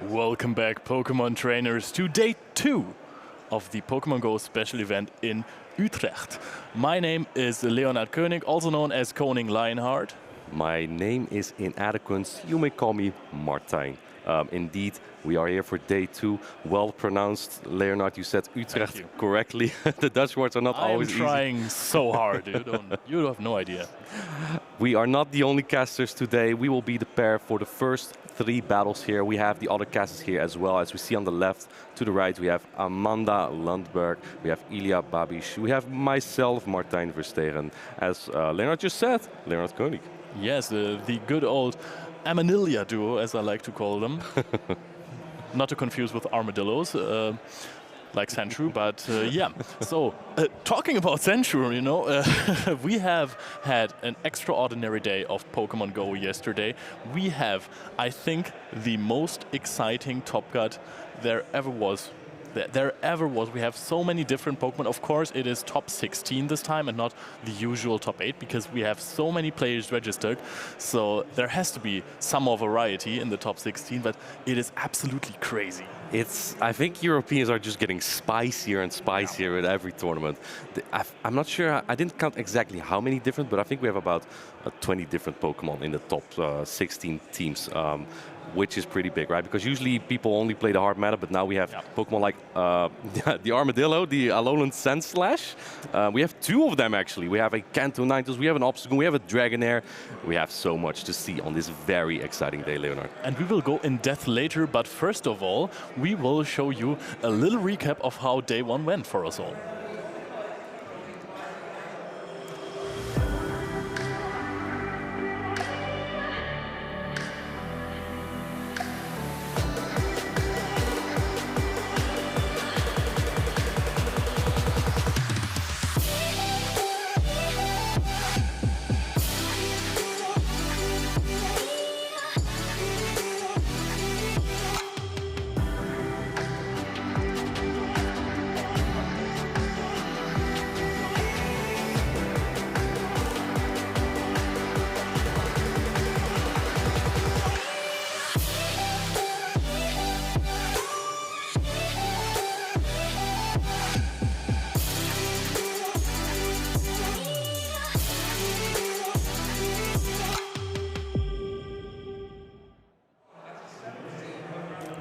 Welcome back, Pokemon trainers, to day 2 of the Pokemon GO special event in Utrecht. My name is Leonard Koenig, also known as Koning Lionheart. My name is inadequate. You may call me Martijn. Indeed, we are here for day 2. Well pronounced, Leonard. You said Utrecht correctly. The Dutch words are not always easy. I'm trying so hard, dude. You have no idea. We are not the only casters today. We will be the pair for the first 3 battles here. We have the other casters here as well. As we see on the left, to the right, we have Amanda Landberg. We have Ilya Babiš. We have myself, Martijn Verstegen. As Leonard just said, Leonard Koenig. Yes, the good old Amanilia duo, as I like to call them. Not to confuse with armadillos, like Sandshrew, but yeah. So, talking about Sandshrew, you know, we have had an extraordinary day of Pokemon GO yesterday. We have, I think, the most exciting Top Cut there ever was. We have so many different Pokemon. Of course, it is top 16 this time and not the usual top 8 because we have so many players registered. So there has to be some more variety in the top 16, but it is absolutely crazy. I think Europeans are just getting spicier and spicier with every tournament. I'm not sure, I didn't count exactly how many different, but I think we have about 20 different Pokemon in the top 16 teams. Which is pretty big, right? Because usually people only play the hard meta, but now we have Pokemon like the Armadillo, the Alolan Sandslash. We have 2 of them actually. We have a Kanto Ninetales, we have an Obstagoon, we have a Dragonair. We have so much to see on this very exciting day, Leonard. And we will go in depth later, but first of all, we will show you a little recap of how day 1 went for us all.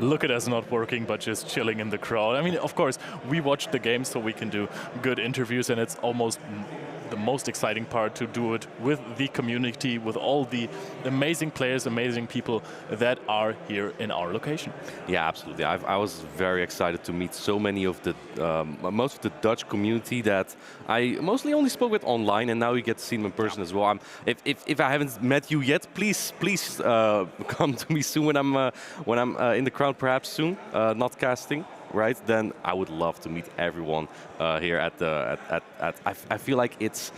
Look at us not working, but just chilling in the crowd. I mean, of course, we watched the game so we can do good interviews, and it's almost the most exciting part to do it with the community, with all the amazing players, amazing people that are here in our location. Yeah, absolutely. I was very excited to meet so many of the, most of the Dutch community that I mostly only spoke with online, and now we get to see them in person as well. If I haven't met you yet, please come to me soon when I'm in the crowd, perhaps soon, not casting. Right, then I would love to meet everyone here at the I feel like it's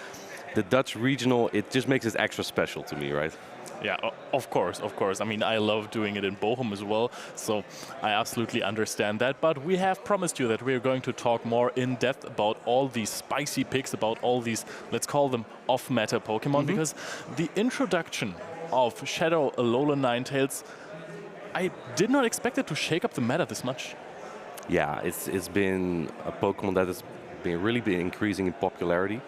the Dutch regional. It just makes it extra special to me, right? Yeah, of course. I mean, I love doing it in Bochum as well, so I absolutely understand that. But we have promised you that we're going to talk more in depth about all these spicy picks, about all these, let's call them off-meta Pokemon, because the introduction of Shadow Alolan Ninetales, I did not expect it to shake up the meta this much. Yeah, it's been a Pokemon that has really been increasing in popularity.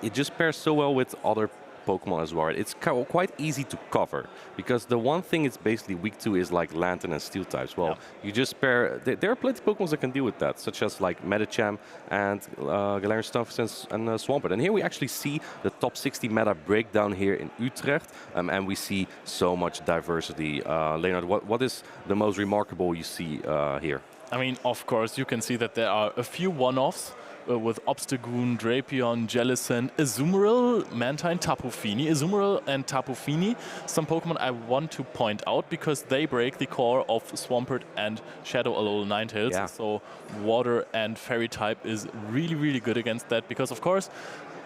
It just pairs so well with other Pokemon as well. It's quite easy to cover because the one thing it's basically weak to is like Lantern and Steel types. Well, you just pair. There are plenty of Pokemon that can deal with that, such as like Medicham and Galarian Stunfisk and Swampert. And here we actually see the top 60 meta breakdown here in Utrecht, and we see so much diversity. Leonard, what is the most remarkable you see here? I mean, of course, you can see that there are a few one-offs. With Obstagoon, Drapion, Jellicent, Azumarill, Mantine, Tapu Fini. Azumarill and Tapu Fini, some Pokemon I want to point out because they break the core of Swampert and Shadow Alolan Ninetales. Yeah. So Water and Fairy type is really, really good against that because, of course,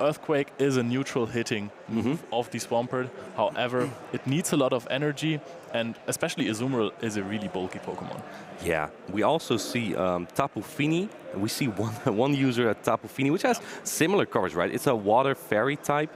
Earthquake is a neutral hitting move of the Swampert. However, it needs a lot of energy, and especially Azumarill is a really bulky Pokemon. Yeah, we also see Tapu Fini. We see one user at Tapu Fini, which has similar coverage, right? It's a water fairy type.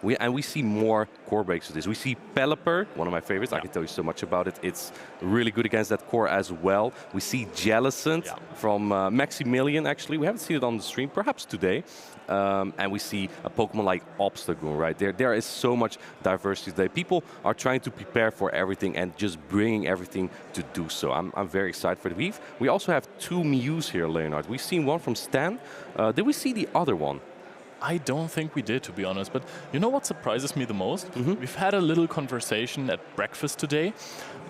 We see more core breaks to this. We see Pelipper, one of my favorites. I can tell you so much about it. It's really good against that core as well. We see Jellicent from Maximilian, actually. We haven't seen it on the stream, perhaps today. And we see a Pokemon like Obstagoon, right? There is so much diversity today. People are trying to prepare for everything and just bringing everything to do so. I'm very excited for the week. We also have 2 Mews here, Leonard. We've seen one from Stan. Did we see the other one? I don't think we did, to be honest. But you know what surprises me the most? We've had a little conversation at breakfast today.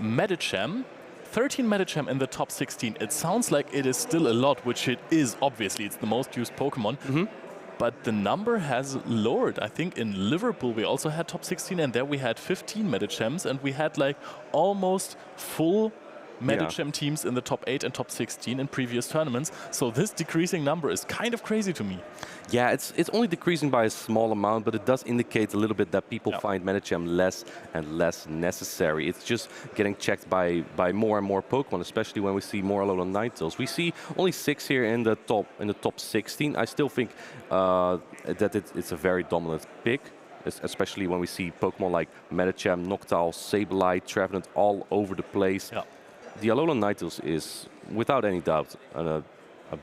Medicham, 13 Medicham in the top 16. It sounds like it is still a lot, which it is, obviously. It's the most used Pokemon. But the number has lowered. I think in Liverpool we also had top 16, and there we had 15 Medichams, and we had like almost full Medicham teams in the top 8 and top 16 in previous tournaments. So this decreasing number is kind of crazy to me. Yeah, it's only decreasing by a small amount, but it does indicate a little bit that people find Medicham less and less necessary. It's just getting checked by more and more Pokemon, especially when we see more Alolan Ninetales. We see only 6 here in the top 16. I still think that it's a very dominant pick, especially when we see Pokemon like Medicham, Noctowl, Sableye, Trevenant all over the place. The Alolan Ninetales is, without any doubt, a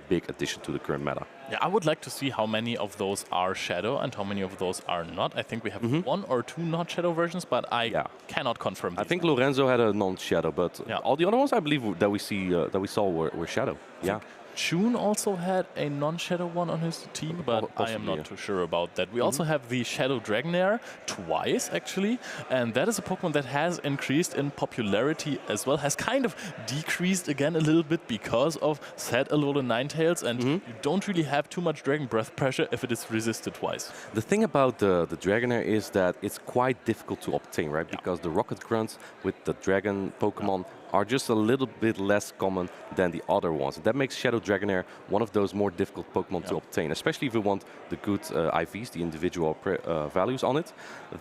big addition to the current meta. Yeah, I would like to see how many of those are Shadow and how many of those are not. I think we have 1 or 2 not Shadow versions, but I cannot confirm. I think Lorenzo had a non-Shadow, but all the other ones I believe that we saw were Shadow. Yeah. Chun also had a non-Shadow one on his team, but I am not too sure about that. We also have the Shadow Dragonair twice, actually, and that is a Pokemon that has increased in popularity as well, has kind of decreased again a little bit because of said Alolan Ninetales, and you don't really have too much Dragon Breath pressure if it is resisted twice. The thing about the Dragonair is that it's quite difficult to obtain, right? Because the Rocket Grunts with the Dragon Pokemon are just a little bit less common than the other ones. That makes Shadow Dragonair one of those more difficult Pokemon to obtain, especially if you want the good IVs, the individual values on it,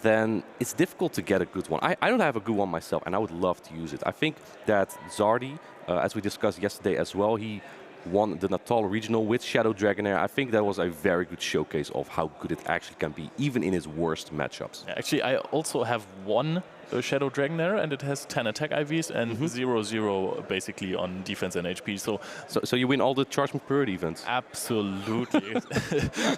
then it's difficult to get a good one. I don't have a good one myself, and I would love to use it. I think that Zardy, as we discussed yesterday as well, he won the Natal Regional with Shadow Dragonair. I think that was a very good showcase of how good it actually can be, even in its worst matchups. Yeah, actually, I also have one Shadow Dragonair, and it has 10 attack IVs and 0-0 basically on defense and HP. So you win all the Charge Period events? Absolutely.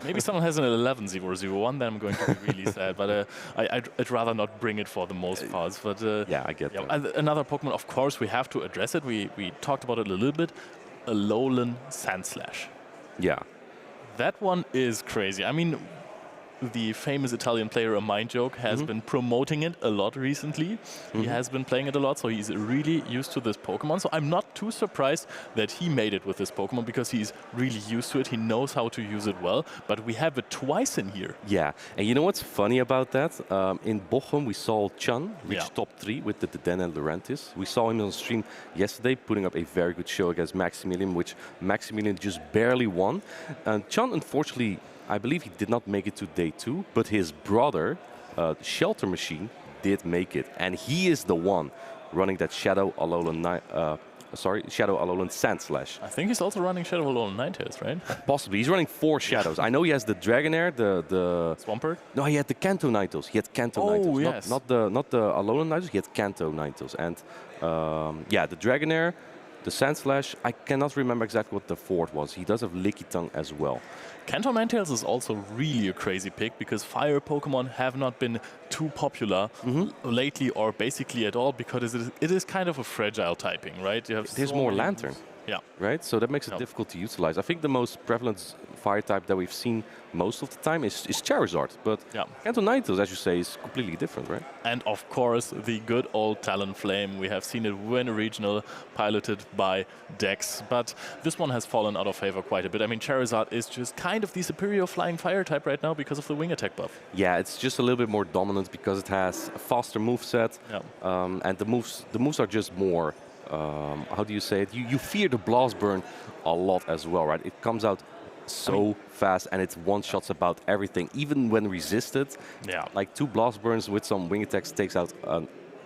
Maybe someone has an 11-0-0-1, then I'm going to be really sad. But I'd rather not bring it for the most parts. But yeah, I get that. And another Pokemon, of course, we have to address it. We talked about it a little bit. Alolan Sandslash. Yeah. That one is crazy. I mean, the famous Italian player, A Mind Joke, has been promoting it a lot recently. He has been playing it a lot, so he's really used to this Pokemon. So I'm not too surprised that he made it with this Pokemon, because he's really used to it. He knows how to use it well, but we have it twice in here. Yeah, and you know what's funny about that? In Bochum, we saw Chun reach top 3 with the Den and Lurantis. We saw him on stream yesterday putting up a very good show against Maximilian, which Maximilian just barely won. And Chun, unfortunately, I believe he did not make it to day 2, but his brother, Shelter Machine, did make it. And he is the one running that Shadow Alolan Sandslash. I think he's also running Shadow Alolan Ninetales, right? Possibly. He's running 4 Shadows. I know he has the Dragonair, the Swampert? No, he had the Kanto Ninetales. He had Kanto Ninetales. Yes. Not the Alolan Ninetales, he had Kanto Ninetales. And yeah, the Dragonair, the Sandslash, I cannot remember exactly what the 4th was. He does have Lickitung as well. Kanto Ninetales is also really a crazy pick, because fire Pokemon have not been too popular lately, or basically at all, because it is kind of a fragile typing, right? You have There's more Lantern. Yeah. Right? So that makes it difficult to utilize. I think the most prevalent fire type that we've seen most of the time is Charizard. But Kanto Ninetales, as you say, is completely different, right? And of course, the good old Talonflame. We have seen it win a regional piloted by Dex. But this one has fallen out of favor quite a bit. I mean, Charizard is just kind of the superior flying fire type right now because of the wing attack buff. Yeah, it's just a little bit more dominant because it has a faster moveset. And the moves are just more... how do you say it? You fear the blast burn a lot as well, right? It comes out so fast, and it's one-shots about everything, even when resisted. Yeah. Like 2 blast burns with some wing attacks takes out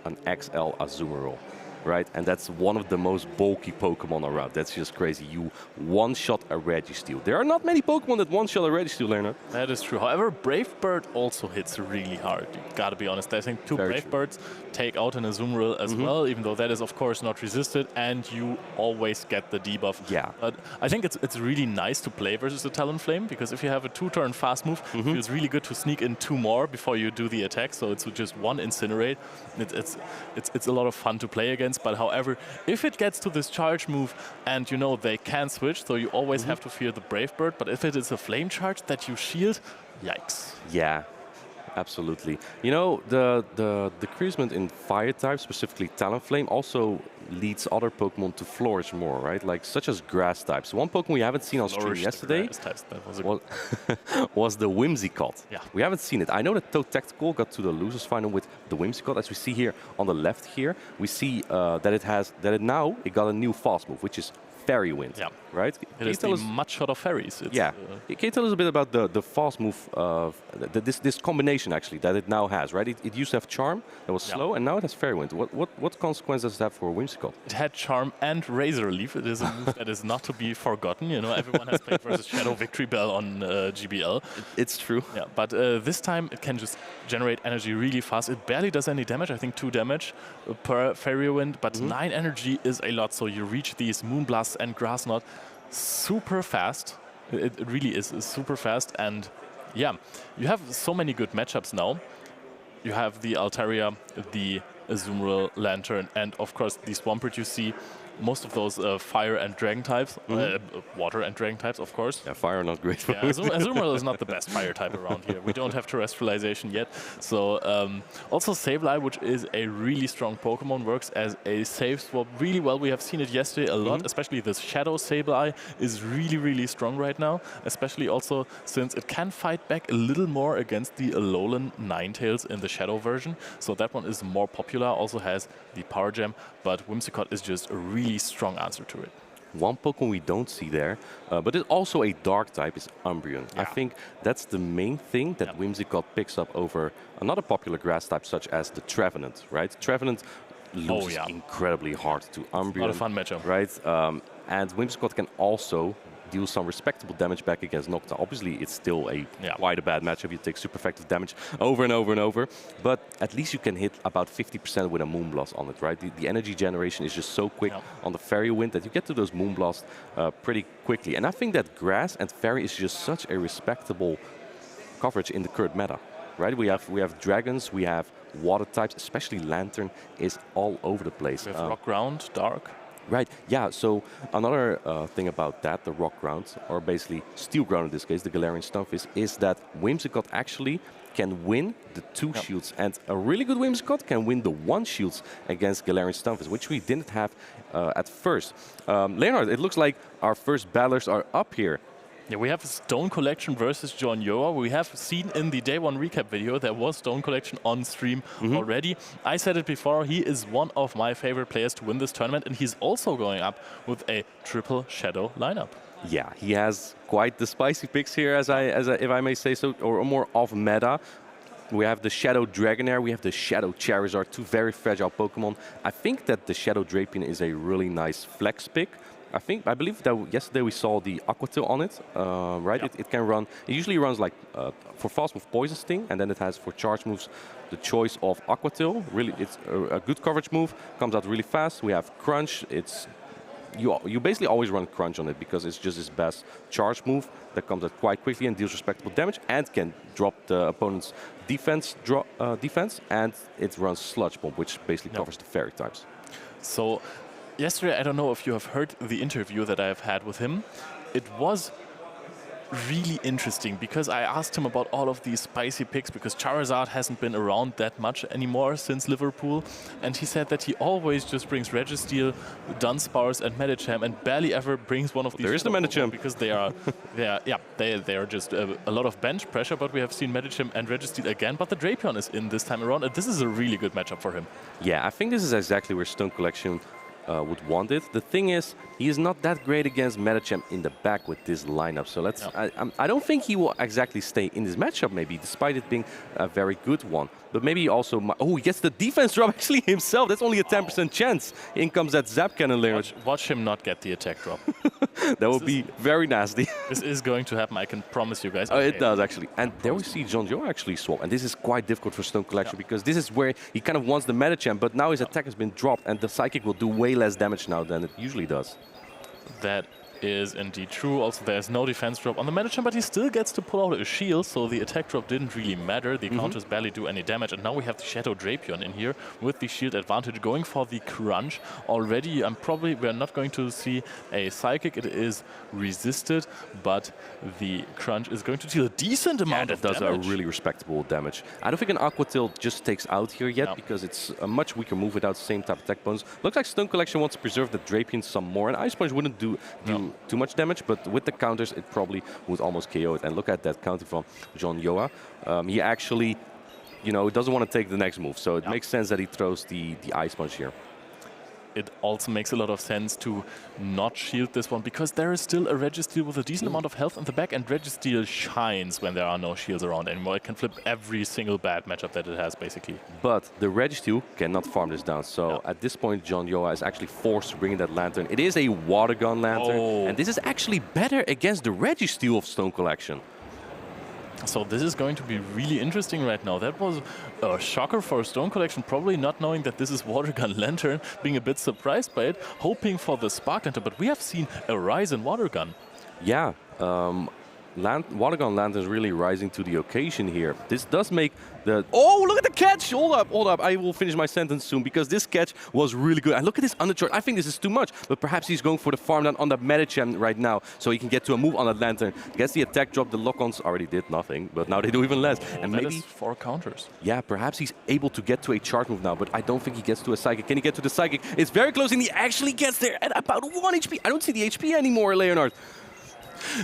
an XL Azumarill. right? And that's one of the most bulky Pokemon around. That's just crazy. You one-shot a Registeel. There are not many Pokemon that one-shot a Registeel, Leonard. That is true. However, Brave Bird also hits really hard. You gotta be honest. I think two Brave Birds take out an Azumarill as well, even though that is of course not resisted, and you always get the debuff. Yeah. But I think it's really nice to play versus the Talonflame, because if you have a 2-turn fast move, it feels really good to sneak in 2 more before you do the attack. So it's just 1 Incinerate. It's a lot of fun to play against. But however, if it gets to this charge move, and you know they can switch, so you always have to fear the Brave Bird. But if it is a flame charge that you shield, yikes. Yeah, absolutely. You know, the decreasement in fire type, specifically Talonflame, also leads other Pokemon to flourish more, right? Like such as grass types. One Pokemon we haven't seen on stream yesterday was the Whimsicott. Yeah. We haven't seen it. I know that Toad Tactical got to the losers final with the Whimsicott. As we see here on the left here, we see that it got a new fast move, which is Fairy Wind, right? It is the Mudshot of fairies. Can you tell us a bit about the fast move, this combination actually that it now has, right? It used to have Charm, that was slow, and now it has Fairy Wind. What consequences does it have for Whimsicott? It had Charm and Razor Leaf. It is a move that is not to be forgotten. You know, everyone has played versus Shadow Victory Bell on GBL. It's true. Yeah, but this time it can just generate energy really fast. It barely does any damage. I think 2 damage per Fairy Wind, but 9 energy is a lot. So you reach these Moonblasts and Grass Knot super fast. It really is super fast. And yeah, you have so many good matchups now. You have the Altaria, the Azumarill, Lantern, and of course the Swampert you see. Most of those fire and dragon types, water and dragon types, of course. Yeah, fire not great for Azumarill is not the best fire type around here. We don't have terrestrialization yet. So also Sableye, which is a really strong Pokemon, works as a safe swap really well. We have seen it yesterday a lot, especially this Shadow Sableye is really, really strong right now, especially also since it can fight back a little more against the Alolan Ninetales in the Shadow version. So that one is more popular, also has the Power Gem, but Whimsicott is just a really strong answer to it. One Pokemon we don't see there, but it's also a dark type, is Umbreon. Yeah. I think that's the main thing that Whimsicott picks up over another popular grass type, such as the Trevenant, right? Trevenant loses incredibly hard to Umbreon. Not a fun matchup. Right? And Whimsicott can also deal some respectable damage back against Nocta. Obviously, it's still quite a bad matchup. You take super effective damage over and over and over, but at least you can hit about 50% with a Moonblast on it, right? The energy generation is just so quick on the Fairy Wind that you get to those Moonblasts pretty quickly. And I think that Grass and Fairy is just such a respectable coverage in the current meta, right? We have Dragons, we have Water types, especially Lantern is all over the place. We have Rock Ground, Dark. Right, yeah, so another thing about that, the Rock Ground, or basically Steel Ground in this case, the Galarian Stunfisk, is that Whimsicott actually can win the 2 shields. And a really good Whimsicott can win the 1 shields against Galarian Stunfisk, which we didn't have at first. Leonard, it looks like our first battlers are up here. Yeah, we have Stone Collection versus Jonioa. We have seen in the Day 1 recap video, there was Stone Collection on stream already. I said it before, he is one of my favorite players to win this tournament, and he's also going up with a triple Shadow lineup. Yeah, he has quite the spicy picks here, as if I may say so, or more off meta. We have the Shadow Dragonair, we have the Shadow Charizard, 2 very fragile Pokemon. I think that the Shadow Drapion is a really nice flex pick. I believe that yesterday we saw the Aquatail on it, right? It can run, it usually runs like for fast move Poison Sting, and then it has for charge moves the choice of Aquatail. Really, it's a good coverage move, comes out really fast. We have Crunch, you basically always run Crunch on it because it's just his best charge move that comes out quite quickly and deals respectable damage and can drop the opponent's defense, and it runs Sludge Bomb, which basically covers the fairy types. So yesterday, I don't know if you have heard the interview that I have had with him. It was really interesting because I asked him about all of these spicy picks because Charizard hasn't been around that much anymore since Liverpool, and he said that he always just brings Registeel, Dunsparce, and Medicham, and barely ever brings one of these. There is the Medicham because they are just a lot of bench pressure. But we have seen Medicham and Registeel again, but the Drapion is in this time around, and this is a really good matchup for him. Yeah, I think this is exactly where Stone Collection would want it. The thing is, he is not that great against Metachamp in the back with this lineup. So let's. I don't think he will exactly stay in this matchup, maybe, despite it being a very good one. But maybe also, oh, he gets the defense drop actually himself. That's only a 10% chance. In comes that Zap Cannon layer. Watch him not get the attack drop. That would be very nasty. This is going to happen, I can promise you guys. Oh, it does, actually. And there we see Jonioa actually swap. And this is quite difficult for Stone Collection because this is where he kind of wants the Metachamp, but now his attack has been dropped and the Psychic will do way less damage now than it usually does. That is indeed true. Also, there's no defense drop on the Metachamp, but he still gets to pull out a shield, so the attack drop didn't really matter. The counters barely do any damage, and now we have the Shadow Drapion in here with the shield advantage going for the crunch. Already, we're not going to see a Psychic. It is resisted, but the crunch is going to deal a decent amount of damage. That does a really respectable damage. I don't think an Aqua Tail just takes out here yet because it's a much weaker move without the same type of attack bonus. Looks like Stone Collection wants to preserve the Drapion some more, and Ice Punch wouldn't do too much damage, but with the counters, it probably would almost KO it. And look at that counter from Jonioa. He actually, doesn't want to take the next move, so it makes sense that he throws the Ice Punch here. It also makes a lot of sense to not shield this one because there is still a Registeel with a decent amount of health in the back, and Registeel shines when there are no shields around anymore. It can flip every single bad matchup that it has, basically. But the Registeel cannot farm this down, so at this point, Jonioa is actually forced to bring in that Lantern. It is a Water Gun Lantern, and this is actually better against the Registeel of Stone Collection. So this is going to be really interesting right now. That was a shocker for Stone Collection, probably not knowing that this is Water Gun Lantern, being a bit surprised by it, hoping for the Spark Lantern. But we have seen a rise in Water Gun. Yeah, Water Gun Lantern is really rising to the occasion here. This does make the... Oh, look at the catch! Hold up. I will finish my sentence soon because this catch was really good. And look at this undercharge. I think this is too much, but perhaps he's going for the farm down on the Metachamp right now so he can get to a move on that Lantern. Gets the attack drop. The lock-ons already did nothing, but now they do even less. And maybe 4 counters. Yeah, perhaps he's able to get to a charge move now, but I don't think he gets to a Psychic. Can he get to the Psychic? It's very close, and he actually gets there at about 1 HP. I don't see the HP anymore, Leonard.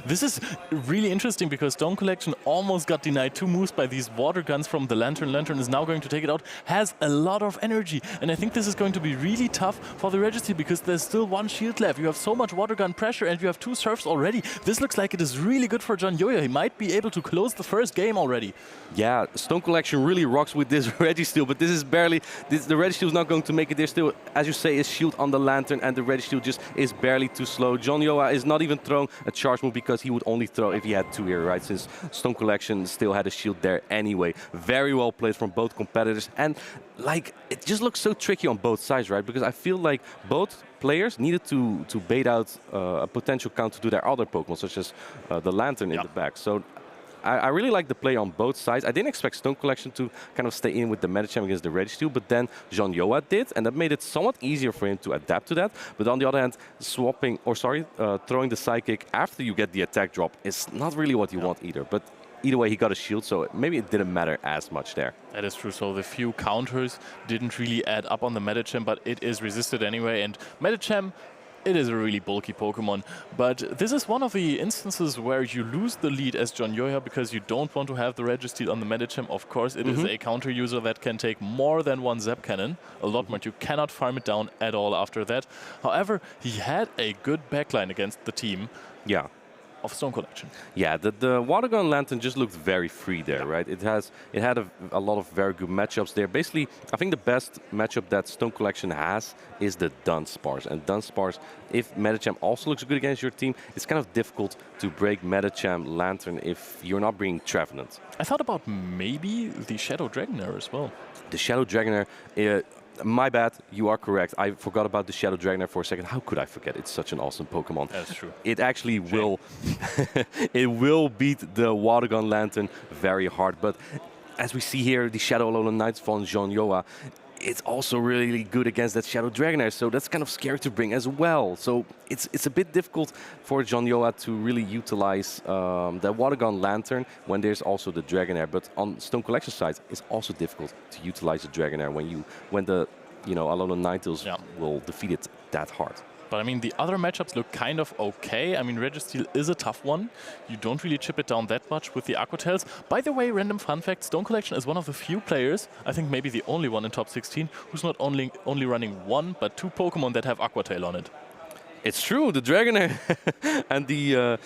This is really interesting because Stone Collection almost got denied 2 moves by these water guns from the Lantern. Lantern is now going to take it out, has a lot of energy. And I think this is going to be really tough for the Registeel because there's still 1 shield left. You have so much water gun pressure and you have 2 surfs already. This looks like it is really good for Jonioa. He might be able to close the first game already. Yeah, Stone Collection really rocks with this Registeel, but this is barely... the Registeel is not going to make it. There's still, as you say, a shield on the Lantern and the Registeel just is barely too slow. Jonioa is not even throwing a charge move because he would only throw if he had 2 here, right? Since Stone Collection still had a shield there anyway. Very well played from both competitors. And like, it just looks so tricky on both sides, right? Because I feel like both players needed to bait out a potential counter to their other Pokemon, such as the Lantern in the back. So I really like the play on both sides. I didn't expect Stone Collection to kind of stay in with the Metachamp against the Registeel, but then Jonioa did, and that made it somewhat easier for him to adapt to that. But on the other hand, throwing the Psychic after you get the attack drop is not really what you want either. But either way, he got a shield, so maybe it didn't matter as much there. That is true. So the few counters didn't really add up on the Metachamp, but it is resisted anyway. And Metachamp, it is a really bulky Pokemon, but this is one of the instances where you lose the lead as Jonioa because you don't want to have the Registeel on the Metachamp. Of course, it is a counter user that can take more than 1 Zap Cannon, a lot more. You cannot farm it down at all after that. However, he had a good backline against the team. Yeah. Of Stone Collection. Yeah, the Water Gun Lantern just looked very free there, right? It had a lot of very good matchups there. Basically, I think the best matchup that Stone Collection has is the Dunsparce. And Dunsparce, if Metachamp also looks good against your team, it's kind of difficult to break Metachamp Lantern if you're not bringing Trevenant. I thought about maybe the Shadow Dragonair as well. The Shadow Dragonair... my bad, you are correct. I forgot about the Shadow Dragonair for a second. How could I forget? It's such an awesome Pokemon. That's true. It actually will... it will beat the Water Gun Lantern very hard. But as we see here, the Shadow Alolan Knights from Jonioa, it's also really good against that Shadow Dragonair, so that's kind of scary to bring as well. So it's a bit difficult for Jonioa to really utilize the Water Gun Lantern when there's also the Dragonair. But on Stone Collection side, it's also difficult to utilize the Dragonair when the Alolan Ninetales will defeat it that hard. but I mean, the other matchups look kind of okay. I mean, Registeel is a tough one. You don't really chip it down that much with the Aqua Tails. By the way, random fun fact, Stone Collection is one of the few players, I think maybe the only one in top 16, who's not only running one, but 2 Pokemon that have Aqua Tail on it. It's true, the Dragonair and the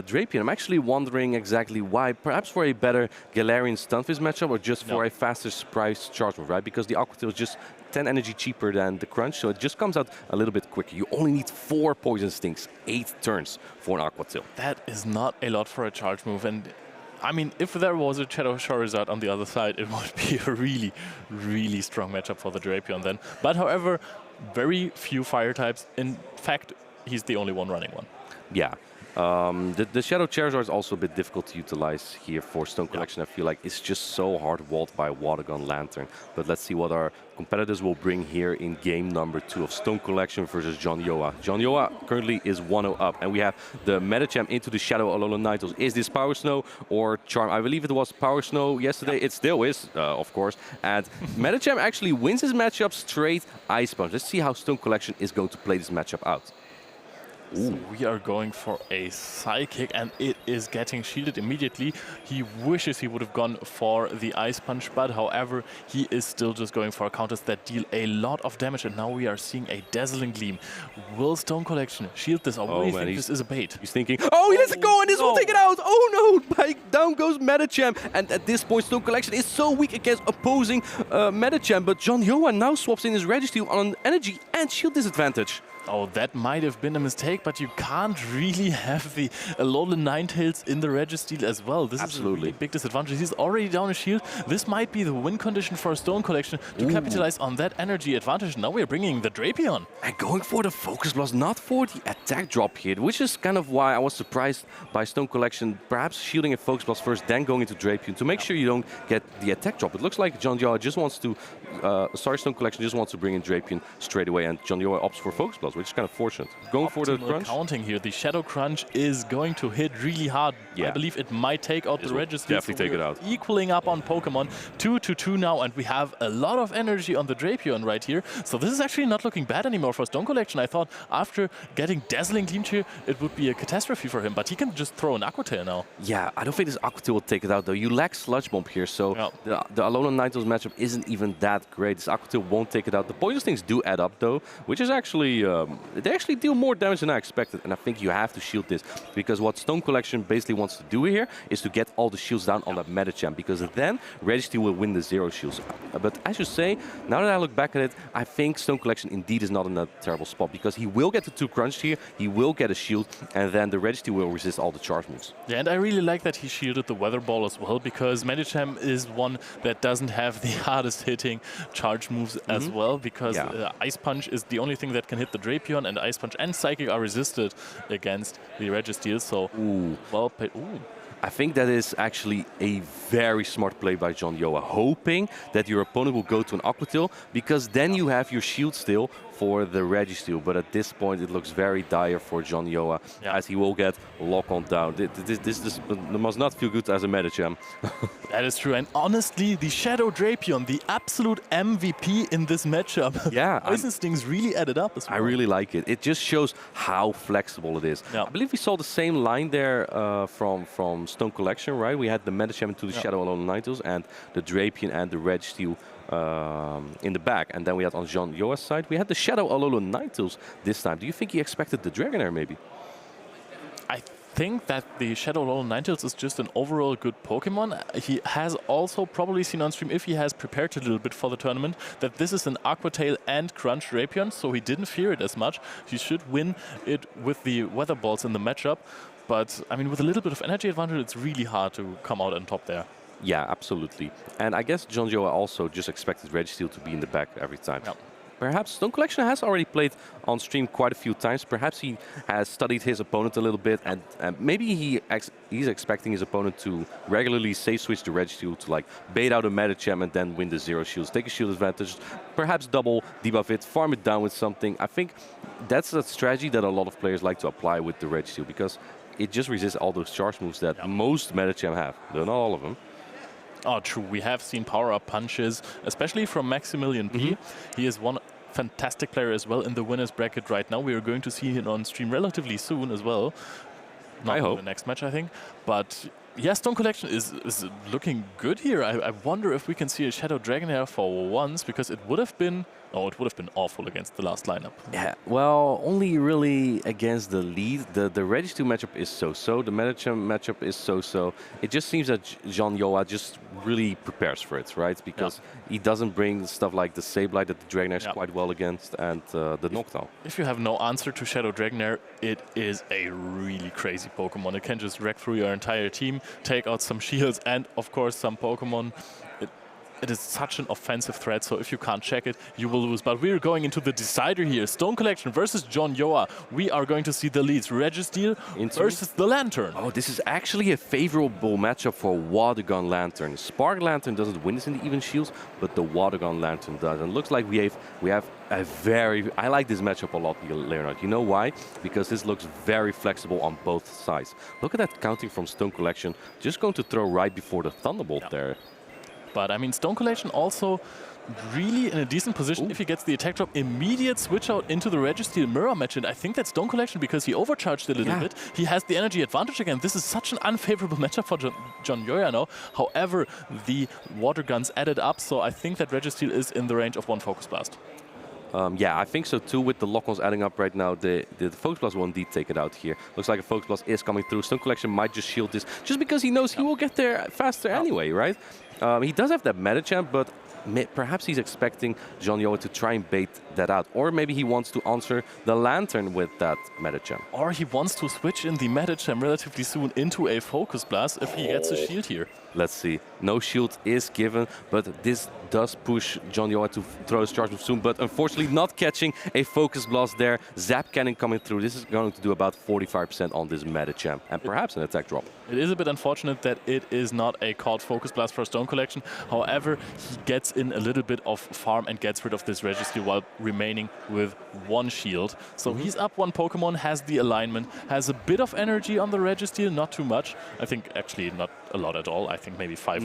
Drapion. I'm actually wondering exactly why. Perhaps for a better Galarian Stunfisk matchup, or just for a faster surprise charge move, right? Because the Aqua Tail is just 10 energy cheaper than the Crunch, so it just comes out a little bit quicker. You only need 4 Poison Stings, 8 turns for an Aqua Tail. That is not a lot for a charge move, and I mean, if there was a Shadow Charizard on the other side, it would be a really, really strong matchup for the Drapion then. But however, very few fire types. In fact, he's the only one running one. Yeah. The Shadow Charizard is also a bit difficult to utilize here for Stone Collection. I feel like it's just so hard walled by Water Gun Lantern. But let's see what our competitors will bring here in game number 2 of Stone Collection versus Jonioa. Jonioa currently is 1-0 up, and we have the Medicham into the Shadow Alolan Ninetales. Is this Power Snow or Charm? I believe it was Power Snow yesterday. It still is, of course. And Medicham actually wins his matchup straight Ice Punch. Let's see how Stone Collection is going to play this matchup out. So we are going for a Psychic, and it is getting shielded immediately. He wishes he would have gone for the Ice Punch, but however, he is still just going for counters that deal a lot of damage, and now we are seeing a Dazzling Gleam. Will Stone Collection shield this, or will you think this is a bait? He's thinking, oh, he lets it go, and this will take it out. Oh no, down goes Medicham. And at this point, Stone Collection is so weak against opposing Medicham, but Jonioa now swaps in his Registeel on an energy and shield disadvantage. Oh, that might have been a mistake, but you can't really have the Alolan Ninetales in the Registeel as well. This is a really big disadvantage. He's already down a shield. This might be the win condition for a Stone Collection to capitalize on that energy advantage. Now we're bringing the Drapion. And going for the Focus Blast, not for the attack drop here, which is kind of why I was surprised by Stone Collection perhaps shielding a Focus Blast first, then going into Drapion to make sure you don't get the attack drop. It looks like Jonioa just wants to, Stone Collection just wants to bring in Drapion straight away, and Jonioa opts for Focus Blast, which is kind of fortunate. Going for the Crunch. Counting here, the Shadow Crunch is going to hit really hard. I believe it might take out the Registeel. Definitely take it out. Equaling up on Pokemon, 2-2 now, and we have a lot of energy on the Drapion right here. So this is actually not looking bad anymore for Stone Collection. I thought after getting Dazzling Gleam here, it would be a catastrophe for him, but he can just throw an Aqua Tail now. Yeah, I don't think this Aqua Tail will take it out though. You lack Sludge Bomb here, so the Alolan Ninetales matchup isn't even that great. This Aqua Tail won't take it out. The Poison Stings do add up though, which is actually, they actually deal more damage than I expected, and I think you have to shield this, because what Stone Collection basically wants to do here is to get all the shields down on that Medicham, because then Registeel will win the 0 shields. But I should say, now that I look back at it, I think Stone Collection indeed is not in a terrible spot, because he will get the 2 Crunch here, he will get a shield, and then the Registeel will resist all the charge moves. Yeah, and I really like that he shielded the Weather Ball as well, because Medicham is one that doesn't have the hardest hitting charge moves as well, because Ice Punch is the only thing that can hit the Drapion, and Ice Punch and Psychic are resisted against the Registeel, so well played. I think that is actually a very smart play by Jonioa, hoping that your opponent will go to an Aqua Tail, because then you have your shield still for the Registeel. But at this point, it looks very dire for Jonioa, as he will get lock-on down. This must not feel good as a Medicham. That is true, and honestly, the Shadow Drapion, the absolute MVP in this matchup. Yeah, Poison Stings really added up as well. I really like it. It just shows how flexible it is. I believe we saw the same line there from Stone Collection, right? We had the Medicham into the Shadow Alolan Ninetales and the Drapion and the Registeel in the back. And then we had on Jonioa's side, we had the Shadow Alolan Ninetales this time. Do you think he expected the Dragonair maybe? I think that the Shadow Alolan Ninetales is just an overall good Pokemon. He has also probably seen on stream, if he has prepared a little bit for the tournament, that this is an Aqua Tail and Crunch Drapion, so he didn't fear it as much. He should win it with the Weather Balls in the matchup. But, I mean, with a little bit of energy advantage, it's really hard to come out on top there. Yeah, absolutely. And I guess Jonioa also just expected Registeel to be in the back every time. Perhaps Stone Collection has already played on stream quite a few times. Perhaps he has studied his opponent a little bit, and maybe he's expecting his opponent to regularly safe switch the Registeel to like bait out a Medicham and then win the 0 shields, take a shield advantage, perhaps double debuff it, farm it down with something. I think that's a strategy that a lot of players like to apply with the Registeel, because it just resists all those charge moves that most Medicham have, though not all of them. Oh, true. We have seen power-up punches, especially from Maximilian P. He is one fantastic player as well in the winner's bracket right now. We are going to see him on stream relatively soon as well. Not I hope. the next match, I think. But yeah, Stone Collection is looking good here. I wonder if we can see a Shadow Dragonair for once, because it would have been awful against the last lineup. Yeah, well, only really against the lead. The Regis 2 matchup is so-so. The Medicham matchup is so-so. It just seems that Jonioa just really prepares for it, right? Because he doesn't bring stuff like the Sableye that the Dragonair is quite well against, and the Noctowl. If you have no answer to Shadow Dragonair, it is a really crazy Pokemon. It can just wreck through your entire team, take out some shields, and of course some Pokemon. It is such an offensive threat, so if you can't check it, you will lose. But we're going into the decider here. Stone Collection versus Jonioa. We are going to see the leads. Registeel versus the Lantern. Oh, this is actually a favorable matchup for Water Gun Lantern. Spark Lantern doesn't win this in the even shields, but the Water Gun Lantern does. And looks like we have a very... I like this matchup a lot, Leonard. You know why? Because this looks very flexible on both sides. Look at that counting from Stone Collection. Just going to throw right before the Thunderbolt there. But I mean, Stone Collection also really in a decent position. If he gets the attack drop, immediate switch out into the Registeel mirror match. And I think that Stone Collection, because he overcharged a little bit, he has the energy advantage again. This is such an unfavorable matchup for Jonioa now. However, the water guns added up, so I think that Registeel is in the range of one Focus Blast. Yeah, I think so too. With the lock-ons adding up right now, the Focus Blast will indeed take it out here. Looks like a Focus Blast is coming through. Stone Collection might just shield this, just because he knows he will get there faster anyway, right? He does have that Medicham, but perhaps he's expecting Jonioa to try and bait that out. Or maybe he wants to answer the Lantern with that Medicham. Or he wants to switch in the Medicham relatively soon into a Focus Blast if he gets a shield here. Let's see. No shield is given, but this does push Jonioa to throw his charge move soon, but unfortunately not catching a Focus Blast there. Zap Cannon coming through. This is going to do about 45% on this Medicham, and perhaps an attack drop. It is a bit unfortunate that it is not a called Focus Blast for Stone Collection. However, he gets in a little bit of farm and gets rid of this Registeel while remaining with one shield. So he's up one Pokemon, has the alignment, has a bit of energy on the Registeel, not too much. I think actually not a lot at all. I think maybe 5 or 10.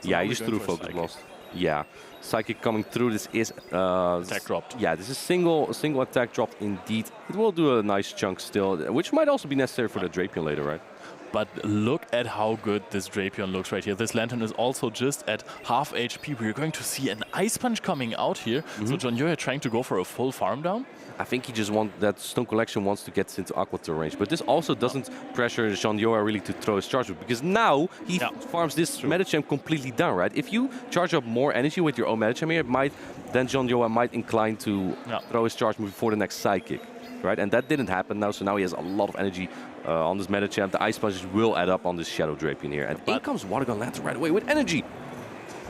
So yeah, he just threw Focus Blast. Yeah, Psychic coming through. This is attack dropped. Yeah, this is single attack dropped indeed. It will do a nice chunk still, which might also be necessary for the Drapion later, right? But look at how good this Drapion looks right here. This Lantern is also just at half HP. We're going to see an Ice Punch coming out here. So Jonioa trying to go for a full farm down. I think he just wants that Stone Collection wants to get into Aqua Tail range. But this also doesn't pressure Jonioa really to throw his charge move, because now he farms this Medicham completely down, right? If you charge up more energy with your own Medicham here, then Jonioa might incline to throw his charge move before the next Psychic, right? And that didn't happen now, so now he has a lot of energy on this Medicham. The Ice Punches will add up on this Shadow Drapion here. And in comes Water Gun Lantern right away with energy.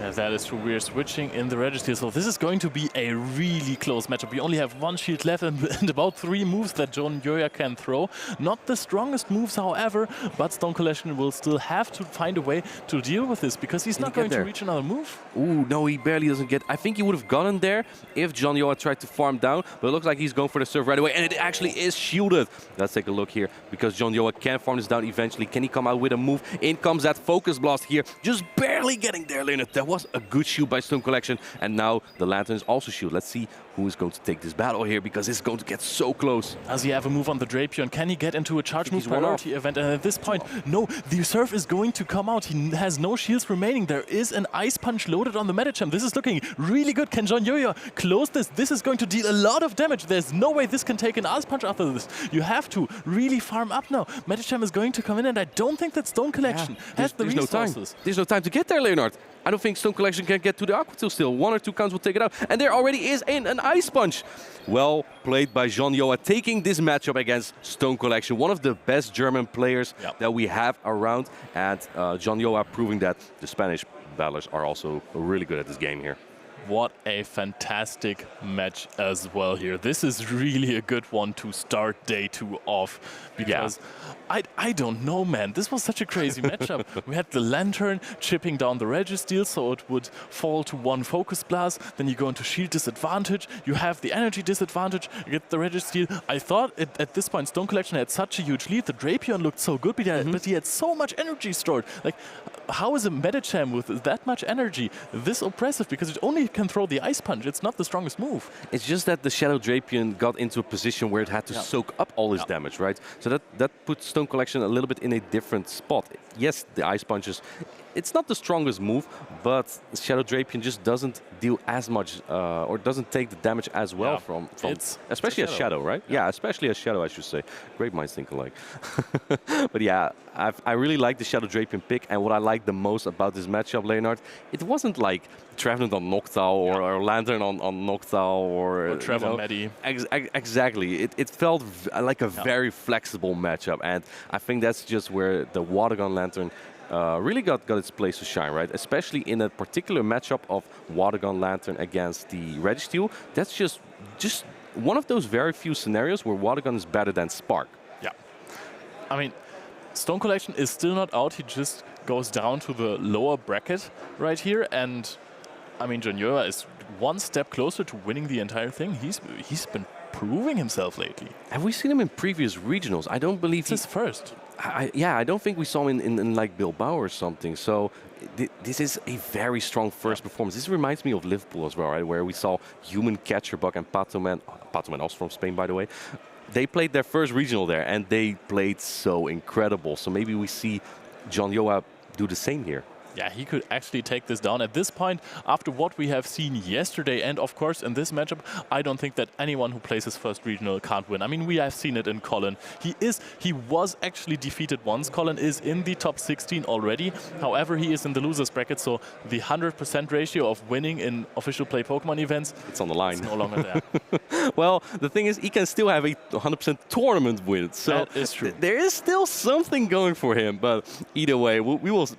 Yeah, that is true. We're switching in the Registeel, so this is going to be a really close matchup. We only have one shield left and about 3 moves that Jonioa can throw. Not the strongest moves, however, but Stone Collection will still have to find a way to deal with this, because he's not going to reach another move. Ooh, no, he barely doesn't get... I think he would have gotten there if Jonioa tried to farm down, but it looks like he's going for the surf right away, and it actually is shielded. Let's take a look here, because Jonioa can farm this down eventually. Can he come out with a move? In comes that Focus Blast here, just barely getting there, Leonard. That was a good shield by Stone Collection, and now the Lantern is also shielded. Let's see who is going to take this battle here, because it's going to get so close. Does he have a move on the Drapion? Can he get into a charge move priority event? And at this point, no, the Surf is going to come out. He has no shields remaining. There is an Ice Punch loaded on the Medicham. This is looking really good. Can Jonioa close this? This is going to deal a lot of damage. There's no way this can take an Ice Punch after this. You have to really farm up now. Medicham is going to come in, and I don't think that Stone Collection has the resources. There's no time to get there, Leonard. I don't think Stone Collection can get to the Aqua Tail still. 1 or 2 counts will take it out. And there already is an Ice Punch. Well played by Jonioa, taking this matchup against Stone Collection. One of the best German players that we have around. And Jonioa proving that the Spanish battlers are also really good at this game here. What a fantastic match as well here. This is really a good one to start day 2 off, because I don't know, man. This was such a crazy matchup. We had the Lantern chipping down the Registeel, so it would fall to 1 Focus Blast. Then you go into shield disadvantage. You have the energy disadvantage. You get the Registeel. I thought at this point Stone Collection had such a huge lead. The Drapion looked so good, but he had so much energy stored. Like, how is a Medicham with that much energy this oppressive? Because it only can throw the Ice Punch. It's not the strongest move. It's just that the Shadow Drapion got into a position where it had to soak up all his damage, right? So that puts Stone Collection a little bit in a different spot. Yes, the Ice Punches, it's not the strongest move, but Shadow Drapion just doesn't deal as much or doesn't take the damage as well from especially as Shadow, right? Yeah, especially as Shadow, I should say. Great minds think alike. But yeah, I really like the Shadow Drapion pick, and what I like the most about this matchup, Leonard, it wasn't like Trevenant on Noctowl or Lantern on Noctowl or Trevor Medi. Exactly. It felt like a very flexible matchup, and I think that's just where the Watergun Lantern really got its place to shine, right? Especially in a particular matchup of Watergun Lantern against the Registeel. That's just one of those very few scenarios where Watergun is better than Spark. Yeah. I mean, Stone Collection is still not out. He just goes down to the lower bracket right here. And, I mean, Jonioa is one step closer to winning the entire thing. He's been proving himself lately. Have we seen him in previous regionals? I don't believe it's his first. I don't think we saw him in like Bilbao or something. So this is a very strong first performance. This reminds me of Liverpool as well, right? Where we saw Human Catcherbug and Patoman also from Spain, by the way. They played their first regional there, and they played so incredible. So maybe we see Jonioa do the same here. Yeah, he could actually take this down. At this point, after what we have seen yesterday, and of course in this matchup, I don't think that anyone who plays his first regional can't win. I mean, we have seen it in Colin. He was actually defeated once. Colin is in the top 16 already. However, he is in the losers bracket, so the 100% ratio of winning in official play Pokemon events, it's on the line. It's no longer there. Well, the thing is, he can still have a 100% tournament win. So that is true. There is still something going for him. But either way,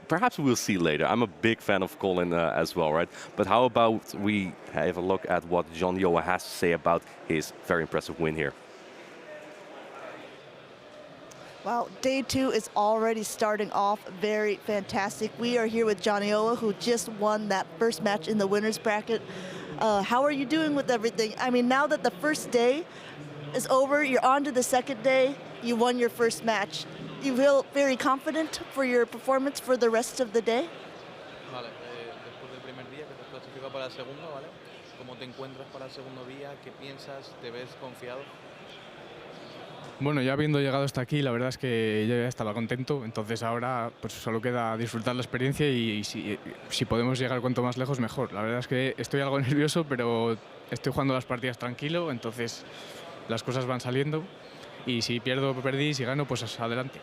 perhaps we will see later. I'm a big fan of Colin as well, right? But how about we have a look at what Jonioa has to say about his very impressive win here? Well, day 2 is already starting off very fantastic. We are here with Jonioa, who just won that first match in the winner's bracket. How are you doing with everything? I mean, now that the first day is over, you're on to the second day, you won your first match. You feel very confident for your performance for the rest of the day? Vale, después del primer día que te has clasificado para el segundo, ¿vale? ¿Cómo te encuentras para el segundo día? ¿Qué piensas? ¿Te ves confiado? Bueno, ya habiendo llegado hasta aquí, la verdad es que yo ya estaba contento, entonces ahora pues solo queda disfrutar la experiencia y si podemos llegar cuanto más lejos, mejor. La verdad es que estoy algo nervioso, pero estoy jugando las partidas tranquilo, entonces las cosas van saliendo. Y si pierdo, perdí, si gano, pues adelante.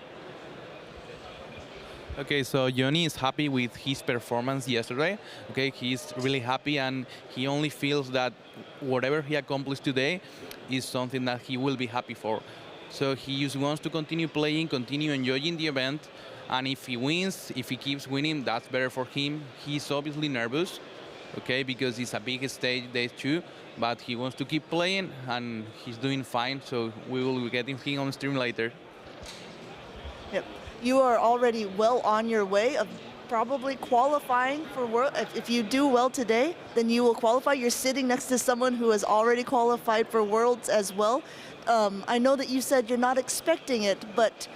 Okay, so Joni is happy with his performance yesterday. Okay, he's really happy, and he only feels that whatever he accomplished today is something that he will be happy for. So he just wants to continue playing, continue enjoying the event, and if he wins, if he keeps winning, that's better for him. He's obviously nervous, okay, because it's a big stage, day 2. But he wants to keep playing, and he's doing fine, so we will be getting him on stream later. Yep. You are already well on your way of probably qualifying for World. If you do well today, then you will qualify. You're sitting next to someone who has already qualified for Worlds as well. I know that you said you're not expecting it, but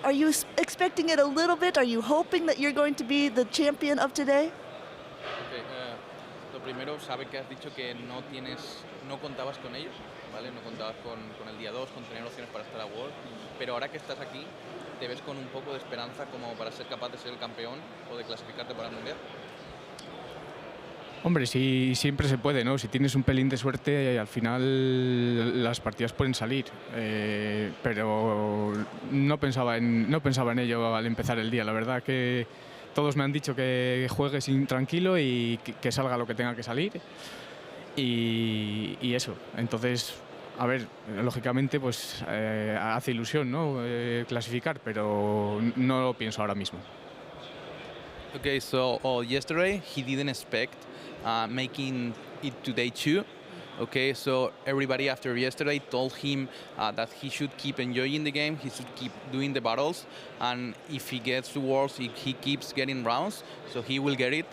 are you expecting it a little bit? Are you hoping that you're going to be the champion of today? Okay, lo primero, sabe que has dicho que no contabas con ellos, ¿vale? No contabas con el día 2, con tener opciones para estar a World, pero ahora que estás aquí, ¿te ves con un poco de esperanza como para ser capaz de ser el campeón o de clasificarte para el Mundial? Hombre, sí, siempre se puede, ¿no? Si tienes un pelín de suerte, al final las partidas pueden salir. Pero no pensaba en ello al empezar el día. La verdad que todos me han dicho que juegue tranquilo y que salga lo que tenga que salir. Y eso. Entonces, a ver, lógicamente, pues hace ilusión, ¿no? Clasificar, pero no lo pienso ahora mismo. Okay, so yesterday he didn't expect making it to day 2. Okay, so everybody after yesterday told him that he should keep enjoying the game, he should keep doing the battles, and if he gets to Worlds, he keeps getting rounds, so he will get it.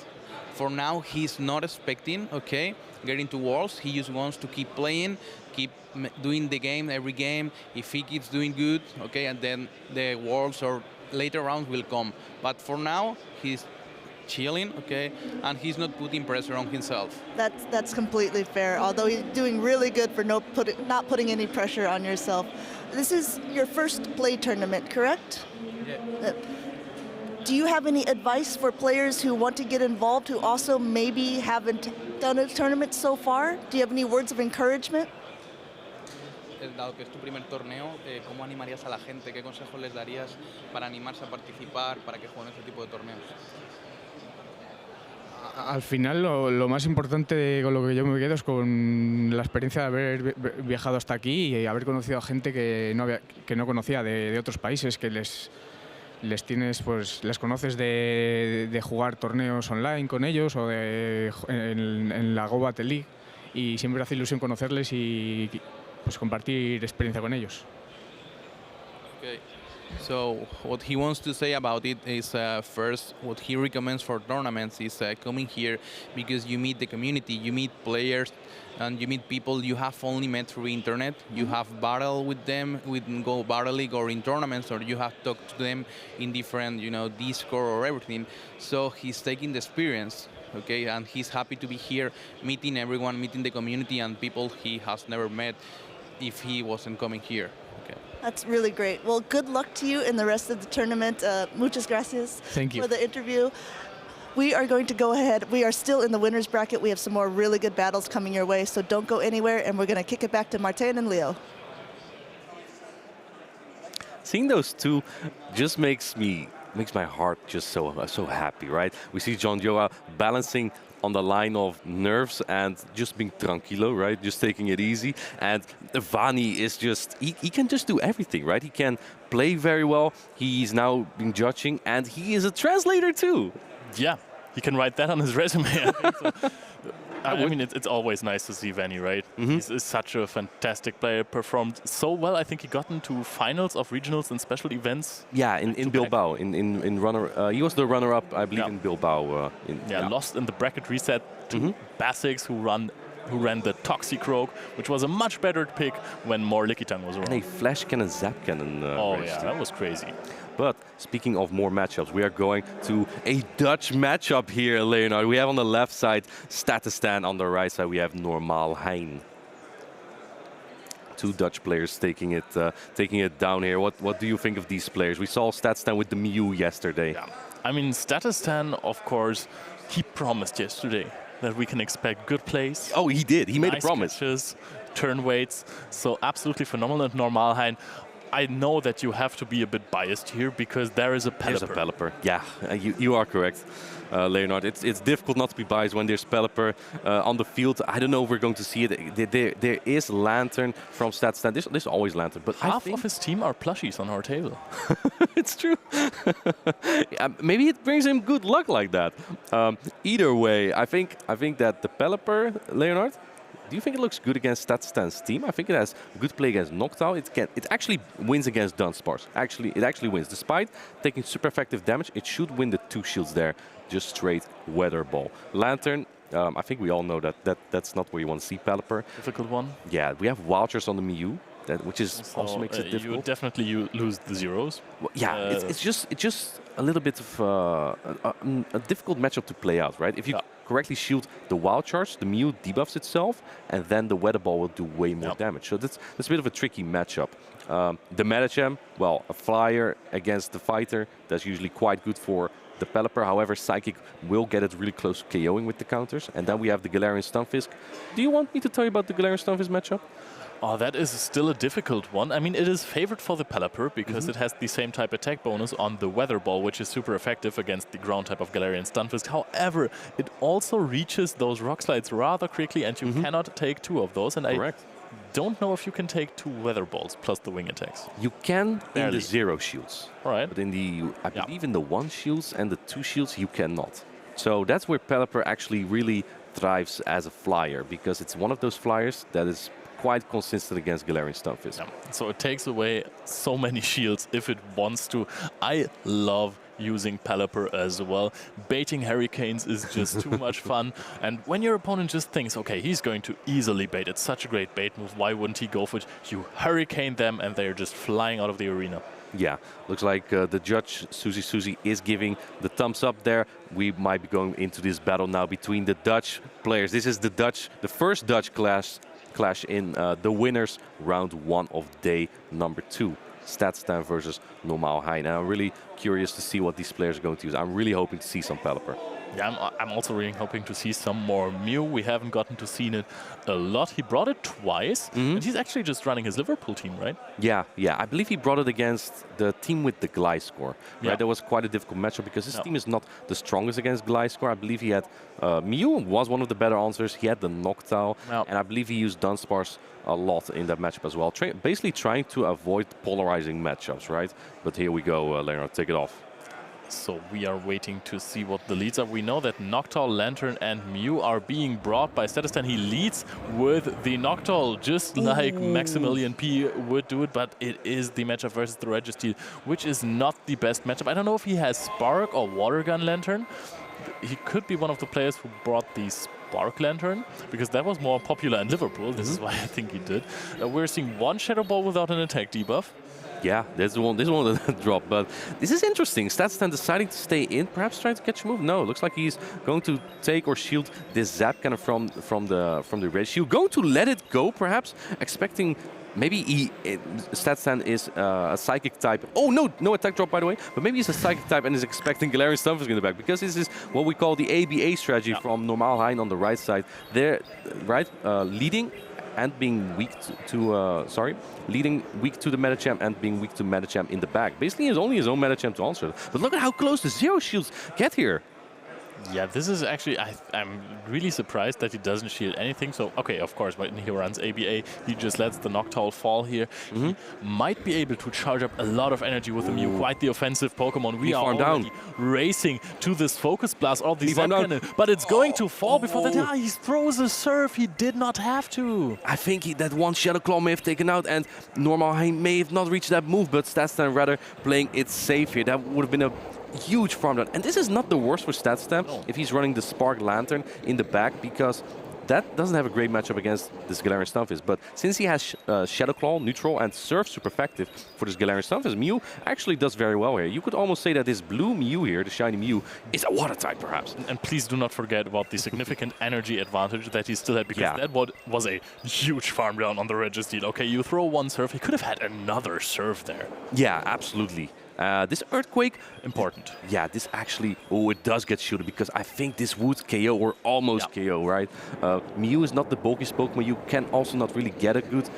For now, he's not expecting, okay, getting to Worlds. He just wants to keep playing, keep doing the game every game. If he keeps doing good, okay, and then the Worlds or later rounds will come. But for now, he's chilling, okay, and he's not putting pressure on himself. That's completely fair. Although you're doing really good for not putting any pressure on yourself. This is your first play tournament, correct? Yeah. Do you have any advice for players who want to get involved who also maybe haven't done a tournament so far? Do you have any words of encouragement? Dado que es tu primer torneo, ¿cómo animarías a la gente? ¿Qué consejos les darías para animarse a participar, para que jueguen este tipo de torneos? Al final, lo más importante con lo que yo me quedo es con la experiencia de haber viajado hasta aquí y haber conocido a gente que no conocía de otros países, que les conoces de jugar torneos online con ellos o en la Go Battle League, y siempre hace ilusión conocerles y pues compartir experiencia con ellos. Okay. So what he wants to say about it is first, what he recommends for tournaments is coming here because you meet the community, you meet players, and you meet people you have only met through internet. You have battled with them with Go Battle League or in tournaments, or you have talked to them in different, Discord or everything. So he's taking the experience, okay, and he's happy to be here, meeting everyone, meeting the community and people he has never met if he wasn't coming here. That's really great. Well, good luck to you in the rest of the tournament. Muchas gracias Thank you for the interview. We are going to go ahead. We are still in the winner's bracket. We have some more really good battles coming your way, so don't go anywhere, and we're going to kick it back to Martin and Leo. Seeing those two just makes my heart just so happy, right? We see Jonioa balancing on the line of nerves and just being tranquilo, right? Just taking it easy. And Vani is just, he can just do everything, right? He can play very well. He's now been judging, and he is a translator too. Yeah, he can write that on his resume. I think so. I mean, it's always nice to see Vani, right? He's such a fantastic player, performed so well. I think he got into finals of regionals and special events. Yeah, in Bilbao, in runner, he was the runner-up, I believe, in Bilbao. Lost in the bracket reset to Basics, who ran the Toxic Rogue, which was a much better pick when more Likitang was around. And a Flash Cannon, Zap Cannon. That was crazy. But speaking of more matchups, we are going to a Dutch matchup here, Leonard. We have on the left side Statistan, on the right side we have Normaal Hein. Two Dutch players taking it down here. What do you think of these players? We saw Statistan with the Mew yesterday. Yeah. I mean, Statistan, of course, he promised yesterday that we can expect good plays. Oh, he did. He made nice a promise. Catches, turn weights. So absolutely phenomenal. And Normaal Hein, I know that you have to be a bit biased here because there is a Pelipper. There's a Pelipper. Yeah, you are correct, Leonard. It's difficult not to be biased when there's Pelipper on the field. I don't know if we're going to see it. There is Lantern from Statistan. There's always Lantern. But half of his team are plushies on our table. It's true. Yeah, maybe it brings him good luck like that. Either way, I think that the Pelipper, Leonard, do you think it looks good against Statistan's team? I think it has good play against Noctowl. It actually wins against Dunsparce. It actually wins. Despite taking super effective damage, it should win the 2 shields there. Just straight Weather Ball. Lantern, I think we all know that's not where you want to see Pelipper. Difficult one. Yeah, we have Vultures on the Mew, which is So, also makes it difficult. You definitely lose the zeros. Well, yeah, it's just a little bit of a difficult matchup to play out, right? If you correctly shield the Wild Charge, the Mew debuffs itself, and then the Weather Ball will do way more damage. So that's a bit of a tricky matchup. The Metagem, well, a Flyer against the Fighter, that's usually quite good for the Pelipper. However, Psychic will get it really close to KOing with the counters. And then we have the Galarian Stunfisk. Do you want me to tell you about the Galarian Stunfisk matchup? Oh, that is still a difficult one. I mean, it is favored for the Pelipper because it has the same type attack bonus on the Weather Ball, which is super effective against the ground type of Galarian Stunfisk. However, it also reaches those Rock Slides rather quickly, and you cannot take 2 of those. And Correct. I don't know if you can take 2 Weather Balls plus the wing attacks. You can in Barely. the 0 shields. All right. But in the, I believe in the 1 shields and the 2 shields, you cannot. So that's where Pelipper actually really thrives as a flyer, because it's one of those flyers that is quite consistent against Galarian Stunfisk. Yeah. So it takes away so many shields if it wants to. I love using Pelipper as well. Baiting Hurricanes is just too much fun. And when your opponent just thinks, okay, he's going to easily bait, it's such a great bait move, why wouldn't he go for it? You Hurricane them and they're just flying out of the arena. Yeah, looks like the judge, Susie, is giving the thumbs up there. We might be going into this battle now between the Dutch players. This is the first Dutch clash in the winners round 1 of day number 2. Statistan versus Normal Hein. And I'm really curious to see what these players are going to use. I'm really hoping to see some Pelipper. Yeah, I'm also really hoping to see some more Mew. We haven't gotten to see it a lot. He brought it twice, and he's actually just running his Liverpool team, right? Yeah. I believe he brought it against the team with the Gliscor. Yeah. Right? That was quite a difficult matchup because his team is not the strongest against Gliscor. I believe he had Mew was one of the better answers. He had the Noctowl, and I believe he used Dunsparce a lot in that matchup as well. Basically trying to avoid polarizing matchups, right? But here we go, Leonard, take it off. So we are waiting to see what the leads are. We know that Noctowl, Lantern and Mew are being brought by Statistan. He leads with the Noctowl, just like Maximilian P would do it, but it is the matchup versus the Registeel, which is not the best matchup. I don't know if he has Spark or Water Gun Lantern. He could be one of the players who brought the Spark Lantern, because that was more popular in Liverpool. This is why I think he did. We're seeing one Shadow Ball without an attack debuff. Yeah, this one that dropped, but this is interesting. Statistan deciding to stay in, perhaps trying to catch a move. No, looks like he's going to take or shield this zap kind of from the red shield. Going to let it go, perhaps expecting. Maybe Statistan is a Psychic type. Oh, no attack drop, by the way. But maybe he's a Psychic type and is expecting Galarian Stunfisk in the back. Because this is what we call the ABA strategy from Normal Hein on the right side. They're leading and being weak leading weak to the Metachamp and being weak to Metachamp in the back. Basically, he has only his own Metachamp to answer. But look at how close the Zero Shields get here. Yeah, this is actually, I'm really surprised that he doesn't shield anything. So, okay, of course, when he runs ABA, he just lets the Noctowl fall here. He might be able to charge up a lot of energy with the Mew, quite the offensive Pokemon. We are already racing to this Focus Blast, all these Zap Cannon, but it's going to fall before that. He throws a Surf, he did not have to. I think that one Shadow Claw may have taken out, and Normal Hein may have not reached that move, but Statistan rather playing it safe here. That would have been a huge farm down. And this is not the worst for Statistan if he's running the Spark Lantern in the back, because that doesn't have a great matchup against this Galarian Stunfisk. But since he has Shadow Claw, Neutral, and Surf super effective for this Galarian Stunfisk, Mew actually does very well here. You could almost say that this blue Mew here, the shiny Mew, is a water type perhaps. And please do not forget about the significant energy advantage that he still had, because that was a huge farm down on the Registeel. Okay, you throw one Surf, he could have had another Surf there. Yeah, absolutely. This Earthquake, important. Yeah, this actually, it does get shielded, because I think this would KO or almost KO, right? Mew is not the bulkiest Pokemon. You can also not really get a good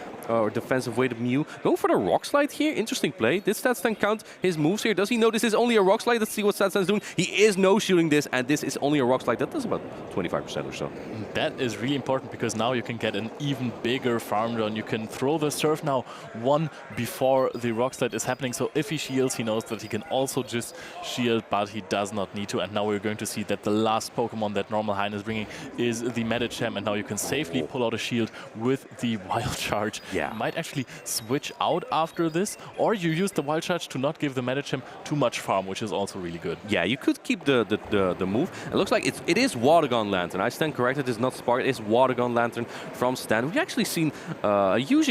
defensive weight of Mew. Going for the Rock Slide here, interesting play. Did Statistan count his moves here? Does he know this is only a Rock Slide? Let's see what Statistan is doing. He is no-shooting this, and this is only a Rock Slide. That does about 25% or so. That is really important, because now you can get an even bigger farm down. You can throw the Surf now one before the Rock Slide is happening. So if he shields, he knows that he can also just shield, but he does not need to. And now we're going to see that the last Pokemon that Normal Hein is bringing is the Medicham, and now you can safely pull out a shield with the Wild Charge. Yeah. You might actually switch out after this, or you use the Wild Charge to not give the Medicham too much farm, which is also really good. Yeah, you could keep the move. It looks like it is Water Gun Lantern. I stand corrected, it's not Spark, it is Water Gun Lantern from Stan. We've actually seen a huge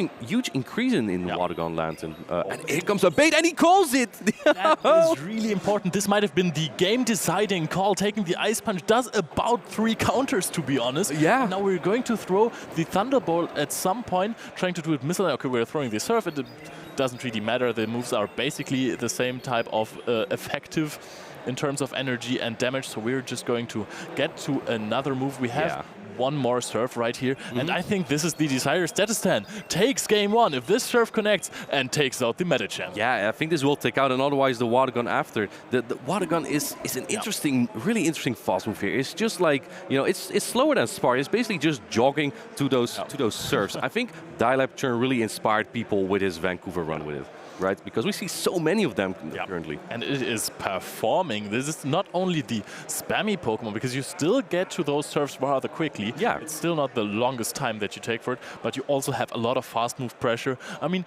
increase in Water Gun Lantern. And here comes a bait, and he calls it! That is really important. This might have been the game-deciding call. Taking the Ice Punch does about 3 counters, to be honest. Yeah. Now we're going to throw the Thunderbolt at some point, trying to do it missile. Okay, we're throwing the Surf. It doesn't really matter. The moves are basically the same type of effective in terms of energy and damage. So we're just going to get to another move. We have one more Surf right here, and I think this is the decider. Statistan takes game 1 if this Surf connects and takes out the Medicham. Yeah, I think this will take out, and otherwise the Water Gun after. The Water Gun is an interesting, really interesting fast move here. It's just like, it's slower than Spark. It's basically just jogging to those Surfs. I think Dialab Churn really inspired people with his Vancouver run with it. Right, because we see so many of them currently. And it is performing. This is not only the spammy Pokemon, because you still get to those Surfs rather quickly. Yeah. It's still not the longest time that you take for it, but you also have a lot of fast move pressure. I mean,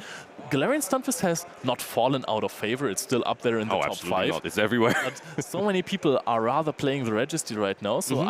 Galarian Stunfisk has not fallen out of favor. It's still up there in the top 5. Not. It's everywhere. But so many people are rather playing the Registeel right now, so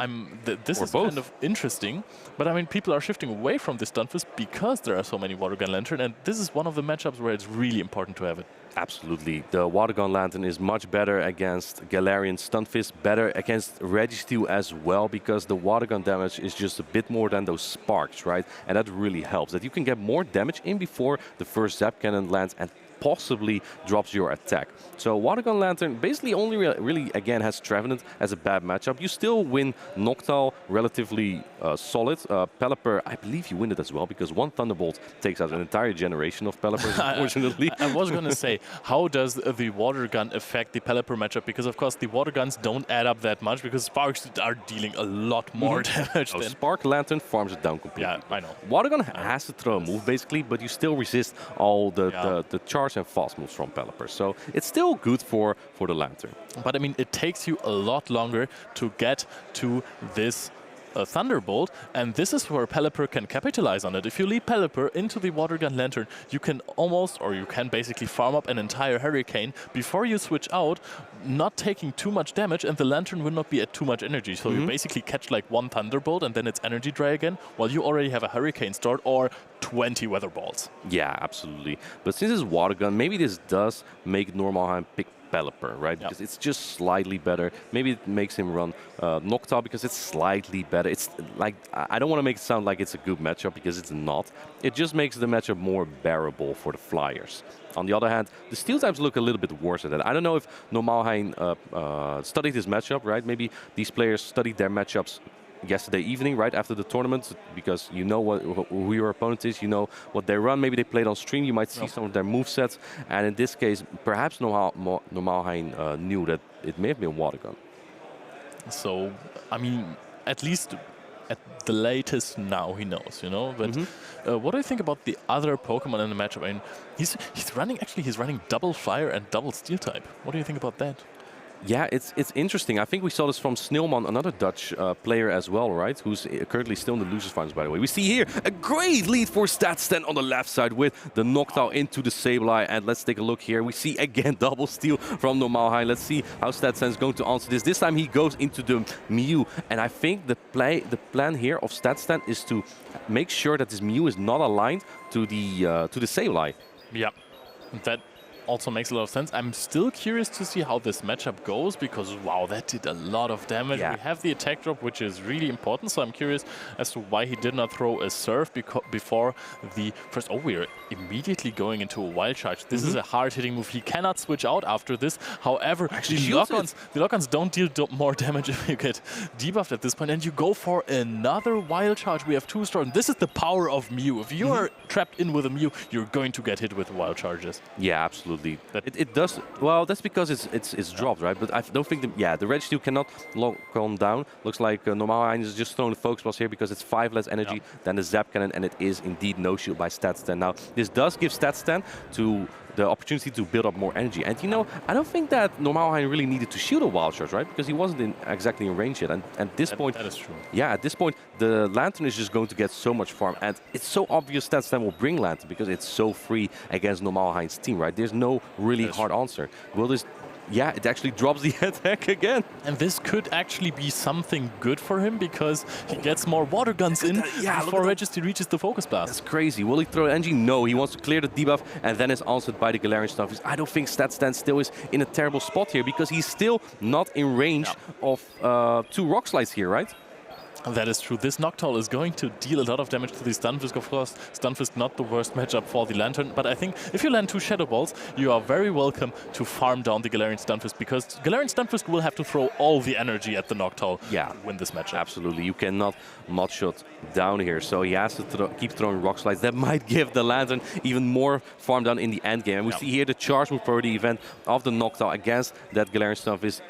this is kind of interesting. But I mean, people are shifting away from the Stunfisk because there are so many Water Gun Lantern, and this is one of the matchups where it's really important to have it. Absolutely. The Water Gun Lantern is much better against Galarian Stunfisk, better against Registeel as well, because the Water Gun damage is just a bit more than those sparks, right? And that really helps, that you can get more damage in before the first Zap Cannon lands and possibly drops your attack. So Water Gun Lantern basically only really again has Trevenant as a bad matchup. You still win Noctowl relatively solid. Pelipper, I believe you win it as well, because one Thunderbolt takes out an entire generation of Pelippers, unfortunately. I was going to say, how does the Water Gun affect the Pelipper matchup? Because of course the Water Guns don't add up that much, because Sparks are dealing a lot more damage So than... Spark Lantern farms it down completely. Yeah, I know. Water Gun has to throw a move basically, but you still resist all the charge and fast moves from Pelipper. So it's still good for the Lantern. But I mean, it takes you a lot longer to get to this Thunderbolt, and this is where Pelipper can capitalize on it. If you lead Pelipper into the Water Gun Lantern, you can almost, or you can basically farm up an entire Hurricane before you switch out, not taking too much damage, and the Lantern will not be at too much energy. So you basically catch like one Thunderbolt and then it's energy dry again, while you already have a Hurricane stored or 20 Weather Balls. Yeah, absolutely. But since it's Water Gun, maybe this does make Normalheim pick Pelipper, right? Because it's just slightly better. Maybe it makes him run Noctowl because it's slightly better. It's like, I don't want to make it sound like it's a good matchup, because it's not. It just makes the matchup more bearable for the Flyers. On the other hand, the Steel types look a little bit worse at that. I don't know if Normalheim studied this matchup, right? Maybe these players studied their matchups yesterday evening, right after the tournament, because you know who your opponent is, you know what they run. Maybe they played on stream, you might see some of their movesets, and in this case, perhaps Normalheim knew that it may have been Water Gun. So, I mean, at least at the latest now he knows, you know. But what do you think about the other Pokemon in the matchup? I mean, he's running double Fire and double Steel type. What do you think about that? Yeah, it's interesting. I think we saw this from Snillman, another Dutch player as well, right? Who's currently still in the losers finals, by the way. We see here a great lead for Statistan on the left side with the Noctowl into the Sableye. And let's take a look here. We see again double steal from Normalheim. Let's see how Statistan is going to answer this. This time he goes into the Mew. And I think the plan here of Statistan is to make sure that this Mew is not aligned to the Sableye. Yeah, that also makes a lot of sense. I'm still curious to see how this matchup goes, because wow, that did a lot of damage. Yeah. We have the attack drop, which is really important, so I'm curious as to why he did not throw a Surf before the first. Oh, we're immediately going into a Wild Charge. This is a hard-hitting move. He cannot switch out after this. However, the lock-ons don't deal more damage if you get debuffed at this point, and you go for another Wild Charge. We have 2 stars, and this is the power of Mew. If you are trapped in with a Mew, you're going to get hit with Wild Charges. Yeah, absolutely. It does. Well, that's because it's dropped, right? But I don't think the Registeel cannot lock on down. Looks like Normalheim is just throwing the Focus Blast here because it's 5 less energy than the Zap Cannon, and it is indeed no shield by Statistan. Now, this does give Statistan the opportunity to build up more energy. And you know, I don't think that Normalheim really needed to shield a Wild Charge, right? Because he wasn't exactly in range yet. And at this point, that is true. Yeah, at this point, the Lantern is just going to get so much farm. And it's so obvious Statistan will bring Lantern because it's so free against Normalheim's team, right? There's no really hard answer. Will this... Yeah, it actually drops the attack again. And this could actually be something good for him, because he gets more Water Guns in before Registeel reaches the Focus Blast. That's crazy. Will he throw an energy? No, he wants to clear the debuff, and then it's answered by the Galarian Stunfisk. I don't think Statistan still is in a terrible spot here, because he's still not in range of 2 Rock Slides here, right? That is true. This Noctowl is going to deal a lot of damage to the Stunfisk, of course. Stunfisk not the worst matchup for the Lantern, but I think if you land 2 Shadow Balls, you are very welcome to farm down the Galarian Stunfisk, because Galarian Stunfisk will have to throw all the energy at the Noctowl to win this matchup. Absolutely. You cannot mod shot down here, so he has to keep throwing Rock Slides. That might give the Lantern even more farm down in the end game. And we see here the charge move for the event of the Noctowl against that Galarian Stunfisk.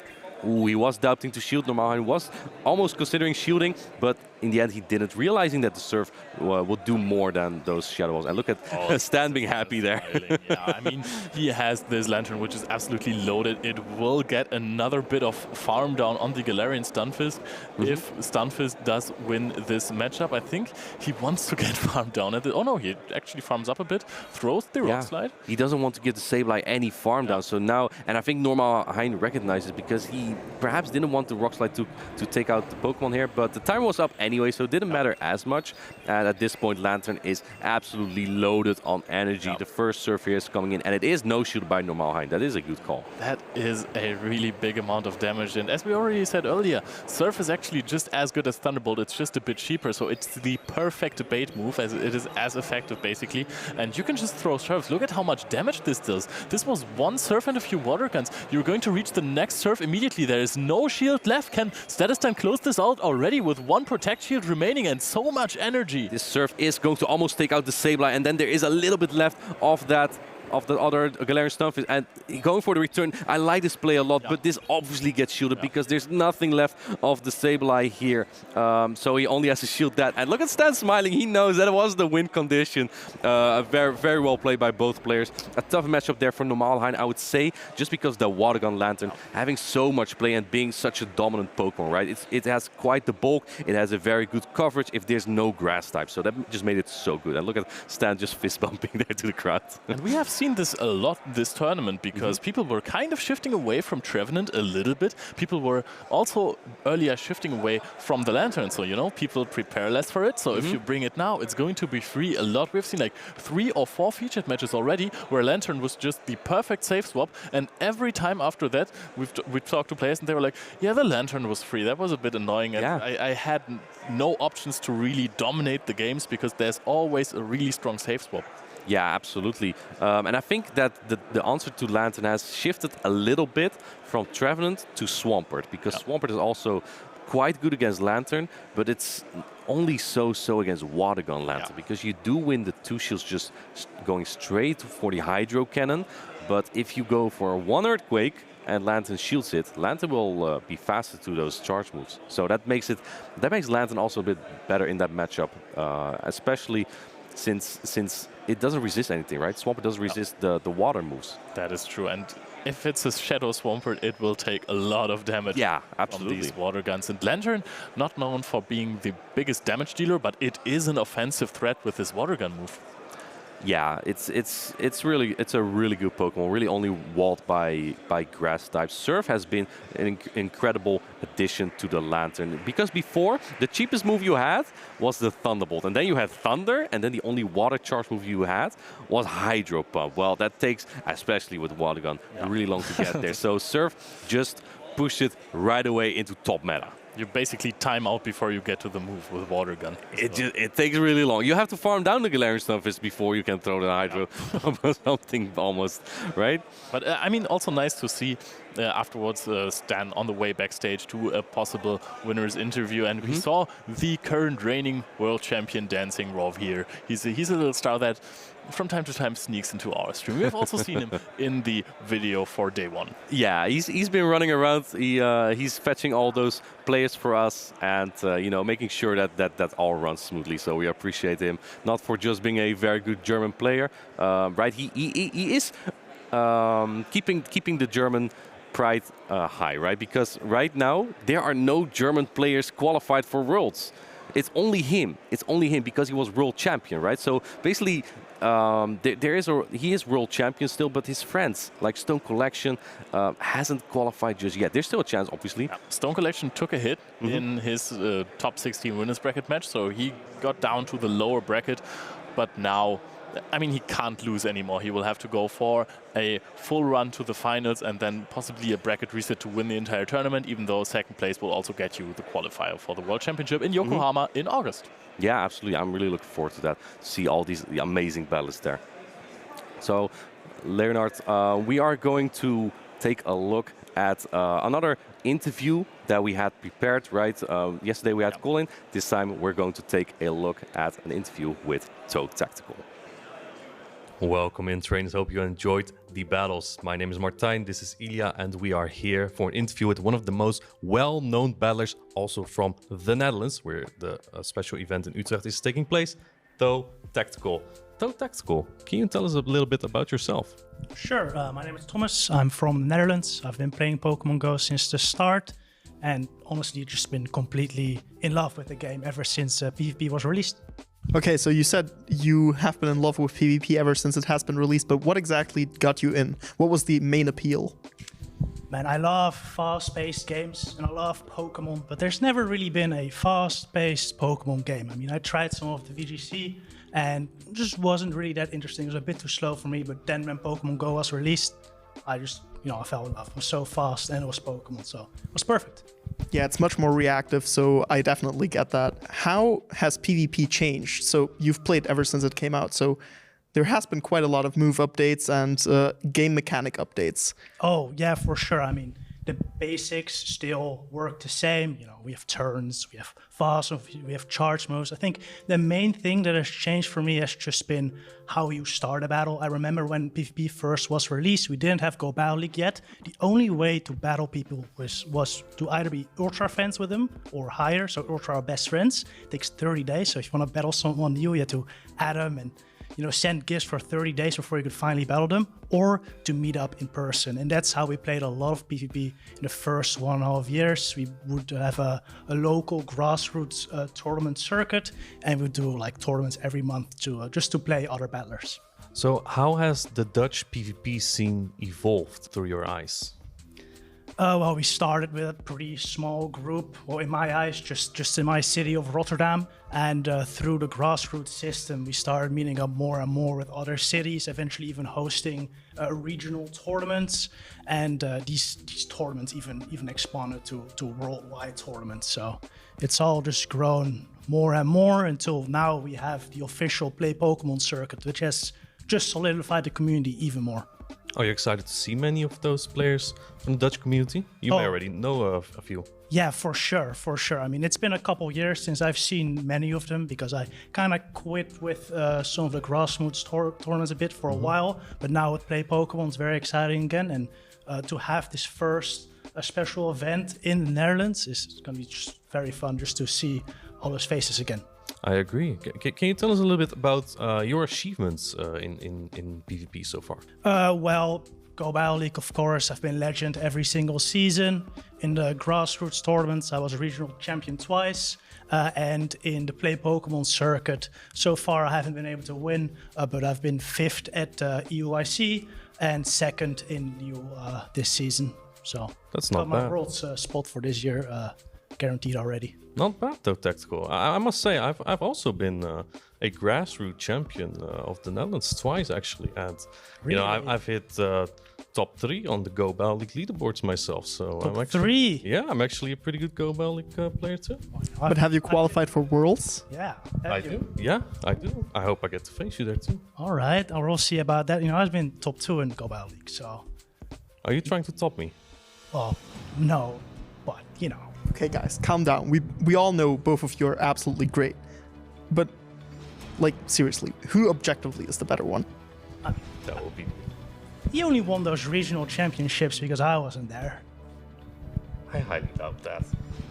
Ooh, he was doubting to shield. Normalheim was almost considering shielding, but in the end he didn't, realizing that the Surf would do more than those Shadow Balls. And look at Stan being happy there. Yeah, I mean, he has this Lantern, which is absolutely loaded. It will get another bit of farm down on the Galarian Stunfisk if Stunfisk does win this matchup. I think he wants to get farmed down at it. Oh no, he actually farms up a bit, throws the Rock Slide. He doesn't want to give the Sableye any farm down. So now, and I think Normalheim recognizes, because he he perhaps didn't want the Rock Slide to take out the Pokemon here, but the timer was up anyway, so it didn't matter as much. And at this point, Lantern is absolutely loaded on energy. Yeah. The first surf here is coming in, and it is no shield by normal Hein. That is a good call. That is a really big amount of damage, and as we already said earlier, Surf is actually just as good as Thunderbolt. It's just a bit cheaper, so it's the perfect bait move, as it is as effective basically. And you can just throw Surfs. Look at how much damage this does. This was one Surf and a few water guns. You're going to reach the next Surf immediately. There is no shield left. Can Statistan close this out already with one Protect shield remaining and so much energy? This Surf is going to almost take out the Sableye, and then there is a little bit left of that of the other Galarian Stunfisk, and going for the return. I like this play a lot, but this obviously gets shielded because there's nothing left of the Sableye here. So he only has to shield that. And look at Stan smiling. He knows that it was the win condition. Very, very well played by both players. A tough matchup there for Normal Hein, I would say, just because the Water Gun Lantern having so much play and being such a dominant Pokemon, right? It has quite the bulk. It has a very good coverage if there's no grass type. So that just made it so good. And look at Stan just fist bumping there to the crowd. And we have seen this a lot this tournament because people were kind of shifting away from Trevenant a little bit. People were also earlier shifting away from the Lantern. So, you know, people prepare less for it. So if you bring it now, it's going to be free a lot. We've seen like 3 or 4 featured matches already where Lantern was just the perfect safe swap. And every time after that, we've talked to players and they were like, yeah, the Lantern was free. That was a bit annoying. And I had no options to really dominate the games because there's always a really strong safe swap. Yeah, absolutely. And I think that the answer to Lantern has shifted a little bit from Trevenant to Swampert, because Swampert is also quite good against Lantern, but it's only so against Water Gun Lantern, because you do win the 2 shields just going straight for the Hydro Cannon. But if you go for 1 Earthquake and Lantern shields it, Lantern will be faster to those charge moves. So that makes Lantern also a bit better in that matchup, especially since it doesn't resist anything, right? Swampert doesn't resist the water moves. That is true. And if it's a Shadow Swampert, it will take a lot of damage from these water guns. And Lantern, not known for being the biggest damage dealer, but it is an offensive threat with this water gun move. Yeah, it's a really good Pokemon, really only walled by grass types. Surf has been an incredible addition to the Lantern, because before the cheapest move you had was the Thunderbolt, and then you had Thunder, and then the only water charge move you had was Hydro Pump. Well, that takes, especially with Water Gun, really long to get there. So Surf just pushed it right away into top meta. You basically time out before you get to the move with Water Gun. It takes really long. You have to farm down the Galarian Stunfisk before you can throw the Hydro something almost, right? But I mean, also nice to see afterwards Stan on the way backstage to a possible winner's interview, and we saw the current reigning world champion dancing Rov here. He's a little star that from time to time sneaks into our stream. We've also seen him in the video for day 1. Yeah, he's been running around. He's fetching all those players for us, and you know, making sure that all runs smoothly. So we appreciate him, not for just being a very good German player, right? He is keeping the German pride high, right? Because right now there are no German players qualified for Worlds. It's only him. It's only him because he was world champion, right? So basically, he is world champion still, but his friends like Stone Collection hasn't qualified just yet. There's still a chance, obviously. Yeah. Stone Collection took a hit in his top 16 winners bracket match, so he got down to the lower bracket. But now, I mean, he can't lose anymore. He will have to go for a full run to the finals and then possibly a bracket reset to win the entire tournament, even though second place will also get you the qualifier for the World Championship in Yokohama in August. Yeah, absolutely. I'm really looking forward to that, to see all these amazing battles there. So, Leonard, we are going to take a look at another interview that we had prepared, right? Yesterday we had Colin. This time we're going to take a look at an interview with Toad Tactical. Welcome in, trainers. Hope you enjoyed the battles. My name is Martijn, this is Ilya, and we are here for an interview with one of the most well-known battlers, also from the Netherlands, where the special event in Utrecht is taking place, Toad Tactical. Toad Tactical, can you tell us a little bit about yourself? Sure. My name is Thomas. I'm from the Netherlands. I've been playing Pokemon Go since the start, and honestly just been completely in love with the game ever since PvP was released. Okay, so you said you have been in love with PvP ever since it has been released, but what exactly got you in? What was the main appeal? Man, I love fast-paced games and I love Pokemon, but there's never really been a fast-paced Pokemon game. I mean, I tried some of the VGC and it just wasn't really that interesting. It was a bit too slow for me, but then when Pokemon Go was released, I just, I fell in love. It was so fast and it was Pokemon, so it was perfect. Yeah, it's much more reactive, so I definitely get that. How has PvP changed? So you've played ever since it came out, so there has been quite a lot of move updates and game mechanic updates. Oh, yeah, for sure. I mean, the basics still work the same. We have turns, we have fast, we have charge moves. I think the main thing that has changed for me has just been how you start a battle. I remember when PvP first was released, we didn't have Go Battle League yet. The only way to battle people was to either be ultra friends with them or higher, so ultra are best friends. It takes 30 days, so if you want to battle someone new, you have to add them and send gifts for 30 days before you could finally battle them, or to meet up in person. And that's how we played a lot of PvP in the first 1.5 years. We would have a local grassroots tournament circuit, and we would do like tournaments every month to just to play other battlers. So how has the Dutch PvP scene evolved through your eyes? Well, we started with a pretty small group, well, in my eyes, just in my city of Rotterdam. And through the grassroots system, we started meeting up more and more with other cities, eventually even hosting regional tournaments. And these tournaments even expanded to worldwide tournaments. So it's all just grown more and more until now we have the official Play Pokemon circuit, which has just solidified the community even more. Are you excited to see many of those players from the Dutch community? You may already know a few. Yeah, for sure. I mean, it's been a couple years since I've seen many of them because I kind of quit with some of the grassroots tournaments a bit for a while. But now with Play Pokemon, it's very exciting again. And to have this first special event in the Netherlands is going to be just very fun just to see all those faces again. I agree. Can you tell us a little bit about your achievements in PvP so far? Well, Go Battle League, of course. I've been legend every single season. In the grassroots tournaments, I was regional champion twice. And in the Play Pokemon circuit, so far I haven't been able to win, but I've been 5th at EUIC and 2nd in EU this season. So that's not got my bad. world's spot for this year guaranteed already. Not bad though, Tactical. I must say, I've also been a grassroots champion of the Netherlands twice actually, and Really? I've hit top 3 on the Go Battle League leaderboards myself. So Top I'm actually 3? Yeah, I'm actually a pretty good Go Battle League player too. But have you qualified for Worlds? Yeah. I do. Yeah, I do. I hope I get to face you there too. All right, we'll see about that. I've been top 2 in Go Battle League, so Are you trying to top me? well, no, but Okay, guys, calm down. We all know both of you are absolutely great. But, like, seriously, who objectively is the better one? That will be. he only won those regional championships because I wasn't there. I highly doubt that.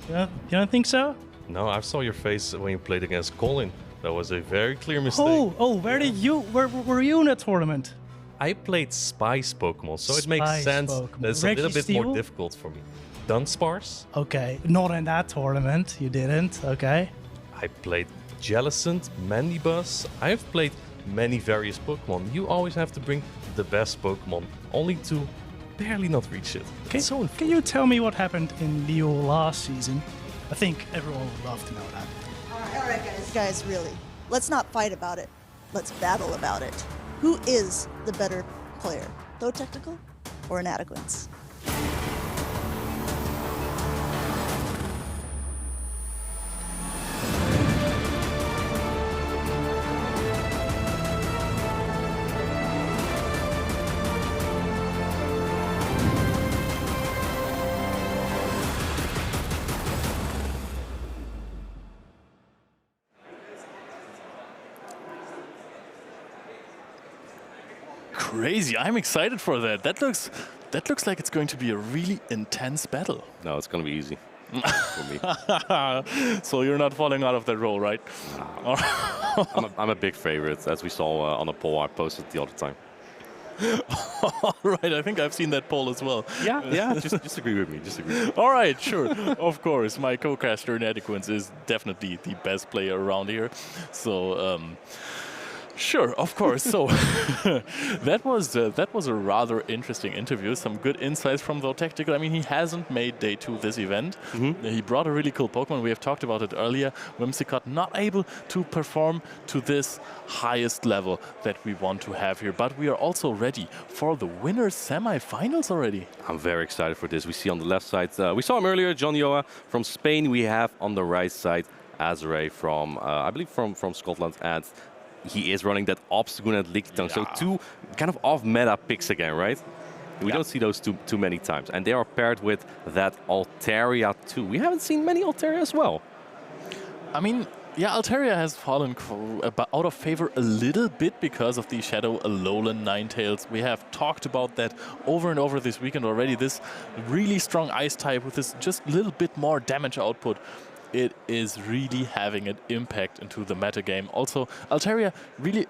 You don't think so? No, I saw your face when you played against Colin. That was a very clear mistake. Where were you in that tournament? I played Spice Pokemon, so it makes Spice sense Pokemon. that it's a little bit more Registeel? difficult for me. Dunsparce, Okay, not in that tournament. You didn't. Okay. I played Jellicent, Mandibuzz. I have played many various Pokemon. You always have to bring the best Pokemon, only to barely not reach it. It's so Can you tell me what happened in Leo last season? I think everyone would love to know that. All right, guys. Guys, really, let's not fight about it. Let's battle about it. Who is the better player, though technical or inadequate? Crazy! I'm excited for that. That looks like it's going to be a really intense battle. No, it's going to be easy for me. So you're not falling out of that role, right? I'm a big favorite, as we saw on the poll I posted the other time. All right, I think I've seen that poll as well. Yeah, just agree with me. Just agree with me. All right, sure. Of course, my co-caster Inadequence is definitely the best player around here. So, Sure, of course. So that was a rather interesting interview. Some good insights from the tactical. I mean, he hasn't made day 2 this event. He brought a really cool Pokemon. We have talked about it earlier. Whimsicott not able to perform to this highest level that we want to have here. But we are also ready for the winners semi-finals already. I'm very excited for this. We see on the left side, we saw him earlier, Jonioa from Spain. We have on the right side Azure from, I believe, from Scotland. And he is running that Obstagoon and Lickitung. So 2 kind of off-meta picks again, right? We don't see those too many times. And they are paired with that Altaria too. We haven't seen many Altaria as well. I mean, yeah, Altaria has fallen out of favor a little bit because of the Shadow Alolan Ninetales. We have talked about that over and over this weekend already. This really strong Ice type with this just little bit more damage output. It is really having an impact into the meta game. Also, Altaria really,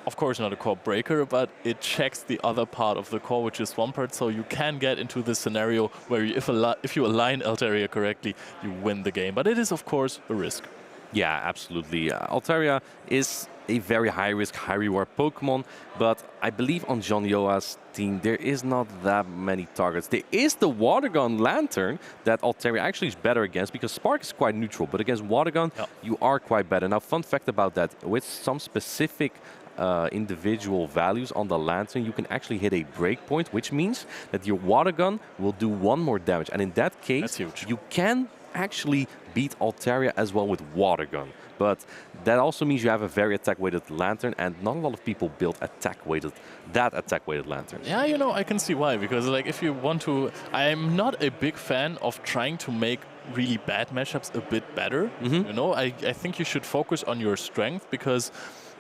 of course, not a core breaker, but it checks the other part of the core, which is Swampert, so you can get into this scenario where if you align Altaria correctly, you win the game. But it is, of course, a risk. Yeah, absolutely. Altaria is a very high-risk, high-reward Pokemon, but I believe on Jonioa's team there is not that many targets. There is the Water Gun Lantern that Altaria actually is better against, because Spark is quite neutral, but against Water Gun, you are quite better. Now, fun fact about that, with some specific individual values on the Lantern, you can actually hit a breakpoint, which means that your Water Gun will do 1 more damage, and in that case, you can actually beat Altaria as well with Water Gun. But that also means you have a very attack-weighted Lantern, and not a lot of people build attack-weighted lanterns. Yeah, you know, I can see why. Because, like, if you want to... I'm not a big fan of trying to make really bad matchups a bit better. You know, I think you should focus on your strength, because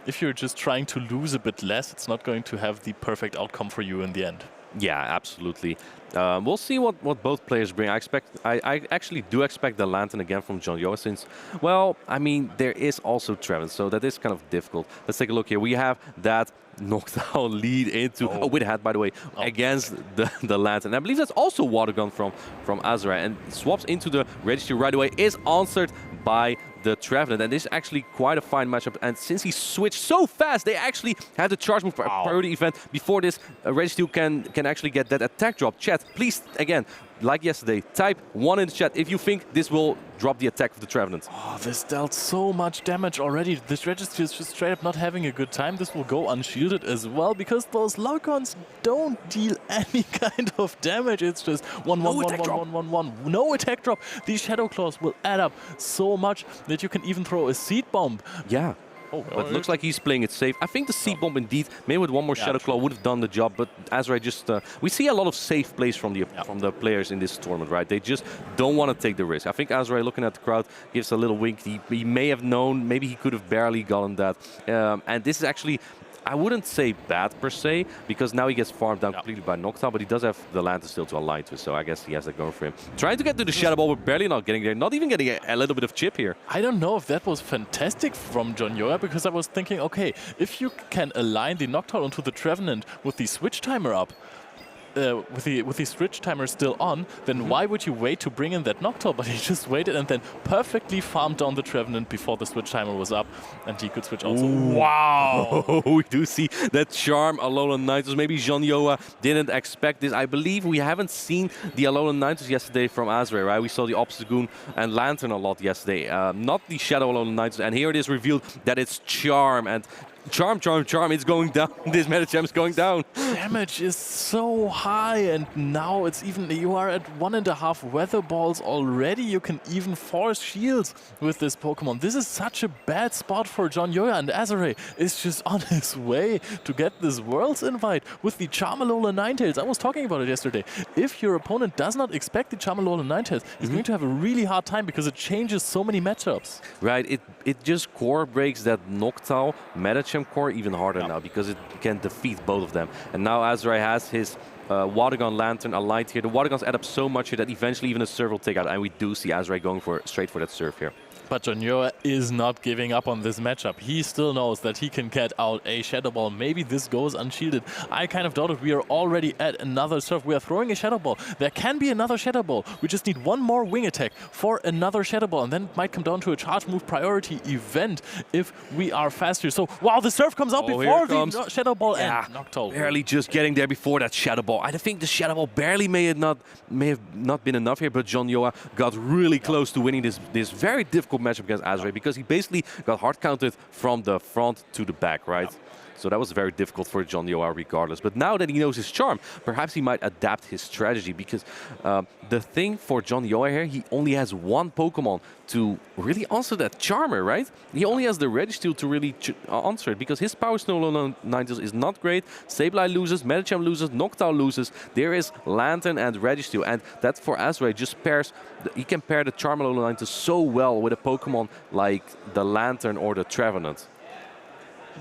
if you're just trying to lose a bit less, it's not going to have the perfect outcome for you in the end. Yeah, absolutely. We'll see what both players bring. I actually do expect the Lantern again from Jonioa, since, well, I mean, there is also Travis, so that is kind of difficult. Let's take a look here. We have that knockdown lead into, with hat, by the way, against the Lantern. I believe that's also Water Gun from Azra, and swaps into the registry right away, is answered by the Trevenant, and this is actually quite a fine matchup. And since he switched so fast, they actually had the charge move for a priority event before this. Registry can actually get that attack drop. Chat, please, again, like yesterday, type 1 in the chat if you think this will drop the attack of the Trevenant. Oh, this dealt so much damage already. This Registry is just straight up not having a good time. This will go unshielded as well, because those Lock-ons don't deal any kind of damage. It's just 1, 1, 1, 1, 1, 1, 1. No attack drop. These Shadow Claws will add up so much that you can even throw a Seed Bomb. Yeah. But it looks like he's playing it safe. I think the Seed Bomb, indeed, maybe with 1 more Shadow Claw would have done the job. But Azrael just... we see a lot of safe plays from the players in this tournament, right? They just don't want to take the risk. I think Azrael, looking at the crowd, gives a little wink. He may have known. Maybe he could have barely gotten that. And this is actually... I wouldn't say bad per se, because now he gets farmed down completely by Noctowl, but he does have the Lantern still to align to, so I guess he has that going for him. Trying to get to the Shadow Ball, but barely not getting there. Not even getting a little bit of chip here. I don't know if that was fantastic from Jonioa, because I was thinking, okay, if you can align the Noctowl onto the Trevenant with the switch timer up, with the switch timer still on, then why would you wait to bring in that Noctowl? But he just waited and then perfectly farmed down the Trevenant before the switch timer was up, and he could switch also. Wow! We do see that Charm Alolan Ninetales. Maybe Jonioa didn't expect this. I believe we haven't seen the Alolan Ninetales yesterday from Azrael, right? We saw the Obstagoon and Lantern a lot yesterday, not the Shadow Alolan Ninetales. And here it is revealed that it's Charm, and Charm, it's going down. This Metachamp is going down. Damage is so high, and now it's even, you are at 1.5 Weather Balls already. You can even force shields with this Pokemon. This is such a bad spot for Jonioa, and Azure is just on his way to get this World's Invite with the Charmalola Ninetales. I was talking about it yesterday. If your opponent does not expect the Charmalola Ninetales, he's going to have a really hard time, because it changes so many matchups. Right, it just core breaks that Noctowl Metachamp core even harder now, because it can defeat both of them. And now Azrael has his Water Gun Lantern aligned here. The Water Guns add up so much here that eventually even a Surf will take out, and we do see Azrael going straight for that Surf here. But Jonioa is not giving up on this matchup. He still knows that he can get out a Shadow Ball. Maybe this goes unshielded. I kind of doubt it. We are already at another serve. We are throwing a Shadow Ball. There can be another Shadow Ball. We just need one more wing attack for another Shadow Ball. And then it might come down to a charge move priority event if we are faster. So, wow, the serve comes out before the Shadow Ball and Noctowl. Barely just getting there before that Shadow Ball. I think the Shadow Ball barely may have not been enough here, but Jonioa got really close to winning this very difficult matchup against Azrae because he basically got hard counted from the front to the back, right? So that was very difficult for Jonioa regardless. But now that he knows his charm, perhaps he might adapt his strategy because the thing for Jonioa here, he only has one Pokemon to really answer that Charmer, right? He only has the Registeel to really answer it because his Power Snow on Ninetales is not great. Sableye loses, Medicham loses, Noctowl loses. There is Lantern and Registeel, and that for Azrae just pairs. He can pair the Charmer Ninetales so well with a Pokemon like the Lantern or the Trevenant.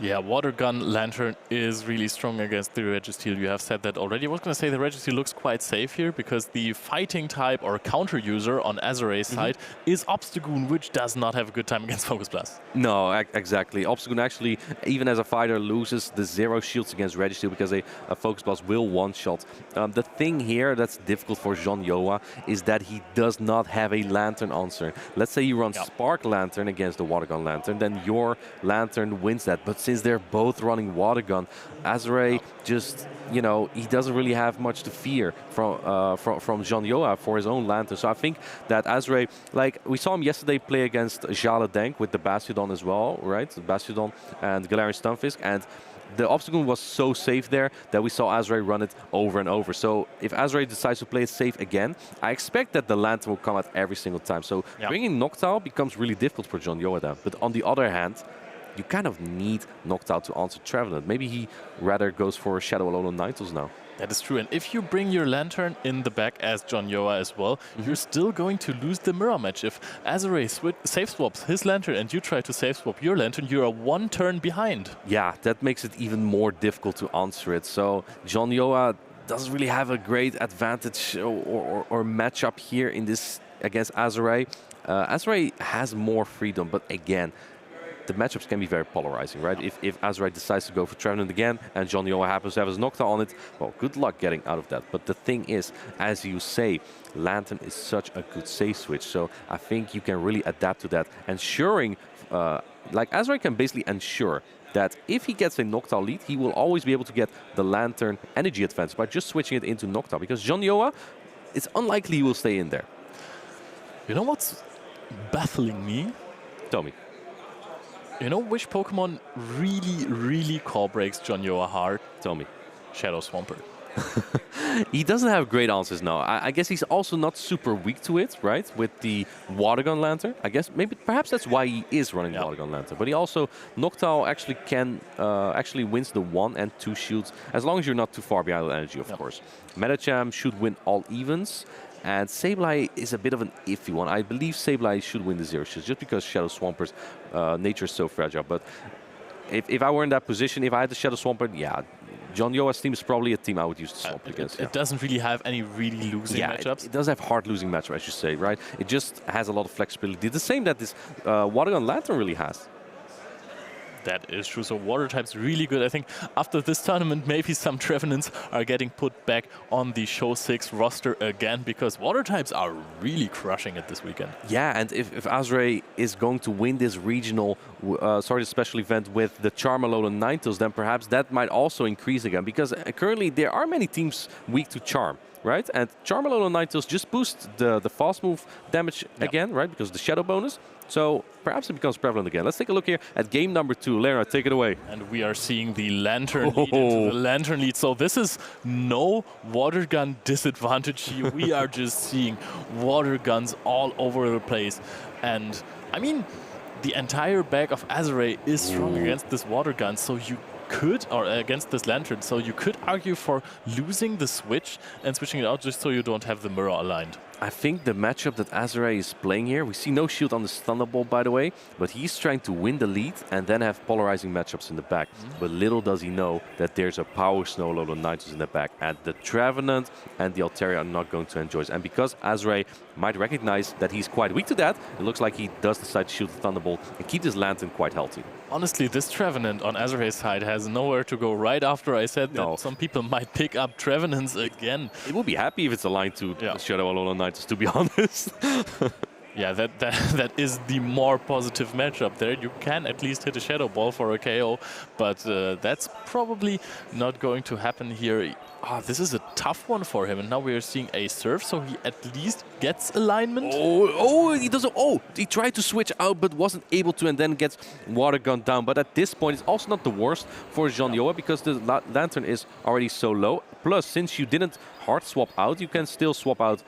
Yeah, Water Gun Lantern is really strong against the Registeel. You have said that already. I was going to say the Registeel looks quite safe here because the fighting type or counter user on Azrae's side is Obstagoon, which does not have a good time against Focus Blast. No, exactly. Obstagoon actually, even as a fighter, loses the 0 shields against Registeel because a Focus Blast will one-shot. The thing here that's difficult for Jonioa is that he does not have a Lantern answer. Let's say you run Spark Lantern against the Water Gun Lantern, then your Lantern wins that. But since they're both running Water Gun, Azrae just, you know, he doesn't really have much to fear from Jonioa for his own Lantern. So I think that Azrae, like we saw him yesterday play against Jale Dank with the Bastiodon as well, right? The Bastiodon and Galarian Stunfisk, and the Obstagoon was so safe there that we saw Azrae run it over and over. So if Azrae decides to play it safe again, I expect that the Lantern will come out every single time. So bringing Noctowl becomes really difficult for Jonioa then. But on the other hand, you kind of need Noctowl to answer Trevenant. Maybe he rather goes for Shadow Alolan Ninetales now. That is true. And if you bring your Lantern in the back as Jonioa as well, you're still going to lose the mirror match. If Azrae safe swaps his Lantern and you try to safe swap your Lantern, you're a 1 turn behind. Yeah, that makes it even more difficult to answer it. So Jonioa doesn't really have a great advantage or matchup here in this against Azrae. Azrae has more freedom, but again, the matchups can be very polarizing, right? If Azrae decides to go for Trevenant again and Jonioa happens to have his Noctowl on it, well, good luck getting out of that. But the thing is, as you say, Lantern is such a good safe switch, so I think you can really adapt to that. Ensuring, like Azrae can basically ensure that if he gets a Noctowl lead, he will always be able to get the Lantern energy advantage by just switching it into Noctowl, because Jonioa, it's unlikely he will stay in there. You know what's baffling me? Tell me. You know which Pokemon really core breaks Jonioa hard? Tell me. Shadow Swampert. He doesn't have great answers now. I guess he's also not super weak to it, right? With the Water Gun Lantern. I guess perhaps that's why he is running Water Gun Lantern. But he also, Noctowl actually actually wins the 1 and 2 shields, as long as you're not too far behind the energy, of course. Medicham should win all evens. And Sableye is a bit of an iffy one. I believe Sableye should win the 0 shields just because Shadow Swampert's nature is so fragile. But if I were in that position, if I had the Shadow Swampert, yeah, Jonioa's team is probably a team I would use to swap against. It doesn't really have any really losing matchups. It does have hard losing matchups, as you say, right? It just has a lot of flexibility. The same that this Water Gun Lantern really has. That is true. So water type's really good. I think after this tournament, maybe some Trevenants are getting put back on the Show 6 roster again, because water types are really crushing it this weekend. Yeah, and if Azrae is going to win this regional, this special event with the Charmer and Ninetales, then perhaps that might also increase again, because currently there are many teams weak to Charm. Right, and Charmer and Ninetales just boost the fast move damage again, right? Because of the shadow bonus. So perhaps it becomes prevalent again. Let's take a look here at game number 2. Lara, take it away. And we are seeing the Lantern lead into the Lantern lead. So this is no water gun disadvantage here. We are just seeing water guns all over the place. And I mean, the entire back of Azrae is strong against this water gun. So you could, or against this Lantern, so you could argue for losing the switch and switching it out just so you don't have the mirror aligned. I think the matchup that Azrae is playing here, we see no shield on the Thunderbolt, by the way, but he's trying to win the lead and then have polarizing matchups in the back. But little does he know that there's a Power Snow Ninetales in the back, and the Trevenant and the Altaria are not going to enjoy it. And because Azrae might recognize that he's quite weak to that. It looks like he does decide to shoot the Thunderbolt and keep this Lantern quite healthy. Honestly, this Trevenant on Azrae's side has nowhere to go. Right after I said that some people might pick up Trevenants again. It would be happy if it's aligned to Shadow Alolan Knights, to be honest. Yeah, that is the more positive matchup there. You can at least hit a Shadow Ball for a KO, but that's probably not going to happen here. This is a tough one for him, and now we are seeing a Surf, so he at least gets alignment. He doesn't. He tried to switch out, but wasn't able to, and then gets Water Gun down. But at this point, it's also not the worst for Jonioa because the Lantern is already so low. Plus, since you didn't hard swap out, you can still swap out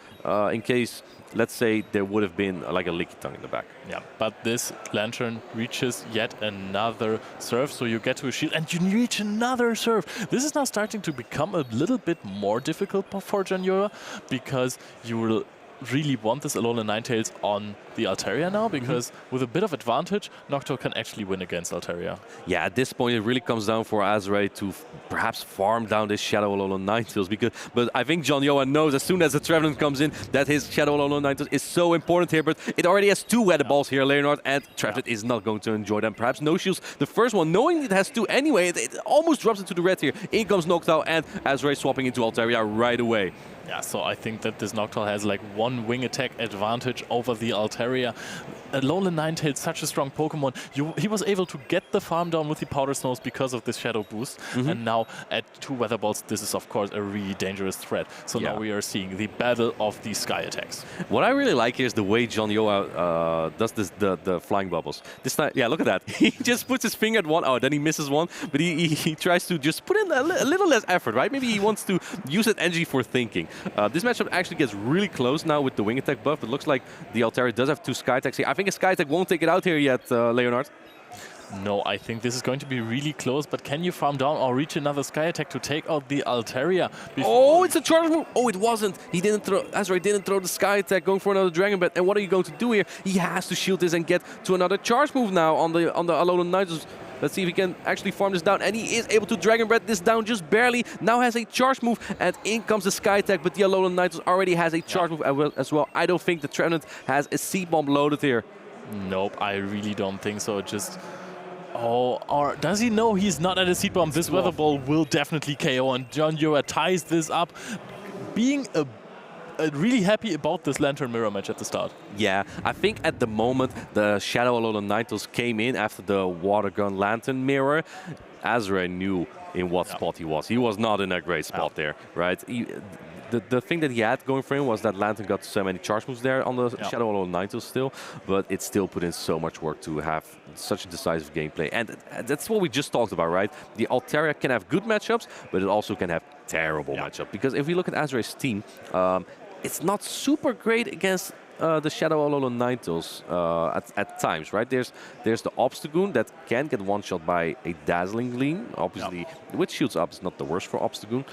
in case, let's say, there would have been like a Licky Tongue in the back. Yeah, but this Lantern reaches yet another Surf, so you get to a shield and you reach another Surf. This is now starting to become a little bit more difficult for Jonioa because you will really want this Alolan Ninetales on the Altaria now, because with a bit of advantage, Noctowl can actually win against Altaria. Yeah, at this point, it really comes down for Azrae to perhaps farm down this Shadow Alolan Ninetales, but I think Jonioa knows as soon as the Trevenant comes in that his Shadow Alolan Ninetales is so important here, but it already has 2 Weather Balls here, Leonard, and Trevenant is not going to enjoy them. Perhaps no shields. The first one, knowing it has 2 anyway, it almost drops into the red here. In comes Noctowl, and Azrae swapping into Altaria right away. Yeah, so I think that this Noctowl has like 1 wing attack advantage over the Altaria. Alolan Ninetales, such a strong Pokemon. He was able to get the farm down with the Powder Snows because of this Shadow Boost. And now at 2 Weather Balls, this is of course a really dangerous threat. So now we are seeing the battle of the Sky attacks. What I really like here is the way Jonioa does the flying bubbles. This time, yeah, look at that. He just puts his finger at one, then he misses one, but he tries to just put in a little less effort, right? Maybe he wants to use that energy for thinking. This matchup actually gets really close now with the wing attack buff. It looks like the Altaria does have 2 Sky attacks here. I think a Sky attack won't take it out here yet, Leonard. No, I think this is going to be really close, but can you farm down or reach another Sky attack to take out the Altaria? It's a charge move. It wasn't. Azrae didn't throw the Sky attack, going for another Dragon Breath. And what are you going to do here? He has to shield this and get to another charge move now on the Alolan Knights. Let's see if he can actually farm this down. And he is able to Dragon Breath this down just barely. Now has a charge move. And in comes the Sky attack. But the Alolan Knights already has a charge move as well. I don't think the Trevenant has a Seed Bomb loaded here. Nope, I really don't think so. Or does he know he's not at a Seed Bomb? This Weather Ball will definitely KO. And Jonioa ties this up. Being really happy about this Lantern Mirror match at the start. Yeah, I think at the moment the Shadow Alolan Ninetales came in after the Water Gun Lantern Mirror. Azrae knew in what spot he was. He was not in a great spot there, right? The thing that he had going for him was that Lantern got so many charge moves there on the Shadow Alolan Ninetales still, but it still put in so much work to have such a decisive gameplay. And that's what we just talked about, right? The Altaria can have good matchups, but it also can have terrible matchups. Because if we look at Azrae's team, it's not super great against the Shadow Alolan Ninetales at times, right? There's the Obstagoon that can get one-shot by a Dazzling Gleam. Obviously, with shields up, it's not the worst for Obstagoon.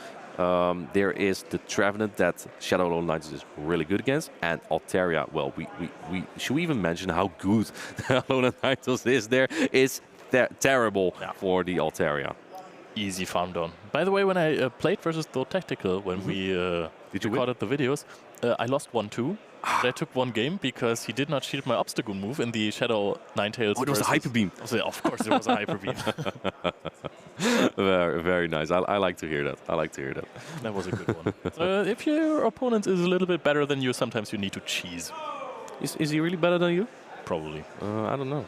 There is the Trevenant that Shadow Alolan Ninetales is really good against, and Altaria. Well, should we even mention how good the Alolan Ninetales is? There is terrible for the Altaria. Easy farm down. By the way, when I played versus the Tactical, when we recorded the videos, I lost 1-2. I took 1 game because he did not shield my Obstagoon move in the Shadow Ninetales. It was a Hyper Beam. Of course, it was a Hyper Beam. Very, very nice. I like to hear that. That was a good one. So if your opponent is a little bit better than you, sometimes you need to cheese. Is he really better than you? Probably. I don't know.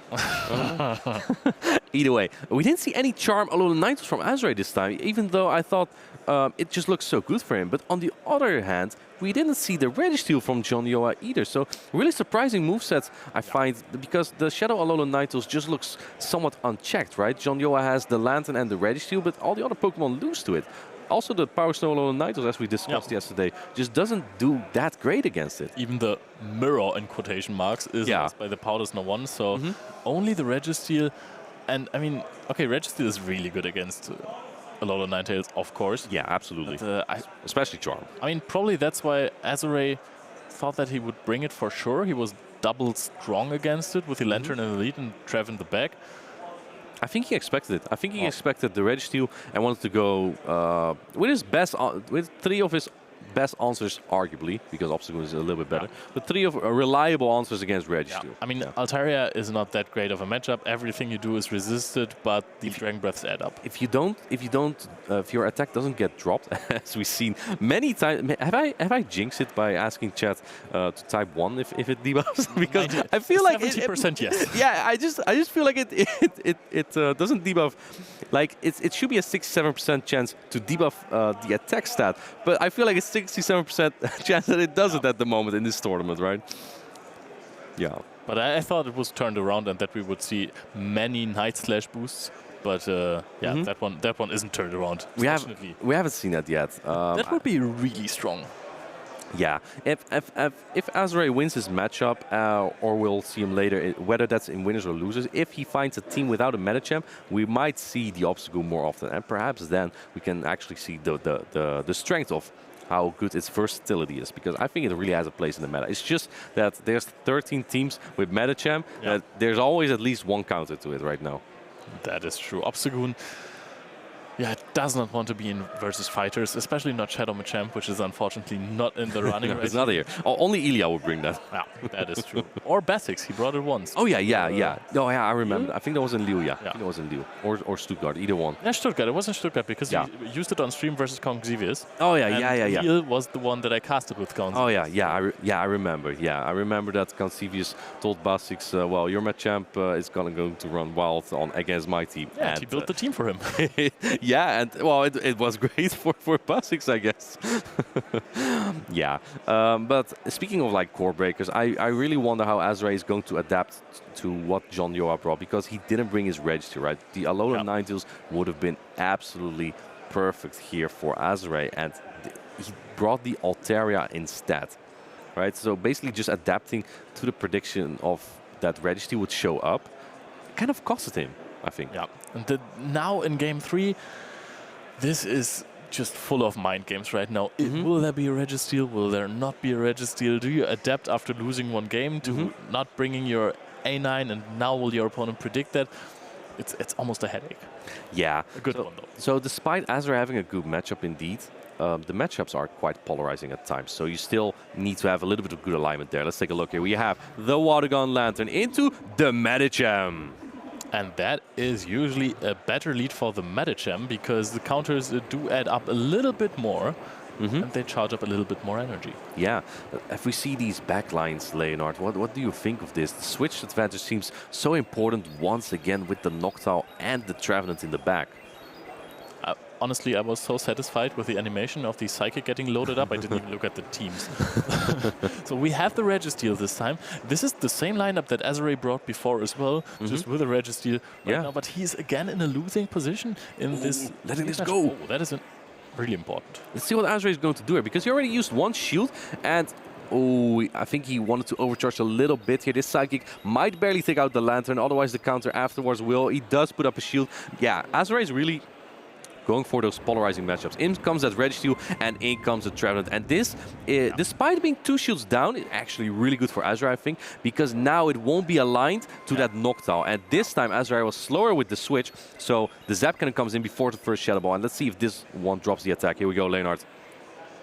Either way, we didn't see any Charm Alolan Ninetales from Azrae this time, even though I thought it just looks so good for him. But on the other hand, we didn't see the Registeel from Jonioa either. So really surprising movesets, I find, because the Shadow Alolan Ninetales just looks somewhat unchecked, right? Jonioa has the Lantern and the Registeel, but all the other Pokemon lose to it. Also, the Power Snow Alolan Ninetales, as we discussed yesterday, just doesn't do that great against it. Even the Mirror, in quotation marks, is lost by the Powder Snow one. So only the Registeel. And I mean, okay, Registeel is really good against Alolan Ninetales, of course. Yeah, absolutely. But, especially Charm. I mean, probably that's why Azrae thought that he would bring it for sure. He was double strong against it with the Lantern in the lead and Trev in the back. I think he expected it. I think he expected the Registeel and wanted to go with his best, with 3 of his best answers, arguably, because Obstagoon is a little bit better. But 3 of reliable answers against Registeel. I mean, Altaria is not that great of a matchup. Everything you do is resisted, but the Dragon Breaths add up. If your attack doesn't get dropped, as we've seen many times, have I jinxed it by asking chat to type 1 if it debuffs? Because I feel like 70% yes. Yeah, I just feel like it doesn't debuff. Like it should be a 67% chance to debuff the attack stat, but I feel like it's 67% chance that it doesn't at the moment in this tournament, right? Yeah. But I thought it was turned around and that we would see many Night Slash boosts. But that one isn't turned around. We haven't seen that yet. That would be really strong. Yeah, if Azrael wins his matchup, or we'll see him later, whether that's in winners or losers, if he finds a team without a meta champ, we might see the obstacle more often, and perhaps then we can actually see the strength of how good its versatility is, because I think it really has a place in the meta. It's just that there's 13 teams with meta champ, that there's always at least one counter to it right now. That is true. Obstagoon, it does not want to be in versus fighters, especially not Shadow Machamp, which is unfortunately not in the running. It's not here. Only Ilya would bring that. Yeah, that is true. Or Basics, he brought it once. Oh yeah. No, yeah, I remember. I think that was in Lille. I think that was in Lille or Stuttgart, either one. Yeah, Stuttgart. It was in Stuttgart because he used it on stream versus Count Xevious. Oh yeah. Lille was the one that I casted with Count. Oh I remember. Yeah, I remember that Count Xevious told Basics, well, your Machamp is going to run wild against my team. Yeah, and he built the team for him. Yeah, and well, it was great for Basics, I guess. Yeah, but speaking of like core breakers, I really wonder how Azrael is going to adapt to what Jonioa brought, because he didn't bring his Registeel, right? The Alolan Ninetales would have been absolutely perfect here for Azrael, and he brought the Altaria instead, right? So basically just adapting to the prediction of that Registeel would show up kind of costed him, I think. Yeah, and now in game 3, this is just full of mind games right now. Will there be a Registeel? Will there not be a Registeel? Do you adapt after losing one game to not bringing your A9, and now will your opponent predict that? It's almost a headache. Yeah. A good one, though. So despite Azra having a good matchup indeed, the matchups are quite polarizing at times. So you still need to have a little bit of good alignment there. Let's take a look here. We have the Water Gun Lantern into the Medicham. And that is usually a better lead for the Medicham, because the counters do add up a little bit more, and they charge up a little bit more energy. Yeah. If we see these backlines, Leonard, what do you think of this? The switch advantage seems so important once again with the Noctowl and the Trevenant in the back. Honestly, I was so satisfied with the animation of the Psychic getting loaded up, I didn't even look at the teams. So we have the Registeel this time. This is the same lineup that Azrael brought before as well, just with a Registeel right now. But he's again in a losing position in this. Letting this go. Oh, that is really important. Let's see what Azrael is going to do here, because he already used one shield, and I think he wanted to overcharge a little bit here. This Psychic might barely take out the Lantern, otherwise the counter afterwards will. He does put up a shield. Yeah, Azrael is really going for those polarizing matchups. In comes that Registeel, and in comes the Trevenant. And this, despite being 2 shields down, is actually really good for Azrael, I think, because now it won't be aligned to that Noctowl. And this time Azrael was slower with the switch, so the Zap Cannon comes in before the first Shadow Ball. And let's see if this one drops the attack. Here we go, Leonard.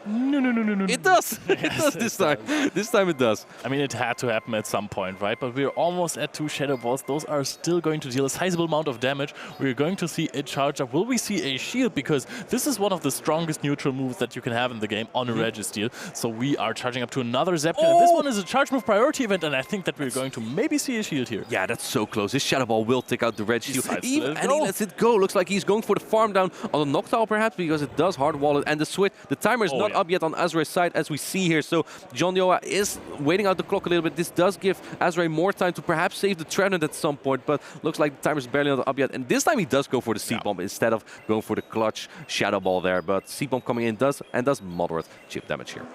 No. It does! It does this time. This time it does. I mean, it had to happen at some point, right? But we're almost at 2 Shadow Balls. Those are still going to deal a sizable amount of damage. We're going to see a charge up. Will we see a shield? Because this is one of the strongest neutral moves that you can have in the game on a Registeel. So we are charging up to another Zap Cannon. This one is a charge move priority event, and I think that we're going to maybe see a shield here. Yeah, that's so close. This Shadow Ball will take out the Registeel. And he lets it go. Looks like he's going for the farm down on the Noctowl, perhaps, because it does hard wall it. And the switch, the timer is not up yet on Azrael's side, as we see here. So Jonioa is waiting out the clock a little bit. This does give Azrael more time to perhaps save the Trevenant at some point, but looks like the timer is barely not up yet. And this time he does go for the Seed Bomb instead of going for the clutch Shadow Ball there. But Seed Bomb coming in does moderate chip damage here.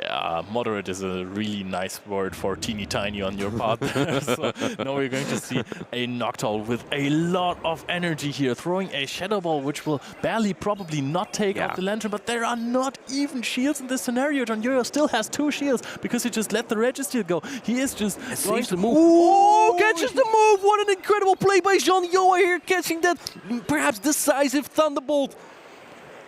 Yeah, moderate is a really nice word for teeny tiny on your part. So now we're going to see a Noctowl with a lot of energy here, throwing a Shadow Ball, which will barely probably not take out the Lantern, but there are not even shields in this scenario. Jonioa still has 2 shields because he just let the Registeel go. He is just going to move. Oh, catches the move! What an incredible play by Jonioa here, catching that perhaps decisive Thunderbolt.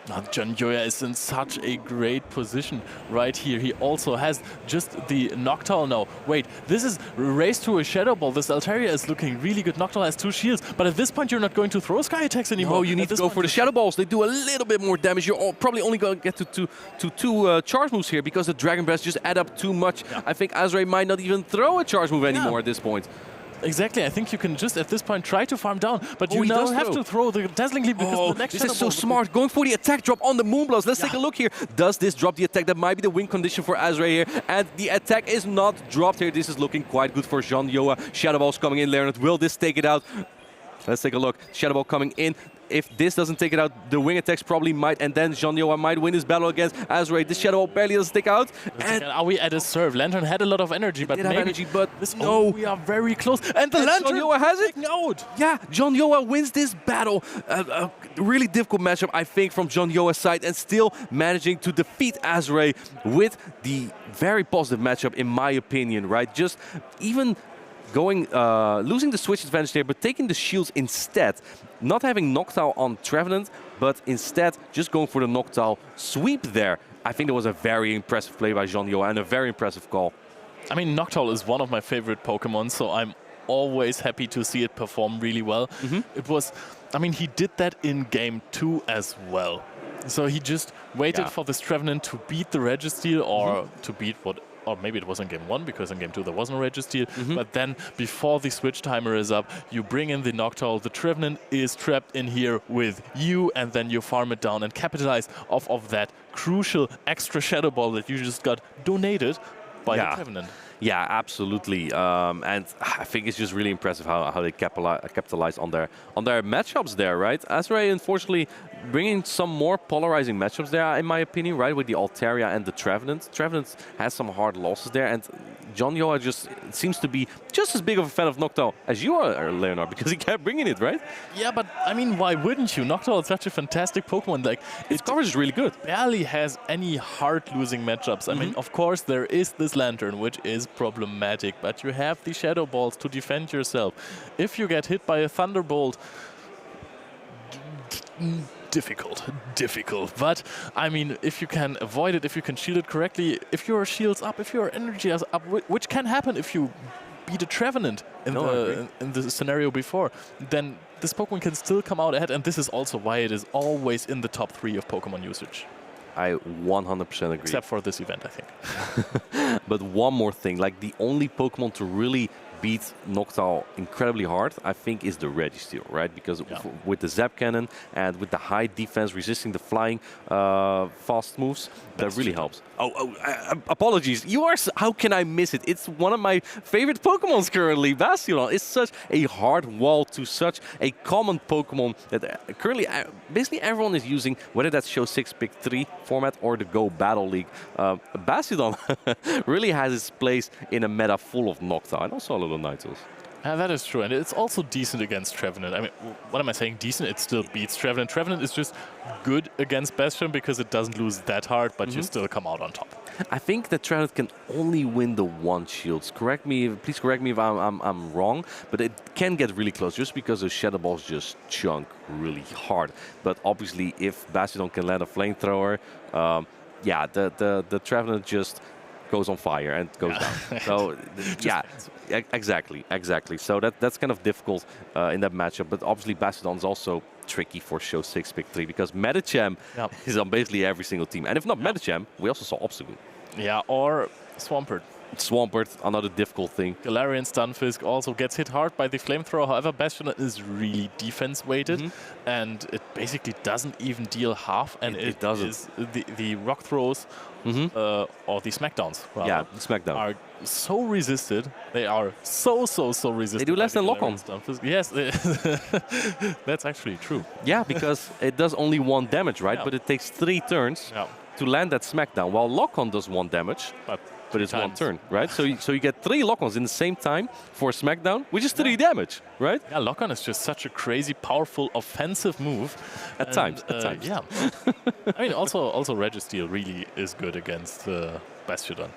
Now, Jonioa is in such a great position right here. He also has just the Noctowl now. Wait, this is Race to a Shadow Ball. This Altaria is looking really good. Noctowl has 2 shields, but at this point you're not going to throw Sky Attacks anymore. No, you need to go for the Shadow Balls. They do a little bit more damage. You're probably only going to get to two charge moves here because the Dragon Breath just add up too much. Yeah. I think Azrae might not even throw a charge move anymore at this point. Exactly, I think you can just at this point try to farm down, but you now have to throw the Dazzling Leap because the next this is so smart. Going for the attack drop on the Moonblast. Let's take a look here. Does this drop the attack? That might be the win condition for Azrae here. And the attack is not dropped here. This is looking quite good for Jonioa. Shadow Ball's coming in, Leonard. Will this take it out? Let's take a look. Shadow Ball coming in. If this doesn't take it out, the wing attacks probably might, and then Jonioa might win this battle against Azrae. This Shadow Ball barely doesn't take out. And are we at a serve? Lantern had a lot of energy, but maybe no. We are very close. And the Lantern Jonioa has it. Out. Yeah, Jonioa wins this battle. A really difficult matchup, I think, from Jonioa's side, and still managing to defeat Azrae with the very positive matchup, in my opinion, right? Just even losing the switch advantage there, but taking the shields instead. Not having Noctowl on Trevenant, but instead just going for the Noctowl sweep there. I think that was a very impressive play by Jonioa and a very impressive call. I mean, Noctowl is one of my favorite Pokemon, so I'm always happy to see it perform really well. It was, I mean, he did that in Game 2 as well. So he just waited for this Trevenant to beat the Registeel or to beat or maybe it was in Game 1 because in Game 2 there wasn't a Registeel. But then before the switch timer is up, you bring in the Noctowl. The Trevenant is trapped in here with you, and then you farm it down and capitalize off of that crucial extra Shadow Ball that you just got donated by the Trevenant. Yeah, absolutely. And I think it's just really impressive how they capitalize on their matchups there, right? Azrae, unfortunately, bringing some more polarizing matchups there, in my opinion, right? With the Altaria and the Trevenant. Trevenant has some hard losses there, and Jonioa just seems to be just as big of a fan of Noctowl as you are, Leonard, because he kept bringing it, right? Yeah, but I mean, why wouldn't you? Noctowl is such a fantastic Pokemon. Like, its coverage is really good. Barely has any hard losing matchups. I mean, of course, there is this Lantern, which is problematic, but you have the Shadow Balls to defend yourself. If you get hit by a Thunderbolt, difficult. But I mean, if you can avoid it, if you can shield it correctly, if your shield's up, if your energy is up, which can happen if you beat a Trevenant in the scenario before, then this Pokemon can still come out ahead, and this is also why it is always in the top 3 of Pokemon usage. I 100% agree. Except for this event, I think. But one more thing, like the only Pokemon to really beat Noctowl incredibly hard, I think, is the Registeel, right? Because with the Zap Cannon and with the high defense resisting the flying fast moves, that really helps. Apologies. How can I miss it? It's one of my favorite Pokemons currently. Bastion is such a hard wall to such a common Pokemon that currently basically everyone is using, whether that's Show 6 Pick 3 format or the Go Battle League. Bastion really has its place in a meta full of Noctowl and also a little Ninetales. That is true, and it's also decent against Trevenant. I mean, what am I saying? Decent? It still beats Trevenant. Trevenant is just good against Bastion because it doesn't lose that hard, but you still come out on top. I think that Trevenant can only win the one shields. Please correct me if I'm wrong, but it can get really close just because those Shadow Balls just chunk really hard. But obviously, if Bastion can land a flamethrower, yeah, the Trevenant just goes on fire and goes down. So yeah, exactly. So that's kind of difficult in that matchup. But obviously Bastion is also tricky for Show 6 Pick 3 because Medicham is on basically every single team. And if not Medicham, we also saw Obstagoon. Yeah, or Swampert. Swampert, another difficult thing. Galarian Stunfisk also gets hit hard by the flamethrower. However, Bastion is really defense weighted, and it basically doesn't even deal half. And it doesn't. The rock throws or the smackdowns, rather, yeah, the smackdown, are so resisted. They are so resisted. They do less than lock-on. Yes, that's actually true. Yeah, because it does only 1 damage, right? But it takes 3 turns to land that smackdown, while lock-on does 1 damage. But it's 1 turn, right? So you get 3 lock-ons in the same time for SmackDown, which is 3 damage, right? Yeah, lock-on is just such a crazy, powerful, offensive move. At times. Yeah. I mean, also Registeel really is good against Bastion.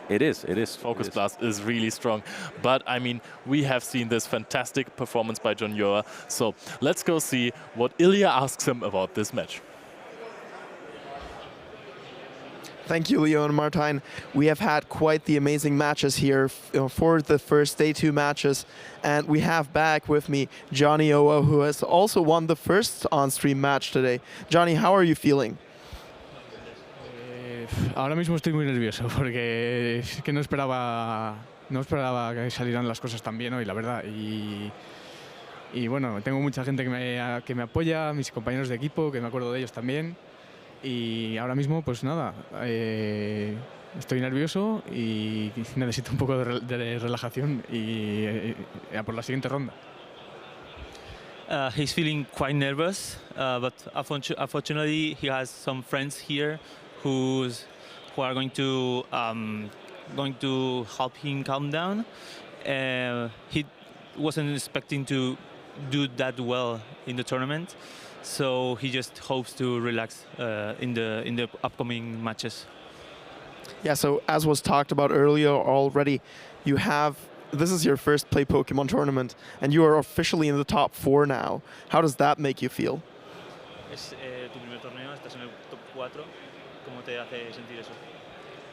It is. Focus Blast is really strong. But, I mean, we have seen this fantastic performance by Jonioa. So let's go see what Ilya asks him about this match. Thank you, Leo and Martijn. We have had quite the amazing matches here for the first day 2 matches. And we have back with me Jonioa, who has also won the first on-stream match today. Johnny, how are you feeling? Ahora mismo estoy muy nervioso porque es que no esperaba que salieran las cosas tan bien hoy, la verdad. Y bueno, tengo mucha gente que me apoya, mis compañeros de equipo, que me acuerdo de ellos también. Y ahora mismo, pues nada, estoy nervioso y necesito un poco de relajación y a por la siguiente ronda. He's feeling quite nervous, but unfortunately he has some friends here who are going to help him calm down. He wasn't expecting to do that well in the tournament, so he just hopes to relax in the upcoming matches. Yeah, so as was talked about earlier already, this is your first Play Pokemon tournament, and you are officially in the top 4 now. How does that make you feel? Es tu primer torneo, estás en el top 4. ¿Cómo te hace sentir eso?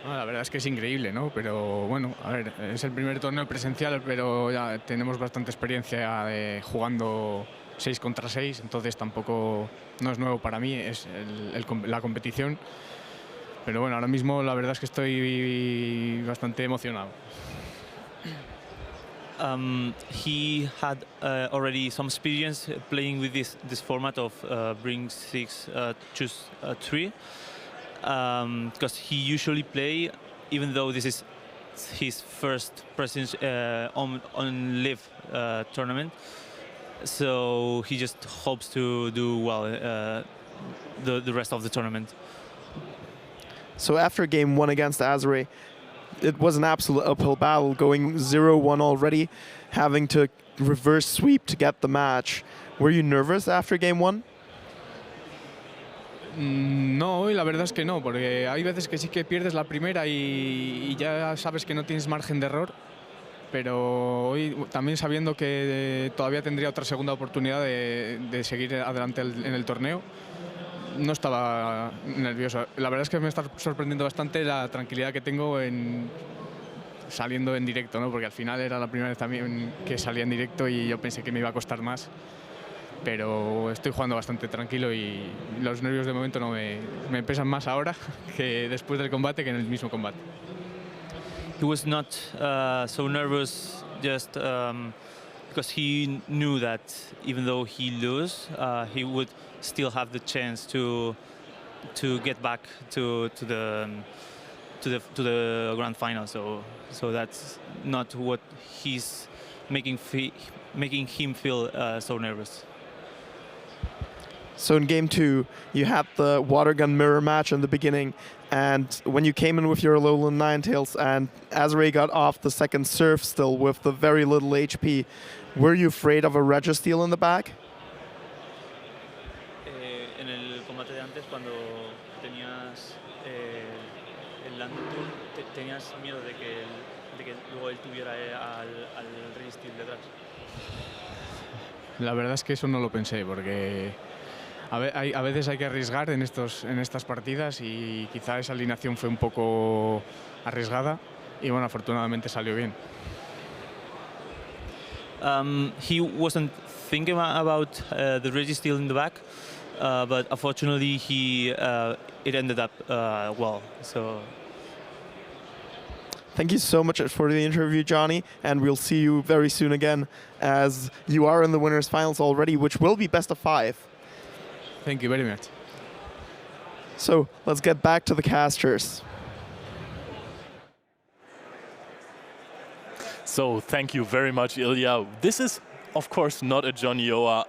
La verdad es que es increíble, ¿no? Pero bueno, a ver, es el primer torneo presencial, pero ya tenemos bastante experiencia jugando 6 contra 6, entonces tampoco no es nuevo para mí, es la competición. Pero bueno, ahora mismo la verdad es que estoy bastante emocionado. He had already some experience playing with this format of bring 6, choose 3. Because he usually play, even though this is his first presence on live tournament, so he just hopes to do well the rest of the tournament. So after game 1 against Azure, it was an absolute uphill battle, going 0-1 already, having to reverse sweep to get the match. Were you nervous after game 1? No, y la verdad es que no, porque hay veces que sí que pierdes la primera y ya sabes que no tienes margen de error, pero hoy también sabiendo que todavía tendría otra segunda oportunidad de seguir adelante en el torneo, no estaba nervioso. La verdad es que me está sorprendiendo bastante la tranquilidad que tengo saliendo en directo, ¿no? Porque al final era la primera vez también que salía en directo y yo pensé que me iba a costar más. Pero estoy jugando bastante tranquilo y los nervios de momento no me pesan más ahora que después del combate que en el mismo combate. He was not so nervous just because he knew that even though he lose, he would still have the chance to get back to the grand final. So that's not what he's making him feel so nervous. So in game 2, you had the water gun mirror match in the beginning, and when you came in with your Alolan Ninetales and Azure got off the second serve still with the very little HP, were you afraid of a Registeel in the back? En el combate de antes, cuando tenías el land tool, ¿tenías miedo de que luego él tuviera al Registeel detrás? La verdad es que eso no lo pensé, porque a veces hay que arriesgar en estas partidas y quizá esa alineación fue un poco arriesgada y bueno, afortunadamente salió bien. He wasn't thinking about the Registeel in the back, but unfortunately it ended up well. So. Thank you so much for the interview, Johnny, and we'll see you very soon again, as you are in the winners' finals already, which will be best of 5. Thank you very much. So let's get back to the casters. So thank you very much, Ilya. This is, of course, not a Jonioa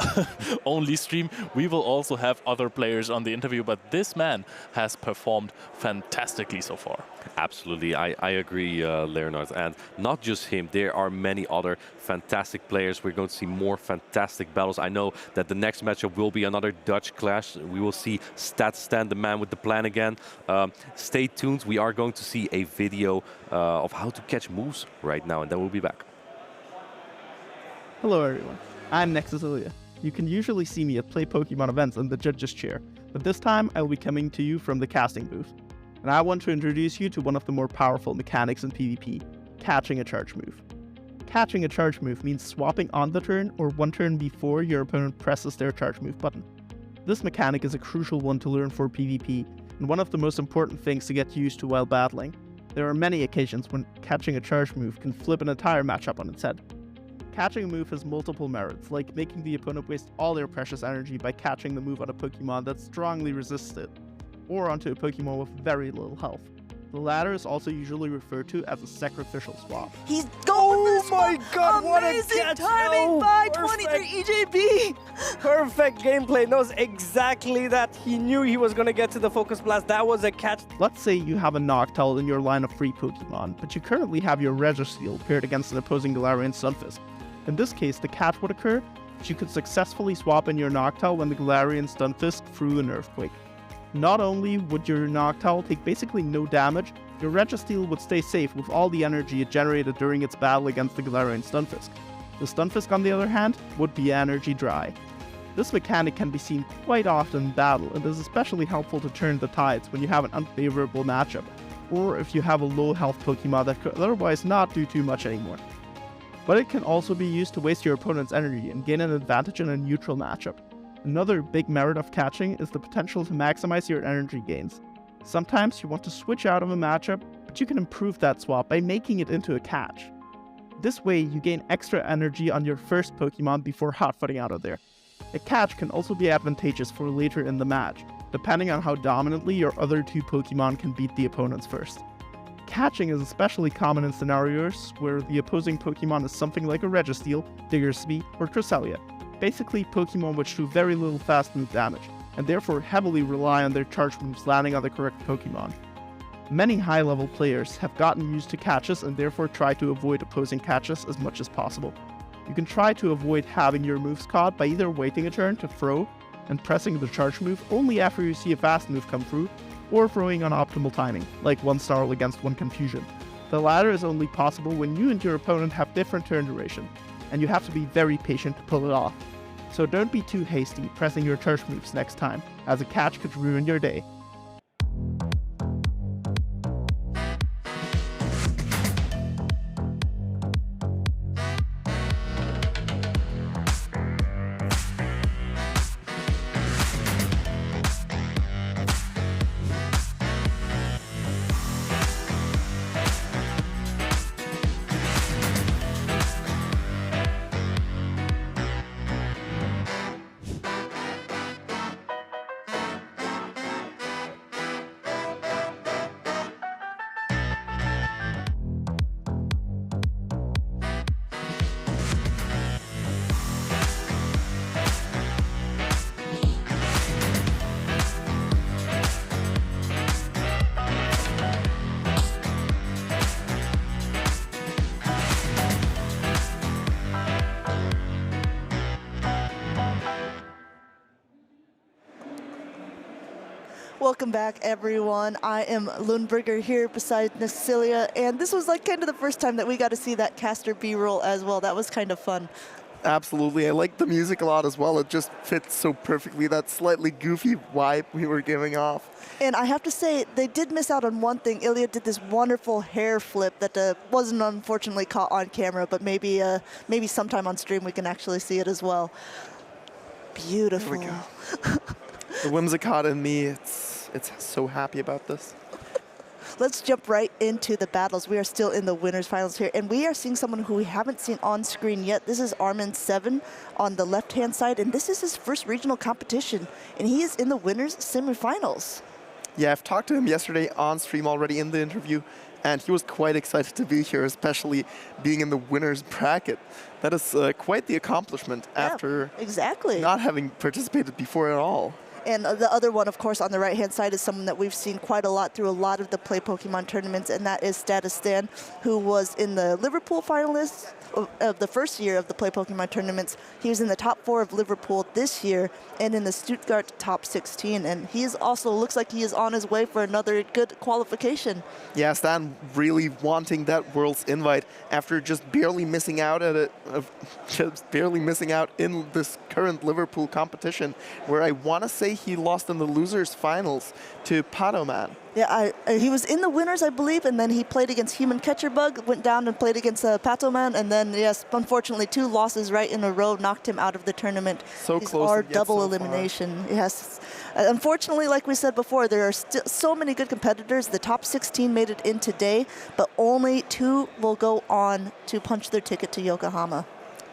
only stream. We will also have other players on the interview, but this man has performed fantastically so far. Absolutely, I agree, Leonard. And not just him, there are many other fantastic players. We're going to see more fantastic battles. I know that the next matchup will be another Dutch clash. We will see Statistan, the man with the plan again. Stay tuned. We are going to see a video of how to catch moves right now, and then we'll be back. Hello everyone, I'm Nexus Ilya. You can usually see me at Play Pokemon events in the judges chair, but this time I will be coming to you from the casting booth. and I want to introduce you to one of the more powerful mechanics in PvP, catching a charge move. Catching a charge move means swapping on the turn or one turn before your opponent presses their charge move button. This mechanic is a crucial one to learn for PvP, and one of the most important things to get used to while battling. There are many occasions when catching a charge move can flip an entire matchup on its head. Catching a move has multiple merits, like making the opponent waste all their precious energy by catching the move on a Pokemon that strongly resists it, or onto a Pokemon with very little health. The latter is also usually referred to as a sacrificial swap. He's going for the my swap. God, what a Amazing catch. timing Oh, by perfect. 23 EJB. Perfect gameplay. Knows exactly that. He knew he was going to get to the Focus Blast. That was a catch. Let's say you have a Noctowl in your line of free Pokemon, but you currently have your Registeel paired against an opposing Galarian Stunfisk. In this case, the catch would occur, but you could successfully swap in your Noctowl when the Galarian Stunfisk threw an Earthquake. Not only would your Noctowl take basically no damage, your Registeel would stay safe with all the energy it generated during its battle against the Galarian Stunfisk. The Stunfisk, on the other hand, would be energy dry. This mechanic can be seen quite often in battle and is especially helpful to turn the tides when you have an unfavorable matchup, or if you have a low health Pokemon that could otherwise not do too much anymore. But it can also be used to waste your opponent's energy and gain an advantage in a neutral matchup. Another big merit of catching is the potential to maximize your energy gains. Sometimes you want to switch out of a matchup, but you can improve that swap by making it into a catch. This way you gain extra energy on your first Pokemon before hotfooting out of there. A catch can also be advantageous for later in the match, depending on how dominantly your other two Pokemon can beat the opponents first. Catching is especially common in scenarios where the opposing Pokemon is something like a Registeel, Diggersby, or Cresselia. Basically Pokemon which do very little fast move damage, and therefore heavily rely on their charge moves landing on the correct Pokemon. Many high-level players have gotten used to catches and therefore try to avoid opposing catches as much as possible. You can try to avoid having your moves caught by either waiting a turn to throw and pressing the charge move only after you see a fast move come through, or throwing on optimal timing, like one Snarl against one Confusion. The latter is only possible when you and your opponent have different turn duration, and you have to be very patient to pull it off. So don't be too hasty pressing your charge moves next time, as a catch could ruin your day. Welcome back, everyone. I am Lundberger here beside Necilia, and this was like kind of the first time that we got to see that caster B-roll as well. That was kind of fun. Absolutely. I like the music a lot as well. It just fits so perfectly, that slightly goofy vibe we were giving off. And I have to say, they did miss out on one thing. Ilya did this wonderful hair flip that wasn't unfortunately caught on camera, but maybe sometime on stream we can actually see it as well. Beautiful. There we go. The whimsicott in me, it's so happy about this. Let's jump right into the battles. We are still in the winners finals here, and we are seeing someone who we haven't seen on screen yet. This is Armin 7 on the left-hand side, and this is his first regional competition, and he is in the winners semifinals. Yeah, I've talked to him yesterday on stream already in the interview, and he was quite excited to be here, especially being in the winners bracket. That is quite the accomplishment after not having participated before at all. And the other one, of course, on the right-hand side is someone that we've seen quite a lot through a lot of the Play Pokemon tournaments, and that is Statistan, who was in the Liverpool finalists of the first year of the Play Pokemon tournaments. He was in the top 4 of Liverpool this year and in the Stuttgart top 16. And he is also looks like he is on his way for another good qualification. Yeah, Stan really wanting that World's invite after just barely missing out at it, just barely missing out in this current Liverpool competition, where I want to say say he lost in the losers finals to Padoman. Yeah, he was in the winners, I believe, and then he played against Human Catcher Bug, went down and played against Patoman, and then, yes, unfortunately, 2 losses right in a row knocked him out of the tournament. So These close. are double elimination. Yes. Unfortunately, like we said before, there are still so many good competitors. The top 16 made it in today, but only 2 will go on to punch their ticket to Yokohama.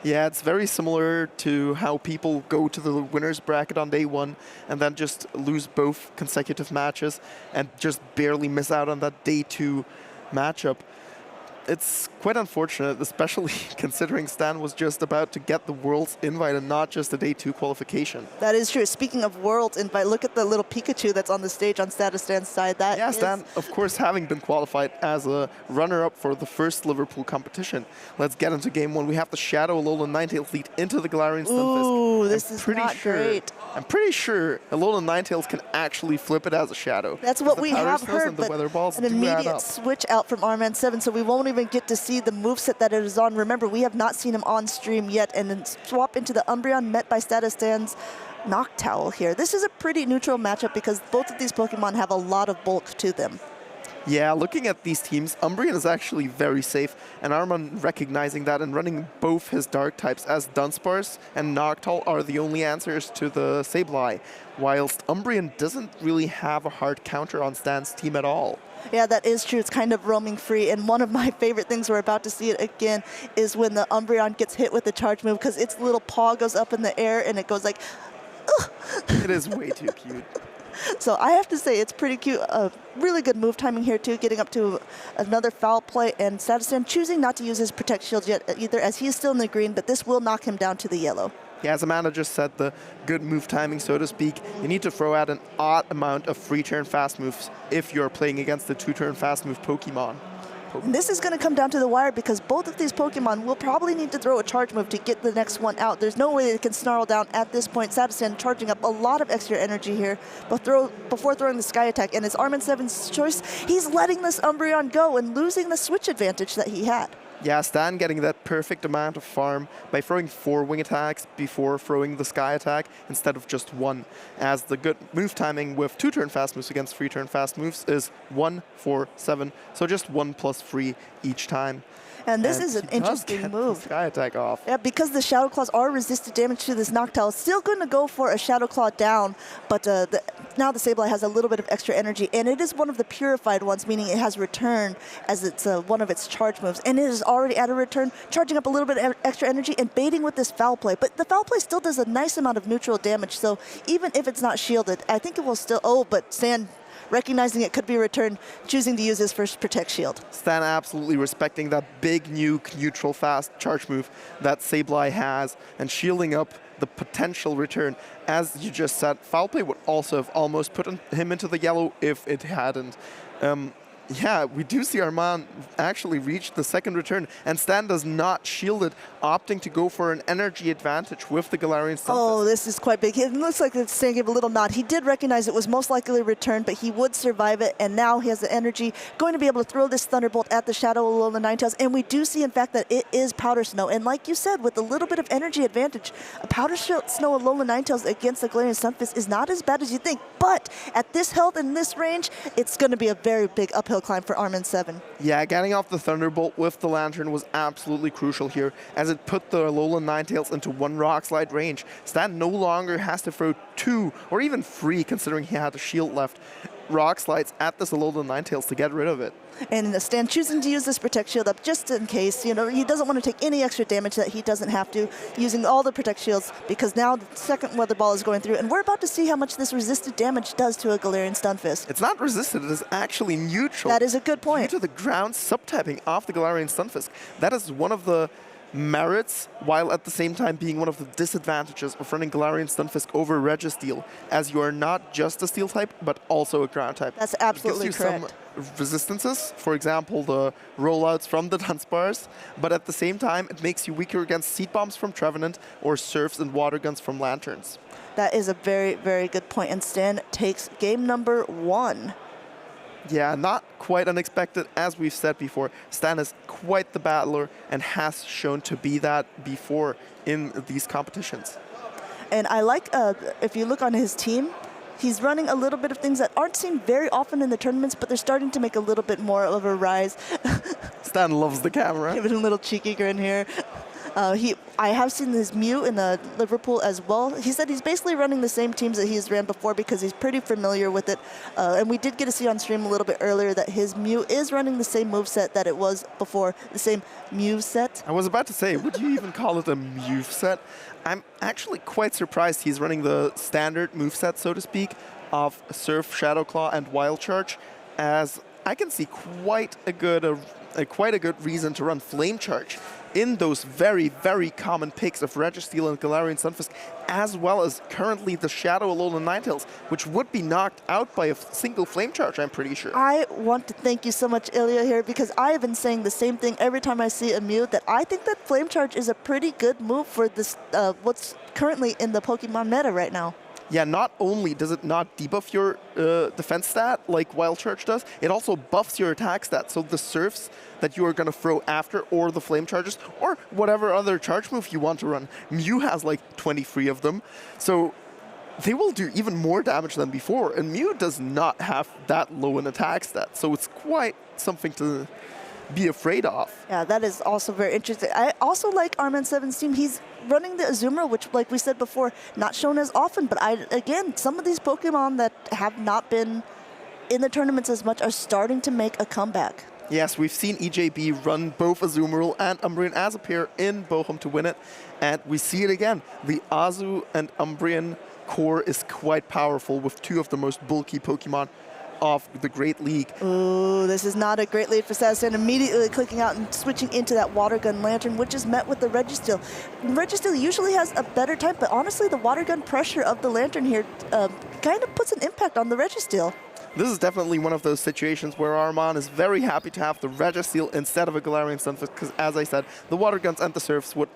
Yeah, it's very similar to how people go to the winner's bracket on day 1 and then just lose both consecutive matches and just barely miss out on that day 2 matchup. It's quite unfortunate, especially considering Stan was just about to get the Worlds invite and not just a day 2 qualification. That is true. Speaking of Worlds invite, look at the little Pikachu that's on the stage on Statistan's side. Yeah, Stan, of course, having been qualified as a runner-up for the first Liverpool competition. Let's get into game 1. We have the Shadow Alolan Ninetales lead into the Galarian Stunfisk. Ooh, this is not great. I'm pretty sure Alolan Ninetales can actually flip it as a Shadow. That's what we have heard, but an immediate switch out from Armin 7, so we won't even get to see the moveset that it is on. Remember, we have not seen him on stream yet, and then swap into the Umbreon met by Statistan's Noctowl here. This is a pretty neutral matchup because both of these Pokemon have a lot of bulk to them. Yeah, looking at these teams, Umbreon is actually very safe, and Armin recognizing that and running both his Dark types as Dunsparce and Noctowl are the only answers to the Sableye, whilst Umbreon doesn't really have a hard counter on Stan's team at all. Yeah, that is true. It's kind of roaming free. And one of my favorite things, we're about to see it again, is when the Umbreon gets hit with the charge move because its little paw goes up in the air and it goes like, ugh. It is way too cute. So I have to say it's pretty cute. Really good move timing here too, getting up to another foul play, and Statistan choosing not to use his Protect Shield yet either, as he is still in the green, but this will knock him down to the yellow. Yeah, as Amanda just said, the good move timing, so to speak, you need to throw out an odd amount of free turn fast moves if you're playing against the 2-turn fast move Pokemon. And this is going to come down to the wire because both of these Pokemon will probably need to throw a charge move to get the next one out. There's no way they can snarl down at this point. Statistan charging up a lot of extra energy here before throwing the Sky Attack. And it's Armin 7's choice. He's letting this Umbreon go and losing the switch advantage that he had. Yeah, Stan getting that perfect amount of farm by throwing 4 wing attacks before throwing the Sky Attack instead of just 1, as the good move timing with 2-turn fast moves against 3-turn fast moves is 1, 4, 7, so just 1 plus 3 each time. And this is an interesting move. Sky Attack off. Yeah, because the Shadow Claws are resisted damage to this Noctowl, still going to go for a Shadow Claw down, but now the Sableye has a little bit of extra energy, and it is one of the purified ones, meaning it has return as it's one of its charge moves, and it is already at a return, charging up a little bit of extra energy and baiting with this Foul Play. But the Foul Play still does a nice amount of neutral damage, so even if it's not shielded, I think it will still, but Stan recognizing it could be returned, choosing to use his first Protect Shield. Stan absolutely respecting that big nuke neutral fast charge move that Sableye has and shielding up the potential return. As you just said, Foul Play would also have almost put him into the yellow if it hadn't. Yeah, we do see Armin actually reach the second return, and Stan does not shield it, opting to go for an energy advantage with the Galarian Stunfisk. Oh, this is quite big. It looks like Stan gave a little nod. He did recognize it was most likely a return, but he would survive it, and now he has the energy, going to be able to throw this Thunderbolt at the Shadow Alolan Ninetales, and we do see, in fact, that it is Powder Snow. And like you said, with a little bit of energy advantage, a Powder Snow Alolan Ninetales against the Galarian Stunfisk is not as bad as you think, but at this health and this range, it's going to be a very big uphill climb for Armin 7. Yeah, getting off the Thunderbolt with the Lantern was absolutely crucial here, as it put the Alolan Ninetales into 1 Rock Slide range. Stan no longer has to throw 2 or even 3, considering he had a shield left, Rock Slides at this Alolan Ninetales to get rid of it. And Stan choosing to use this Protect Shield up just in case, he doesn't want to take any extra damage that he doesn't have to, using all the Protect Shields, because now the second Weather Ball is going through, and we're about to see how much this resisted damage does to a Galarian Stunfisk. It's not resisted, it is actually neutral. That is a good point. Due to the ground subtyping of the Galarian Stunfisk. That is one of the merits, while at the same time being one of the disadvantages of running Galarian Stunfisk over Registeel, as you are not just a Steel type, but also a ground type. That's absolutely correct. It gives you some resistances, for example, the rollouts from the Dunsparce, but at the same time, it makes you weaker against Seed Bombs from Trevenant or Surfs and Water Guns from Lanterns. That is a very, very good point, and Stan takes game number 1. Yeah, not quite unexpected, as we've said before. Stan is quite the battler and has shown to be that before in these competitions. And I like, if you look on his team, He's running a little bit of things that aren't seen very often in the tournaments, but they're starting to make a little bit more of a rise. Stan loves the camera. Give it a little cheeky grin here. I have seen his Mew in Liverpool as well. He said he's basically running the same teams that he's ran before because he's pretty familiar with it. And we did get to see on stream a little bit earlier that his Mew is running the same moveset that it was before, the same Mew set. I was about to say, would you even call it a moveset? I'm actually quite surprised he's running the standard moveset, so to speak, of Surf, Shadow Claw, and Wild Charge, as I can see quite a good reason to run Flame Charge in those very, very common picks of Registeel and Galarian Sunfisk, as well as currently the Shadow Alolan Ninetales, which would be knocked out by a single Flame Charge, I'm pretty sure. I want to thank you so much, Ilya, here, because I have been saying the same thing every time I see a Mew, that I think that Flame Charge is a pretty good move for this what's currently in the Pokemon meta right now. Yeah, not only does it not debuff your defense stat like Wild Charge does, it also buffs your attack stat. So the Surfs that you are going to throw after, or the Flame Charges, or whatever other charge move you want to run. Mew has like 23 of them. So they will do even more damage than before. And Mew does not have that low an attack stat. So it's quite something to be afraid of. Yeah, that is also very interesting. I also like Armin 7's team. He's running the Azumarill, which, like we said before, not shown as often. But again, some of these Pokemon that have not been in the tournaments as much are starting to make a comeback. Yes, we've seen EJB run both Azumarill and Umbreon as a pair in Bochum to win it. And we see it again. The Azu and Umbreon core is quite powerful with two of the most bulky Pokemon of the Great League. Ooh, this is not a great lead for Statistan. Immediately clicking out and switching into that Water Gun Lantern, which is met with the Registeel. Registeel usually has a better type, but honestly, the Water Gun pressure of the Lantern here kind of puts an impact on the Registeel. This is definitely one of those situations where Armin is very happy to have the Registeel instead of a Galarian Sunfisk, because as I said, the Water Guns and the Surfs would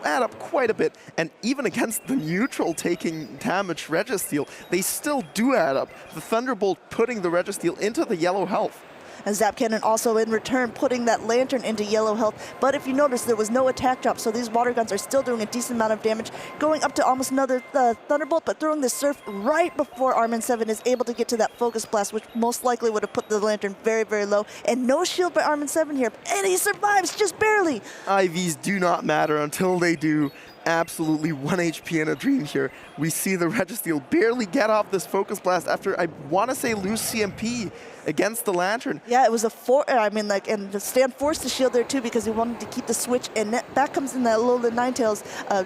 add up quite a bit, and even against the neutral taking damage Registeel, they still do add up. The Thunderbolt putting the Registeel into the yellow health. And Zap Cannon also in return putting that Lantern into yellow health. But if you notice, there was no attack drop, so these Water Guns are still doing a decent amount of damage, going up to almost another Thunderbolt, but throwing the Surf right before Armin 7 is able to get to that Focus Blast, which most likely would have put the Lantern very, very low. And no shield by Armin 7 here, and he survives just barely. IVs do not matter until they do. Absolutely 1 HP in a dream here. We see the Registeel barely get off this Focus Blast after, I want to say, lose CMP against the Lantern. Yeah, it was and Stan forced the shield there too because he wanted to keep the switch, and back comes in the Alolan Ninetales,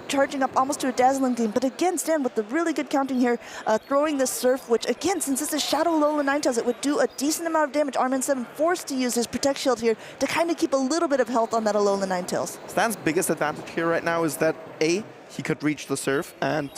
charging up almost to a Dazzling Gleam. But again, Stan with the really good counting here, throwing the Surf, which again, since it's a Shadow Alolan Ninetales, it would do a decent amount of damage. Armin 7 forced to use his Protect Shield here to kind of keep a little bit of health on that Alolan Ninetales. Stan's biggest advantage here right now is that A, he could reach the Surf, and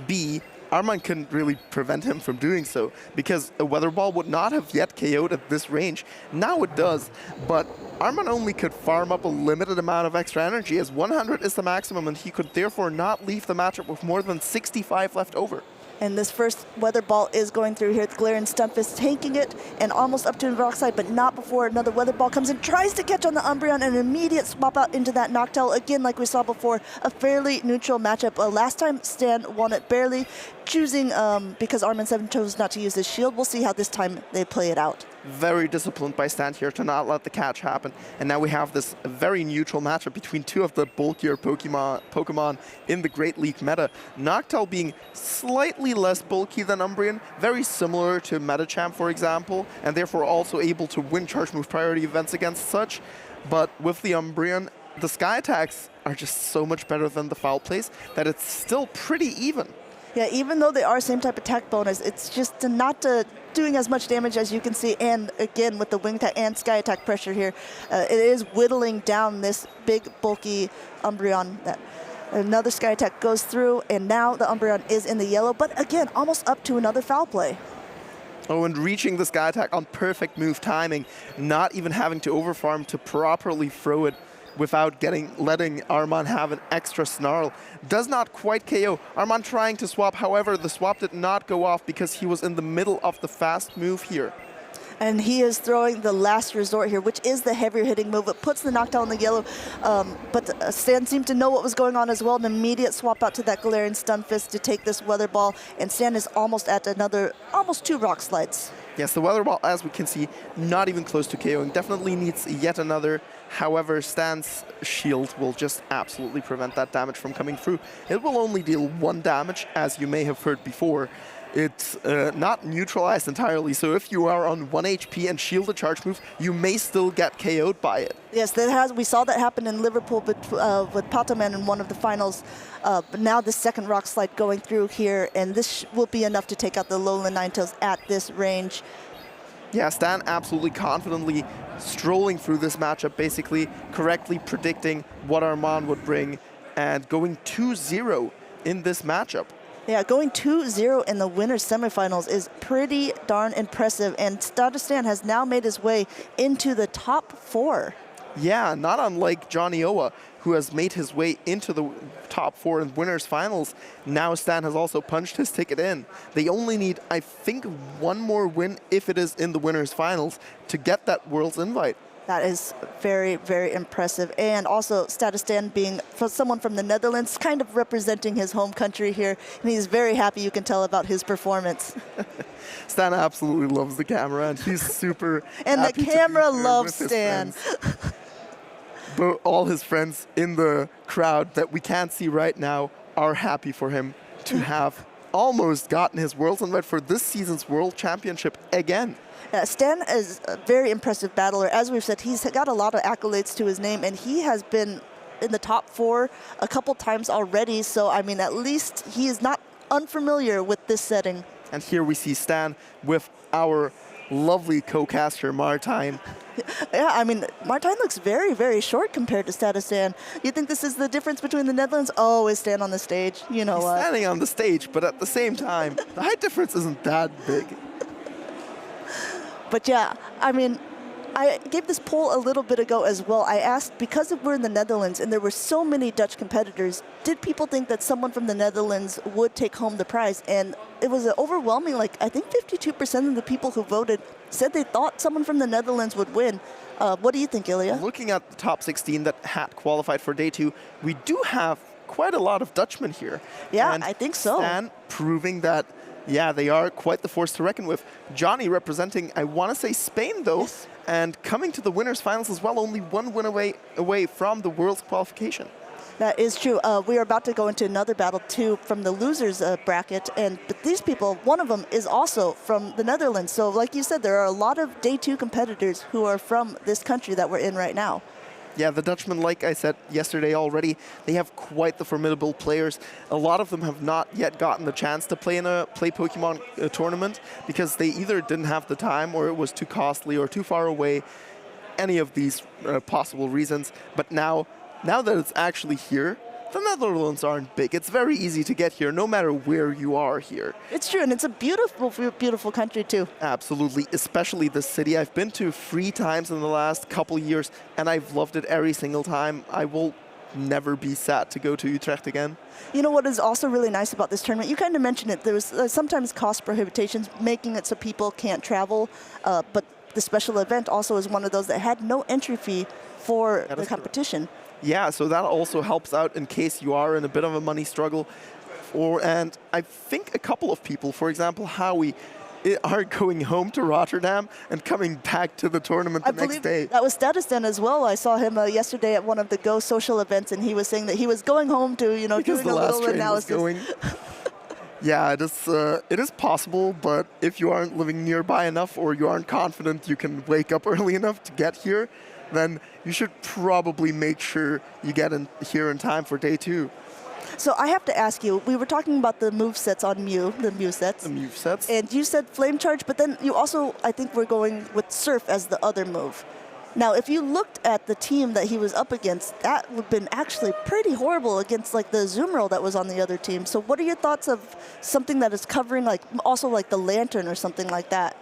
B, Armin couldn't really prevent him from doing so, because a Weather Ball would not have yet KO'd at this range. Now it does, but Armin only could farm up a limited amount of extra energy, as 100 is the maximum, and he could therefore not leave the matchup with more than 65 left over. And this first Weather Ball is going through here. The Galarian Stunfisk taking it and almost up to Rockside, but not before another Weather Ball comes in, tries to catch on the Umbreon, and an immediate swap out into that Noctowl. Again, like we saw before, a fairly neutral matchup. Last time, Stan won it barely, choosing, because Armin 7 chose not to use his shield. We'll see how this time they play it out. Very disciplined by Stan here to not let the catch happen. And now we have this very neutral matchup between two of the bulkier Pokemon in the Great League meta. Noctowl being slightly less bulky than Umbreon, very similar to Metachamp, for example, and therefore also able to win charge move priority events against such. But with the Umbreon, the Sky attacks are just so much better than the Foul Plays that it's still pretty even. Yeah, even though they are same type attack bonus, it's just not doing as much damage as you can see. And again, with the Wing Attack and Sky Attack pressure here, it is whittling down this big, bulky Umbreon. Another Sky Attack goes through, and now the Umbreon is in the yellow, but again, almost up to another Foul Play. Oh, and reaching the Sky Attack on perfect move timing, not even having to overfarm to properly throw it without letting Armin have an extra snarl. Does not quite KO. Armin trying to swap, however, the swap did not go off because he was in the middle of the fast move here. And he is throwing the last resort here, which is the heavier hitting move. It puts the knockdown on the yellow, but Stan seemed to know what was going on as well. An immediate swap out to that Galarian Stun Fist to take this Weather Ball, and Stan is almost at almost 2 rock slides. Yes, the Weather Ball, as we can see, not even close to KOing. Definitely needs yet another. However, Stan's shield will just absolutely prevent that damage from coming through. It will only deal 1 damage, as you may have heard before. It's not neutralized entirely, so if you are on 1 HP and shield a charge move, you may still get KO'd by it. Yes, we saw that happen in Liverpool with Pataman in one of the finals. But now the second rock slide going through here, and this will be enough to take out the Alolan Ninetales at this range. Yeah, Stan absolutely confidently strolling through this matchup, basically correctly predicting what Armin would bring and going 2-0 in this matchup. Yeah, going 2-0 in the winners semifinals is pretty darn impressive, and Statistan has now made his way into the top 4. Yeah, not unlike Jonioa, who has made his way into the top 4 in winners finals. Now Stan has also punched his ticket in. They only need, I think, 1 more win, if it is in the winners finals, to get that World's invite. That is very, very impressive. And also Statistan being someone from the Netherlands, kind of representing his home country here. And he's very happy, you can tell, about his performance. Stan absolutely loves the camera, and he's super and happy the camera to be here loves with his Stan. But all his friends in the crowd that we can't see right now are happy for him to have almost gotten his World's invite for this season's World Championship again. Stan is a very impressive battler. As we've said, he's got a lot of accolades to his name, and he has been in the top 4 a couple times already. So, I mean, at least he is not unfamiliar with this setting. And here we see Stan with our lovely co-caster, Martijn. Yeah, I mean, Martijn looks very, very short compared to Statistan. You think this is the difference between the Netherlands? Oh, is Stan on the stage? You know He's what? standing on the stage, but at the same time, the height difference isn't that big. But yeah, I mean, I gave this poll a little bit ago as well. I asked, because we're in the Netherlands and there were so many Dutch competitors, did people think that someone from the Netherlands would take home the prize? And it was an overwhelming, like, I think 52% of the people who voted said they thought someone from the Netherlands would win. What do you think, Ilya? Looking at the top 16 that had qualified for day 2, we do have quite a lot of Dutchmen here. Yeah, and I think so. Stan proving that, yeah, they are quite the force to reckon with. Johnny representing, I want to say Spain, though, yes. And coming to the winners finals as well, only 1 win away from the World's qualification. That is true. We are about to go into another battle, too, from the losers bracket. But these people, one of them is also from the Netherlands. So like you said, there are a lot of day 2 competitors who are from this country that we're in right now. Yeah, the Dutchmen, like I said yesterday already, they have quite the formidable players. A lot of them have not yet gotten the chance to play in a Pokemon tournament because they either didn't have the time or it was too costly or too far away. Any of these possible reasons. But now that it's actually here, the Netherlands aren't big. It's very easy to get here, no matter where you are here. It's true, and it's a beautiful, beautiful country, too. Absolutely, especially the city. I've been to 3 times in the last couple of years, and I've loved it every single time. I will never be sad to go to Utrecht again. You know what is also really nice about this tournament? You kind of mentioned it. There was sometimes cost prohibitions, making it so people can't travel, but the special event also is one of those that had no entry fee for the competition. Correct. Yeah, so that also helps out in case you are in a bit of a money struggle. And I think a couple of people, for example, Howie, are going home to Rotterdam and coming back to the tournament the next day. That was Statistan as well. I saw him yesterday at one of the Go social events, and he was saying that he was going home to, you know, because doing a little analysis. Yeah, it is possible, but if you aren't living nearby enough or you aren't confident you can wake up early enough to get here, then you should probably make sure you get in here in time for day 2. So I have to ask you, we were talking about the move sets on Mew, the Mew sets. The Mew sets. And you said Flame Charge, but then you also, I think we're going with Surf as the other move. Now, if you looked at the team that he was up against, that would have been actually pretty horrible against like the Azumarill that was on the other team. So what are your thoughts of something that is covering like also like the Lantern or something like that?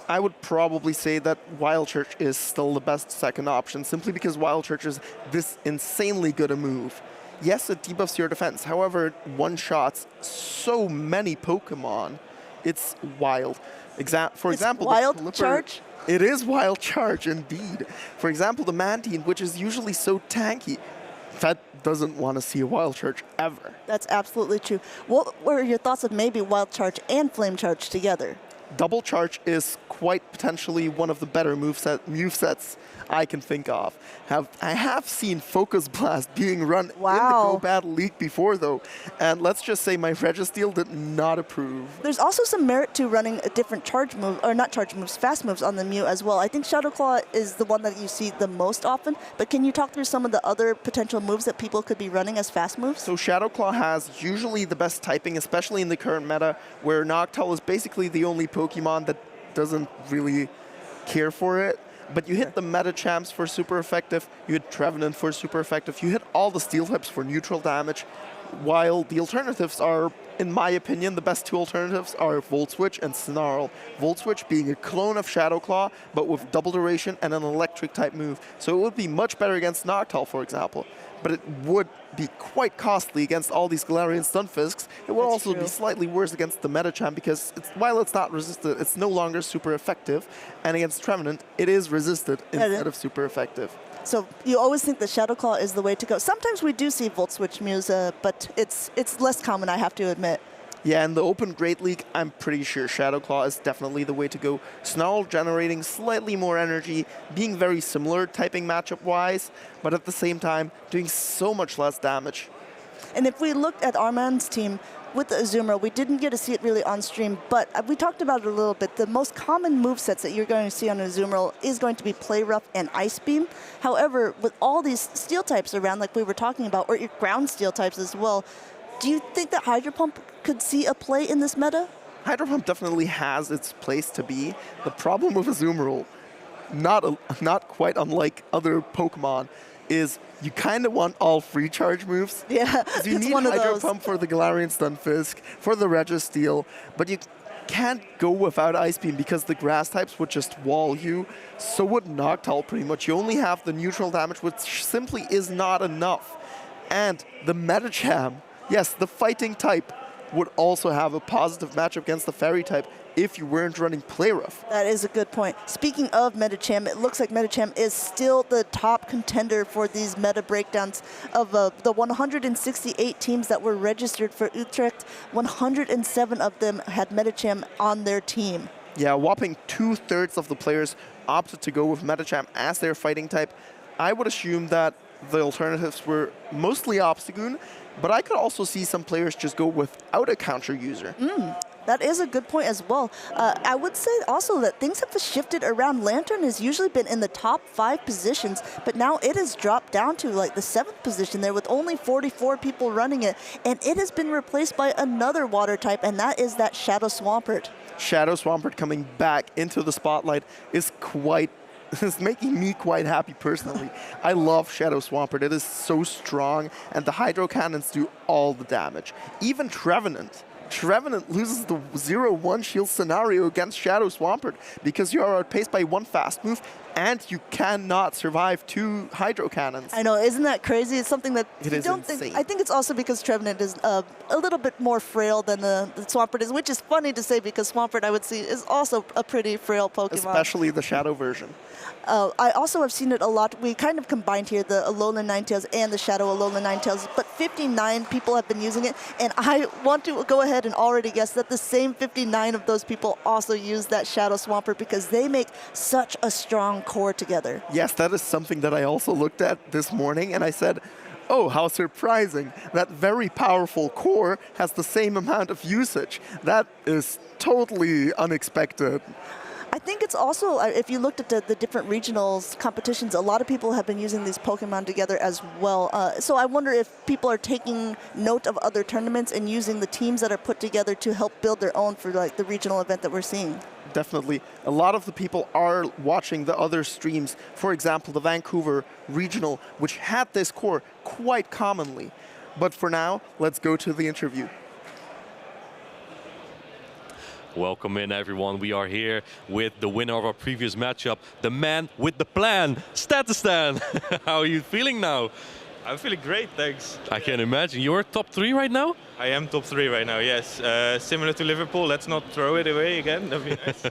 I would probably say that Wild Church is still the best second option, simply because Wild Church is this insanely good a move. Yes, it debuffs your defense. However, it one-shots so many Pokemon It's wild. For example, wild the Clipper, charge? It is wild charge indeed. For example, the Mantine, which is usually so tanky, Fed doesn't want to see a wild charge ever. That's absolutely true. What were your thoughts of maybe wild charge and flame charge together? Double charge is quite potentially one of the better movesets I can think of. I have seen Focus Blast being run in the Go Battle League before, though, and let's just say my Registeel did not approve. There's also some merit to running a different charge move, or not charge moves, fast moves on the Mew as well. I think Shadow Claw is the one that you see the most often, but can you talk through some of the other potential moves that people could be running as fast moves? So Shadow Claw has usually the best typing, especially in the current meta, where Noctowl is basically the only Pokemon that doesn't really care for it. But you hit the meta champs for super effective, you hit Trevenant for super effective, you hit all the steel types for neutral damage, while the alternatives are, in my opinion, the best two alternatives are Volt Switch and Snarl. Volt Switch being a clone of Shadow Claw, but with double duration and an electric type move. So it would be much better against Noctowl, for example. But it would be quite costly against all these Galarian Stunfisks. It would also be slightly worse against the Metachamp because while it's not resisted, it's no longer super effective. And against Trevenant, it is resisted instead of super effective. So you always think that Shadow Claw is the way to go. Sometimes we do see Volt Switch Mews, but it's less common, I have to admit. Yeah, in the Open Great League, I'm pretty sure Shadow Claw is definitely the way to go. Snarl generating slightly more energy, being very similar typing matchup-wise, but at the same time, doing so much less damage. And if we look at Armin's team, with the Azumarill, we didn't get to see it really on stream, but we talked about it a little bit. The most common movesets that you're going to see on Azumarill is going to be Play Rough and Ice Beam. However, with all these steel types around, like we were talking about, or your ground steel types as well, do you think that Hydro Pump could see a play in this meta? Hydro Pump definitely has its place to be. The problem with Azumarill, not quite unlike other Pokemon, is you kind of want all free charge moves. Yeah, you need Hydro Pump for the Galarian Stunfisk, for the Registeel, but you can't go without Ice Beam because the grass types would just wall you. So would Noctowl pretty much. You only have the neutral damage, which simply is not enough. And the Metacham, yes, the fighting type, would also have a positive matchup against the fairy type if you weren't running Play Rough. That is a good point. Speaking of Metacham, it looks like Metacham is still the top contender for these meta breakdowns of the 168 teams that were registered for Utrecht. 107 of them had Metacham on their team. Yeah, a whopping 2/3 of the players opted to go with Metacham as their fighting type. I would assume that the alternatives were mostly Obstagoon, but I could also see some players just go without a counter user. That is a good point as well. I would say also that things have shifted around. Lantern has usually been in the top 5 positions, but now it has dropped down to like the 7th position there with only 44 people running it, and it has been replaced by another water type, and that is that Shadow Swampert. Shadow Swampert coming back into the spotlight is making me quite happy personally. I love Shadow Swampert. It is so strong, and the Hydro Cannons do all the damage. Even Trevenant loses the 0-1 shield scenario against Shadow Swampert because you are outpaced by 1 fast move and you cannot survive 2 Hydro Cannons. I know, isn't that crazy? It's something that you don't think. I think it's also because Trevenant is a little bit more frail than the Swampert is, which is funny to say because Swampert, I would say, is also a pretty frail Pokemon. Especially the Shadow version. I also have seen it a lot. We kind of combined here the Alolan Ninetales and the Shadow Alolan Ninetales, but 59 people have been using it, and I want to go ahead and already guess that the same 59 of those people also use that Shadow Swampert because they make such a strong core together. Yes, that is something that I also looked at this morning, and I said, oh, how surprising. That very powerful core has the same amount of usage. That is totally unexpected. I think it's also, if you looked at the different regionals competitions, a lot of people have been using these Pokemon together as well. So I wonder if people are taking note of other tournaments and using the teams that are put together to help build their own for like the regional event that we're seeing. Definitely. A lot of the people are watching the other streams. For example, the Vancouver regional, which had this core quite commonly. But for now, let's go to the interview. Welcome in, everyone. We are here with the winner of our previous matchup, the man with the plan, Statistan. How are you feeling now? I'm feeling great, thanks. I can imagine. You're top 3 right now? I am top 3 right now, yes. Similar to Liverpool, let's not throw it away again, that'd be nice.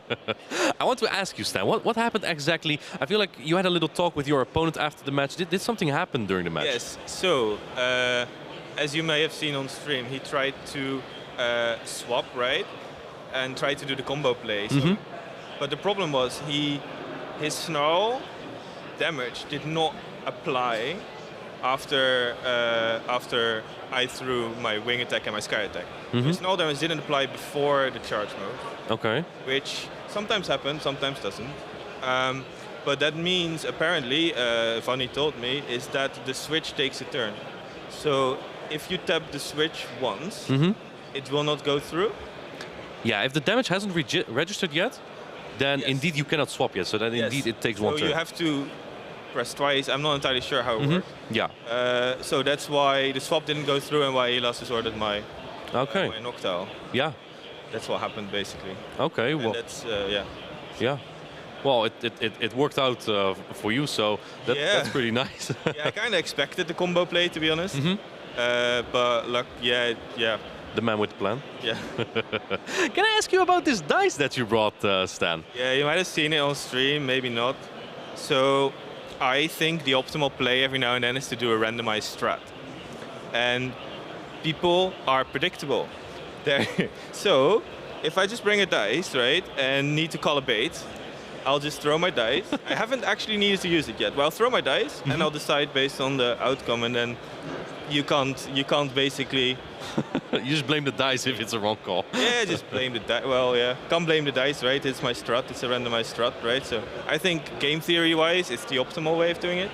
I want to ask you, Stan, what happened exactly? I feel like you had a little talk with your opponent after the match. Did something happen during the match? Yes, so, as you may have seen on stream, he tried to swap, right? And tried to do the combo play. So, but the problem was his snarl damage did not apply after I threw my wing attack and my sky attack. His snarl damage didn't apply before the charge move. Okay. Which sometimes happens, sometimes doesn't. But that means, apparently, Vanni told me, is that the switch takes a turn. So if you tap the switch once, it will not go through. Yeah, if the damage hasn't registered yet, then indeed you cannot swap yet. So then indeed it takes one turn. So you have to press twice. I'm not entirely sure how it works. Yeah. So that's why the swap didn't go through and why he lost disordered my Noctowl. Yeah. That's what happened basically. Okay. And well. that's Yeah. Well, it worked out for you, so that's pretty nice. Yeah, I kind of expected the combo play, to be honest. But luck, yeah. The man with the plan. Yeah. Can I ask you about this dice that you brought, Stan? Yeah, you might have seen it on stream, maybe not. So I think the optimal play every now and then is to do a randomized strat. And people are predictable. So if I just bring a dice, right, and need to call a bait, I'll just throw my dice. I haven't actually needed to use it yet. Well, I'll throw my dice and I'll decide based on the outcome, and then you can't basically... You just blame the dice if it's a wrong call. Yeah, just blame the dice. Well, yeah, can't blame the dice, right? It's my strat, it's a randomized strat, right? So I think game theory-wise, it's the optimal way of doing it.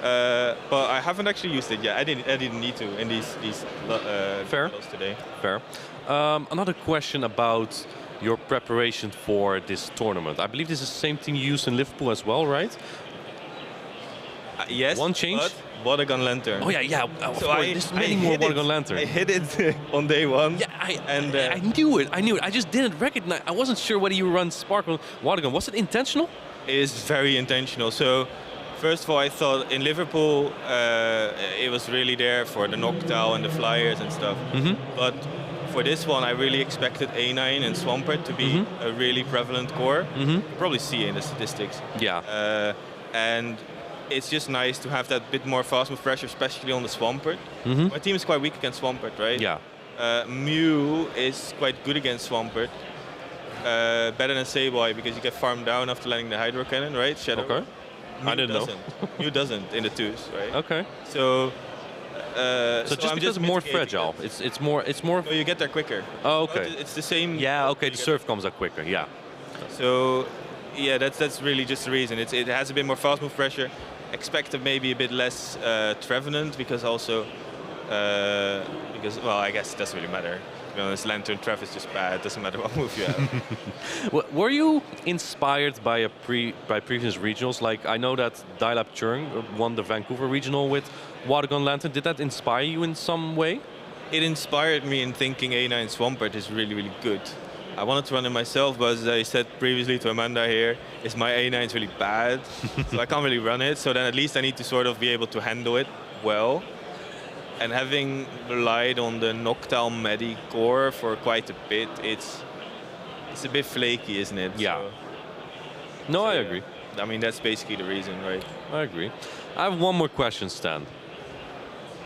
But I haven't actually used it yet. I didn't need to in these Fair. Today. Fair. Another question about your preparation for this tournament. I believe this is the same thing you used in Liverpool as well, right? Yes. One change. But Water Gun Lantern. Oh yeah. Of course, there's many more Water Gun Lantern. I hit it on day one. Yeah, I knew it. I just didn't recognize. I wasn't sure whether you run Sparkle Water Gun. Was it intentional? It is very intentional. So, first of all, I thought in Liverpool it was really there for the Noctowl and the Flyers and stuff. But for this one, I really expected A9 and Swampert to be a really prevalent core. You probably see it in the statistics. Yeah. And it's just nice to have that bit more fast move pressure, especially on the Swampert. My team is quite weak against Swampert, right? Yeah. Mew is quite good against Swampert. Better than Sableye because you get farmed down after landing the Hydro Cannon, right? Shadow. Okay. I didn't know. Mew doesn't in the twos, right? Okay. So just I'm because it's more fragile, it's more. No, you get there quicker. Oh, okay. It's the same. Yeah. Okay. The surf comes out quicker. Yeah. So, yeah, that's really just the reason. It has a bit more fast move pressure. Expected maybe a bit less Trevenant because I guess it doesn't really matter. To be honest, Lantern Trev is just bad. It doesn't matter what move you have. Were you inspired by previous regionals? Like I know that Dial-Up Churn won the Vancouver regional with Water Gun Lantern. Did that inspire you in some way? It inspired me in thinking A9 Swampert is really, really good. I wanted to run it myself, but as I said previously to Amanda here, is my A9 is really bad, so I can't really run it. So then at least I need to sort of be able to handle it well. And having relied on the Noctowl Medi core for quite a bit, it's a bit flaky, isn't it? Yeah. No, I agree. I mean, that's basically the reason, right? I agree. I have one more question, Stan.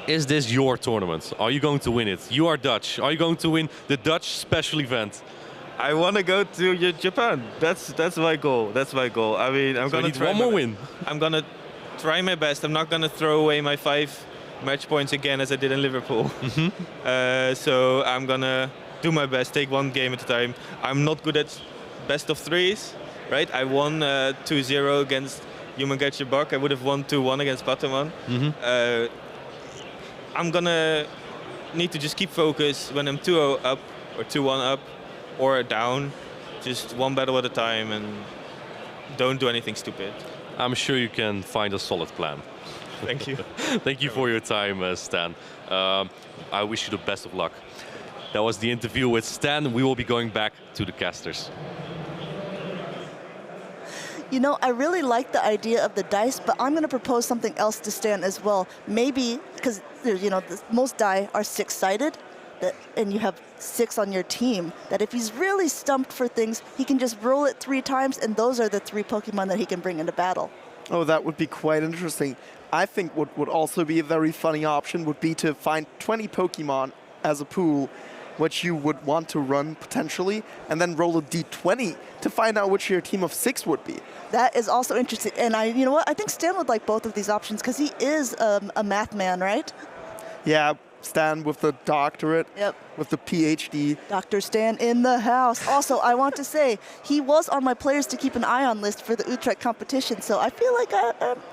Is this your tournament? Are you going to win it? You are Dutch. Are you going to win the Dutch special event? I want to go to Japan. That's my goal. That's my goal. I mean, I'm gonna try one more win. I'm gonna try my best. I'm not gonna throw away my 5 match points again as I did in Liverpool. So I'm gonna do my best. Take one game at a time. I'm not good at best of 3s, right? I won 2-0 against Human Getcha Buck. I would have won 2-1 against Pataman. I'm gonna need to just keep focus when I'm 2-0 up or 2-1 up or down, just one battle at a time and don't do anything stupid. I'm sure you can find a solid plan. Thank you. Thank you for your time, Stan. I wish you the best of luck. That was the interview with Stan. We will be going back to the casters. You know, I really like the idea of the dice, but I'm going to propose something else to Stan as well. Maybe, because, you know, most die are 6-sided, and you have 6 on your team, that if he's really stumped for things, he can just roll it 3 times, and those are the 3 Pokemon that he can bring into battle. Oh, that would be quite interesting. I think what would also be a very funny option would be to find 20 Pokemon as a pool, which you would want to run potentially, and then roll a d20 to find out which your team of 6 would be. That is also interesting. And you know what? I think Stan would like both of these options because he is a math man, right? Yeah, Stan with the doctorate, yep, with the PhD. Dr. Stan in the house. Also, I want to say, he was on my players to keep an eye on list for the Utrecht competition, so I feel like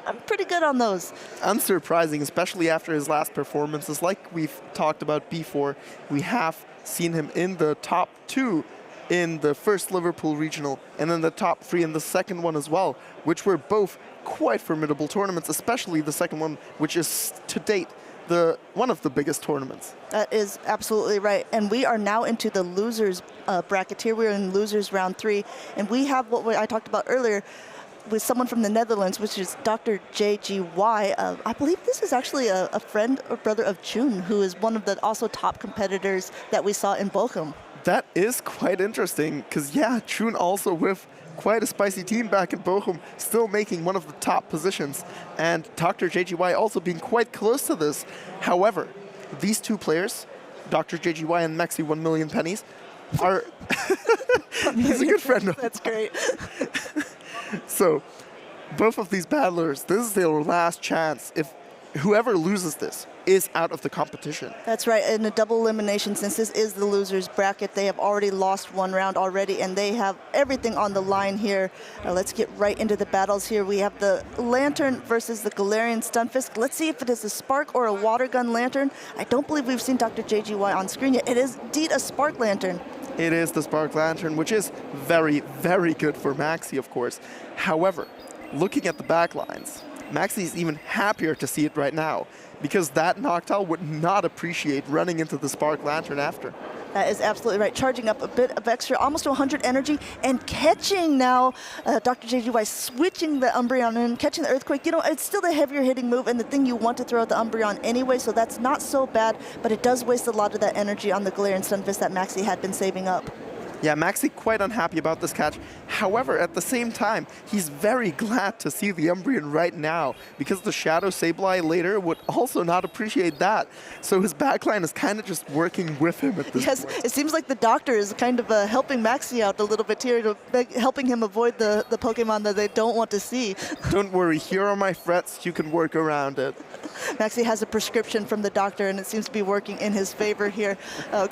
I'm pretty good on those. Unsurprising, especially after his last performances. Like we've talked about before, we have seen him in the top 2 in the first Liverpool regional, and then the top 3 in the second one as well, which were both quite formidable tournaments, especially the second one, which is to date one of the biggest tournaments. That is absolutely right. And we are now into the losers bracket here. We're in losers round 3. And we have what I talked about earlier with someone from the Netherlands, which is Dr. JGY. I believe this is actually a friend or brother of June, who is one of the also top competitors that we saw in Bochum. That is quite interesting, because yeah, June also with quite a spicy team back in Bochum, still making one of the top positions, and Dr. JGY also being quite close to this. However, these 2 players, Dr. JGY and Maxi 1 million pennies, are... He's a good friend of That's great. So, both of these battlers, this is their last chance. If whoever loses this is out of the competition. That's right. In a double elimination, since this is the losers bracket, they have already lost 1 round already, and they have everything on the line here. Let's get right into the battles here. We have the Lantern versus the Galarian Stunfisk. Let's see if it is a Spark or a Water Gun Lantern. I don't believe we've seen Dr. JGY on screen yet. It is indeed a Spark Lantern. It is the Spark Lantern, which is very, very good for Maxi, of course. However, looking at the backlines, Maxi is even happier to see it right now, because that Noctowl would not appreciate running into the Spark Lantern after. That is absolutely right. Charging up a bit of extra, almost to 100 energy, and catching now Dr. JGY, switching the Umbreon and catching the Earthquake. You know, it's still the heavier hitting move and the thing you want to throw at the Umbreon anyway, so that's not so bad, but it does waste a lot of that energy on the Galarian Stunfisk that Maxi had been saving up. Yeah, Maxi quite unhappy about this catch. However, at the same time, he's very glad to see the Umbreon right now, because the Shadow Sableye later would also not appreciate that. So his backline is kind of just working with him at this point. It seems like the doctor is kind of helping Maxi out a little bit here, helping him avoid the Pokemon that they don't want to see. Don't worry, here are my threats, you can work around it. Maxi has a prescription from the doctor, and it seems to be working in his favor here.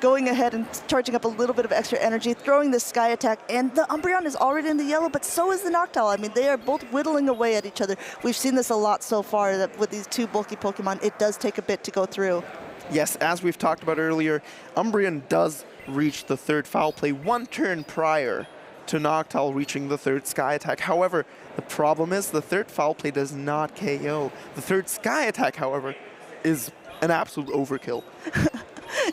Going ahead and charging up a little bit of extra energy, throwing the Sky Attack, and the Umbreon is already in the yellow, but so is the Noctowl. I mean, they are both whittling away at each other. We've seen this a lot so far, that with these 2 bulky Pokemon, it does take a bit to go through. Yes, as we've talked about earlier, Umbreon does reach the 3rd Foul Play 1 turn prior to Noctowl reaching the 3rd Sky Attack. However, the problem is the 3rd Foul Play does not KO. The 3rd Sky Attack, however, is an absolute overkill.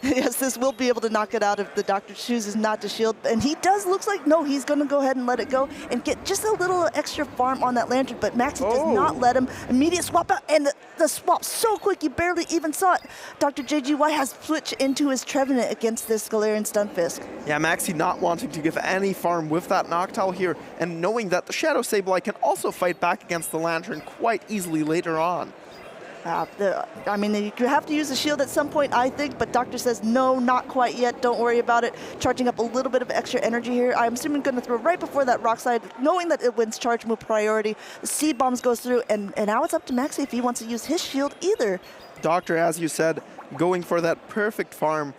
Yes, this will be able to knock it out if the doctor chooses not to shield. And he does, looks like, no, he's going to go ahead and let it go and get just a little extra farm on that Lantern. But Maxi does not let him. Immediate swap out, and the swap so quick you barely even saw it. Dr. JGY has switched into his Trevenant against this Galarian Stunfisk. Yeah, Maxi not wanting to give any farm with that Noctowl here, and knowing that the Shadow Sableye can also fight back against the Lantern quite easily later on. I mean, you have to use the shield at some point, I think, but Doctor says, no, not quite yet, don't worry about it. Charging up a little bit of extra energy here. I'm assuming going to throw right before that Rock Slide, knowing that it wins charge move priority. The Seed Bombs goes through, and now it's up to Maxi if he wants to use his shield either. Doctor, as you said, going for that perfect farm,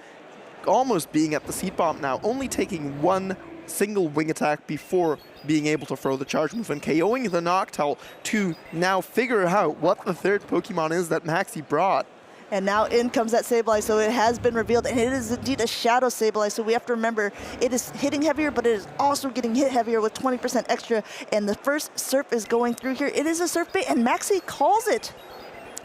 almost being at the Seed Bomb now, only taking 1 single wing attack before being able to throw the charge move and KOing the Noctowl to now figure out what the 3rd Pokemon is that Maxi brought. And now in comes that Sableye, so it has been revealed, and it is indeed a Shadow Sableye, so we have to remember it is hitting heavier, but it is also getting hit heavier with 20% extra, and the first Surf is going through here. It is a Surf bait, and Maxi calls it.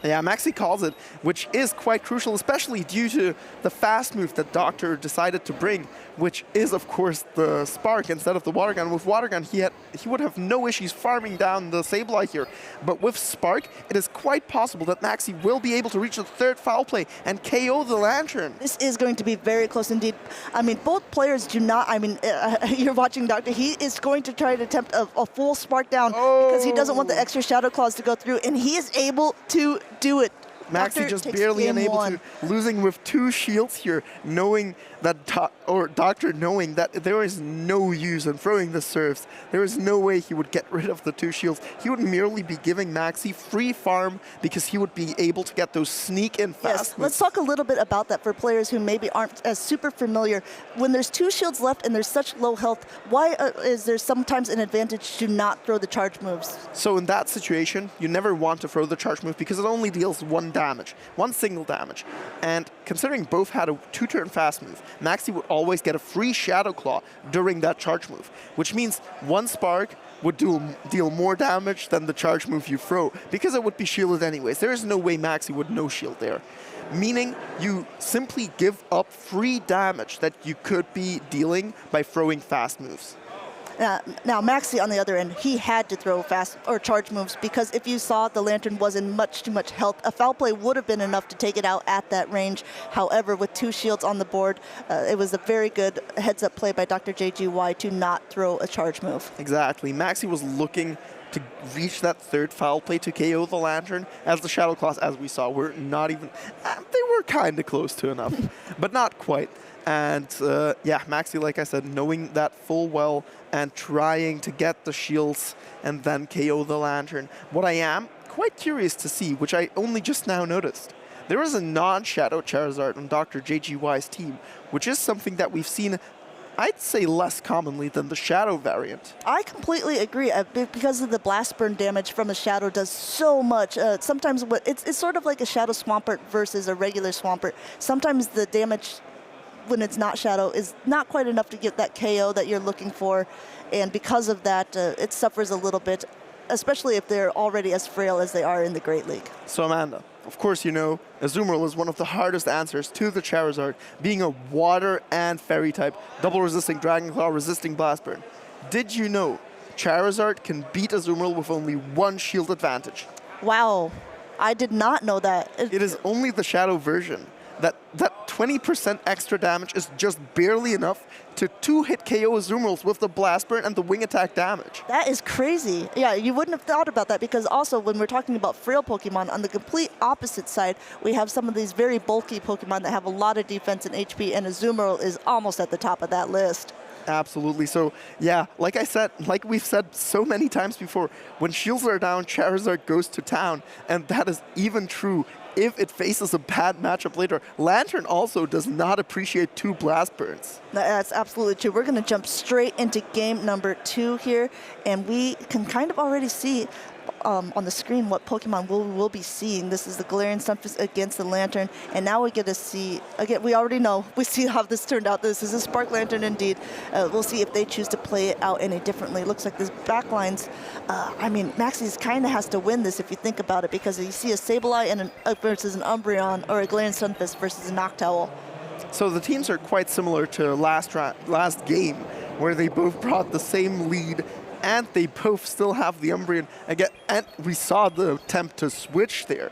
Yeah, Maxi calls it, which is quite crucial, especially due to the fast move that Doctor decided to bring, which is, of course, the Spark instead of the Water Gun. With Water Gun, he would have no issues farming down the Sableye here. But with Spark, it is quite possible that Maxi will be able to reach the third foul play and KO the Lantern. This is going to be very close indeed. I mean, both players do not, I mean, you're watching Doctor. He is going to try to attempt a full Spark down because he doesn't want the extra Shadow Claws to go through, and he is able to do it. Maxi just barely unable to, losing with 2 shields here, knowing that, Doctor knowing that there is no use in throwing the serves. There is no way he would get rid of the 2 shields. He would merely be giving Maxi free farm because he would be able to get those sneak in fast Yes, let's talk a little bit about that for players who maybe aren't as super familiar. When there's 2 shields left and there's such low health, why is there sometimes an advantage to not throw the charge moves? So in that situation, you never want to throw the charge move because it only deals 1 damage, 1 single damage. And considering both had a 2-turn fast move, Maxi would always get a free Shadow Claw during that charge move, which means 1 Spark would deal more damage than the charge move you throw, because it would be shielded anyways. There is no way Maxi would no shield there. Meaning you simply give up free damage that you could be dealing by throwing fast moves. Now, Maxi, on the other end, he had to throw fast or charge moves because if you saw the Lantern was in much too much health, a foul play would have been enough to take it out at that range. However, with 2 shields on the board, it was a very good heads-up play by Dr. JGY to not throw a charge move. Exactly. Maxi was looking to reach that 3rd foul play to KO the Lantern, as the Shadow Claws, as we saw, were not even... they were kind of close to enough, but not quite. And yeah, Maxi, like I said, knowing that full well and trying to get the shields and then KO the Lantern. What I am quite curious to see, which I only just now noticed, there is a non-Shadow Charizard on Dr. JGY's team, which is something that we've seen, I'd say, less commonly than the Shadow variant. I completely agree. Because of the blast burn damage from the Shadow does so much. Sometimes it's sort of like a Shadow Swampert versus a regular Swampert. Sometimes the damage when it's not Shadow is not quite enough to get that KO that you're looking for, and because of that, it suffers a little bit, especially if they're already as frail as they are in the Great League. So Amanda, of course you know, Azumarill is one of the hardest answers to the Charizard, being a water and fairy type, double resisting Dragon Claw, resisting Blast Burn. Did you know Charizard can beat Azumarill with only 1 shield advantage? Wow, I did not know that. It is only the Shadow version. That 20% extra damage is just barely enough to 2-hit KO Azumarills with the Blast Burn and the Wing Attack damage. That is crazy. Yeah, you wouldn't have thought about that because also when we're talking about frail Pokemon, on the complete opposite side, we have some of these very bulky Pokemon that have a lot of defense and HP, and Azumarill is almost at the top of that list. Absolutely. So yeah, like I said, like we've said so many times before, when shields are down, Charizard goes to town, and that is even true if it faces a bad matchup later. Lantern also does not appreciate 2 Blast Burns. That's absolutely true. We're going to jump straight into game number 2 here, and we can kind of already see on the screen what Pokemon we'll be seeing. This is the Galarian Stunfisk against the Lantern, and now we get to see, again, we already know, we see how this turned out. This is a Spark Lantern indeed. We'll see if they choose to play it out any differently. It looks like this backlines, I mean, Maxi's kind of has to win this if you think about it, because you see a Sableye versus an Umbreon, or a Galarian Stunfisk versus a Noctowl. So the teams are quite similar to last game, where they both brought the same lead, and they both still have the Umbreon again, and we saw the attempt to switch there.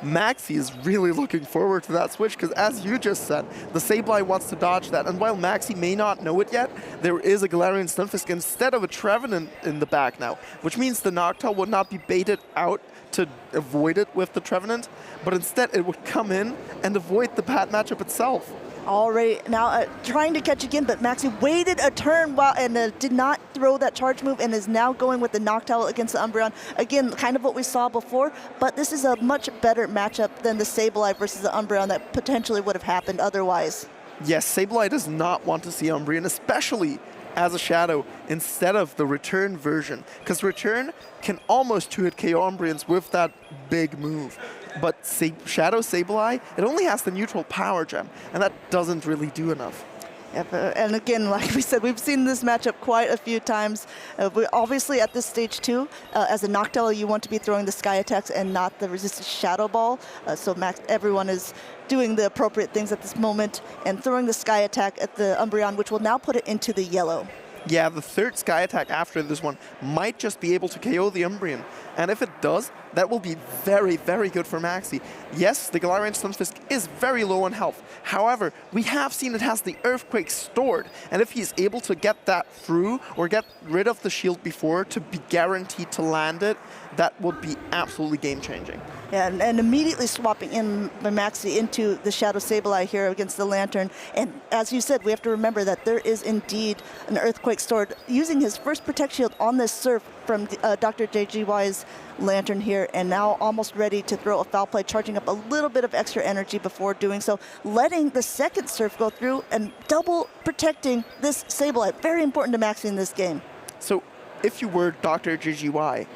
Maxi is really looking forward to that switch because, as you just said, the Sableye wants to dodge that, and while Maxi may not know it yet, there is a Galarian Stunfisk instead of a Trevenant in the back now, which means the Noctowl would not be baited out to avoid it with the Trevenant, but instead it would come in and avoid the bad matchup itself. Already now trying to catch again, but Maxi waited a turn and did not throw that charge move, and is now going with the Noctowl against the Umbreon. Again, kind of what we saw before, but this is a much better matchup than the Sableye versus the Umbreon that potentially would have happened otherwise. Yes, Sableye does not want to see Umbreon, especially as a Shadow instead of the Return version, because Return can almost 2-hit KO Umbreons with that big move. But Shadow Sableye, it only has the neutral power gem, and that doesn't really do enough. Yep, and again, like we said, we've seen this matchup quite a few times. We obviously at this stage too, as a Noctowl, you want to be throwing the sky attacks and not the resisted shadow ball. So everyone is doing the appropriate things at this moment and throwing the sky attack at the Umbreon, which will now put it into the yellow. Yeah, the third sky attack after this one might just be able to KO the Umbreon. And if it does, that will be very, very good for Maxi. Yes, the Galarian Stunfisk is very low on health. However, we have seen it has the Earthquake stored. And if he's able to get that through or get rid of the shield before to be guaranteed to land it, that would be absolutely game-changing. Yeah, and immediately swapping in by Maxi into the Shadow Sableye here against the Lantern. And as you said, we have to remember that there is indeed an Earthquake stored. Using his first Protect Shield on this Surf from Dr. JGY's Lantern here, and now almost ready to throw a Foul Play, charging up a little bit of extra energy before doing so, letting the second Surf go through and double protecting this Sableye. Very important to Maxi in this game. So if you were Dr. JGY,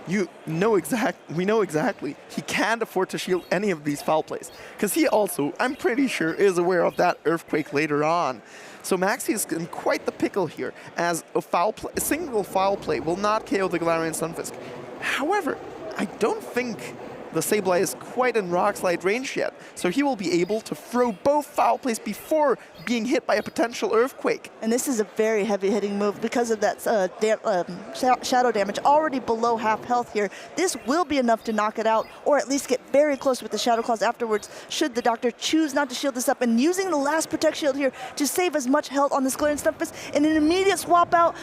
we know exactly he can't afford to shield any of these foul plays. Because he also, I'm pretty sure, is aware of that Earthquake later on. So Maxi is in quite the pickle here, as a single foul play will not KO the Galarian Stunfisk. However, I don't think the Sableye is quite in Rock Slide range yet, so he will be able to throw both foul plays before being hit by a potential Earthquake. And this is a very heavy-hitting move because of that shadow damage already below half health here. This will be enough to knock it out, or at least get very close with the Shadow Claws afterwards, should the Doctor choose not to shield this up. And using the last Protect Shield here to save as much health on this Galarian Stunfisk, and an immediate swap out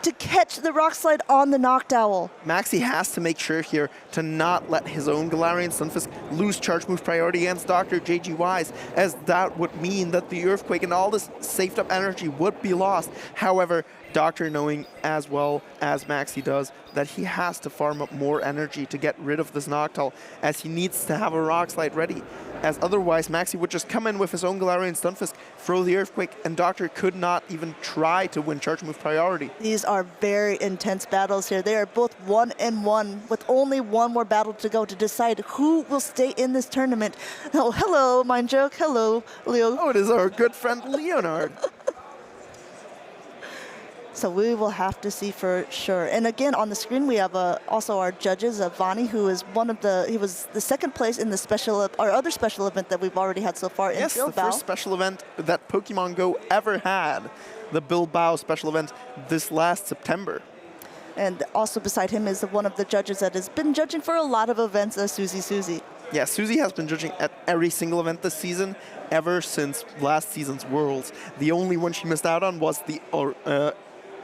to catch the Rock Slide on the Noctowl. Maxi has to make sure here to not let his own Galarian Stunfisk lose charge move priority against Dr. JGY's, as that would mean that the Earthquake and all this saved up energy would be lost. However, Doctor, knowing as well as Maxi does that he has to farm up more energy to get rid of this Noctowl, as he needs to have a Rock Slide ready, as otherwise Maxi would just come in with his own Galarian Stunfisk, throw the Earthquake, and Doctor could not even try to win charge move priority. These are very intense battles here. They are both 1-1 with only one more battle to go to decide who will stay in this tournament. Oh, hello, Mind Joke. Hello, Leo. Oh, it is our good friend Leonard. So we will have to see for sure. And again, on the screen, we have also our judges, Vani, who is he was the second place in the other special event that we've already had so far in Bilbao. Yes, the first special event that Pokemon Go ever had, the Bilbao special event this last September. And also beside him is one of the judges that has been judging for a lot of events, Susie. Yeah, Susie has been judging at every single event this season, ever since last season's Worlds. The only one she missed out on was the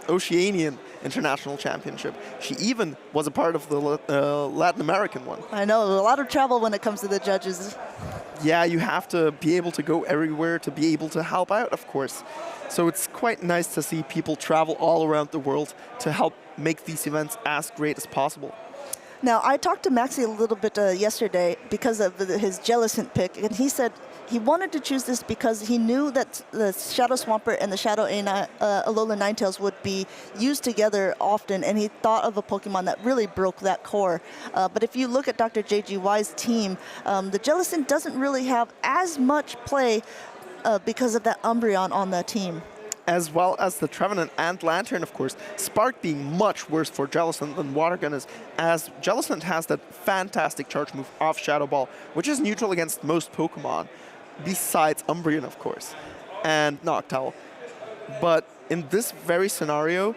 Oceanian International Championship. She even was a part of the Latin American one. I know, a lot of travel when it comes to the judges. Yeah, you have to be able to go everywhere to be able to help out, of course. So it's quite nice to see people travel all around the world to help make these events as great as possible. Now, I talked to Maxi a little bit yesterday because of his Jellicent pick, and he said he wanted to choose this because he knew that the Shadow Swampert and the Shadow Alola Ninetales would be used together often, and he thought of a Pokemon that really broke that core. But if you look at Dr. JGY's team, the Jellicent doesn't really have as much play because of that Umbreon on the team. As well as the Trevenant and Lantern, of course. Spark being much worse for Jellicent than Water Gun is, as Jellicent has that fantastic charge move off Shadow Ball, which is neutral against most Pokemon, besides Umbreon, of course, and Noctowl. But in this very scenario,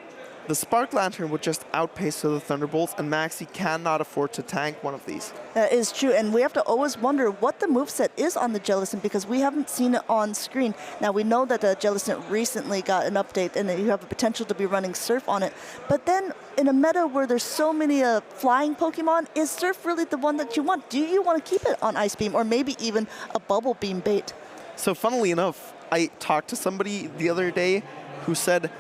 the Spark Lantern would just outpace the Thunderbolts, and Maxi cannot afford to tank one of these. That is true, and we have to always wonder what the moveset is on the Jellicent because we haven't seen it on screen. Now, we know that the Jellicent recently got an update and that you have a potential to be running Surf on it, but then in a meta where there's so many flying Pokemon, is Surf really the one that you want? Do you want to keep it on Ice Beam or maybe even a Bubble Beam bait? So funnily enough, I talked to somebody the other day who said,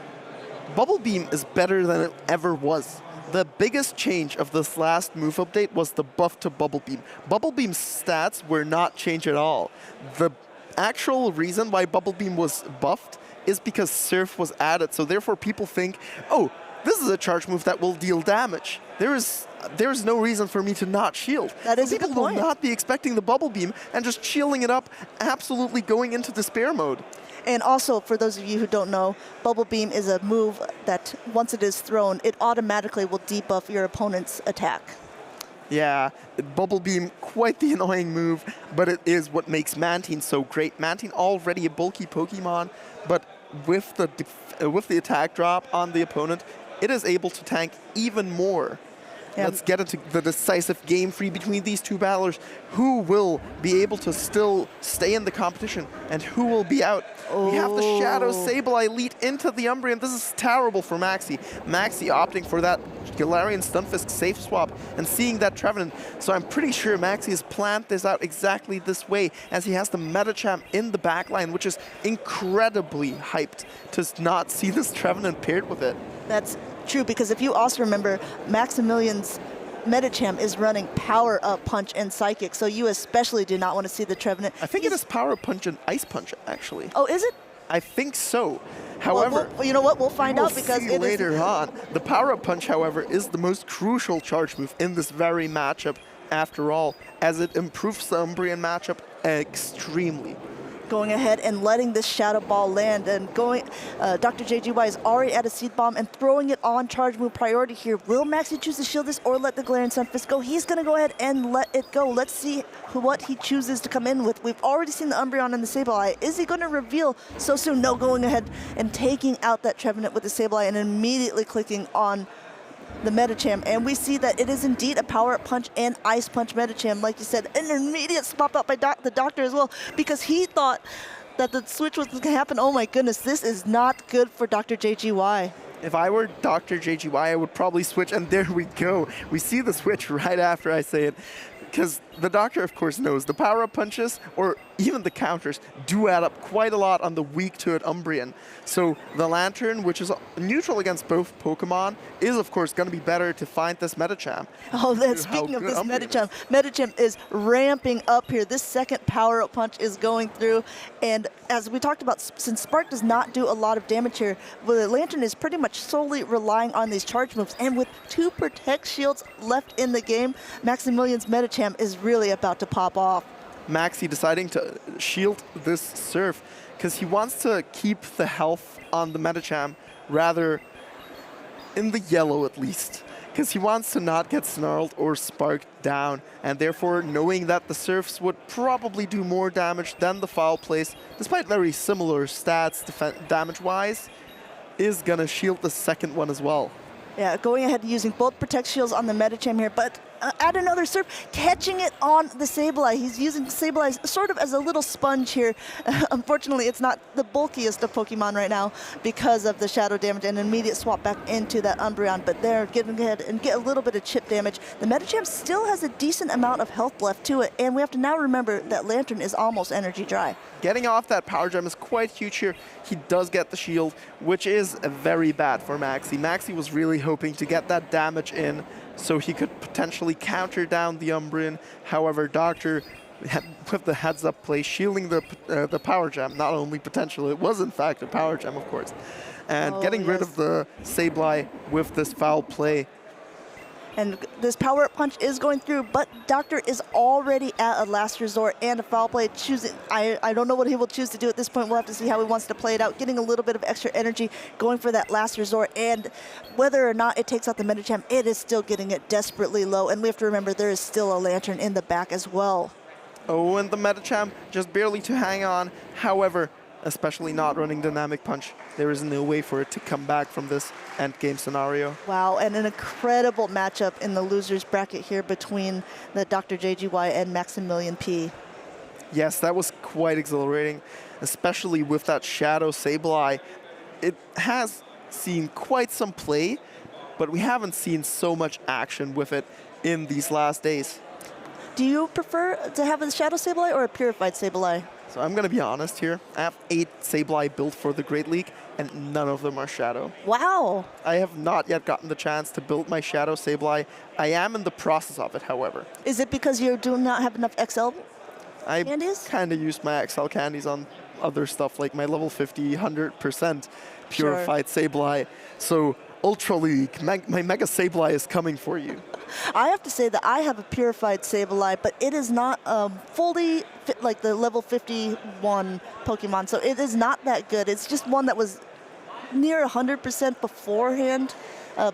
Bubble Beam is better than it ever was. The biggest change of this last move update was the buff to Bubble Beam. Bubble Beam's stats were not changed at all. The actual reason why Bubble Beam was buffed is because Surf was added, so therefore people think, oh, this is a charge move that will deal damage. There's no reason for me to not shield. That is a good people point. will not be expecting the Bubble Beam and just shielding it up, absolutely going into despair mode. And also, for those of you who don't know, Bubble Beam is a move that once it is thrown, it automatically will debuff your opponent's attack. Yeah, Bubble Beam, quite the annoying move, but it is what makes Mantine so great. Mantine already a bulky Pokemon, but with the attack drop on the opponent, it is able to tank even more. Yeah. Let's get into the decisive game 3 between these two battlers. Who will be able to still stay in the competition and who will be out? We have the Shadow Sableye lead into the Umbreon. This is terrible for Maxi. Maxi opting for that Galarian Stunfisk safe swap and seeing that Trevenant. So I'm pretty sure Maxi has planned this out exactly this way, as he has the Medicham in the backline, which is incredibly hyped to not see this Trevenant paired with it. That's true, because if you also remember, Maximilian's Medicham is running Power Up Punch and Psychic, so you especially do not want to see the Trevenant. I think it is Power Up Punch and Ice Punch, actually. Oh, is it? I think so. However, well, you know what? We'll find out because it later on. The Power Up Punch, however, is the most crucial charge move in this very matchup, after all, as it improves the Umbreon matchup extremely. Going ahead and letting this Shadow Ball land and going, Dr. JGY is already at a Seed Bomb and throwing it on charge move priority here. Will Maxi choose to shield this or let the Galarian Stunfisk go? He's going to go ahead and let it go. Let's see what he chooses to come in with. We've already seen the Umbreon and the Sableye. Is he going to reveal so soon? No, going ahead and taking out that Trevenant with the Sableye and immediately clicking on the Medicham, and we see that it is indeed a Power Up Punch and Ice Punch Medicham, like you said, an immediate swap out by the doctor as well, because he thought that the switch was going to happen. Oh my goodness, this is not good for Dr. JGY. If I were Dr. JGY, I would probably switch, and there we go. We see the switch right after I say it, because the doctor, of course, knows the power-up punches, or even the counters, do add up quite a lot on the weak-to-it Umbreon. So the Lantern, which is neutral against both Pokemon, is, of course, going to be better to find this Medicham. Oh, speaking of this Medicham, Medicham is ramping up here. This second power-up punch is going through, and as we talked about, since Spark does not do a lot of damage here, the Lantern is pretty much solely relying on these charge moves, and with 2 Protect Shields left in the game, Maximilian's Medicham is really about to pop off. Maxi deciding to shield this Surf because he wants to keep the health on the Medicham rather in the yellow at least, because he wants to not get snarled or sparked down, and therefore knowing that the Surfs would probably do more damage than the Foul Place, despite very similar stats damage-wise, is gonna shield the second one as well. Yeah, going ahead using both Protect Shields on the Medicham here, but add another Surf, catching it on the Sableye. He's using Sableye sort of as a little sponge here. Unfortunately, it's not the bulkiest of Pokemon right now because of the shadow damage and immediate swap back into that Umbreon, but they're getting ahead and get a little bit of chip damage. The Medicham still has a decent amount of health left to it, and we have to now remember that Lantern is almost energy dry. Getting off that Power Gem is quite huge here. He does get the shield, which is very bad for Maxi. Maxi was really hoping to get that damage in so he could potentially counter down the Umbreon. However, Doctor, with the heads-up play, shielding the Power Gem, not only potential, it was in fact a Power Gem, of course, and getting rid of the Sableye with this foul play. And this power-up punch is going through, but Doctor is already at a last resort and a foul play. Choosing, I don't know what he will choose to do at this point. We'll have to see how he wants to play it out. Getting a little bit of extra energy, going for that last resort, and whether or not it takes out the Medicham, it is still getting it desperately low. And we have to remember there is still a Lantern in the back as well. Oh, and the Medicham just barely to hang on. However, especially not running Dynamic Punch, there is no way for it to come back from this end game scenario. Wow, and an incredible matchup in the losers bracket here between the Dr. JGY and Maximilian P. Yes, that was quite exhilarating, especially with that Shadow Sableye. It has seen quite some play, but we haven't seen so much action with it in these last days. Do you prefer to have a Shadow Sableye or a Purified Sableye? So I'm going to be honest here. I have 8 Sableye built for the Great League, and none of them are Shadow. Wow. I have not yet gotten the chance to build my Shadow Sableye. I am in the process of it, however. Is it because you do not have enough XL candies? I kind of used my XL candies on other stuff, like my level 50, 100% Purified Sableye. So Ultra League. My Mega Sableye is coming for you. I have to say that I have a purified Sableye, but it is not fully like the level 51 Pokemon, so it is not that good. It's just one that was near 100% beforehand,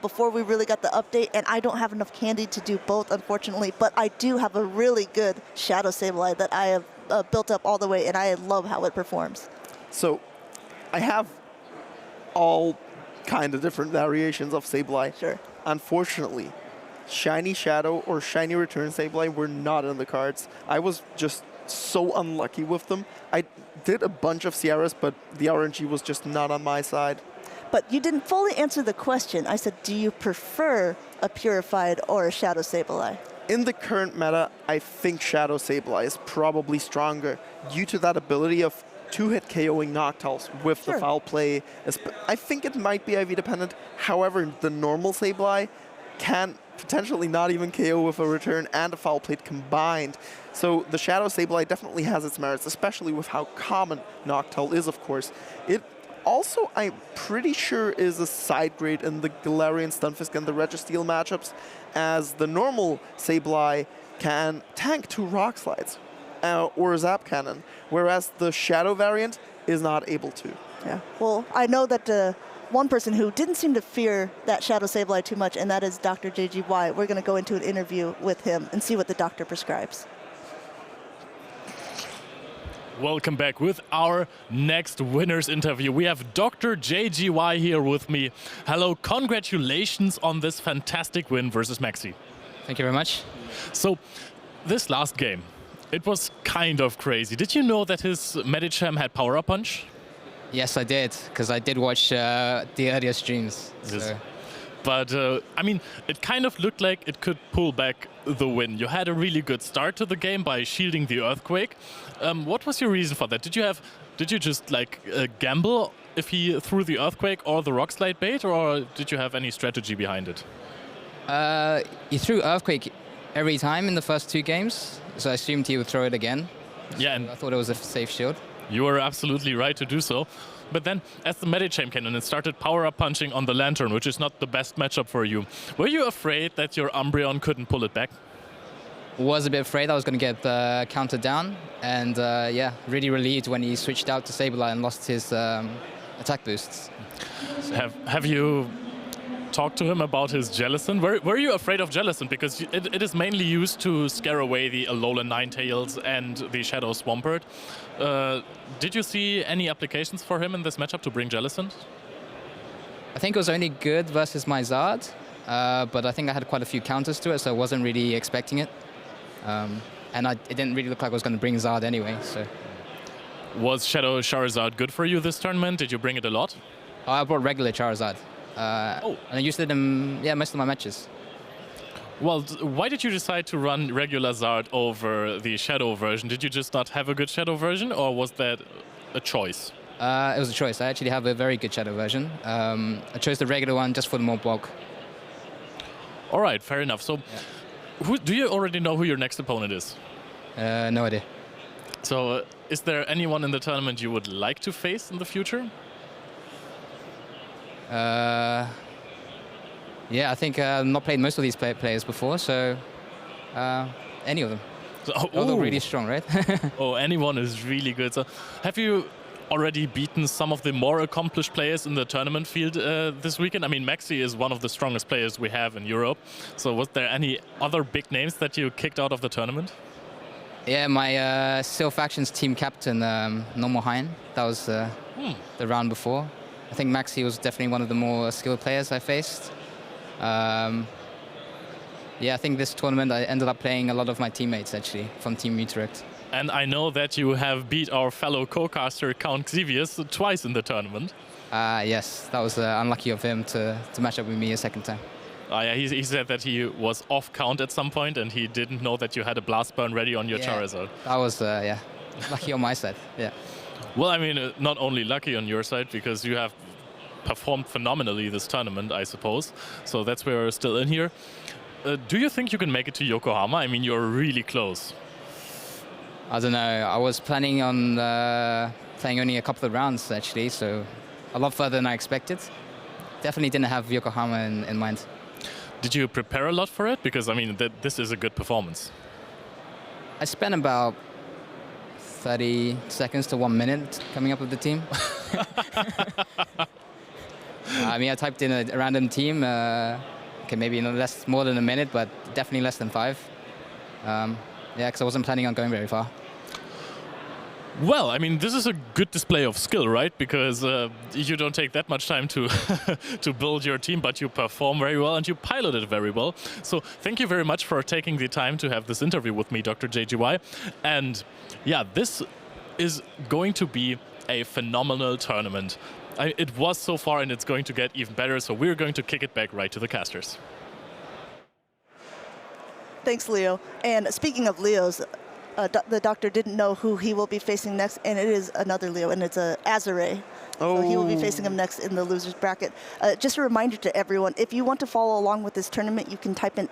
before we really got the update, and I don't have enough candy to do both, unfortunately, but I do have a really good Shadow Sableye that I have built up all the way, and I love how it performs. So I have all kind of different variations of Sableye. Sure. Unfortunately, Shiny Shadow or Shiny Return Sableye were not in the cards. I was just so unlucky with them. I did a bunch of Sierras, but the RNG was just not on my side. But you didn't fully answer the question. I said, do you prefer a purified or a Shadow Sableye? In the current meta, I think Shadow Sableye is probably stronger due to that ability of two-hit KOing Noctowls with the foul play. I think it might be IV dependent. However, the normal Sableye can potentially not even KO with a return and a foul plate combined. So the Shadow Sableye definitely has its merits, especially with how common Noctowl is, of course. It also, I'm pretty sure, is a side grade in the Galarian Stunfisk and the Registeel matchups, as the normal Sableye can tank 2 Rock Slides or a Zap Cannon, whereas the Shadow variant is not able to. Yeah, well, I know that one person who didn't seem to fear that Shadow Sableye too much, and that is Dr. JGY. We're going to go into an interview with him and see what the doctor prescribes. Welcome back with our next winner's interview. We have Dr. JGY here with me. Hello, congratulations on this fantastic win versus Maxi. Thank you very much. So, this last game, it was kind of crazy. Did you know that his Medicham had Power Up Punch? Yes, I did, because I did watch the earlier streams. Yes. But, I mean, it kind of looked like it could pull back the win. You had a really good start to the game by shielding the Earthquake. What was your reason for that? Did you just like gamble if he threw the Earthquake or the Rock Slide bait, or did you have any strategy behind it? He threw Earthquake every time in the first 2 games, so I assumed he would throw it again. Yeah, and I thought it was a safe shield. You were absolutely right to do so. But then, as the Medicham came in and started power-up punching on the Lantern, which is not the best matchup for you, were you afraid that your Umbreon couldn't pull it back? Was a bit afraid I was going to get countered down, and yeah, really relieved when he switched out to Sableye and lost his attack boosts. So. Have you talked to him about his Jellicent? Were you afraid of Jellicent? Because it is mainly used to scare away the Alolan Ninetales and the Shadow Swampert. Did you see any applications for him in this matchup to bring Jellicent? I think it was only good versus my Zard, but I think I had quite a few counters to it, so I wasn't really expecting it. And it didn't really look like I was going to bring Zard anyway. So, was Shadow Charizard good for you this tournament? Did you bring it a lot? I brought regular Charizard. And I used it in most of my matches. Well, why did you decide to run regular Zard over the Shadow version? Did you just not have a good Shadow version, or was that a choice? It was a choice. I actually have a very good Shadow version. I chose the regular one just for the more bulk. All right, fair enough. So, do you already know who your next opponent is? No idea. So, is there anyone in the tournament you would like to face in the future? Yeah, I think I've not played most of these players before, so any of them. They're all really strong, right? Oh, anyone is really good. So, have you already beaten some of the more accomplished players in the tournament field this weekend? I mean, Maxi is one of the strongest players we have in Europe. So was there any other big names that you kicked out of the tournament? Yeah, my Seal Factions team captain, Normal Hein. That was the round before. I think Maxi was definitely one of the more skilled players I faced. Yeah, I think this tournament I ended up playing a lot of my teammates, actually, from Team Utrecht. And I know that you have beat our fellow co-caster Count Xevious twice in the tournament. Yes, that was unlucky of him to match up with me a second time. Yeah, he said that he was off count at some point and he didn't know that you had a blast burn ready on your Charizard. That was, yeah, lucky on my side, yeah. Well, I mean, not only lucky on your side, because you have performed phenomenally this tournament, I suppose. So that's why we're still in here. Do you think you can make it to Yokohama? I mean, you're really close. I don't know. I was planning on playing only a couple of rounds, actually, so a lot further than I expected. definitely didn't have Yokohama in mind. Did you prepare a lot for it? Because, I mean, this is a good performance. I spent about 30 seconds to 1 minute coming up with the team. I mean, I typed in a random team. Okay, maybe more than a minute, but definitely less than 5. Yeah, because I wasn't planning on going very far. Well, I mean, this is a good display of skill, right? Because you don't take that much time to to build your team, but you perform very well and you pilot it very well. So thank you very much for taking the time to have this interview with me, Dr. JGY. And yeah, this is going to be a phenomenal tournament. It was so far, and it's going to get even better. So we're going to kick it back right to the casters. Thanks, Leo. And speaking of Leos, the doctor didn't know who he will be facing next, and it is another Leo, and it's Azure. So he will be facing him next in the losers bracket. Just a reminder to everyone, if you want to follow along with this tournament, you can type in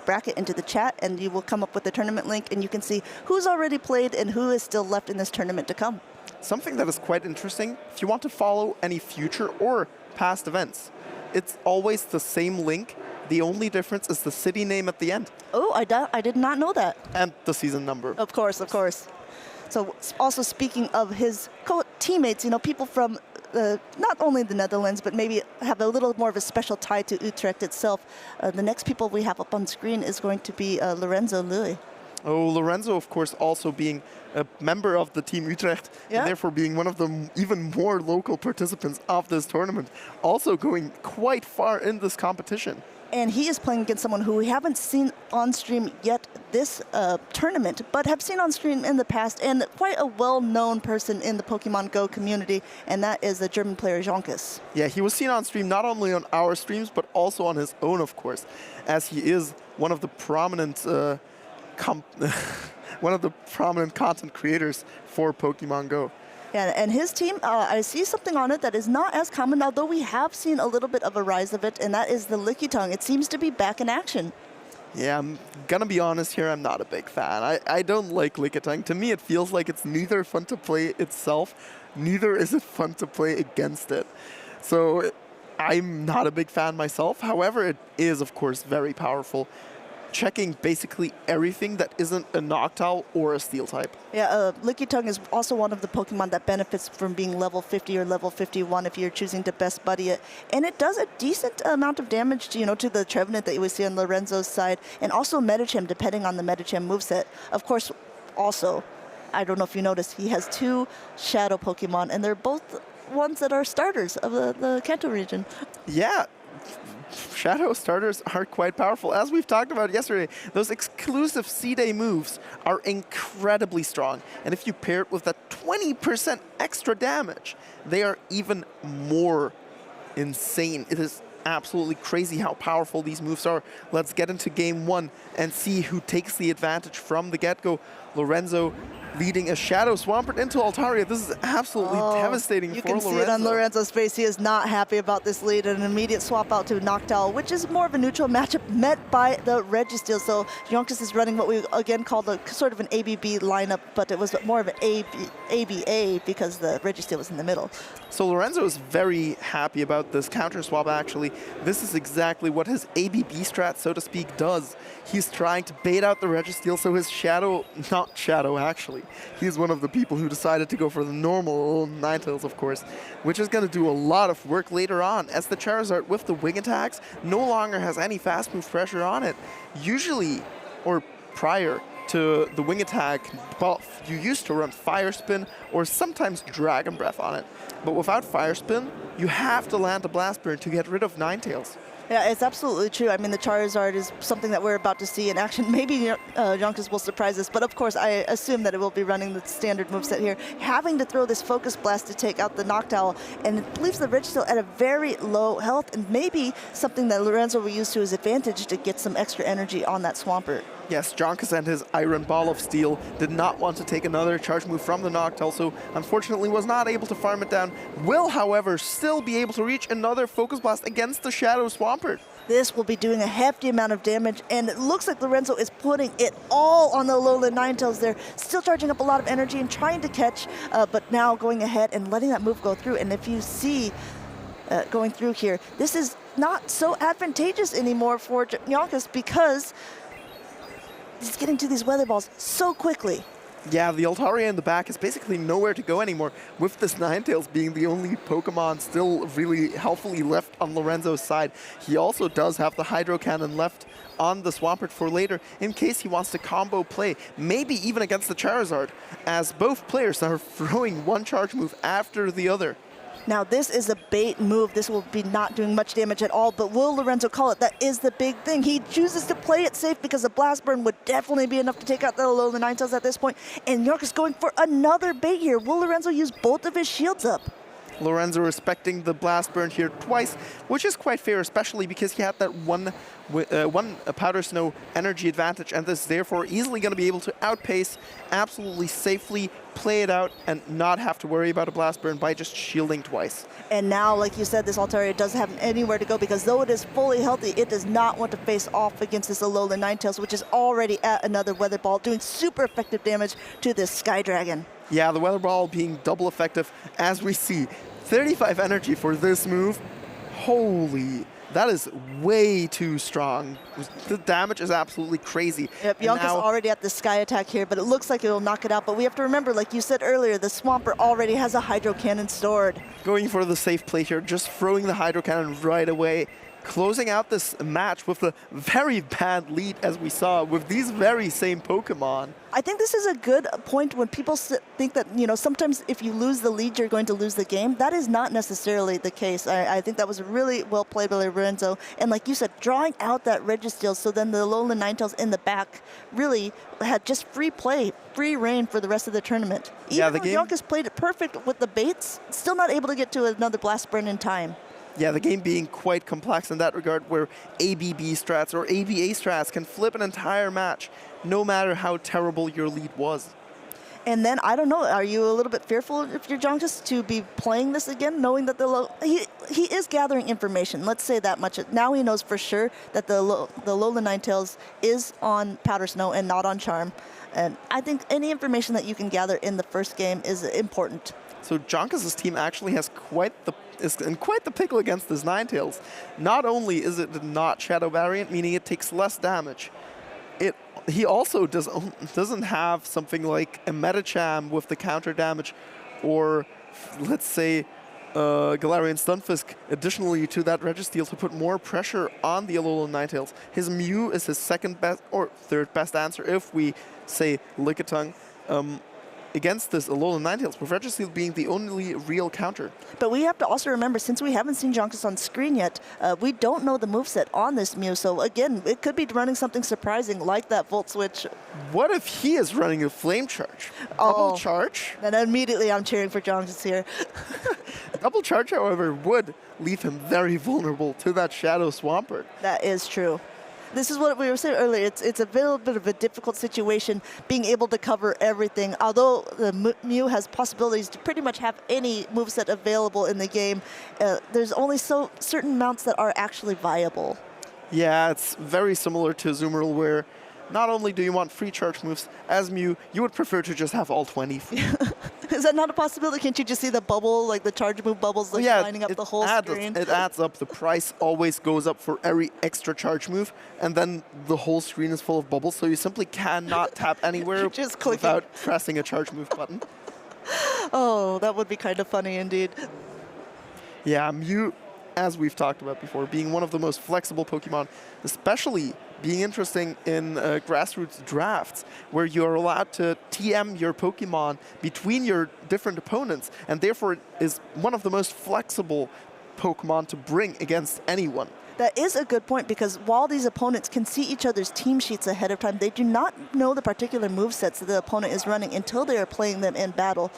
!bracket into the chat, and you will come up with the tournament link, and you can see who's already played and who is still left in this tournament to come. Something that is quite interesting, if you want to follow any future or past events, it's always the same link. The only difference is the city name at the end. Oh, I did not know that. And the season number. Of course, of course. So also speaking of his teammates, you know, people from not only the Netherlands, but maybe have a little more of a special tie to Utrecht itself. The next people we have up on screen is going to be Lorenzo Louis. Oh, Lorenzo, of course, also being a member of the team Utrecht, and therefore being one of the even more local participants of this tournament, also going quite far in this competition. And he is playing against someone who we haven't seen on stream yet this tournament, but have seen on stream in the past, and quite a well-known person in the Pokemon Go community, and that is the German player Jonkus. Yeah, he was seen on stream not only on our streams, but also on his own, of course, as he is one of the prominent content creators for Pokemon Go. Yeah, and his team, I see something on it that is not as common, although we have seen a little bit of a rise of it, and that is the Lickitung. It seems to be back in action. Yeah, I'm gonna be honest here, I'm not a big fan. I don't like Lickitung. To me, it feels like it's neither fun to play itself, neither is it fun to play against it. So I'm not a big fan myself. However, it is, of course, very powerful, checking basically everything that isn't a Noctowl or a Steel type. Yeah, Lickitung is also one of the Pokemon that benefits from being level 50 or level 51 if you're choosing to best buddy it. And it does a decent amount of damage to, to the Trevenant that you would see on Lorenzo's side, and also Medicham, depending on the Medicham moveset. Of course, also, I don't know if you noticed, he has 2 Shadow Pokemon, and they're both ones that are starters of the Kanto region. Yeah. Shadow starters are quite powerful. As we've talked about yesterday, those exclusive C-Day moves are incredibly strong. And if you pair it with that 20% extra damage, they are even more insane. It is absolutely crazy how powerful these moves are. Let's get into game 1 and see who takes the advantage from the get-go. Lorenzo leading a Shadow Swampert into Altaria. This is absolutely devastating for Lorenzo. You can see it on Lorenzo's face. He is not happy about this lead, and an immediate swap out to Noctowl, which is more of a neutral matchup met by the Registeel. So Jonkus is running what we again called a sort of an ABB lineup, but it was more of an ABA because the Registeel was in the middle. So Lorenzo is very happy about this counter swap, actually. This is exactly what his ABB strat, so to speak, does. He's trying to bait out the Registeel, so his Shadow, not Shadow actually, he's one of the people who decided to go for the normal Ninetales, of course, which is going to do a lot of work later on, as the Charizard with the wing attacks no longer has any fast move pressure on it. Usually, or prior to the wing attack buff, you used to run Fire Spin or sometimes Dragon Breath on it. But without Fire Spin, you have to land a Blast Burn to get rid of Ninetales. Yeah, it's absolutely true. I mean, the Charizard is something that we're about to see in action. Maybe Jonkus will surprise us, but of course, I assume that it will be running the standard moveset here. Having to throw this Focus Blast to take out the Noctowl, and it leaves the Registeel at a very low health, and maybe something that Lorenzo will use to his advantage to get some extra energy on that Swampert. Yes, Jonkus and his Iron Ball of Steel did not want to take another charge move from the Noctowl, so unfortunately was not able to farm it down. Will, however, still be able to reach another Focus Blast against the Shadow Swampert. This will be doing a hefty amount of damage, and it looks like Lorenzo is putting it all on the Alolan Ninetales there, still charging up a lot of energy and trying to catch, but now going ahead and letting that move go through. And if you see going through here. This is not so advantageous anymore for Jonioa because he's getting to these weather balls so quickly. Yeah, the Altaria in the back is basically nowhere to go anymore, with this Ninetales being the only Pokemon still really helpfully left on Lorenzo's side. He also does have the Hydro Cannon left on the Swampert for later, in case he wants to combo play, maybe even against the Charizard, as both players are throwing one charge move after the other. Now this is a bait move. This will be not doing much damage at all, but will Lorenzo call it? That is the big thing. He chooses to play it safe because a Blast Burn would definitely be enough to take out the Alolan Ninetales at this point. And York is going for another bait here. Will Lorenzo use both of his shields up? Lorenzo respecting the Blast Burn here twice, which is quite fair, especially because he had that one Powder Snow energy advantage, and this is therefore easily going to be able to outpace, absolutely safely play it out, and not have to worry about a Blast Burn by just shielding twice. And now, like you said, this Altaria doesn't have anywhere to go because though it is fully healthy, it does not want to face off against this Alolan Ninetales, which is already at another Weather Ball, doing super effective damage to this Sky Dragon. Yeah, the Weather Ball being double effective, as we see. 35 energy for this move. Holy, that is way too strong. The damage is absolutely crazy. Yep, Yonka's already at the Sky Attack here, but it looks like it will knock it out. But we have to remember, like you said earlier, the Swampert already has a Hydro Cannon stored. Going for the safe play here, just throwing the Hydro Cannon right away. Closing out this match with a very bad lead, as we saw, with these very same Pokemon. I think this is a good point when people think that, you know, sometimes if you lose the lead, you're going to lose the game. That is not necessarily the case. I think that was really well played by Lorenzo. And like you said, drawing out that Registeel, so then the Alolan Ninetales in the back really had just free play, free reign for the rest of the tournament. Even though Yonka's played it perfect with the baits, still not able to get to another Blast Burn in time. Yeah, the game being quite complex in that regard, where ABB strats or ABA strats can flip an entire match, no matter how terrible your lead was. And then, I don't know, are you a little bit fearful if you're Jonkus to be playing this again, knowing that he is gathering information, let's say that much. Now he knows for sure that the Alolan Ninetales is on Powder Snow and not on Charm. And I think any information that you can gather in the first game is important. So Jonkus' team actually has is in quite the pickle against this Ninetales. Not only is it not Shadow Variant, meaning it takes less damage, he also doesn't have something like a Medicham with the counter damage, or let's say Galarian Stunfisk additionally to that Registeel to put more pressure on the Alolan Ninetales. His Mew is his second best or third best answer if we say Lickitung. Against this Alolan Ninetales, with Registeel being the only real counter. But we have to also remember, since we haven't seen Jonkus on screen yet, we don't know the moveset on this Mew. So again, it could be running something surprising like that Volt Switch. What if he is running a Flame Charge? Double Charge? Then immediately I'm cheering for Jonkus here. Double Charge, however, would leave him very vulnerable to that Shadow Swampert. That is true. This is what we were saying earlier. It's a little bit of a difficult situation being able to cover everything. Although the Mew has possibilities to pretty much have any moveset available in the game, there's only certain amounts that are actually viable. Yeah, it's very similar to Azumarill, where not only do you want free charge moves, as Mew, you would prefer to just have all 20. Is that not a possibility? Can't you just see the bubble, like the charge move bubbles lining up the whole screen? It adds up. The price always goes up for every extra charge move, and then the whole screen is full of bubbles, so you simply cannot tap anywhere without pressing a charge move button. Oh, that would be kind of funny indeed. Yeah, Mew, as we've talked about before, being one of the most flexible Pokemon, especially being interesting in grassroots drafts, where you're allowed to TM your Pokemon between your different opponents, and therefore it is one of the most flexible Pokemon to bring against anyone. That is a good point, because while these opponents can see each other's team sheets ahead of time, they do not know the particular movesets that the opponent is running until they are playing them in battle.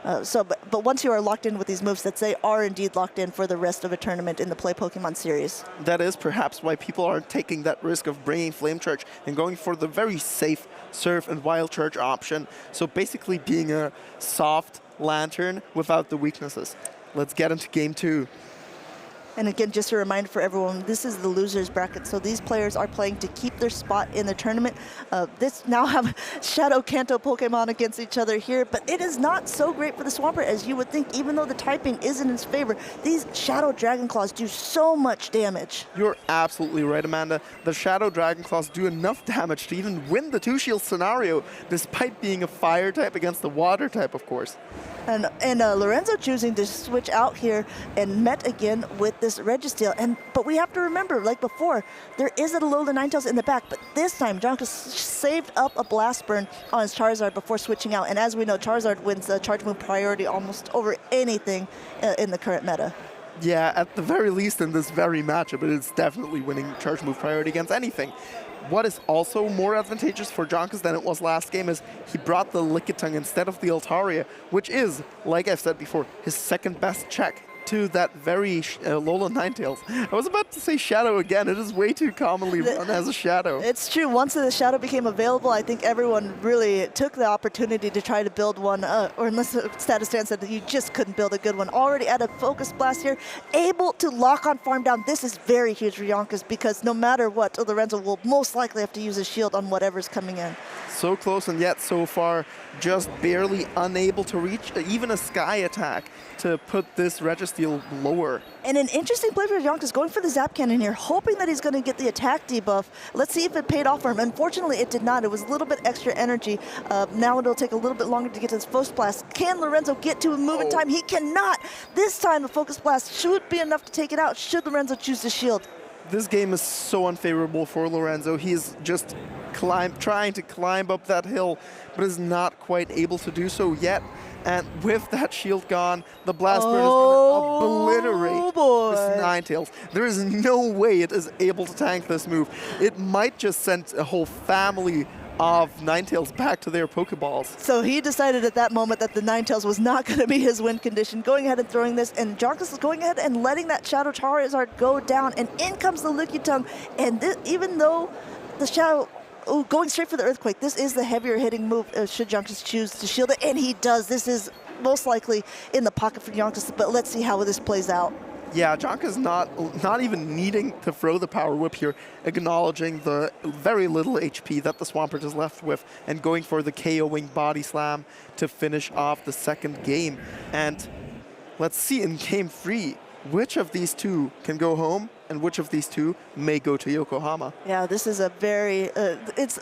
But once you are locked in with these movesets, they are indeed locked in for the rest of a tournament in the Play Pokemon series. That is perhaps why people aren't taking that risk of bringing Flame Charge and going for the very safe Surf and Wild Charge option. So basically being a soft Lantern without the weaknesses. Let's get into game 2. And again, just a reminder for everyone, this is the losers bracket, so these players are playing to keep their spot in the tournament. This now have Shadow Kanto Pokemon against each other here, but it is not so great for the Swampert as you would think, even though the typing is in his favor. These Shadow Dragon Claws do so much damage. You're absolutely right, Amanda. The Shadow Dragon Claws do enough damage to even win the two-shield scenario, despite being a fire type against the water type, of course. And Lorenzo choosing to switch out here and met again with this Registeel. But we have to remember, like before, there is a Alola Ninetales in the back, but this time Jonkus saved up a Blast Burn on his Charizard before switching out. And as we know, Charizard wins the Charge Move priority almost over anything in the current meta. Yeah, at the very least in this very matchup, it is definitely winning Charge Move priority against anything. What is also more advantageous for Jonkus than it was last game is he brought the Lickitung instead of the Altaria, which is, like I've said before, his second best check to that very Alola Ninetales. I was about to say Shadow again. It is way too commonly run as a Shadow. It's true. Once the Shadow became available, I think everyone really took the opportunity to try to build one, or unless Statistan said that you just couldn't build a good one. Already at a Focus Blast here, able to lock on Farm Down. This is very huge for Jonkus because no matter what, Lorenzo will most likely have to use a shield on whatever's coming in. So close and yet so far just barely unable to reach even a Sky attack to put this Registeel lower. And an interesting play for Jonkus, going for the Zap Cannon here, hoping that he's going to get the attack debuff. Let's see if it paid off for him. Unfortunately, it did not. It was a little bit extra energy. Now it'll take a little bit longer to get to this Focus Blast. Can Lorenzo get to a move in time? He cannot. This time, the Focus Blast should be enough to take it out, should Lorenzo choose to shield. This game is so unfavorable for Lorenzo. He's just trying to climb up that hill, but is not quite able to do so yet. And with that shield gone, the Blast Burn is going to obliterate this Ninetales. There is no way it is able to tank this move. It might just send a whole family of Ninetales back to their Pokeballs. So he decided at that moment that the Ninetales was not going to be his win condition, going ahead and throwing this, and Jonkus is going ahead and letting that Shadow Charizard go down, and in comes the Lickitung, and this, even though the Shadow... Oh, going straight for the Earthquake. This is the heavier hitting move should Jonkus choose to shield it, and he does. This is most likely in the pocket for Jonkus, but let's see how this plays out. Yeah, Jonkus not even needing to throw the Power Whip here, acknowledging the very little HP that the Swampert is left with, and going for the KOing Body Slam to finish off the second game. And let's see in Game 3, which of these two can go home and which of these two may go to Yokohama. Yeah, this is a very, it's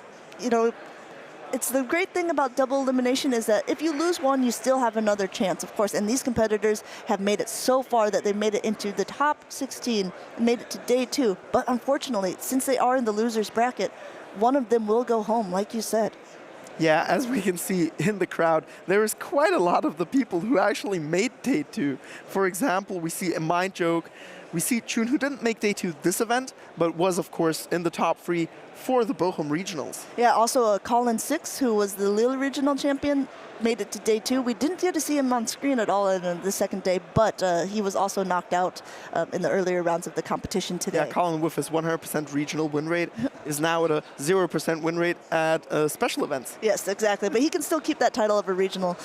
the great thing about double elimination is that if you lose one, you still have another chance, of course. And these competitors have made it so far that they made it into the top 16, made it to day 2. But unfortunately, since they are in the losers bracket, one of them will go home, like you said. Yeah, as we can see in the crowd, there is quite a lot of the people who actually made day 2. For example, we see a Mind Joke. We see Chun, who didn't make day 2 this event, but was, of course, in the top 3 for the Bochum Regionals. Yeah, also Colin Six, who was the Lille Regional Champion, made it to day 2. We didn't get to see him on screen at all in the second day, but he was also knocked out in the earlier rounds of the competition today. Yeah, Colin, with his 100% regional win rate, is now at a 0% win rate at special events. Yes, exactly, but he can still keep that title of a regional.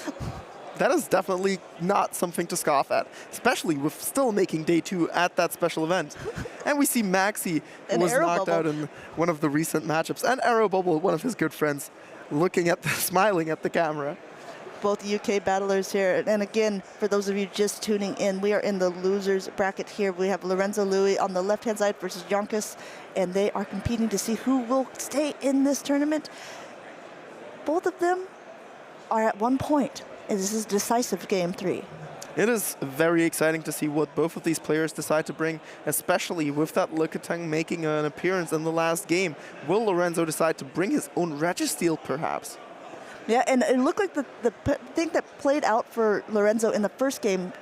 That is definitely not something to scoff at, especially with still making day 2 at that special event. And we see Maxi, who was knocked out in one of the recent matchups, and Arrow Bubble, one of his good friends, looking at smiling at the camera. Both UK battlers here. And again, for those of you just tuning in, we are in the losers bracket here. We have Lorenzo Louis on the left-hand side versus Jonkus, and they are competing to see who will stay in this tournament. Both of them are at 1 point. And this is decisive Game 3. It is very exciting to see what both of these players decide to bring, especially with that Lickitung making an appearance in the last game. Will Lorenzo decide to bring his own Registeel, perhaps? Yeah, and it looked like the thing that played out for Lorenzo in the first game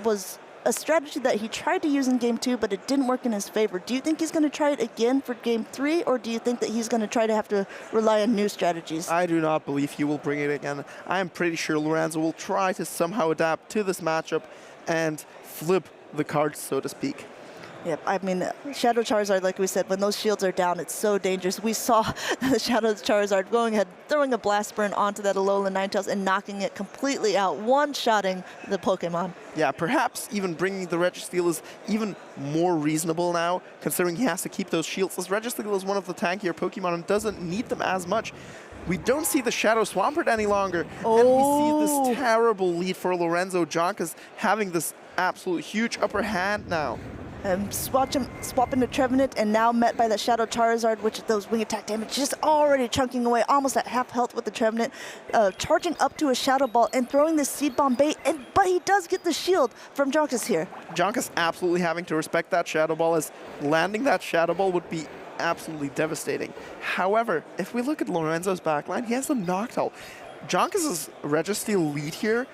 was a strategy that he tried to use in Game 2, but it didn't work in his favor. Do you think he's going to try it again for Game 3, or do you think that he's going to try to have to rely on new strategies? I do not believe he will bring it again. I am pretty sure Lorenzo will try to somehow adapt to this matchup and flip the cards, so to speak. Yep, I mean, Shadow Charizard, like we said, when those shields are down, it's so dangerous. We saw the Shadow Charizard going ahead, throwing a Blast Burn onto that Alolan Ninetales and knocking it completely out, one-shotting the Pokemon. Yeah, perhaps even bringing the Registeel is even more reasonable now, considering he has to keep those shields. As Registeel is one of the tankier Pokemon and doesn't need them as much. We don't see the Shadow Swampert any longer. Oh. And we see this terrible lead for Lorenzo. Jonka's having this absolute huge upper hand now. Swapping the Trevenant, and now met by that Shadow Charizard, which those wing attack damage just already chunking away, almost at half health with the Trevenant, charging up to a Shadow Ball and throwing the Seed Bomb bait, but he does get the shield from Jonkas here. Jonka's absolutely having to respect that Shadow Ball, as landing that Shadow Ball would be absolutely devastating. However, if we look at Lorenzo's backline, he has the Noctowl. Jonkas' Registeel lead here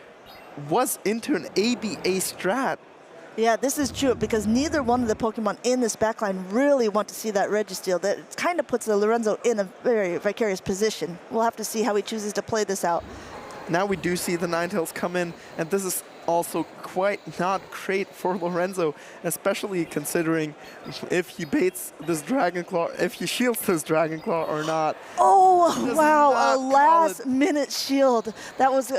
was into an ABA strat. Yeah, this is true, because neither one of the Pokemon in this backline really want to see that Registeel. That kind of puts the Lorenzo in a very vicarious position. We'll have to see how he chooses to play this out. Now we do see the Ninetales come in, and this is also quite not great for Lorenzo, especially considering if he baits this Dragon Claw, if he shields this Dragon Claw or not. Oh, wow, a last-minute shield. That was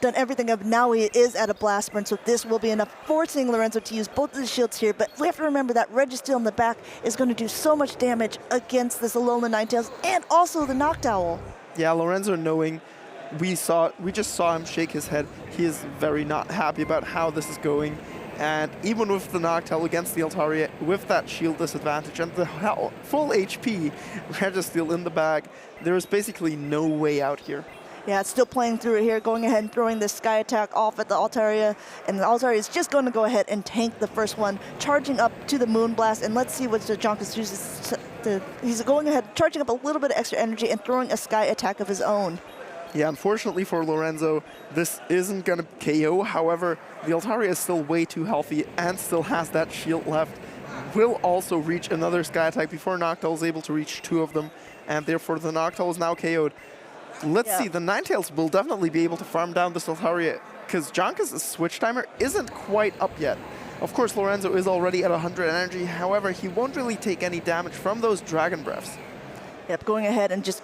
done everything up. Now he is at a Blast Burn, so this will be enough, forcing Lorenzo to use both of the shields here. But we have to remember that Registeel in the back is going to do so much damage against this Alolan Ninetales and also the Noctowl. Yeah, Lorenzo knowing, we just saw him shake his head. He is very not happy about how this is going. And even with the Noctowl against the Altaria, with that shield disadvantage and the full HP Registeel in the bag, there is basically no way out here. Yeah, it's still playing through it here, going ahead and throwing the Sky Attack off at the Altaria. And the Altaria is just going to go ahead and tank the first one, charging up to the Moonblast. And let's see what Jonkas chooses he's going ahead, charging up a little bit of extra energy and throwing a Sky Attack of his own. Yeah, unfortunately for Lorenzo, this isn't going to KO. However, the Altaria is still way too healthy and still has that shield left. Will also reach another Sky Attack before Noctowl is able to reach two of them, and therefore the Noctowl is now KO'd. Let's see, the Ninetales will definitely be able to farm down this Altaria, because Jonkas' switch timer isn't quite up yet. Of course, Lorenzo is already at 100 energy. However, he won't really take any damage from those Dragon Breaths. Yep, going ahead and just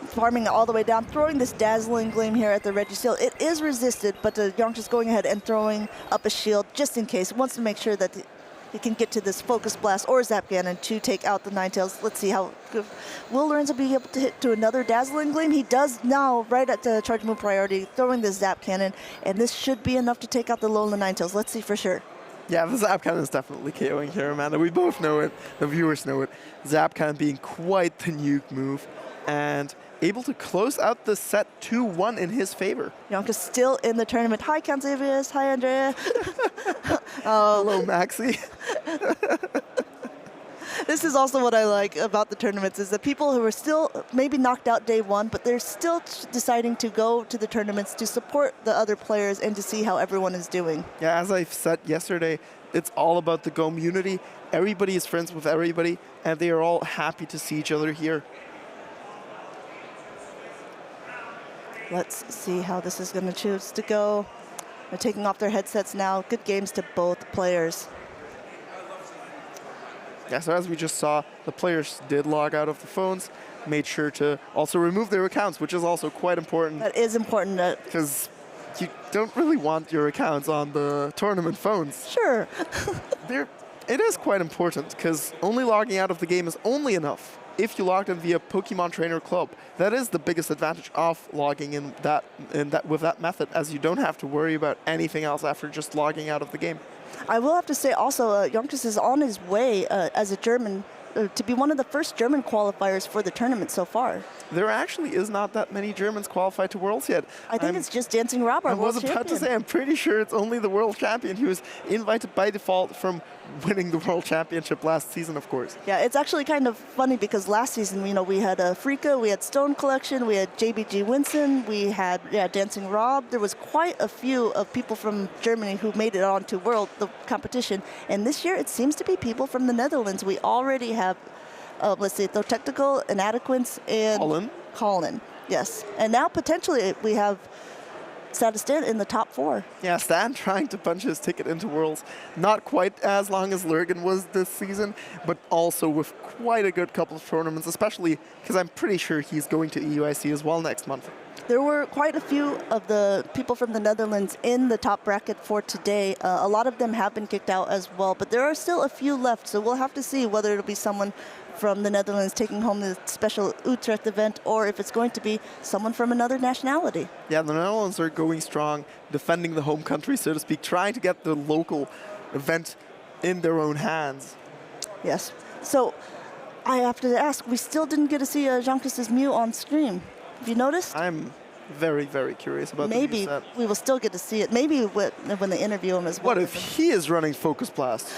farming all the way down, throwing this Dazzling Gleam here at the Registeel. It is resisted, but Jonkas going ahead and throwing up a shield just in case. He wants to make sure that he can get to this Focus Blast or Zap Cannon to take out the Ninetales. Let's see how good. Will Lorenzo be able to hit to another Dazzling Gleam? He does now, right at the charge move priority, throwing the Zap Cannon, and this should be enough to take out the Alolan Ninetales. Let's see for sure. Yeah, the Zap Cannon is definitely KOing here, Amanda. We both know it. The viewers know it. Zap Cannon being quite the nuke move, and able to close out the set 2-1 in his favor. Jonkas still in the tournament. Hi, Kanzavius. Hi, Andrea. Hello, Maxi. This is also what I like about the tournaments, is that people who are still maybe knocked out day one, but they're still deciding to go to the tournaments to support the other players and to see how everyone is doing. Yeah, as I said yesterday, it's all about the Go community. Everybody is friends with everybody, and they are all happy to see each other here. Let's see how this is going to choose to go. They're taking off their headsets now. Good games to both players. Yeah, so as we just saw, the players did log out of the phones, made sure to also remove their accounts, which is also quite important. That is important. Because you don't really want your accounts on the tournament phones. Sure. It is quite important, because only logging out of the game is only enough if you logged in via Pokemon Trainer Club. That is the biggest advantage of logging in with that method, as you don't have to worry about anything else after just logging out of the game. I will have to say also, Jonkas is on his way as a German to be one of the first German qualifiers for the tournament so far. There actually is not that many Germans qualified to Worlds yet. I think it's just Dancing Rob, our world champion. I was about to say, I'm pretty sure it's only the World Champion who was invited by default from winning the World Championship last season, of course. Yeah, it's actually kind of funny because last season, we had Frika, we had Stone Collection, we had JBG Winston, we had Dancing Rob. There was quite a few of people from Germany who made it on to the competition. And this year, it seems to be people from the Netherlands. We already have, let's see, Though Technical, Inadequance, and Colin. Yes. And now potentially we have Statistan in the top 4. Yeah, Stan trying to punch his ticket into Worlds. Not quite as long as Lurgan was this season, but also with quite a good couple of tournaments, especially because I'm pretty sure he's going to EUIC as well next month. There were quite a few of the people from the Netherlands in the top bracket for today. A lot of them have been kicked out as well, but there are still a few left, so we'll have to see whether it'll be someone from the Netherlands taking home the special Utrecht event, or if it's going to be someone from another nationality. Yeah, the Netherlands are going strong, defending the home country, so to speak, trying to get the local event in their own hands. Yes. So I have to ask, we still didn't get to see Jean-Christophe's Mew on stream. Have you noticed? I'm very, very curious about Maybe the we will still get to see it. Maybe when they interview him as well. What if he is running Focus Blast?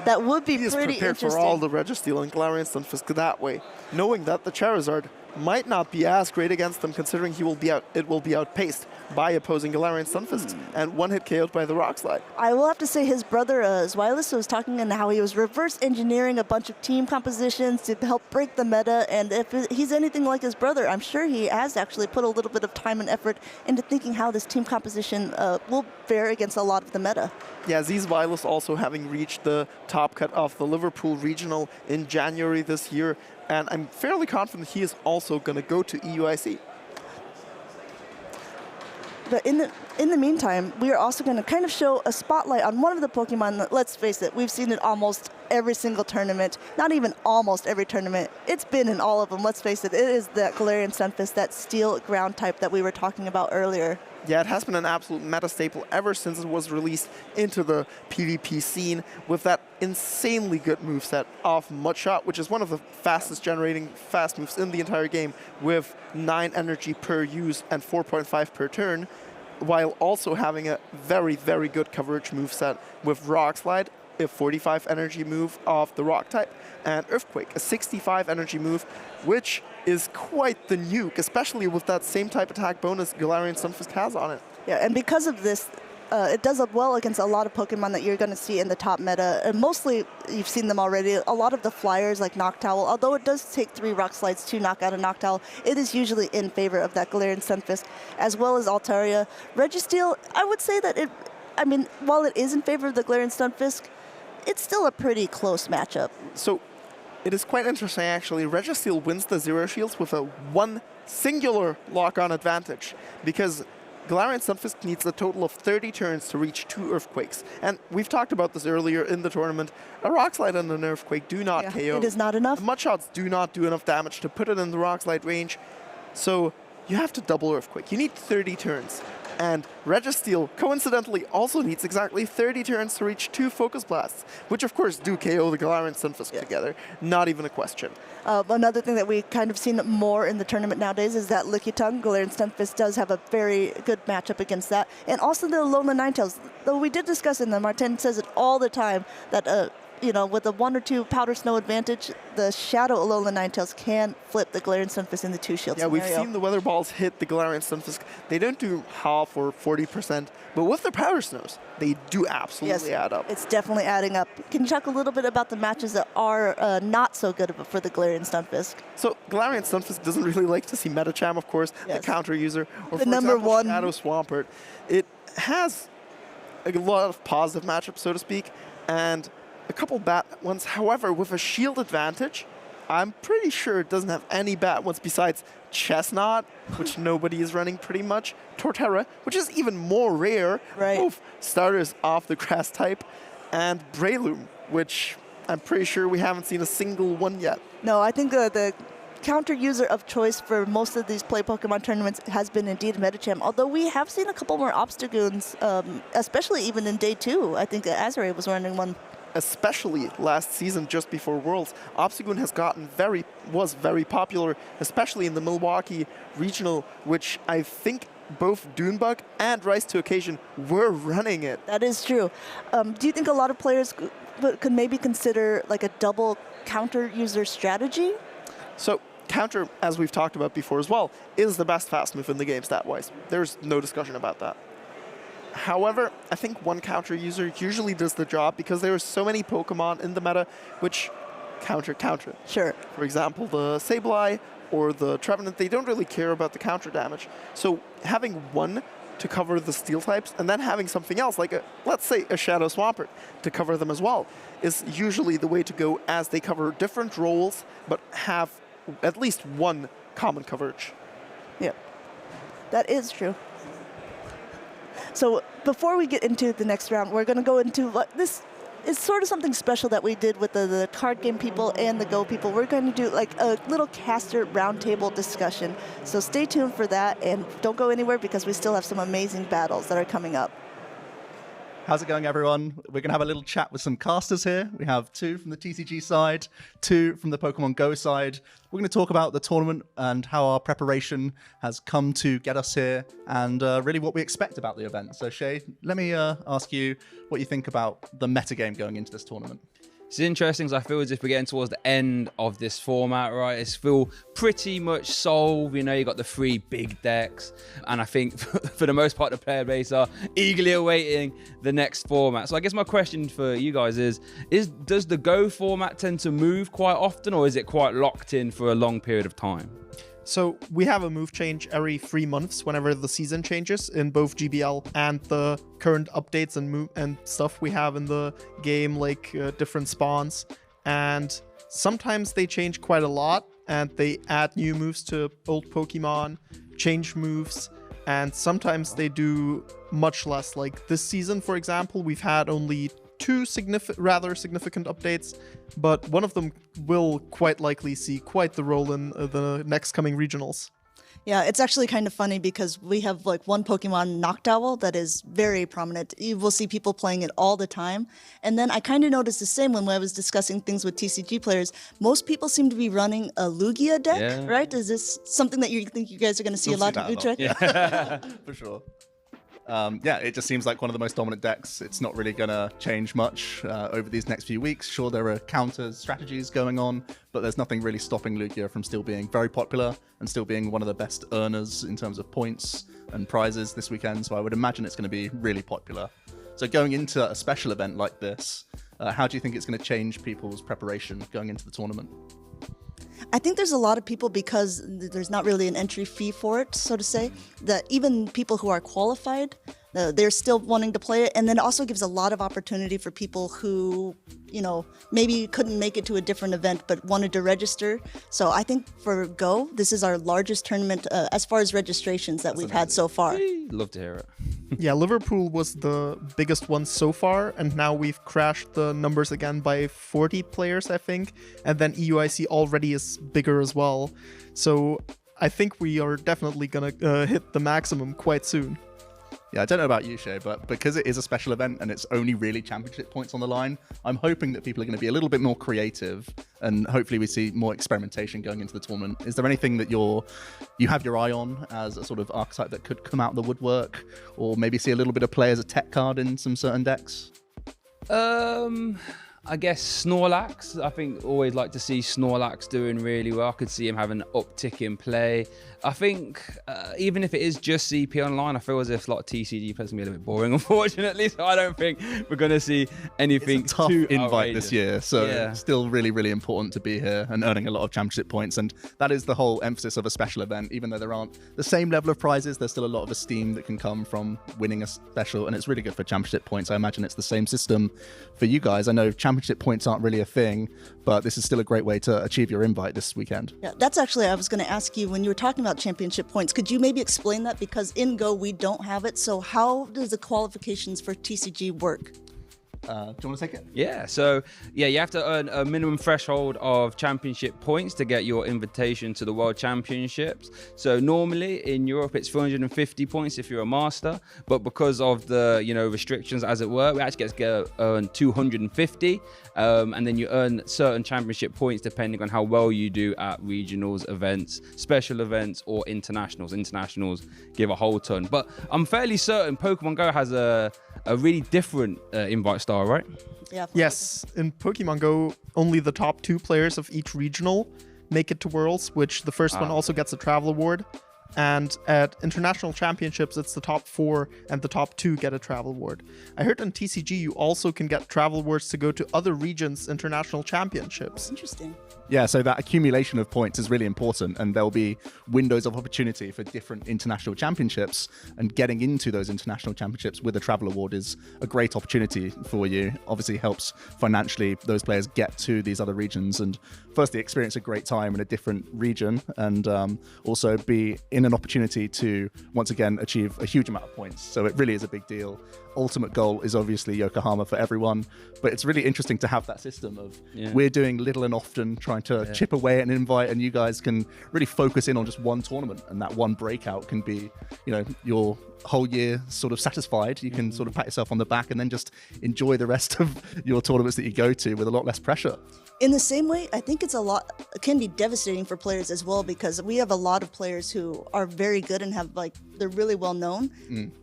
That would be he is pretty prepared interesting. for all the Registeel and Galarian Stunfisk that way, knowing that the Charizard might not be as great against them, considering it will be outpaced by opposing Galarian Stunfisks and one-hit KO'd by the Rock Slide. I will have to say his brother Zweilis was talking in how he was reverse engineering a bunch of team compositions to help break the meta, and if he's anything like his brother, I'm sure he has actually put a little bit of time and effort into thinking how this team composition will fare against a lot of the meta. Yeah, Zweilis also having reached the top cut of the Liverpool Regional in January this year, and I'm fairly confident he is also going to go to EUIC. But in the meantime, we are also going to kind of show a spotlight on one of the Pokemon that, let's face it, we've seen it almost every single tournament. Not even almost every tournament. It's been in all of them, let's face it. It is that Galarian Stunfisk, that steel ground type that we were talking about earlier. Yeah, it has been an absolute meta staple ever since it was released into the PvP scene with that insanely good moveset of Mudshot, which is one of the fastest generating fast moves in the entire game, with 9 energy per use and 4.5 per turn, while also having a very, very good coverage moveset with Rock Slide, a 45 energy move of the Rock type, and Earthquake, a 65 energy move, which is quite the nuke, especially with that same type attack bonus Galarian Stunfisk has on it. Yeah, and because of this, it does up well against a lot of Pokemon that you're going to see in the top meta. And mostly, you've seen them already. A lot of the flyers like Noctowl, although it does take 3 Rock Slides to knock out a Noctowl, it is usually in favor of that Galarian Stunfisk, as well as Altaria. Registeel, I would say that while it is in favor of the Galarian Stunfisk, it's still a pretty close matchup. So it is quite interesting, actually. Registeel wins the Zero Shields with a 1 singular lock-on advantage, because Galarian Stunfisk needs a total of 30 turns to reach 2 Earthquakes. And we've talked about this earlier in the tournament. A Rock Slide and an Earthquake do not KO. It is not enough. The Mudshots do not do enough damage to put it in the Rock Slide range. So you have to double Earthquake. You need 30 turns. And Registeel, coincidentally, also needs exactly 30 turns to reach 2 Focus Blasts, which of course do KO the Galarian Stunfisk together. Not even a question. Another thing that we kind of seen more in the tournament nowadays is that Lickitung. Galarian Stunfisk does have a very good matchup against that. And also the Alola Ninetales. Though we did discuss in them, Martin says it all the time, that with a 1 or 2 Powder Snow advantage, the Shadow Alola Ninetales can flip the Galarian Stunfisk in the 2-shield scenario. We've seen the Weather Balls hit the Galarian Stunfisk. They don't do half or 40%, but with their Powder Snows, they do absolutely add up. It's definitely adding up. Can you talk a little bit about the matches that are not so good for the Galarian Stunfisk? So Galarian Stunfisk doesn't really like to see Metacham, of course, the counter user, or the for number example, 1 Shadow Swampert. It has a lot of positive matchups, so to speak, and a couple bad ones. However, with a shield advantage, I'm pretty sure it doesn't have any bad ones besides Chestnut, which nobody is running pretty much, Torterra, which is even more rare, both starters off the grass type, and Breloom, which I'm pretty sure we haven't seen a single one yet. No, I think the counter user of choice for most of these Play Pokemon tournaments has been indeed Metacham, although we have seen a couple more Obstagoons, especially even in day 2. I think Azure was running one. Especially last season, just before Worlds, Obstagoon has was very popular, especially in the Milwaukee Regional, which I think both Dunebug and Rise to Occasion were running it. That is true. Do you think a lot of players could maybe consider like a double counter user strategy? So counter, as we've talked about before as well, is the best fast move in the game stat-wise. There's no discussion about that. However, I think one counter user usually does the job because there are so many Pokemon in the meta which counter. Sure. For example, the Sableye or the Trevenant, they don't really care about the counter damage. So having one to cover the steel types, and then having something else, like let's say a Shadow Swampert, to cover them as well, is usually the way to go, as they cover different roles, but have at least one common coverage. Yeah, that is true. So before we get into the next round, we're going to go into this. It's sort of something special that we did with the card game people and the Go people. We're going to do like a little caster roundtable discussion. So stay tuned for that, and don't go anywhere because we still have some amazing battles that are coming up. How's it going, everyone? We're going to have a little chat with some casters here. We have 2 from the TCG side, 2 from the Pokemon Go side. We're going to talk about the tournament and how our preparation has come to get us here, and really what we expect about the event. So, Shay, let me ask you what you think about the metagame going into this tournament. It's interesting because I feel as if we're getting towards the end of this format, right? It's feel pretty much solved. You know, you got the 3 big decks. And I think for the most part, the player base are eagerly awaiting the next format. So I guess my question for you guys is does the Go format tend to move quite often, or is it quite locked in for a long period of time? So we have a move change every 3 months whenever the season changes in both GBL and the current updates and stuff we have in the game, like different spawns. And sometimes they change quite a lot, and they add new moves to old Pokemon, change moves, and sometimes they do much less. Like this season, for example, we've had only 2 rather significant updates, but one of them will quite likely see quite the role in the next coming regionals. Yeah, it's actually kind of funny because we have like one Pokemon Noctowl that is very prominent. You will see people playing it all the time. And then I kind of noticed the same when I was discussing things with TCG players. Most people seem to be running a Lugia deck, right? Is this something that you think you guys are going to see a lot in Utrecht? Yeah, for sure. Yeah, it just seems like one of the most dominant decks. It's not really going to change much over these next few weeks. Sure, there are counter strategies going on, but there's nothing really stopping Lugia from still being very popular and still being one of the best earners in terms of points and prizes this weekend. So I would imagine it's going to be really popular. So going into a special event like this, how do you think it's going to change people's preparation going into the tournament? I think there's a lot of people, because there's not really an entry fee for it, so to say, that even people who are qualified, they're still wanting to play it. And then it also gives a lot of opportunity for people who, you know, maybe couldn't make it to a different event but wanted to register. So I think for Go, this is our largest tournament as far as registrations that we've had so far. Love to hear it. Yeah, Liverpool was the biggest one so far, and now we've crashed the numbers again by 40 players, I think. And then EUIC already is bigger as well. So I think we are definitely going to hit the maximum quite soon. Yeah, I don't know about you, Shay, but because it is a special event and it's only really championship points on the line, I'm hoping that people are going to be a little bit more creative, and hopefully we see more experimentation going into the tournament. Is there anything that you have your eye on as a sort of archetype that could come out of the woodwork, or maybe see a little bit of play as a tech card in some certain decks? I guess Snorlax. I think always like to see Snorlax doing really well. I could see him having an uptick in play. I think even if it is just CP online, I feel as if a lot of TCG players can be a little bit boring, unfortunately. So I don't think we're going to see anything it's a tough too invite outrageous this year. So still really, really important to be here and earning a lot of championship points. And that is the whole emphasis of a special event. Even though there aren't the same level of prizes, there's still a lot of esteem that can come from winning a special. And it's really good for championship points. I imagine it's the same system for you guys. I know championship points aren't really a thing, but this is still a great way to achieve your invite this weekend. Yeah, that's actually, I was going to ask you, when you were talking about championship points, could you maybe explain that? Because in Go, we don't have it. So how does the qualifications for TCG work? Do you want to take it? Yeah, so you have to earn a minimum threshold of championship points to get your invitation to the World Championships. So normally in Europe it's 350 points if you're a master, but because of the restrictions, as it were, we actually get to earn 250, and then you earn certain championship points depending on how well you do at regionals, events, special events, or internationals. Internationals give a whole ton, but I'm fairly certain Pokemon Go has a really different invite style, right? Yeah. Yes, in Pokemon Go, only the top 2 players of each regional make it to Worlds, which the first one also gets a travel award. And at international championships, it's the top 4 and the top 2 get a travel award. I heard on TCG you also can get travel awards to go to other regions' international championships. Interesting. Yeah, so that accumulation of points is really important, and there'll be windows of opportunity for different international championships, and getting into those international championships with a travel award is a great opportunity for you. Obviously helps financially those players get to these other regions and firstly experience a great time in a different region, and also be in an opportunity to once again achieve a huge amount of points. So it really is a big deal. Ultimate goal is obviously Yokohama for everyone, but it's really interesting to have that system of we're doing little and often, trying to chip away at an invite, and you guys can really focus in on just one tournament, and that one breakout can be, you know, your whole year sort of satisfied. You can sort of pat yourself on the back and then just enjoy the rest of your tournaments that you go to with a lot less pressure. In the same way, I think it can be devastating for players as well, because we have a lot of players who are very good and they're really well known.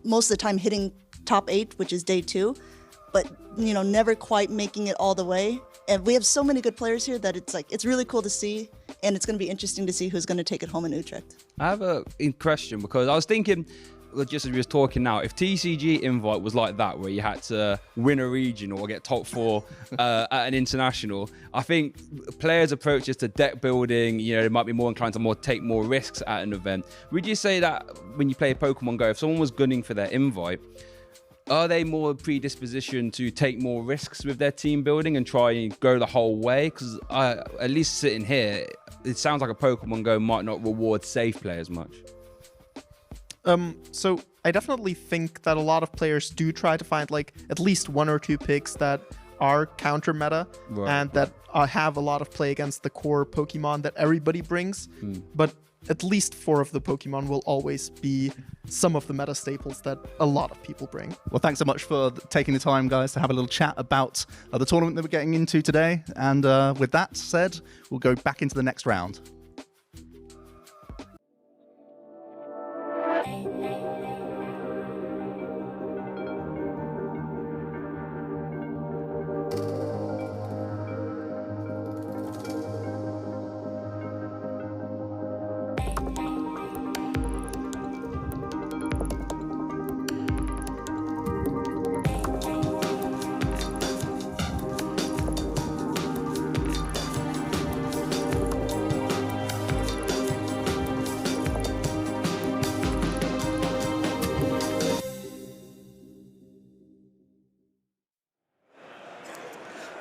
Most of the time hitting top 8, which is day 2, but never quite making it all the way. And we have so many good players here that it's really cool to see, and it's going to be interesting to see who's going to take it home in Utrecht. I have a question, because I was thinking, just as we was talking now, if TCG invite was like that, where you had to win a region or get top 4 at an international, I think players' approaches to deck building, they might be more inclined to take more risks at an event. Would you say that when you play Pokemon Go, if someone was gunning for their invite, are they more predispositioned to take more risks with their team building and try and go the whole way? Because at least sitting here, it sounds like a Pokemon Go might not reward safe players much. So I definitely think that a lot of players do try to find at least 1 or 2 picks that are counter meta and that have a lot of play against the core Pokemon that everybody brings. But at least 4 of the Pokemon will always be some of the meta staples that a lot of people bring. Well, thanks so much for taking the time, guys, to have a little chat about the tournament that we're getting into today. And with that said, we'll go back into the next round.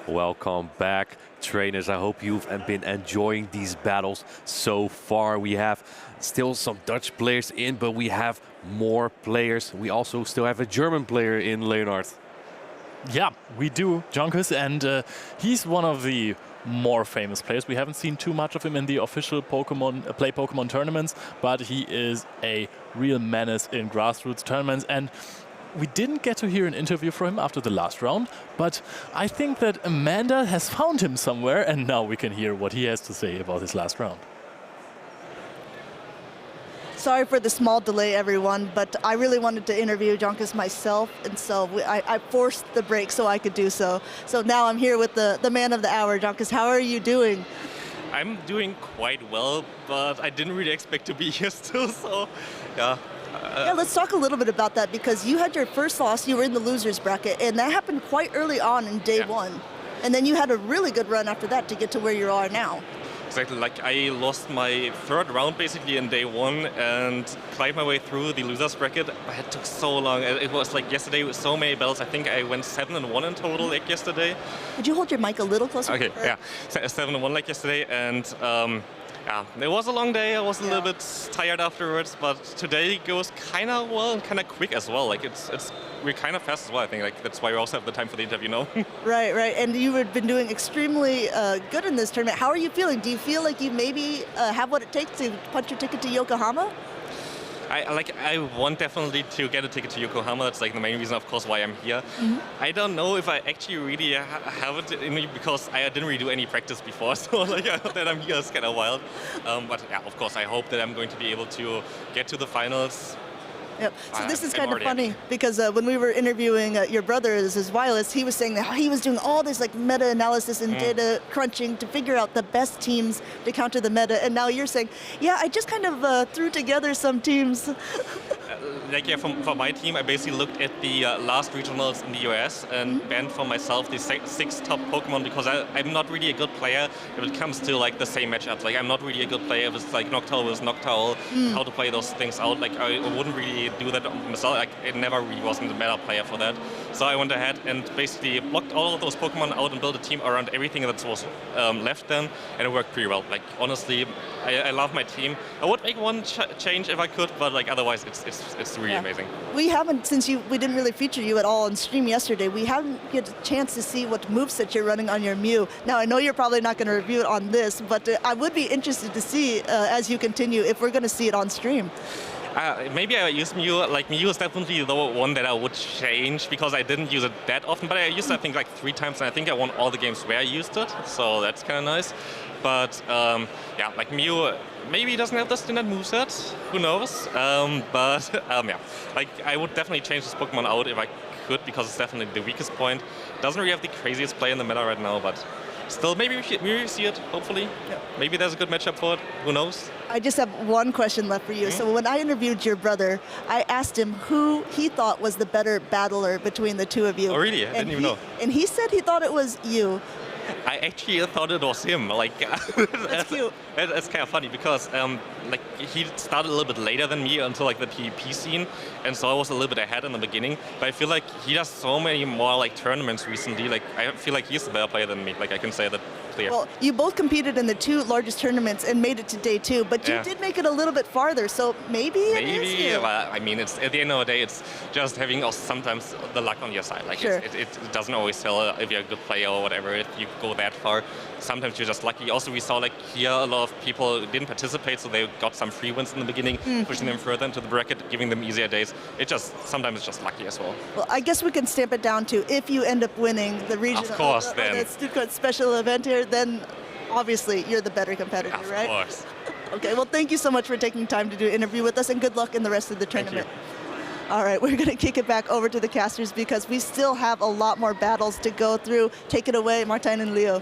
Welcome back, trainers. I hope you've been enjoying these battles so far. We have still some Dutch players in, but we have more players. We also still have a German player in, Leonard. Yeah, we do, Jonkus, and he's one of the more famous players. We haven't seen too much of him in the official Pokemon tournaments, but he is a real menace in grassroots tournaments. And we didn't get to hear an interview from him after the last round, but I think that Amanda has found him somewhere, and now we can hear what he has to say about his last round. Sorry for the small delay, everyone, but I really wanted to interview Jonkus myself, and so I forced the break so I could do so. So now I'm here with the man of the hour. Jonkus, how are you doing? I'm doing quite well, but I didn't really expect to be here still, so yeah. Yeah, let's talk a little bit about that, because you had your first loss, you were in the losers bracket, and that happened quite early on in day 1. And then you had a really good run after that to get to where you are now. Exactly, I lost my 3rd round basically in day 1 and climbed my way through the losers bracket. It took so long. It was yesterday with so many battles. I think I went 7-1 in total yesterday. Could you hold your mic a little closer? Okay, yeah, 7-1 yesterday, and yeah, it was a long day. I was a little bit tired afterwards, but today goes kind of well and kind of quick as well. We're kind of fast as well, I think. That's why we also have the time for the interview now. Right. And you have been doing extremely good in this tournament. How are you feeling? Do you feel like you maybe have what it takes to punch your ticket to Yokohama? I want definitely to get a ticket to Yokohama. That's the main reason, of course, why I'm here. I don't know if I actually really have it in me, because I didn't really do any practice before. So that I'm here is kind of wild. But yeah, of course, I hope that I'm going to be able to get to the finals. Yep. So this is kind of funny because when we were interviewing your brother as wireless, he was saying that he was doing all this like meta-analysis and data crunching to figure out the best teams to counter the meta. And now you're saying, yeah, I just kind of threw together some teams. For my team, I basically looked at the last regionals in the US and banned for myself the 6 top Pokemon because I'm not really a good player if it comes to like the same matchups. Like I'm not really a good player if it's like Noctowl versus Noctowl, how to play those things out. Like I wouldn't really do that myself. Like it never really wasn't a meta player for that. So I went ahead and basically blocked all of those Pokemon out and built a team around everything that was left then, and it worked pretty well. Like honestly, I love my team. I would make one change if I could, but like otherwise it's really amazing. We haven't, since we didn't really feature you at all on stream yesterday, we haven't get a chance to see what moveset you're running on your Mew. Now, I know you're probably not going to review it on this, but I would be interested to see, as you continue, if we're going to see it on stream. Maybe I use Mew. Like Mew is definitely the one that I would change because I didn't use it that often, but I used it I think like 3 times, and I think I won all the games where I used it, so that's kind of nice. But yeah, like Mew, maybe he doesn't have the standard moveset, who knows? Yeah, like I would definitely change this Pokemon out if I could because it's definitely the weakest point. Doesn't really have the craziest play in the meta right now, but still, maybe we see it, hopefully. Yeah. Maybe there's a good matchup for it, who knows? I just have one question left for you. So when I interviewed your brother, I asked him who he thought was the better battler between the two of you. Oh really? I didn't even know. And he said he thought it was you. I actually thought it was him. Like, that's cute. It's kind of funny because like he started a little bit later than me until like the PvP scene, and so I was a little bit ahead in the beginning. But I feel like he does so many more like tournaments recently. Like I feel like he's a better player than me. Like I can say that clear. Well, you both competed in the 2 largest tournaments and made it to day 2, but you did make it a little bit farther. So maybe it is you. Well, I mean, it's at the end of the day, it's just having sometimes the luck on your side. Like sure. it doesn't always tell if you're a good player or whatever. If you go that far, sometimes you're just lucky. Also, we saw like here a lot of people didn't participate, so they got some free wins in the beginning, pushing them further into the bracket, giving them easier days. Sometimes it's just lucky as well. Well, I guess we can stamp it down to if you end up winning the regional, of course, then the special event here, then obviously you're the better competitor, right? Of course. Okay, well, thank you so much for taking time to do an interview with us, and good luck in the rest of the tournament. All right, we're going to kick it back over to the casters because we still have a lot more battles to go through. Take it away, Martijn and Leo.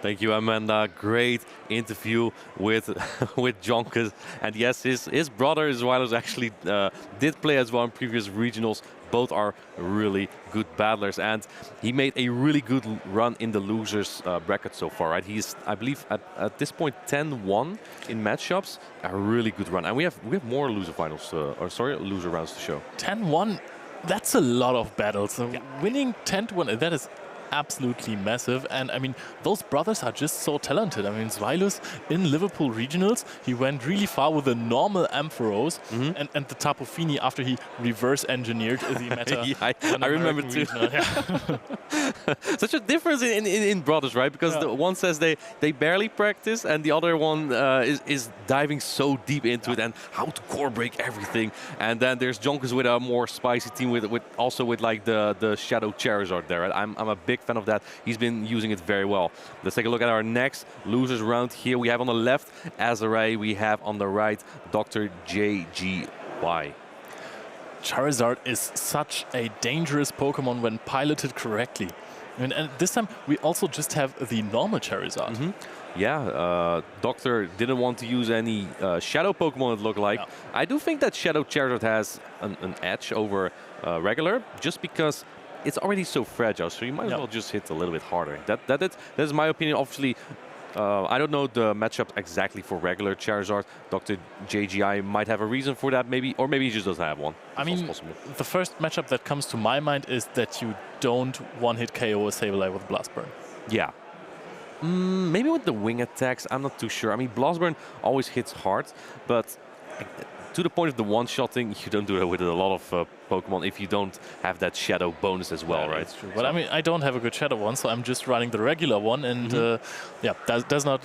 Thank you, Amanda. Great interview with Jonkus. And yes, his brother as well as actually did play as well in previous regionals. Both are really good battlers, and he made a really good run in the losers bracket so far. Right, he's I believe at this point 10-1 in matchups. A really good run, and we have more loser finals loser rounds to show. 10-1, that's a lot of battles. So winning 10-1, that is absolutely massive. And I mean, those brothers are just so talented. I mean, Zweilus in Liverpool regionals, he went really far with the normal Ampharos and the Tapu Fini after he reverse engineered the meta. Yeah, I remember too. Such a difference in brothers, right? Because the one says they barely practice, and the other one is diving so deep into it and how to core break everything. And then there's Jonkus with a more spicy team with like the Shadow Charizard there. Right? I'm a big fan of that. He's been using it very well. Let's take a look at our next losers round here. We have on the left Azarei, we have on the right Dr. JGY. Charizard is such a dangerous Pokemon when piloted correctly. And this time we also just have the normal Charizard. Yeah, Doctor didn't want to use any Shadow Pokemon, it looked like. I do think that Shadow Charizard has an edge over regular, just because it's already so fragile, so you might as well just hit a little bit harder. That is my opinion. Obviously, I don't know the matchup exactly for regular Charizard. Dr. JGI might have a reason for that, maybe, or maybe he just doesn't have one. I mean, the first matchup that comes to my mind is that you don't one-hit KO a Sableye with Blast Burn. Yeah. Maybe with the wing attacks, I'm not too sure. I mean, Blast Burn always hits hard, but to the point of the one-shotting, you don't do that with a lot of Pokemon if you don't have that Shadow bonus as well, right? That's true. But I mean, I don't have a good Shadow one, so I'm just running the regular one, and does not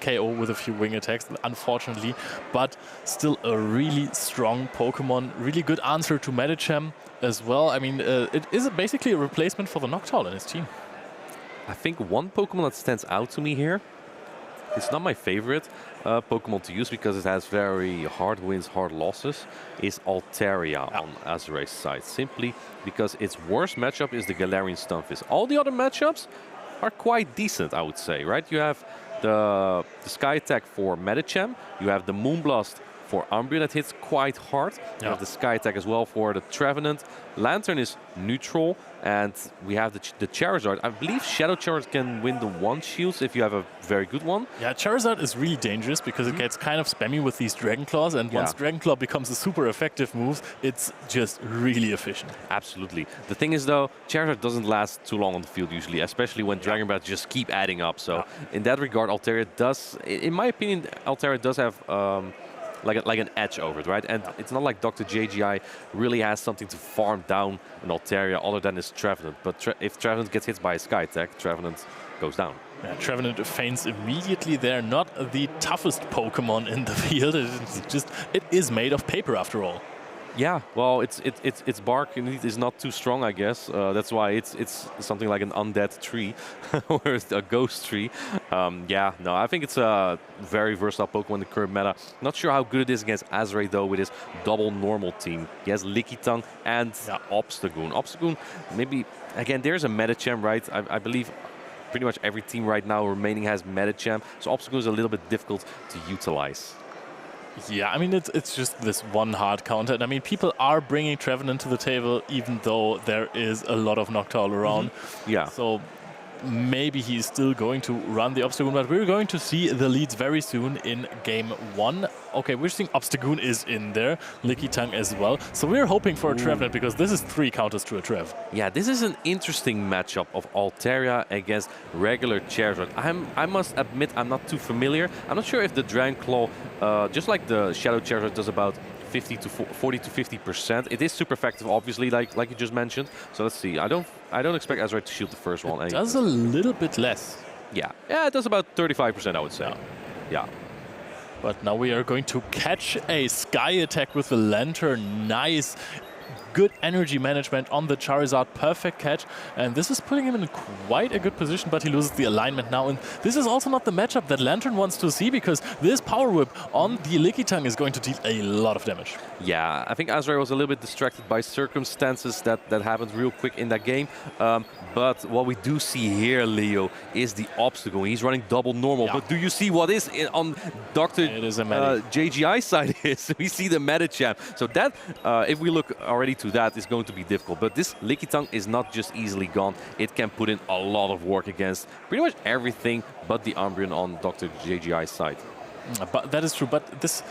KO with a few wing attacks, unfortunately. But still a really strong Pokemon, really good answer to Medicham as well. I mean, it is basically a replacement for the Noctowl in his team. I think one Pokemon that stands out to me here, it's not my favorite Pokemon to use because it has very hard wins, hard losses, is Altaria on Azuray's side. Simply because its worst matchup is the Galarian Stunfisk. All the other matchups are quite decent, I would say, right? You have the Sky Attack for Medicham, you have the Moonblast for Umbreon that hits quite hard. You have the Sky Attack as well for the Trevenant. Lantern is neutral, and we have the Charizard. I believe Shadow Charizard can win the one shields if you have a very good one. Yeah, Charizard is really dangerous because it gets kind of spammy with these Dragon Claws, and once Dragon Claw becomes a super effective move, it's just really efficient. Absolutely. The thing is, though, Charizard doesn't last too long on the field usually, especially when Dragon Breath just keep adding up. So in that regard, Altaria does, in my opinion, Altaria does have like an edge over it, right? And it's not like Dr. JGI really has something to farm down an Altaria other than his Trevenant. But if Trevenant gets hit by a Sky Attack, Trevenant goes down. Yeah, Trevenant faints immediately. They're not the toughest Pokemon in the field. It's just, it is made of paper after all. Yeah, well, its bark is not too strong, I guess. That's why it's something like an undead tree, or a ghost tree. Yeah, no, I think it's a very versatile Pokemon in the current meta. Not sure how good it is against Azuray, though, with his double normal team. He has Lickitung and Obstagoon. Obstagoon, maybe, again, there's a Medicham, right? I believe pretty much every team right now remaining has Medicham, so Obstagoon is a little bit difficult to utilize. Yeah, I mean, it's just this one hard counter. And I mean, people are bringing Trevenant to the table, even though there is a lot of Noctowl around. Yeah. So maybe he's still going to run the Obstagoon, but we're going to see the leads very soon in game 1. Okay, we're seeing Obstagoon is in there, Lickitung as well. So we're hoping for a Trevenant because this is 3 counters to a Trev. Yeah, this is an interesting matchup of Altaria against regular Charizard. I must admit I'm not too familiar. I'm not sure if the Dragon Claw, just like the Shadow Charizard, does about 40 to 50%. It is super effective, obviously, like you just mentioned. So let's see. I don't expect Azure to shield the first one. It does a little bit less. Yeah, it does about 35%, I would say. Yeah. But now we are going to catch a Sky Attack with the Lantern. Nice. Good energy management on the Charizard, perfect catch, and this is putting him in quite a good position, but he loses the alignment now, and this is also not the matchup that Lantern wants to see, because this Power Whip on the Lickitung is going to deal a lot of damage. Yeah, I think Azrael was a little bit distracted by circumstances that happened real quick in that game, but what we do see here, Leo, is the obstacle. He's running double normal, but do you see what is on Dr. JGI side is? We see the Medicham, so that, if we look already to that, is going to be difficult. But this Lickitung is not just easily gone. It can put in a lot of work against pretty much everything but the Umbreon on Dr. JGI's side. But that is true. But this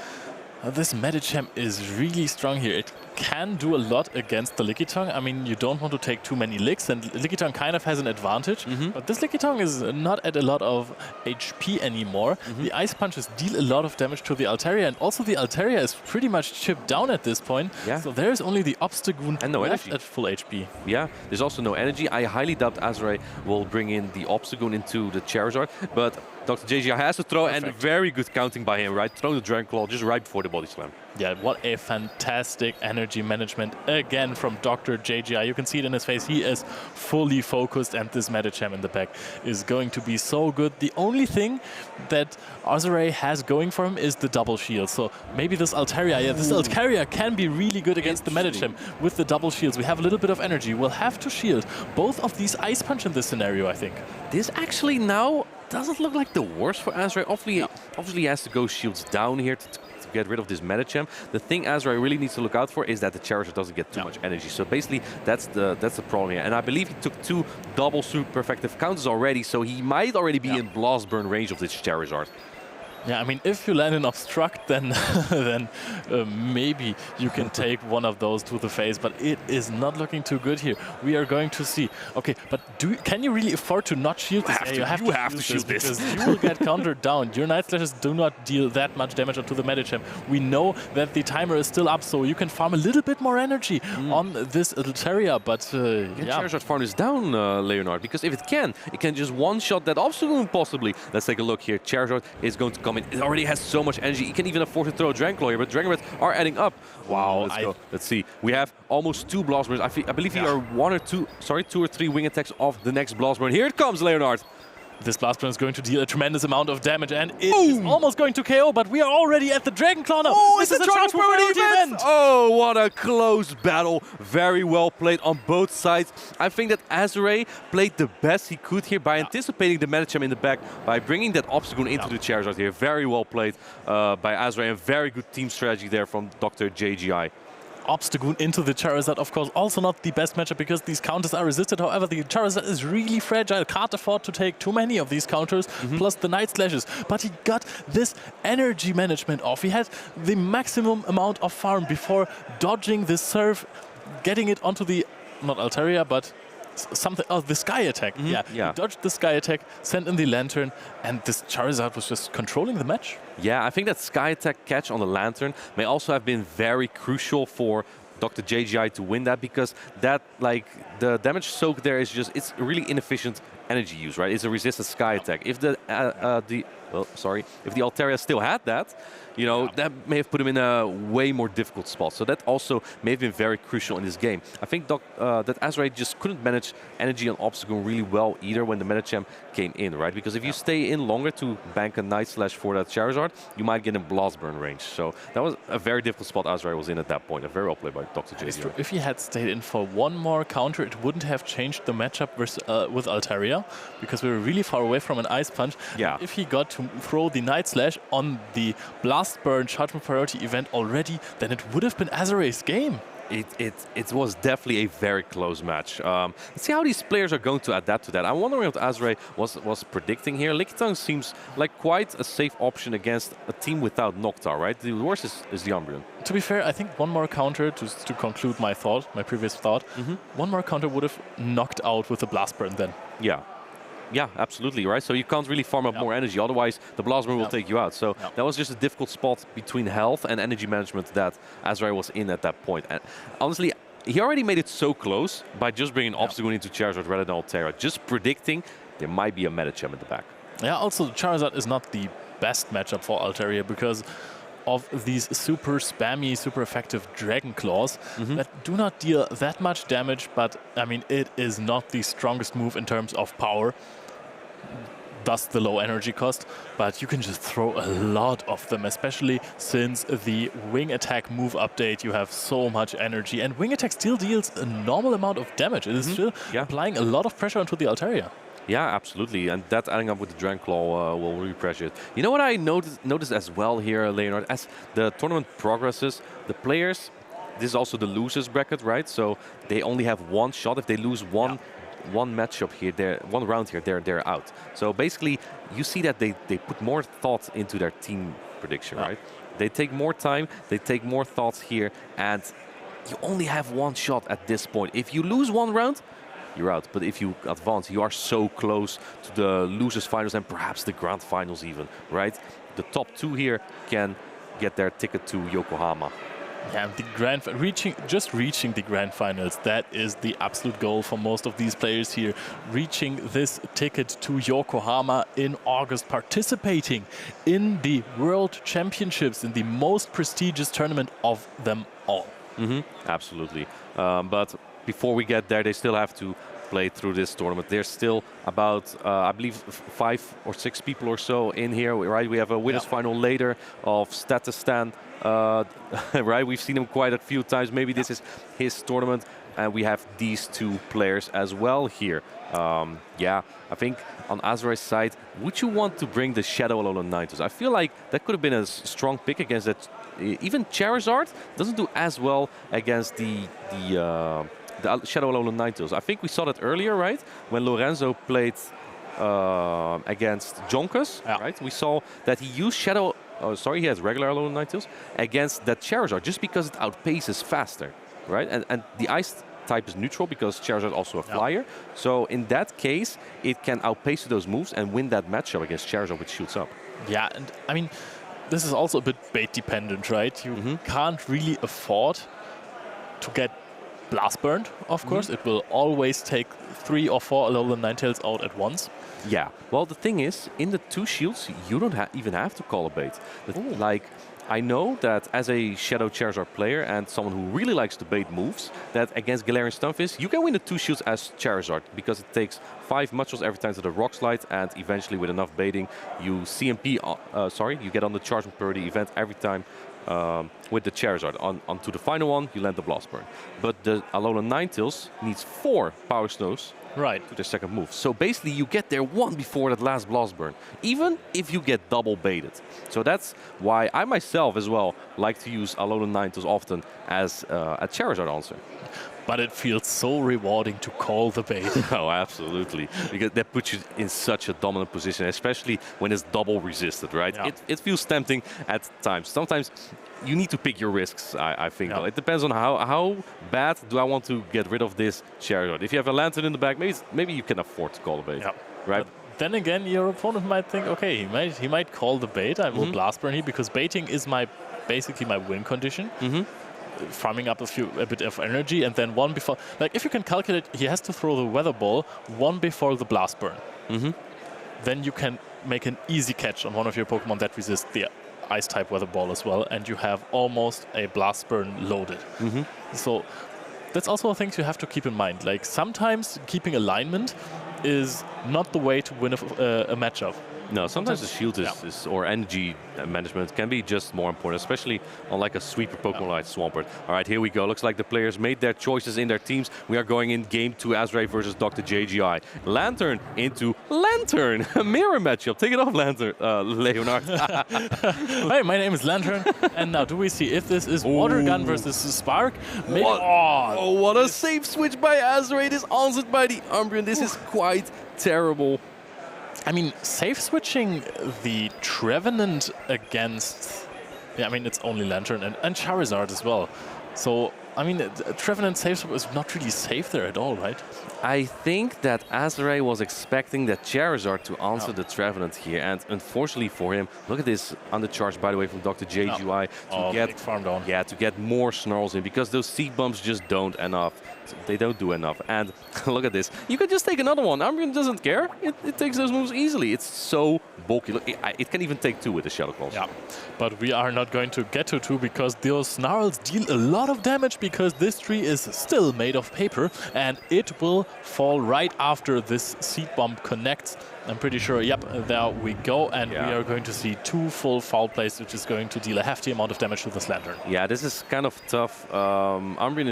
Medicham is really strong here. It can do a lot against the Lickitung. I mean, you don't want to take too many licks, and Lickitung kind of has an advantage. But this Lickitung is not at a lot of HP anymore. The Ice Punches deal a lot of damage to the Altaria, and also the Altaria is pretty much chipped down at this point. Yeah. So there is only the Obstagoon and no left energy at full HP. Yeah, there's also no energy. I highly doubt Azrael will bring in the Obstagoon into the Charizard, but Dr. JGI has to throw, and very good counting by him, right? Throw the Dragon Claw just right before the Body Slam. Yeah, what a fantastic energy management again from Dr. JGI. You can see it in his face. He is fully focused, and this Medicham in the back is going to be so good. The only thing that Azure has going for him is the double shield. So maybe this Altaria, this Altaria can be really good against the Medicham with the double shields. We have a little bit of energy. We'll have to shield both of these Ice Punch in this scenario, I think. This actually now doesn't look like the worst for Azrael. Obviously he has to go shields down here to get rid of this Medicham. The thing Azrael really needs to look out for is that the Charizard doesn't get too much energy. So basically that's the problem here. And I believe he took 2 double super effective counters already, so he might already be in Blast Burn range of this Charizard. Yeah, I mean, if you land in Obstruct, then maybe you can take one of those to the face, but it is not looking too good here. We are going to see. Okay, but can you really afford to not shield this? You have to shield this. Because you will get countered down. Your Night Slashes do not deal that much damage onto the Medicham. We know that the timer is still up, so you can farm a little bit more energy on this Altaria, but yeah. Charizard farm is down, Leonard, because if it can just one-shot that Obstacle possibly. Let's take a look here. Charizard is going to come. It already has so much energy. He can even afford to throw a Dragon Claw here, but Dragon Breath are adding up. Wow, let's go. Let's see. We have almost 2 Blast Burns. I believe we are 2 or 3 wing attacks off the next Blast Burn. Here it comes, Leonard. This Blast Burn is going to deal a tremendous amount of damage, and it is almost going to KO, but we are already at the Dragon Claw now. Oh, this it's is a charge priority event! Oh, what a close battle. Very well played on both sides. I think that Azure played the best he could here by anticipating the Medicham in the back, by bringing that Obstagoon into the Charizard here. Very well played by Azure, and very good team strategy there from Dr. JGI. Obstagoon into the Charizard, of course, also not the best matchup because these counters are resisted. However, the Charizard is really fragile, can't afford to take too many of these counters, plus the Night Slashes. But he got this energy management off. He had the maximum amount of farm before dodging the Surf, getting it onto the, not Altaria, but something, the Sky Attack. He dodged the Sky Attack, sent in the Lantern, and this Charizard was just controlling the match. Yeah, I think that Sky Attack catch on the Lantern may also have been very crucial for Dr. JGI to win that, because that, like, the damage soak there is just, it's really inefficient energy use, right? It's a resisted Sky Attack. If the if the Altaria still had that, you know, that may have put him in a way more difficult spot. So that also may have been very crucial in this game. I think that Azure just couldn't manage energy on Obstagoon really well either when the Medicham came in, right? Because if you stay in longer to bank a Night Slash for that Charizard, you might get in Blast Burn range. So that was a very difficult spot Azure was in at that point. A very well played by Dr. JGI. If he had stayed in for one more counter, it wouldn't have changed the matchup with Altaria, because we were really far away from an Ice Punch. Yeah. If he got to throw the Night Slash on the Blast Burn Judgment Priority event already, then it would have been Azure's game. It was definitely a very close match. Let's see how these players are going to adapt to that. I'm wondering what Azure was predicting here. Lickitung seems like quite a safe option against a team without Noctar, right? The worst is the Umbreon. To be fair, I think one more counter, to conclude my previous thought, one more counter would have knocked out with the Blast Burn then. Yeah, absolutely, right? So you can't really farm up more energy, otherwise the Blast Burn will take you out. So that was just a difficult spot between health and energy management that Azure was in at that point. And honestly, he already made it so close by just bringing Obstagoon into Charizard rather than Altaria, just predicting there might be a Medicham in the back. Yeah, also Charizard is not the best matchup for Altaria because of these super spammy, super effective Dragon Claws that do not deal that much damage, but I mean, it is not the strongest move in terms of power, thus the low energy cost, but you can just throw a lot of them, especially since the Wing Attack move update. You have so much energy, and Wing Attack still deals a normal amount of damage. It is still applying a lot of pressure onto the Altaria. Yeah, absolutely, and that adding up with the Dragon Claw will really pressure it. You know what I noticed as well here, Leonard? As the tournament progresses, the players, this is also the losers bracket, right? So they only have one shot. If they lose one matchup here, one round here, they're out. So basically, you see that they put more thought into their team prediction, right? They take more time, they take more thoughts here, and you only have one shot at this point. If you lose one round, you're out. But if you advance, you are so close to the losers finals and perhaps the grand finals even, right? The top two here can get their ticket to Yokohama. Yeah, the reaching the grand finals, that is the absolute goal for most of these players here. Reaching this ticket to Yokohama in August, participating in the World Championships, in the most prestigious tournament of them all. Absolutely. But before we get there, they still have to play through this tournament. There's still about, I believe, 5 or 6 people or so in here, right? We have a winners final later of Statistan, right? We've seen him quite a few times. Maybe this is his tournament. And we have these two players as well here. Yeah, I think on Azure's side, would you want to bring the Shadow Alolan Ninetales? I feel like that could have been a strong pick against that. Even Charizard doesn't do as well against the Shadow Alolan Ninetales. I think we saw that earlier, right? When Lorenzo played against Jonkus, right? We saw that he used Shadow. Oh, sorry, he has regular Alolan Ninetales against that Charizard just because it outpaces faster, right? And the Ice type is neutral because Charizard is also a flyer. So in that case, it can outpace those moves and win that matchup against Charizard, which shoots up. Yeah, and I mean, this is also a bit bait dependent, right? You can't really afford to get Blast Burned, of course. It will always take 3 or 4 Alolan Ninetales out at once. Yeah, well, the thing is, in the 2 shields, you don't even have to call a bait. Like, I know that as a Shadow Charizard player and someone who really likes to bait moves, that against Galarian Stunfisk, you can win the 2 shields as Charizard because it takes 5 Mudshells every time to the Rock Slide, and eventually with enough baiting, you CMP, you get on the charge per the event every time with the Charizard. Onto the final one, you land the Blast Burn. But the Alolan Ninetales needs 4 Power Snows to their second move. So basically you get there 1 before that last Blast Burn, even if you get double baited. So that's why I myself as well like to use Alolan Ninetales often as a Charizard answer. But it feels so rewarding to call the bait. Oh, absolutely. Because that puts you in such a dominant position, especially when it's double resisted, right? Yeah. It feels tempting at times. Sometimes you need to pick your risks, I think. Yeah. It depends on how bad do I want to get rid of this Charizard. If you have a Lantern in the back, maybe you can afford to call the bait, right? But then again, your opponent might think, okay, he might call the bait. I will Blast Burn here because baiting is basically my win condition. Farming up a bit of energy, and then 1 before. Like, if you can calculate, he has to throw the Weather Ball 1 before the Blast Burn. Then you can make an easy catch on one of your Pokemon that resists the Ice-type Weather Ball as well, and you have almost a Blast Burn loaded. So that's also a thing you have to keep in mind. Like, sometimes keeping alignment is not the way to win a matchup. No, sometimes the shield or energy management can be just more important, especially on like a sweeper Pokemon like Swampert. All right, here we go. Looks like the players made their choices in their teams. We are going in game 2, Azray versus Dr. JGI. Lantern into Lantern. A mirror matchup. Take it off, Lantern. Leonard. Hey, my name is Lantern. And now do we see if this is Water Gun versus Spark? Maybe. What a safe switch by Azray. It is answered by the Umbreon. This is quite terrible. I mean, safe switching the Trevenant against... Yeah, I mean, it's only Lantern and Charizard as well. So, I mean, Trevenant safe swap is not really safe there at all, right? I think that Azray was expecting that Charizard to answer the Trevenant here, and unfortunately for him, look at this undercharge, by the way, from Dr. JGI to get more snarls in, because those seed bumps just don't enough. They don't do enough. And look at this. You can just take another one. Armin doesn't care. It takes those moves easily. It's so bulky. Look, it can even take 2 with the Shadow Claws. Yeah, but we are not going to get to 2 because those snarls deal a lot of damage, because this tree is still made of paper and it will fall right after this seed bomb connects. I'm pretty sure, yep, there we go, and we are going to see 2 full foul plays, which is going to deal a hefty amount of damage to this Lantern. Yeah, this is kind of tough. Umbreon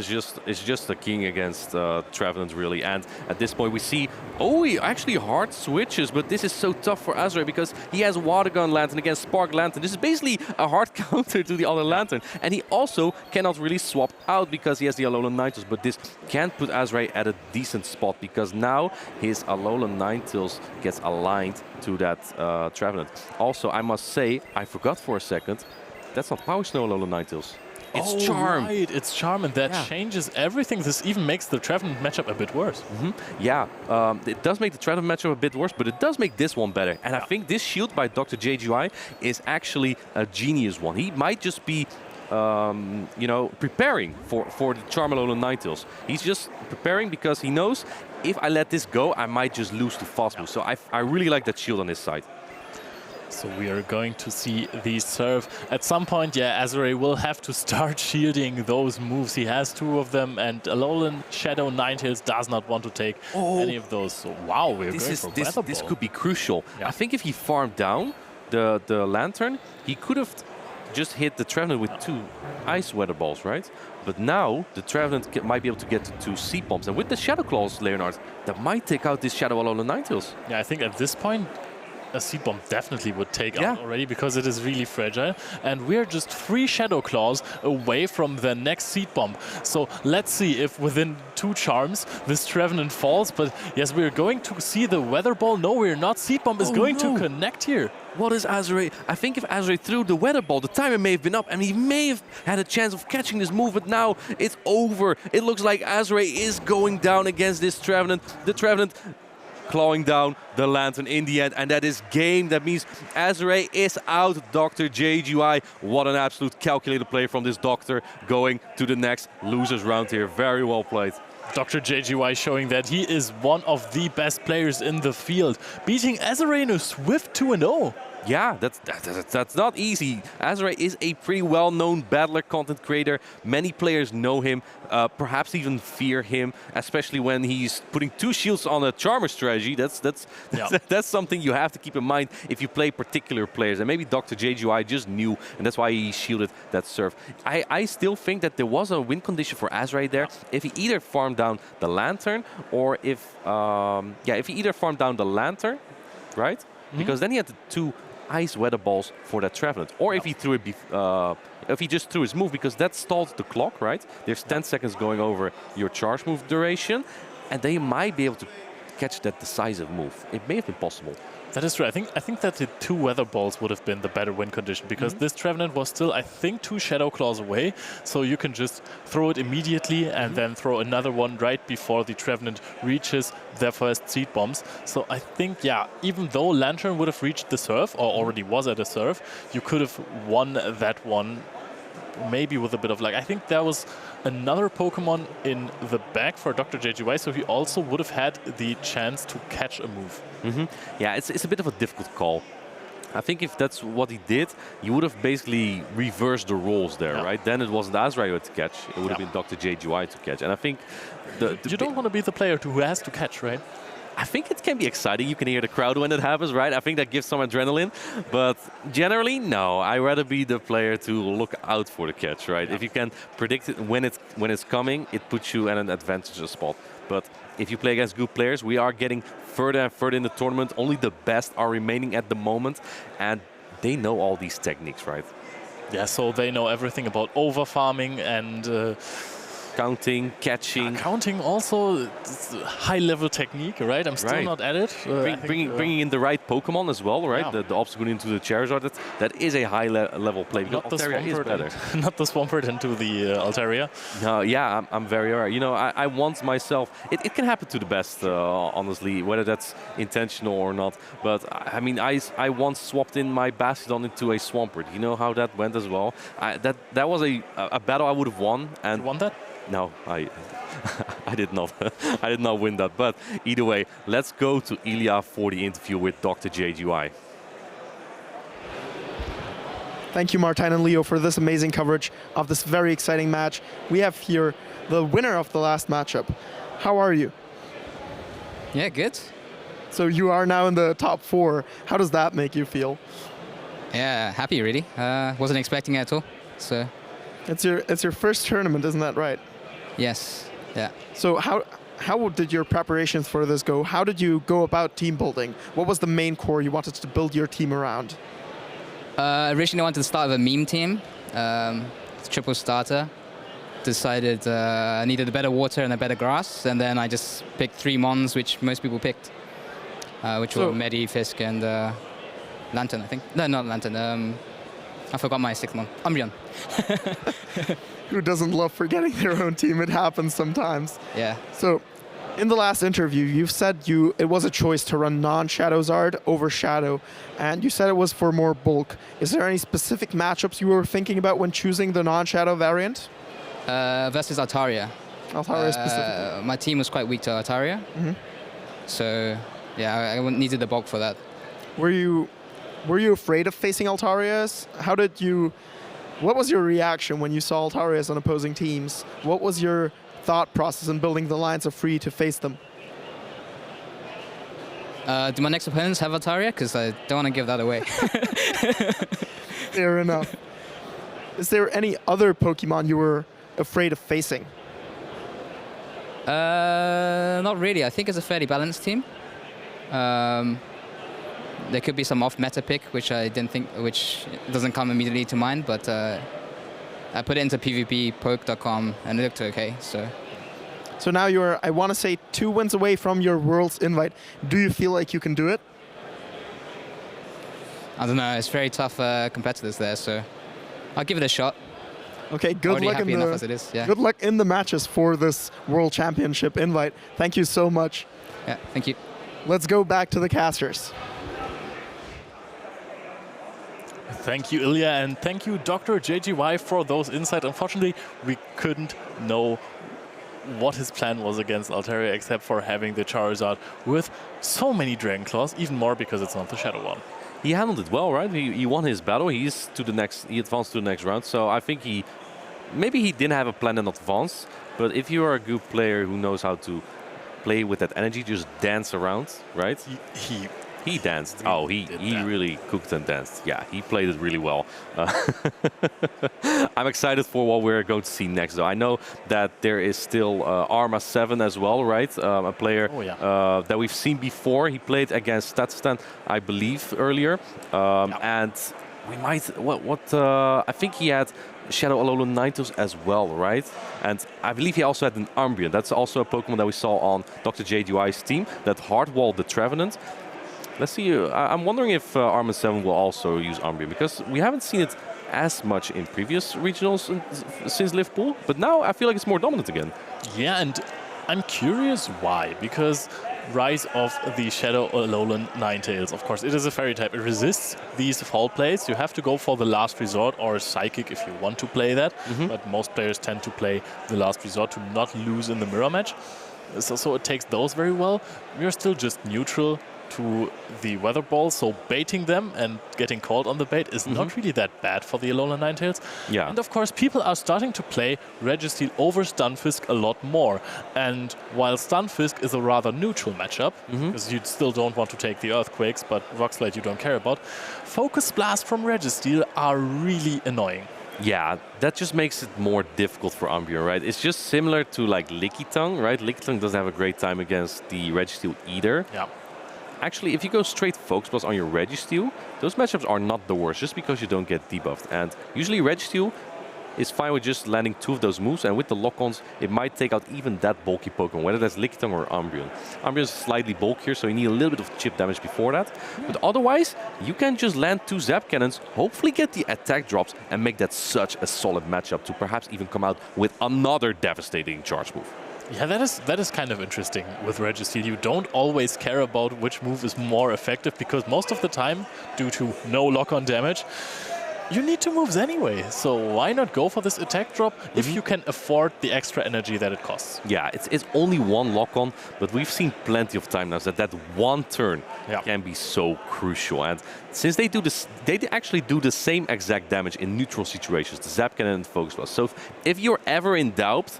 is just a king against Trevenant, really, and at this point we see, he actually hard switches, but this is so tough for Azray because he has Water Gun Lantern against Spark Lantern. This is basically a hard counter to the other Lantern, and he also cannot really swap out because he has the Alolan Ninetales, but this can put Azray at a decent spot because now his Alolan Ninetales gets aligned to that Trevenant. Also, I must say, I forgot for a second, that's not Power Snow Alolan Ninetales. It's Charm. Right, it's Charm, and that changes everything. This even makes the Trevenant matchup a bit worse. Yeah, it does make the Trevenant matchup a bit worse, but it does make this one better. And I think this shield by Dr. JGI is actually a genius one. He might just be preparing for the Charm Alolan Ninetales. He's just preparing because he knows if I let this go, I might just lose to fast move. So I really like that shield on his side. So we are going to see the serve. At some point, Azray will have to start shielding those moves. He has 2 of them, and Alolan Shadow Ninetales does not want to take any of those. So wow, we're going for Weather Ball. This could be crucial. I think if he farmed down the Lantern, he could have just hit the Trevenant with 2 Ice Weather Balls, right? But now the Trevenant might be able to get to 2 Seed Bombs. And with the Shadow Claws, Leonard, that might take out this Shadow Alolan Ninetales. Yeah, I think at this point, a Seed Bomb definitely would take out already because it is really fragile. And we're just 3 Shadow Claws away from the next Seed Bomb. So let's see if within 2 charms this Trevenant falls. But yes, we're going to see the Weather Ball. No, we're not. Seed Bomb is going to connect here. What is Azray? I think if Azray threw the Weather Ball, the timer may have been up and he may have had a chance of catching this move, but now it's over. It looks like Azray is going down against this Trevenant. The Trevenant clawing down the Lantern in the end, and that is game. That means Azray is out. Dr. JGI, what an absolute calculated play from this Doctor, going to the next losers round here. Very well played. Dr. JGY showing that he is one of the best players in the field, beating Azray in a swift 2-0. Yeah, that's not easy. Azrai is a pretty well-known battler, content creator. Many players know him, perhaps even fear him, especially when he's putting 2 shields on a charmer strategy. That's something you have to keep in mind if you play particular players. And maybe Dr. JGY just knew, and that's why he shielded that serve. I still think that there was a win condition for Azrai there. If he either farmed down the Lantern, or if he either farmed down the Lantern, right? Because then he had the 2 ice weather balls for that Trevenant, or if he threw it, if he just threw his move, because that stalled the clock, right? There's 10 seconds going over your charge move duration, and they might be able to catch that decisive move. It may have been possible. That is true. I think that the 2 weather balls would have been the better win condition, because this Trevenant was still, I think, 2 Shadow Claws away. So you can just throw it immediately and then throw another one right before the Trevenant reaches their first seed bombs. So I think, yeah, even though Lantern would have reached the serve, or already was at a serve, you could have won that one maybe with a bit of luck. I think there was another Pokemon in the back for Dr. JGY, so he also would have had the chance to catch a move. Yeah, it's a bit of a difficult call. I think if that's what he did, you would have basically reversed the roles there, right? Then it wasn't Azrai who had to catch, it would have been Dr. JGY to catch. And I think... you don't want to be the player who has to catch, right? I think it can be exciting. You can hear the crowd when it happens, right? I think that gives some adrenaline. But generally, no. I'd rather be the player to look out for the catch, right? If you can predict it when it's coming, it puts you at an advantageous spot. But if you play against good players, we are getting further and further in the tournament. Only the best are remaining at the moment. And they know all these techniques, right? Yeah, so they know everything about over-farming and... counting, catching. Counting also high-level technique, right? I'm still not at it. Bringing in the right Pokemon as well, right? Yeah. The obstacle into the Charizard. That is a high-level play. Not the Altaria is better. Not the Swampert into the Altaria. No, yeah, I'm very aware. You know, I want myself... It can happen to the best, honestly, whether that's intentional or not. But, I mean, I once swapped in my Bastiodon into a Swampert. You know how that went as well? That was a battle I would have won. And you won that? No, I did not. I did not win that. But either way, let's go to Ilya for the interview with Dr. JGY. Thank you, Martijn and Leo, for this amazing coverage of this very exciting match. We have here the winner of the last matchup. How are you? Yeah, good. So you are now in the top 4. How does that make you feel? Yeah, happy really. Wasn't expecting it at all. So it's your first tournament, isn't that right? Yes. Yeah. So how did your preparations for this go? How did you go about team building? What was the main core you wanted to build your team around? Originally I wanted to start with a meme team, triple starter. Decided I needed a better water and a better grass, and then I just picked 3 mons, which most people picked, which were Medi, Fisk, and Lantern, I think. No, not Lantern. I forgot my 6th mon. Umbreon. Who doesn't love forgetting their own team? It happens sometimes. Yeah. So, in the last interview, you've said it was a choice to run non-Shadow Zard over Shadow, and you said it was for more bulk. Is there any specific matchups you were thinking about when choosing the non-Shadow variant? Versus Altaria. Altaria specifically. My team was quite weak to Altaria. So, yeah, I needed the bulk for that. Were you afraid of facing Altarias? What was your reaction when you saw Altarias on opposing teams? What was your thought process in building the lines of free to face them? Do my next opponents have Altaria? Because I don't want to give that away. Fair enough. Is there any other Pokemon you were afraid of facing? Not really. I think it's a fairly balanced team. There could be some off-meta pick, which doesn't come immediately to mind, but I put it into pvppoke.com and it looked okay. So now you're, I want to say, 2 wins away from your Worlds invite. Do you feel like you can do it? I don't know. It's very tough competitors there, so I'll give it a shot. Okay, good luck good luck in the matches for this World Championship invite. Thank you so much. Yeah, thank you. Let's go back to the casters. Thank you, Ilya, and thank you, Dr. JGY, for those insights. Unfortunately, we couldn't know what his plan was against Altaria, except for having the Charizard with so many Dragon Claws, even more because it's not the Shadow one. he handled it well, right? He won his battle. He advanced to the next round. So I think maybe he didn't have a plan in advance. But if you are a good player who knows how to play with that energy, just dance around, right? He danced. He really cooked and danced. Yeah, he played it really well. I'm excited for what we're going to see next, though. I know that there is still Arma 7 as well, right? A player that we've seen before. He played against Statistan, I believe, earlier. And we might... I think he had Shadow Alolan Ninetales as well, right? And I believe he also had an Armin. That's also a Pokemon that we saw on Dr. JDY's team that hardwalled the Trevenant. Let's see. I'm wondering if Armin 7 will also use Armin, because we haven't seen it as much in previous regionals since Liverpool, but now I feel like it's more dominant again. Yeah, and I'm curious why, because Rise of the Shadow Alolan Ninetales, of course, it is a fairy type. It resists these fall plays. You have to go for the last resort or Psychic if you want to play that, but most players tend to play the last resort to not lose in the mirror match. So it takes those very well. We are still just neutral to the Weather Ball, so baiting them and getting called on the bait is not really that bad for the Alolan Ninetales. Yeah. And of course, people are starting to play Registeel over Stunfisk a lot more. And while Stunfisk is a rather neutral matchup, because you still don't want to take the Earthquakes, but Rock Slide you don't care about, Focus Blast from Registeel are really annoying. Yeah, that just makes it more difficult for Umbreon, right? It's just similar to like Lickitung, right? Lickitung doesn't have a great time against the Registeel either. Yeah. Actually, if you go straight Focus Blast on your Registeel, those matchups are not the worst, just because you don't get debuffed. And usually Registeel is fine with just landing 2 of those moves, and with the lock-ons, it might take out even that bulky Pokemon, whether that's Lickitung or Umbreon. Umbreon is slightly bulkier, so you need a little bit of chip damage before that. But otherwise, you can just land 2 Zap Cannons, hopefully get the attack drops, and make that such a solid matchup to perhaps even come out with another devastating charge move. Yeah, that is kind of interesting with Registeel. You don't always care about which move is more effective, because most of the time, due to no lock-on damage, you need 2 moves anyway. So why not go for this attack drop if you can afford the extra energy that it costs? Yeah, it's only 1 lock-on, but we've seen plenty of time now that 1 turn can be so crucial. And since they do this, they actually do the same exact damage in neutral situations, the Zap Cannon and Focus Blast. So if you're ever in doubt,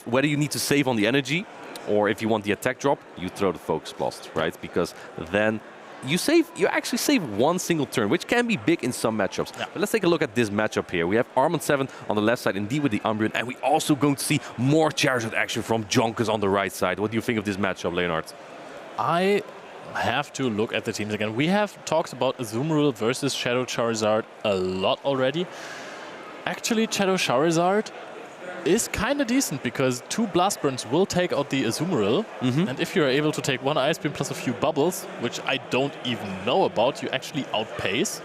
whether you need to save on the energy or if you want the attack drop, you throw the Focus Blast, right? Because then you actually save 1 single turn, which can be big in some matchups. Yeah. But let's take a look at this matchup here. We have Armin 7 on the left side, indeed with the Umbreon, and we also going to see more Charizard action from Jonkers on the right side. What do you think of this matchup, Leonard? I have to look at the teams again. We have talked about Azumarill versus Shadow Charizard a lot already. Actually, Shadow Charizard is kind of decent, because 2 Blast Burns will take out the Azumarill, and if you're able to take 1 Ice Beam plus a few Bubbles, which I don't even know about, you actually outpace.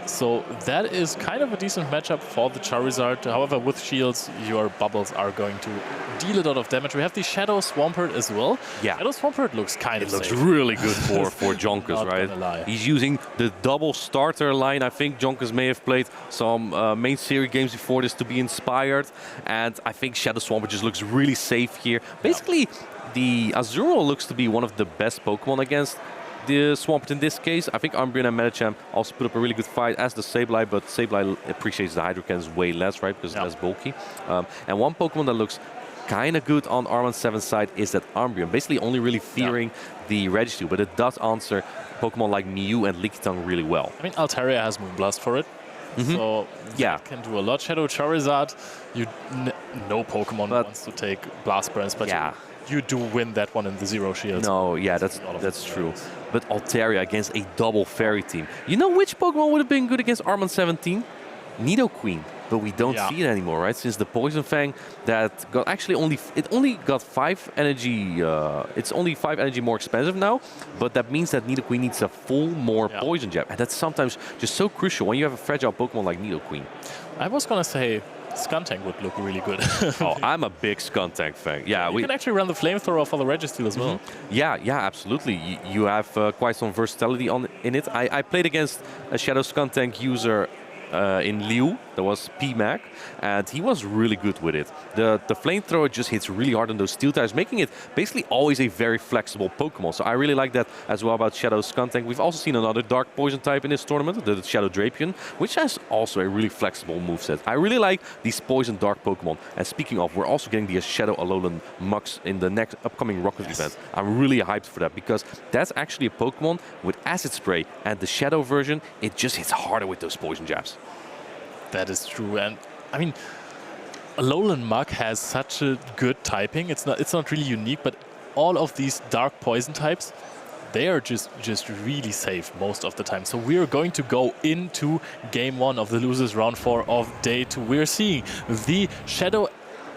So that is kind of a decent matchup for the Charizard. However, with shields, your Bubbles are going to deal a lot of damage. We have the Shadow Swampert as well. Yeah. Shadow Swampert looks kind of safe. It looks really good for Jonkers, right? He's using the double starter line. I think Jonkers may have played some main series games before this to be inspired. And I think Shadow Swampert just looks really safe here. Basically, the Azurill looks to be one of the best Pokemon against the Swampert in this case. I think Umbreon and Medicham also put up a really good fight as the Sableye, but Sableye appreciates the Hydro Cannons way less, right? Because it's less bulky. And one Pokemon that looks kind of good on Armin 7's side is that Umbreon, basically only really fearing the Registeel, but it does answer Pokemon like Mew and Lickitung really well. I mean, Altaria has Moonblast for it. So that can do a lot. Shadow Charizard, no Pokemon wants to take Blast Burns, but you do win that one in the Zero Shields. No, yeah, that's true. But Altaria against a double Fairy team. You know which Pokemon would have been good against Armin 17? Nidoqueen. But we don't see it anymore, right? Since the Poison Fang that got only got 5 energy. It's only 5 energy more expensive now, but that means that Nidoqueen needs a full more Poison Jab, and that's sometimes just so crucial when you have a fragile Pokemon like Nidoqueen. I was gonna say Skuntank would look really good. Oh, I'm a big Skuntank fan. Yeah, you can actually run the Flamethrower for the Registeel as well. Yeah, absolutely. You have quite some versatility in it. I played against a Shadow Skuntank user in Liu. That was PMAC, and he was really good with it. The flamethrower just hits really hard on those steel types, making it basically always a very flexible Pokemon. So I really like that as well about Shadow Skuntank. We've also seen another Dark Poison type in this tournament, the Shadow Drapion, which has also a really flexible moveset. I really like these Poison Dark Pokemon. And speaking of, we're also getting the Shadow Alolan Mux in the next upcoming Rocket event. I'm really hyped for that because that's actually a Pokemon with Acid Spray, and the Shadow version, it just hits harder with those Poison jabs. That is true, and I mean, Alolan Muk has such a good typing. It's not really unique, but all of these dark poison types, they are just really safe most of the time. So we are going to go into game 1 of the losers round 4 of day 2. We're seeing the Shadow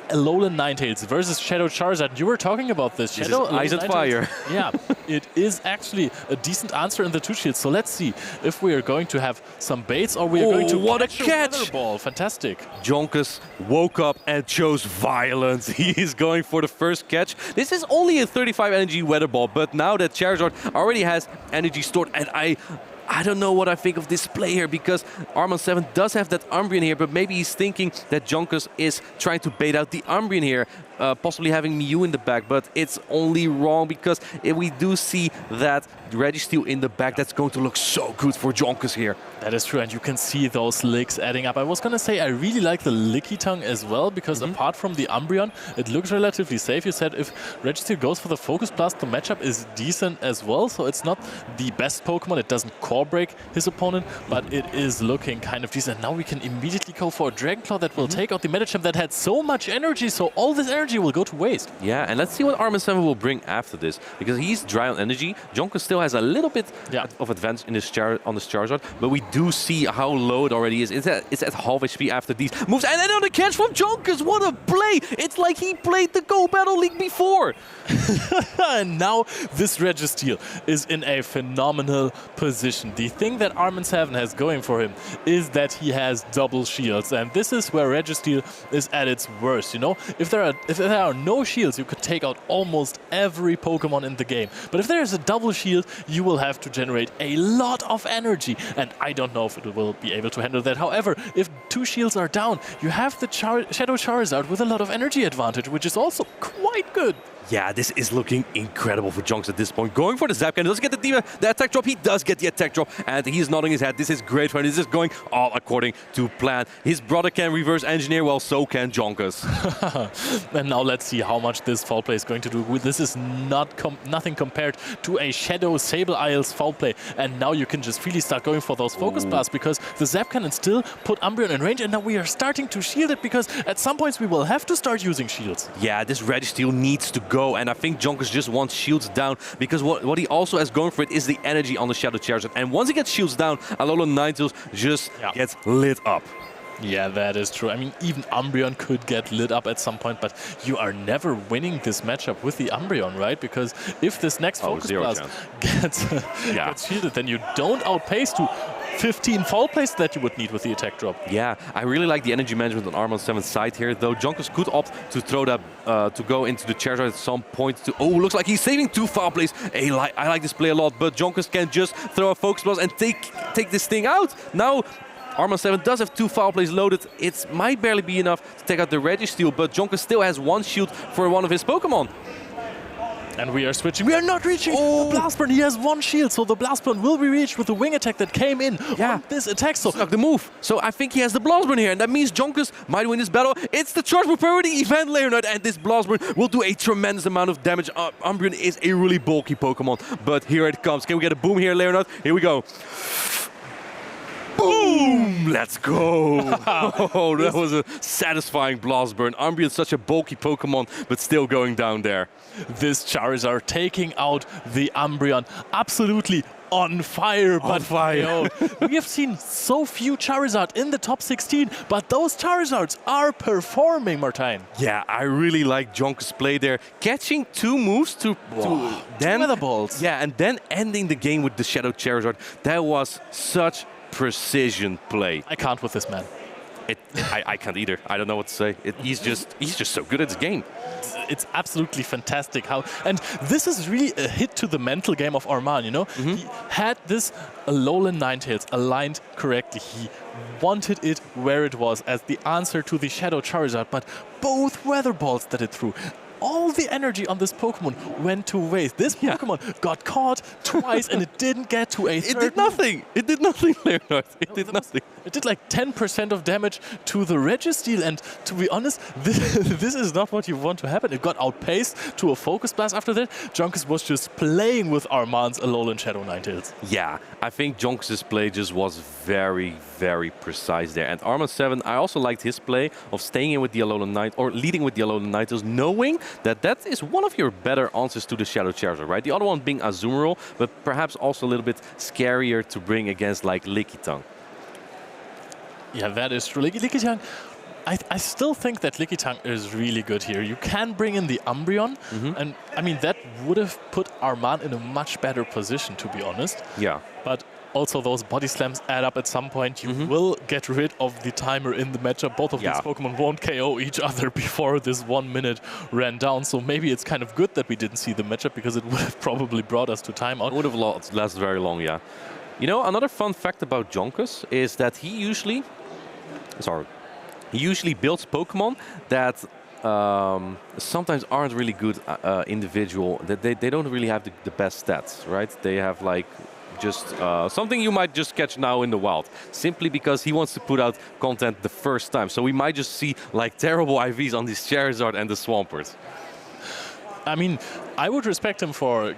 Alolan Ninetales versus Shadow Charizard. You were talking about this. This Shadow is Ice and Fire. Yeah, it is actually a decent answer in the 2 shields. So let's see if we are going to have some baits or we are going to catch a weather ball. Fantastic. Jonkus woke up and chose violence. He is going for the first catch. This is only a 35 energy weather ball, but now that Charizard already has energy stored, and I don't know what I think of this play here, because Armin 7 does have that Umbreon here, but maybe he's thinking that Jonkus is trying to bait out the Umbreon here, possibly having Mew in the back, but it's only wrong because if we do see that Registeel in the back, that's going to look so good for Jonkus here. That is true, and you can see those licks adding up. I was going to say I really like the Licky Tongue as well, because apart from the Umbreon, it looks relatively safe. You said if Registeel goes for the Focus Blast, the matchup is decent as well, so it's not the best Pokemon. It doesn't core break his opponent, but it is looking kind of decent. Now we can immediately go for a Dragon Claw that will take out the Medicham that had so much energy, so all this energy will go to waste. Yeah, and let's see what Armin 7 will bring after this, because he's dry on energy. Jonkus still has a little bit of advantage in this on this Charizard, but we do see how low it already is. It's at half HP after these moves, and then on the catch from Jonkus. What a play! It's like he played the Go Battle League before. And now this Registeel is in a phenomenal position. The thing that Armin 7 has going for him is that he has double shields, and this is where Registeel is at its worst. You know, if there are no shields, you could take out almost every Pokemon in the game. But if there is a double shield, you will have to generate a lot of energy, and I don't know if it will be able to handle that. However, if 2 shields are down, you have the Shadow Charizard with a lot of energy advantage, which is also quite good. Yeah, this is looking incredible for Jonkus at this point. Going for the Zap Cannon, doesn't get the attack drop. He does get the attack drop, and he's nodding his head. This is great for him. This is going all according to plan. His brother can reverse engineer, well, so can Jonkus. And now let's see how much this foul play is going to do. This is nothing compared to a Shadow Sable Isles foul play. And now you can just really start going for those Focus Blasts, because the Zap Cannon still put Umbreon in range, and now we are starting to shield it, because at some points we will have to start using shields. Yeah, this Registeel needs to go, and I think Jonkus just wants shields down, because what he also has going for it is the energy on the Shadow Charizard. And once he gets shields down, Alolan Ninetales just gets lit up. Yeah, that is true. I mean, even Umbreon could get lit up at some point, but you are never winning this matchup with the Umbreon, right? Because if this next Focus Blast gets shielded, then you don't outpace to 15 foul plays that you would need with the attack drop. Yeah, I really like the energy management on Armin 7's side here, though Jonkus could opt to throw that, to go into the Charizard at some point. Oh, looks like he's saving 2 foul plays. I like this play a lot, but Jonkus can just throw a Focus Blast and take this thing out. Now, Armin 7 does have 2 foul plays loaded. It might barely be enough to take out the Registeel, but Jonkus still has 1 shield for one of his Pokemon. And we are switching. We are not reaching the Blast Burn. He has 1 shield, so the Blast Burn will be reached with the Wing Attack that came in on this attack. So the move. So I think he has the Blast Burn here, and that means Jonkus might win this battle. It's the Charge Priority event, Leonard, and this Blast Burn will do a tremendous amount of damage. Umbreon is a really bulky Pokemon, but here it comes. Can we get a boom here, Leonard? Here we go. Boom! Let's go! Oh, that was a satisfying Blast Burn. Umbreon is such a bulky Pokemon, but still going down there. This Charizard taking out the Umbreon. Absolutely on fire. We have seen so few Charizard in the top 16, but those Charizards are performing, Martijn. Yeah, I really like Jonkus' play there. Catching 2 moves to then weather balls. Yeah, and then ending the game with the Shadow Charizard. That was such precision play. I can't with this man. I can't either. I don't know what to say. He's just so good at this game. It's absolutely fantastic how, and this is really a hit to the mental game of Armin, you know? He had this Alolan Ninetales aligned correctly. He wanted it where it was as the answer to the Shadow Charizard, but both Weather Balls that it threw. All the energy on this Pokemon went to waste. This Pokemon got caught twice and it didn't get to a third. It did nothing. It did nothing, Leonard. It did nothing. It did like 10% of damage to the Registeel, and to be honest, this is not what you want to happen. It got outpaced to a Focus Blast after that. Jonkus was just playing with Arman's Alolan Shadow Ninetales. Yeah, I think Jonkus' play just was very, very precise there. And Armin 7, I also liked his play of staying in with the Alolan Knight, or leading with the Alolan Ninetales, knowing that is one of your better answers to the Shadow Charizard, right? The other one being Azumarill, but perhaps also a little bit scarier to bring against like Lickitung. Yeah, that is true. Lickitung, I still think that Lickitung is really good here. You can bring in the Umbreon, and I mean, that would have put Armin in a much better position, to be honest. Yeah. But also those body slams add up at some point. You will get rid of the timer in the matchup. Both of these Pokemon won't KO each other before this 1 minute ran down. So maybe it's kind of good that we didn't see the matchup, because it would have probably brought us to timeout. It would have lasted very long, yeah. You know, another fun fact about Jonkus is that he usually builds Pokemon that sometimes aren't really good individual. That they don't really have the best stats, right? They have like just something you might just catch now in the wild, simply because he wants to put out content the first time. So we might just see like terrible IVs on this Charizard and the Swampert. I mean, I would respect him for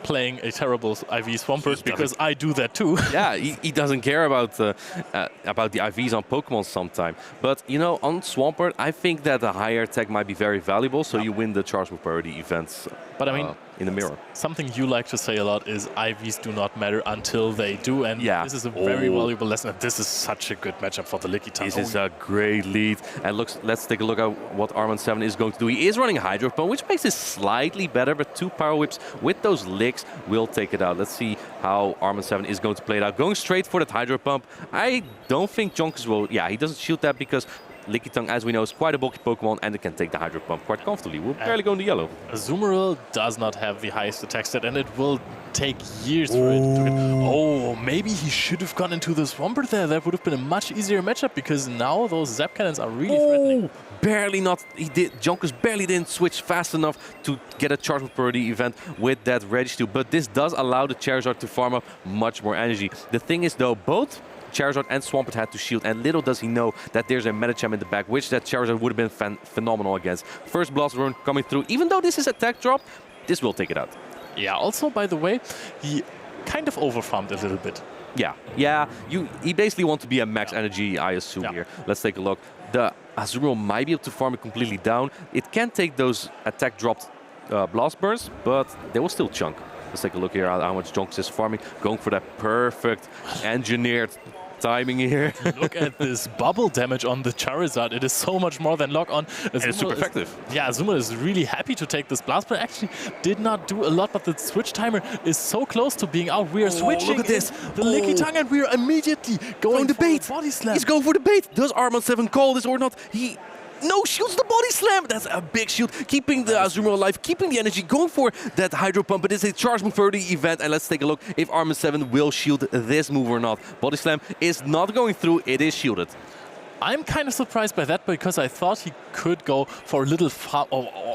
playing a terrible IV Swampert, because I do that too. Yeah, he doesn't care about the IVs on Pokemon sometime. But, you know, on Swampert, I think that a higher attack might be very valuable, so you win the Charge Move Priority events. But I mean, in the mirror. Something you like to say a lot is IVs do not matter until they do, and this is a very valuable lesson. This is such a good matchup for the Lickitung. This is a great lead. And let's take a look at what Armin 7 is going to do. He is running Hydro Pump, which makes it slightly better, but 2 Power Whips with those licks will take it out. Let's see how Armin 7 is going to play it out. Going straight for that Hydro Pump. I don't think Jonkus will... Yeah, he doesn't shield that because Lickitung, as we know, is quite a bulky Pokemon, and it can take the Hydro Pump quite comfortably. We'll barely go into yellow. Azumarill does not have the highest attack stat, and it will take years for it to get... Oh, maybe he should have gone into the Swampert there. That would have been a much easier matchup, because now those Zap Cannons are really threatening. Barely not. Jonkus barely didn't switch fast enough to get a Charge Move Priority event with that Registeel, but this does allow the Charizard to farm up much more energy. The thing is, though, both Charizard and Swampert had to shield, and little does he know that there's a Medicham in the back, which that Charizard would have been phenomenal against. First Blast Burn coming through. Even though this is attack drop, this will take it out. Yeah, also, by the way, he kind of overfarmed a little bit. Yeah. He basically wants to be a max energy, I assume, here. Let's take a look. The Azumarill might be able to farm it completely down. It can take those attack dropped Blast Burns, but they will still chunk. Let's take a look here at how much Jonkus is farming. Going for that perfect engineered timing here. Look at this bubble damage on the Charizard. It is so much more than lock on. It's super effective. Yeah, Azumarill is really happy to take this blast, but actually did not do a lot. But the switch timer is so close to being out. We are switching. Look at this. The Lickitung, and we are immediately going for the bait. Body slam. He's going for the bait. Does Armin 7 call this or not? He shields the body slam. That's a big shield, keeping the Azumarill alive, keeping the energy, going for that Hydro Pump. It is a Charge Move Priority event, and let's take a look if Armin 7 will shield this move or not. Body slam is not going through. It is shielded. I'm kind of surprised by that, because I thought he could go for a little farm.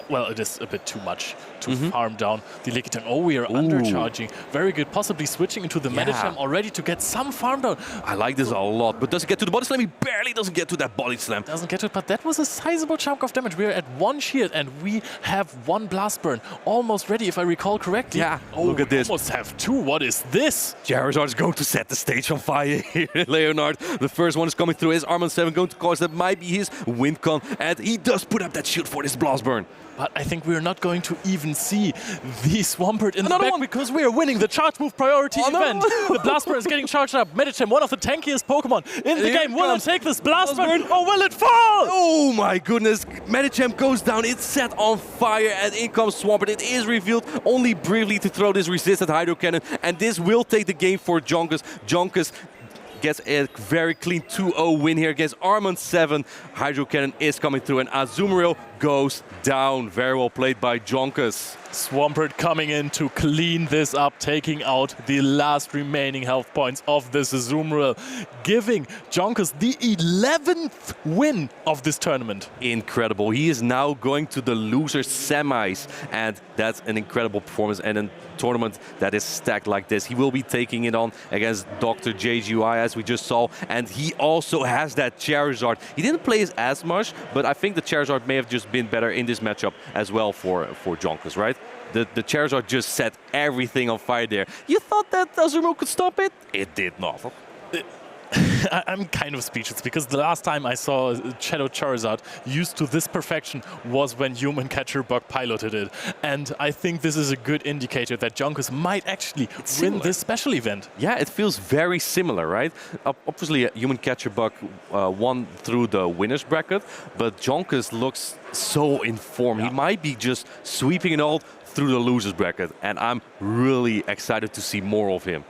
Well, it is a bit too much to farm down the Lickitung. Oh, we are undercharging. Very good. Possibly switching into the Medicham already to get some farm down. I like this a lot, but does it get to the body slam? He barely doesn't get to that body slam. Doesn't get to it, but that was a sizable chunk of damage. We are at 1 shield, and we have 1 blast burn. Almost ready, if I recall correctly. Yeah, look at this. Almost have 2. What is this? Charizard is going to set the stage on fire here, Leonard. The first one is coming through. Is Armin 7 going to cause that might be his win con, and he does put up that shield for this blast burn. But I think we're not going to even see the Swampert in the back, because we are winning the Charge Move Priority event. The Blast Burn is getting charged up. Medicham, one of the tankiest Pokemon in the game. Will it take this Blast Burn, or will it fall? Oh my goodness. Medicham goes down. It's set on fire, and in comes Swampert. It is revealed only briefly to throw this resisted Hydro Cannon, and this will take the game for Jonkus. Jonkus gets a very clean 2-0 win here against Armin 7. Hydro Cannon is coming through and Azumarill goes down. Very well played by Jonkus. Swampert coming in to clean this up, taking out the last remaining health points of this Azumarill, giving Jonkus the 11th win of this tournament. Incredible. He is now going to the loser semis, and that's an incredible performance. And a tournament that is stacked like this, he will be taking it on against Dr. JGUI, as we just saw, and he also has that Charizard. He didn't play as much, but I think the Charizard may have just been better in this matchup as well for Jonkus, right? The Charizard just set everything on fire there. You thought that Azumarill could stop it? It did not. I'm kind of speechless because the last time I saw Shadow Charizard used to this perfection was when Human Catcher Bug piloted it. And I think this is a good indicator that Jonkus might actually win this special event. Yeah, it feels very similar, right? Obviously, Human Catcher Bug won through the winner's bracket, but Jonkus looks so in form. Yeah. He might be just sweeping it all through the loser's bracket, and I'm really excited to see more of him.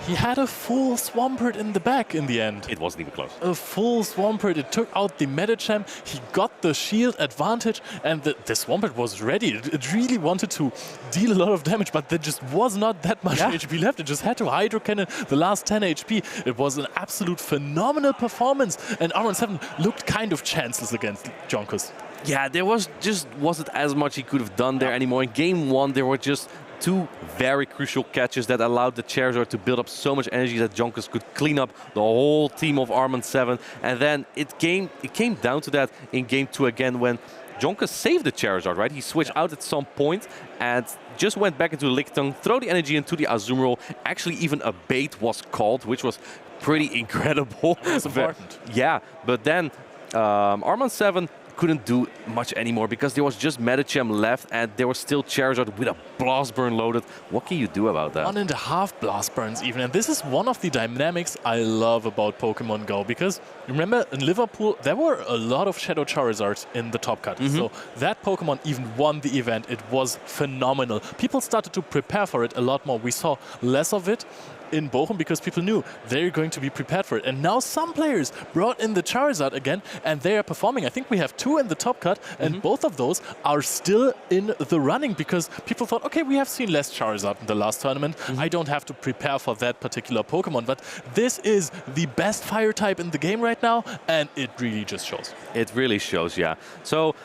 He had a full Swampert in the back in the end. It wasn't even close. A full Swampert. It took out the Medicham. He got the shield advantage, and the Swampert was ready. It really wanted to deal a lot of damage, but there just was not that much HP left. It just had to Hydro Cannon the last 10 HP. It was an absolute phenomenal performance, and Armin 7 looked kind of chanceless against Jonkus. Yeah, there wasn't as much he could have done there anymore. In game 1, there were just two very crucial catches that allowed the Charizard to build up so much energy that Jonkus could clean up the whole team of Armin 7. And then it came down to that in game 2 again when Jonkus saved the Charizard, right? He switched out at some point and just went back into Lickitung, throw the energy into the Azumarill. Actually, even a bait was called, which was pretty incredible. That's important. Yeah, but then Armin 7 couldn't do much anymore because there was just Medicham left and there was still Charizard with a Blast Burn loaded. What can you do about that? 1.5 Blast Burns even, and this is one of the dynamics I love about Pokemon Go, because remember in Liverpool there were a lot of Shadow Charizards in the top cut, so that Pokemon even won the event. It was phenomenal. People started to prepare for it a lot more. We saw less of it in Bochum because people knew they're going to be prepared for it. And now some players brought in the Charizard again and they are performing. I think we have 2 in the top cut and both of those are still in the running because people thought, okay, we have seen less Charizard in the last tournament. I don't have to prepare for that particular Pokemon. But this is the best fire type in the game right now and it really just shows. It really shows, yeah. So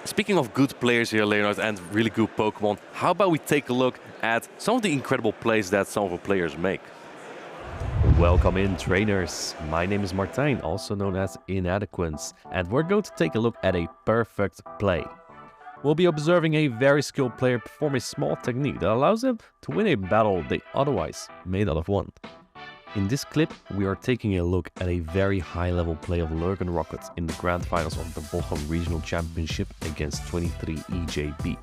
speaking of good players here, Leonard, and really good Pokemon, how about we take a look at some of the incredible plays that some of the players make? Welcome in, trainers. My name is Martijn, also known as Inadequance, and we're going to take a look at a perfect play. We'll be observing a very skilled player perform a small technique that allows them to win a battle they otherwise may not have won. In this clip, we are taking a look at a very high-level play of Lurgan Rocket in the grand finals of the Bochum Regional Championship against 23 EJB.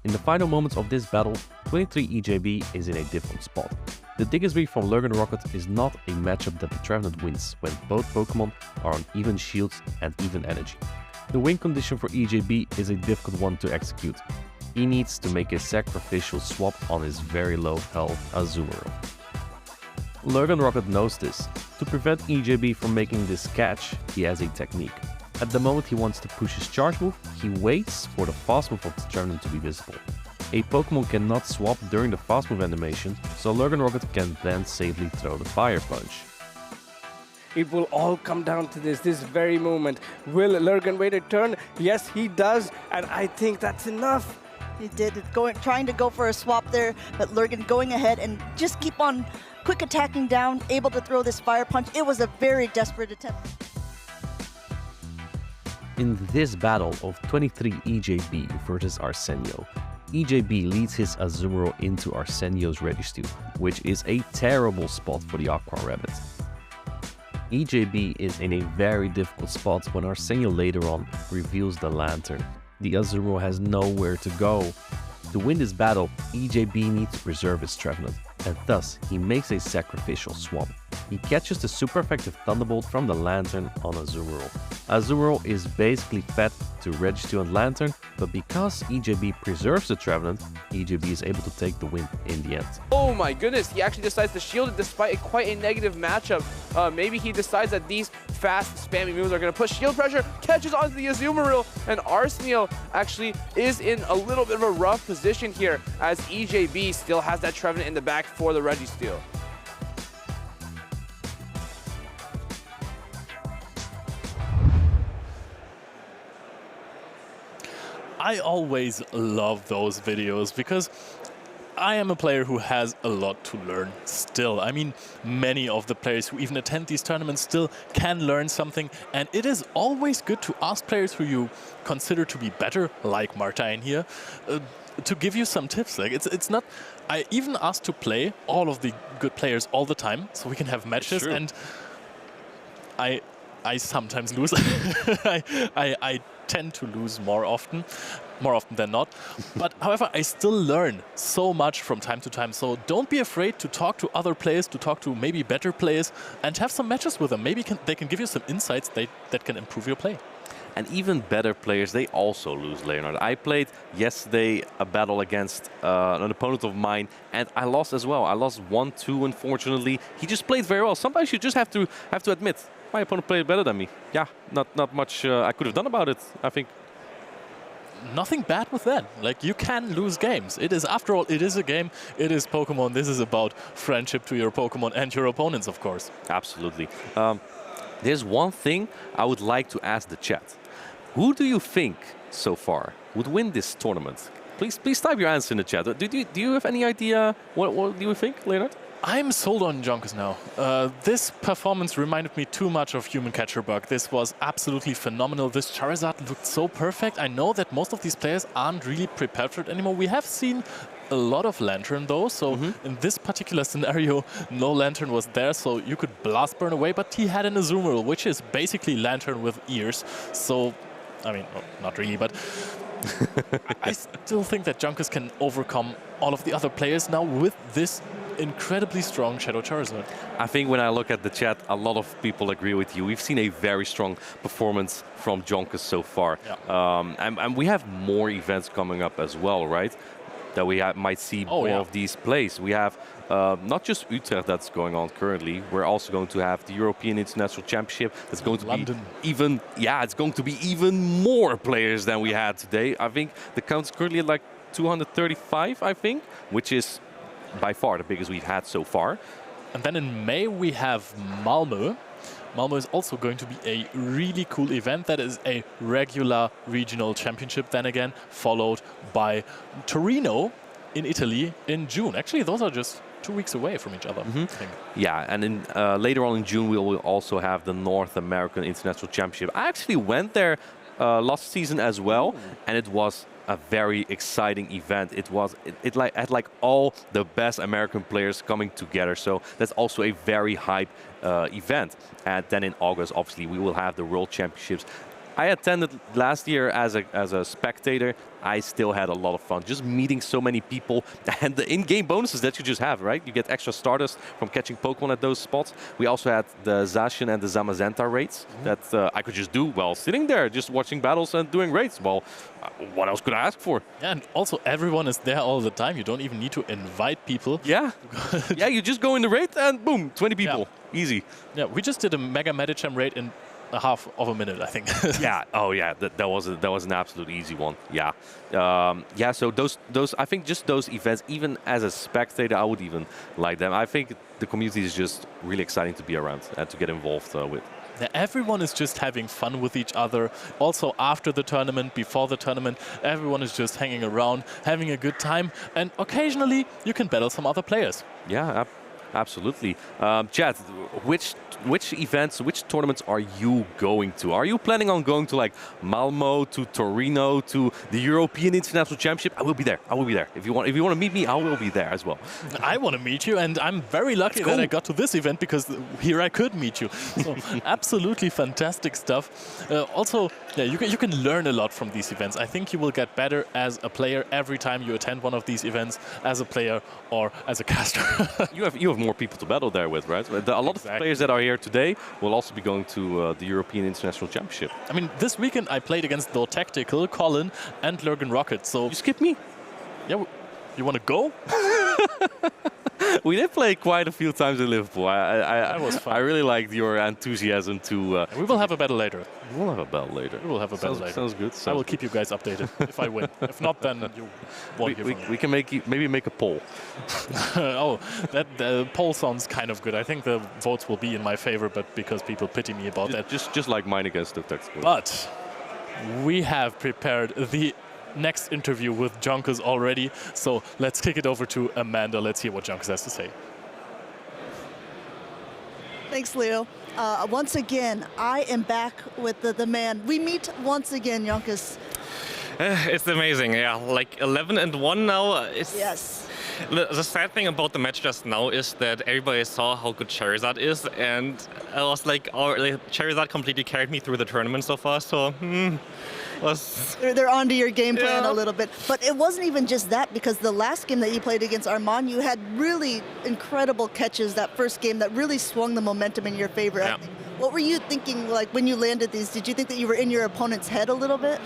In the final moments of this battle, 23 EJB is in a different spot. The Diggersby from Lurgan Rocket is not a matchup that the Trevenant wins when both Pokemon are on even shields and even energy. The win condition for EJB is a difficult one to execute. He needs to make a sacrificial swap on his very low health Azumarill. Lurgan Rocket knows this. To prevent EJB from making this catch, he has a technique. At the moment he wants to push his charge move, he waits for the fast move of the Trevenant to be visible. A Pokemon cannot swap during the fast move animation, so Lurgan Rocket can then safely throw the Fire Punch. It will all come down to this very moment. Will Lurgan wait a turn? Yes, he does, and I think that's enough. He did it, trying to go for a swap there, but Lurgan going ahead and just keep on quick attacking down, able to throw this Fire Punch. It was a very desperate attempt. In this battle of 23 EJB versus Arsenio, EJB leads his Azumarill into Arsenio's Registeel, which is a terrible spot for the Aqua Rabbit. EJB is in a very difficult spot when Arsenio later on reveals the Lantern. The Azumarill has nowhere to go. To win this battle, EJB needs to preserve his Trevenant, and thus he makes a sacrificial swap. He catches the super effective Thunderbolt from the Lantern on Azumarill. Azumarill is basically fed to Registeel and Lantern, but because EJB preserves the Trevenant, EJB is able to take the win in the end. Oh my goodness, he actually decides to shield it despite quite a negative matchup. Maybe he decides that these fast spammy moves are going to push shield pressure, catches onto the Azumarill, and Arsenal actually is in a little bit of a rough position here as EJB still has that Trevenant in the back for the Registeel. I always love those videos because I am a player who has a lot to learn still. I mean, many of the players who even attend these tournaments still can learn something, and it is always good to ask players who you consider to be better, like Martin here, to give you some tips. Like it's not. I even ask to play all of the good players all the time, so we can have matches, and I sometimes lose. I tend to lose more often than not. But however, I still learn so much from time to time. So don't be afraid to talk to other players, to talk to maybe better players, and have some matches with them. Maybe they can give you some insights that can improve your play. And even better players, they also lose, Leonard. I played yesterday a battle against an opponent of mine, and I lost as well. I lost 1-2, unfortunately. He just played very well. Sometimes you just have to admit, my opponent played better than me. Yeah, not much I could have done about it, I think. Nothing bad with that. Like, you can lose games. It is, after all, it is a game. It is Pokemon. This is about friendship to your Pokemon and your opponents, of course. Absolutely. There's one thing I would like to ask the chat. Who do you think so far would win this tournament? Please type your answer in the chat. Do you have any idea what do you think, Leonard? I'm sold on Jonkus now. This performance reminded me too much of Human Catcher Bug. This was absolutely phenomenal. This Charizard looked so perfect. I know that most of these players aren't really prepared for it anymore. We have seen a lot of Lantern though, so in this particular scenario, no Lantern was there, so you could Blast Burn away, but he had an Azumarill, which is basically Lantern with ears. So, I mean, not really, but I still think that Jonkus can overcome all of the other players now with this incredibly strong Shadow Charizard. I think when I look at the chat, a lot of people agree with you. We've seen a very strong performance from Jonkus so far. Yeah. And we have more events coming up as well, right? That we might see more of these plays. We have not just Utrecht that's going on currently. We're also going to have the European International Championship. That's going to be it's going to be even more players than we had today. I think the count's currently at like 235, I think, which is by far the biggest we've had so far. And then in May we have Malmö. Malmö is also going to be a really cool event. That is a regular regional championship then again, followed by Torino in Italy in June. Actually, those are just 2 weeks away from each other, I think. Yeah, and in, later on in June we will also have the North American International Championship. I actually went there last season as well, and it was a very exciting event. It had like all the best American players coming together, so that's also a very hype event. And then in August, obviously, we will have the World Championships. I attended last year as a spectator. I still had a lot of fun, just meeting so many people, and the in-game bonuses that you just have, right? You get extra Stardust from catching Pokemon at those spots. We also had the Zacian and the Zamazenta raids that I could just do while sitting there, just watching battles and doing raids. Well, what else could I ask for? Yeah, and also everyone is there all the time. You don't even need to invite people. Yeah, yeah, you just go in the raid and boom, 20 people, easy. Yeah, we just did a Mega Medicham raid in a half of a minute, I think. Yeah. Oh, yeah. That was an absolute easy one. Yeah. Yeah. So those I think just those events, even as a spectator, I would even like them. I think the community is just really exciting to be around and to get involved with. Yeah, everyone is just having fun with each other. Also after the tournament, before the tournament, everyone is just hanging around, having a good time, and occasionally you can battle some other players. Yeah. Absolutely. Chad, which events, which tournaments are you going to? Are you planning on going to like Malmö, to Torino, to the European International Championship? I will be there. I will be there. If you want to meet me, I will be there as well. I want to meet you, and I'm very lucky that I got to this event because here I could meet you. So absolutely fantastic stuff. Also, yeah, you can learn a lot from these events. I think you will get better as a player every time you attend one of these events, as a player or as a caster. You have more people to battle there with, right? A lot of players that are here today will also be going to the European International Championship. I mean, this weekend I played against the Tactical, Colin, and Lurgan Rocket. So you skipped me? Yeah. You want to go? We did play quite a few times in Liverpool. That was fun. I really liked your enthusiasm to... we will have a battle later. We will have a battle later. We will have a battle later. Sounds good. I will keep you guys updated if I win. If not, then you won't hear from me. We can maybe make a poll. Oh, the poll sounds kind of good. I think the votes will be in my favor, but because people pity me about that. Just like mine against the Tactical. But we have prepared the next interview with Jonkers already, so let's kick it over to Amanda. Let's hear what Jonkers has to say. Thanks, Leo. Once again, I am back with the man. We meet once again, Jonkers. It's amazing, yeah. Like 11-1 now. Yes. The sad thing about the match just now is that everybody saw how good Charizard is, and I was like, Charizard completely carried me through the tournament so far, so They're onto your game plan a little bit. But it wasn't even just that, because the last game that you played against Armin, you had really incredible catches that first game that really swung the momentum in your favor. Yeah. What were you thinking like when you landed these? Did you think that you were in your opponent's head a little bit?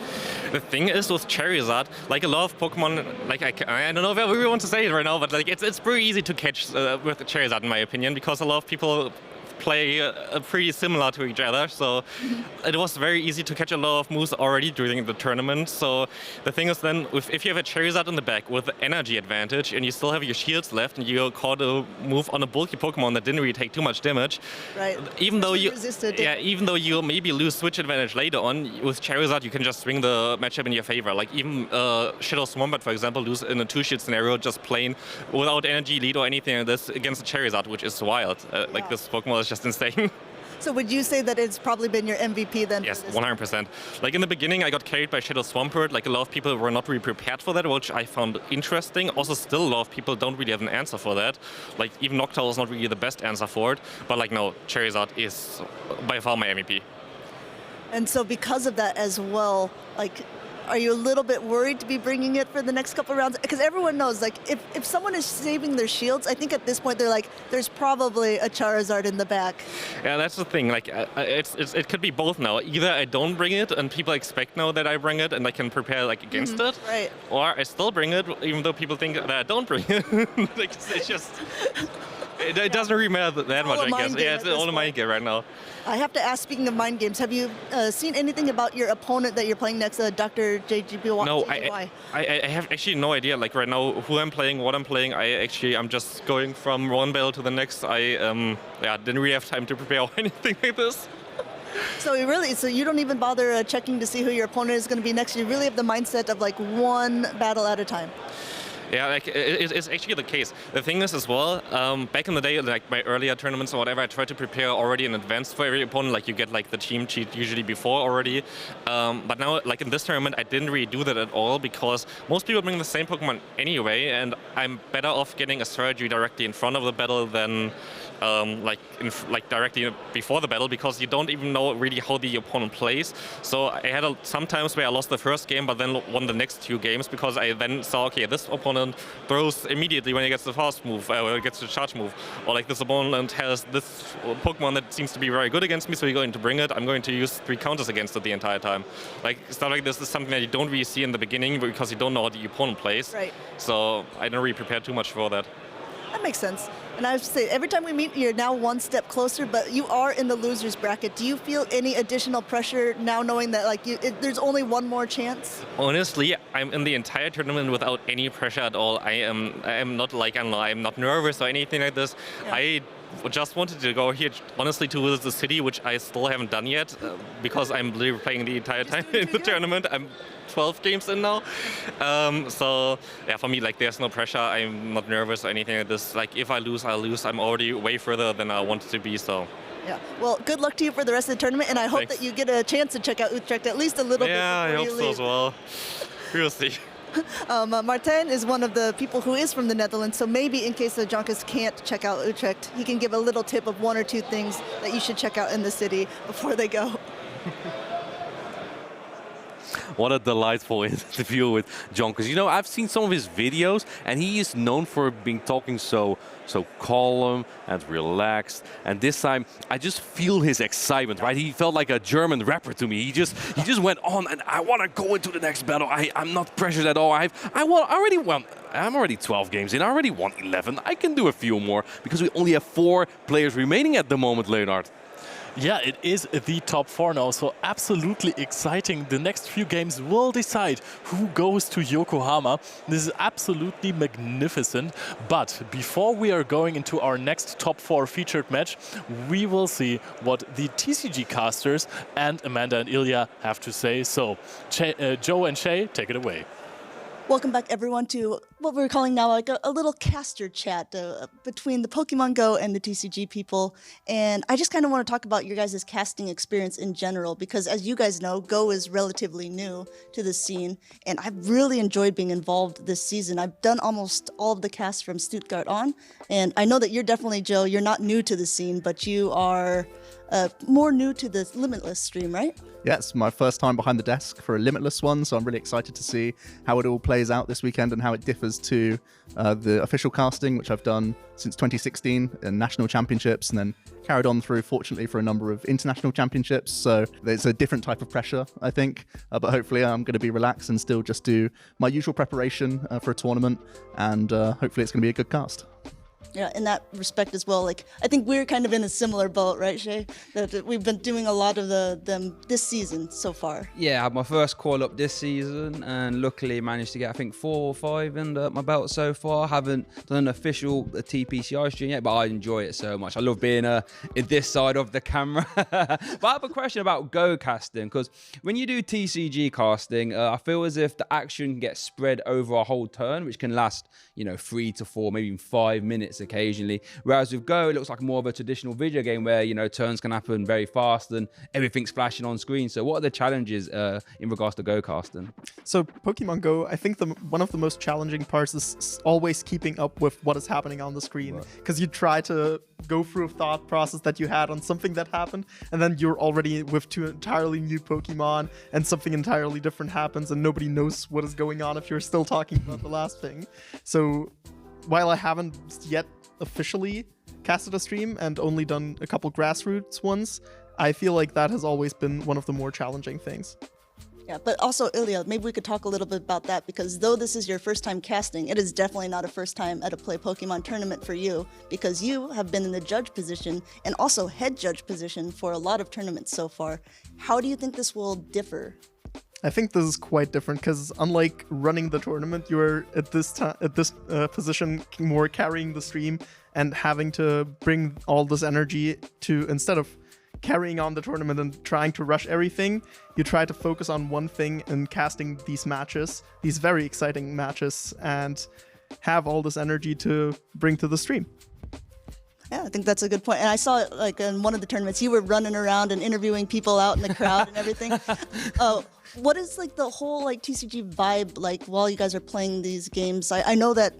The thing is with Charizard, like a lot of Pokemon, like I don't know if I really want to say it right now, but like it's pretty easy to catch with Charizard in my opinion, because a lot of people play pretty similar to each other, so it was very easy to catch a lot of moves already during the tournament. So the thing is then, if you have a Charizard in the back with energy advantage and you still have your shields left and you caught a move on a bulky Pokemon that didn't really take too much damage, right? Even though you maybe lose switch advantage later on, with Charizard you can just swing the matchup in your favor. Like even Shadow Swampert, for example, lose in a two-shit scenario just plain without energy lead or anything like this against the Charizard, which is wild. Like this Pokemon is just insane. So would you say that it's probably been your MVP then? Yes, 100%. Like in the beginning, I got carried by Shadow Swampert. Like a lot of people were not really prepared for that, which I found interesting. Also, still a lot of people don't really have an answer for that. Like even Noctowl is not really the best answer for it. But like no, Charizard is by far my MVP. And so because of that as well, like, are you a little bit worried to be bringing it for the next couple of rounds? Because everyone knows, like, if someone is saving their shields, I think at this point they're like, there's probably a Charizard in the back. Yeah, that's the thing. Like, it could be both now. Either I don't bring it, and people expect now that I bring it, and I can prepare like against it, right? Or I still bring it, even though people think that I don't bring it. Like, it's just. It doesn't really matter that much, I guess. Yeah, it's all a mind game right now. I have to ask, speaking of mind games, have you seen anything about your opponent that you're playing next, Dr. JGBY? No, I have actually no idea. Like right now, who I'm playing, what I'm playing. I'm just going from one battle to the next. I didn't really have time to prepare or anything like this. So you don't even bother checking to see who your opponent is going to be next. You really have the mindset of like one battle at a time. Yeah, like it's actually the case. The thing is as well, back in the day, like my earlier tournaments or whatever, I tried to prepare already in advance for every opponent. Like you get like the team cheat usually before already. But now, like in this tournament, I didn't really do that at all because most people bring the same Pokemon anyway, and I'm better off getting a strategy directly in front of the battle than directly before the battle, because you don't even know really how the opponent plays. So I had some times where I lost the first game, but then won the next two games because I then saw, okay, this opponent throws immediately when he gets the fast move, when he gets the charge move, or like this opponent has this Pokemon that seems to be very good against me, so you're going to bring it. I'm going to use 3 counters against it the entire time. Like stuff like this is something that you don't really see in the beginning because you don't know how the opponent plays. Right. So I don't really prepare too much for that. That makes sense. And I have to say, every time we meet, you're now one step closer, but you are in the loser's bracket. Do you feel any additional pressure now knowing that like there's only one more chance? Honestly, I'm in the entire tournament without any pressure at all. I am not like, I don't know, I'm not nervous or anything like this. Yeah. I just wanted to go here, honestly, to visit the city, which I still haven't done yet, because I'm literally playing the entire time in the tournament. I'm 12 games in now. So yeah, for me, like, there's no pressure. I'm not nervous or anything like this. Like, if I lose, I'll lose. I'm already way further than I wanted to be, so. Yeah, well, good luck to you for the rest of the tournament, and I hope that you get a chance to check out Utrecht at least a little bit before I hope so as well. We'll see. Martin is one of the people who is from the Netherlands, so maybe in case the Jonkers can't check out Utrecht, he can give a little tip of 1 or 2 things that you should check out in the city before they go. what a delightful interview with John. Because, you know, I've seen some of his videos, and he is known for talking so calm and relaxed. And this time, I just feel his excitement, right? He felt like a German rapper to me. He just went on, and I want to go into the next battle. I'm not pressured at all. I'm already 12 games in. I already won 11. I can do a few more because we only have 4 players remaining at the moment, Leonard. Yeah, it is the top 4 now, so absolutely exciting. The next few games will decide who goes to Yokohama. This is absolutely magnificent. But before we are going into our next top 4 featured match, we will see what the TCG casters and Amanda and Ilya have to say. So, Joe and Shay, take it away. Welcome back, everyone, to what we're calling now like a little caster chat between the Pokemon Go and the TCG people. And I just kind of want to talk about your guys' casting experience in general, because as you guys know, Go is relatively new to the scene, and I've really enjoyed being involved this season. I've done almost all of the casts from Stuttgart on, and I know that you're definitely, Joe, you're not new to the scene, but you are more new to the Limitless stream, right? Yeah, it's my first time behind the desk for a Limitless one, so I'm really excited to see how it all plays out this weekend and how it differs to the official casting, which I've done since 2016 in national championships, and then carried on through, fortunately, for a number of international championships. So it's a different type of pressure, I think, but hopefully I'm going to be relaxed and still just do my usual preparation for a tournament, and hopefully it's going to be a good cast. Yeah, in that respect as well. Like, I think we're kind of in a similar boat, right, Shay? That we've been doing a lot of them this season so far. Yeah, I had my first call up this season, and luckily managed to get, I think, 4 or 5 under my belt so far. Haven't done an official TPCI stream yet, but I enjoy it so much. I love being in this side of the camera. But I have a question about Go casting, because when you do TCG casting, I feel as if the action gets spread over a whole turn, which can last, 3 to 4, maybe even 5 minutes occasionally. Whereas with Go, it looks like more of a traditional video game where, turns can happen very fast and everything's flashing on screen. So what are the challenges in regards to Go casting? So Pokemon Go, I think one of the most challenging parts is always keeping up with what is happening on the screen. Because you try to go through a thought process that you had on something that happened, and then you're already with 2 entirely new Pokemon, and something entirely different happens, and nobody knows what is going on if you're still talking about the last thing. So while I haven't yet officially casted a stream and only done a couple grassroots ones, I feel like that has always been one of the more challenging things. Yeah, but also, Ilya, maybe we could talk a little bit about that, because though this is your first time casting, it is definitely not a first time at a Play Pokemon tournament for you, because you have been in the judge position and also head judge position for a lot of tournaments so far. How do you think this will differ? I think this is quite different, because unlike running the tournament, you're at this position more carrying the stream and having to bring all this energy to, instead of carrying on the tournament and trying to rush everything, you try to focus on one thing and casting these matches, these very exciting matches, and have all this energy to bring to the stream. Yeah, I think that's a good point. And I saw it like in one of the tournaments, you were running around and interviewing people out in the crowd and everything. What is like the whole like TCG vibe like while you guys are playing these games? I know that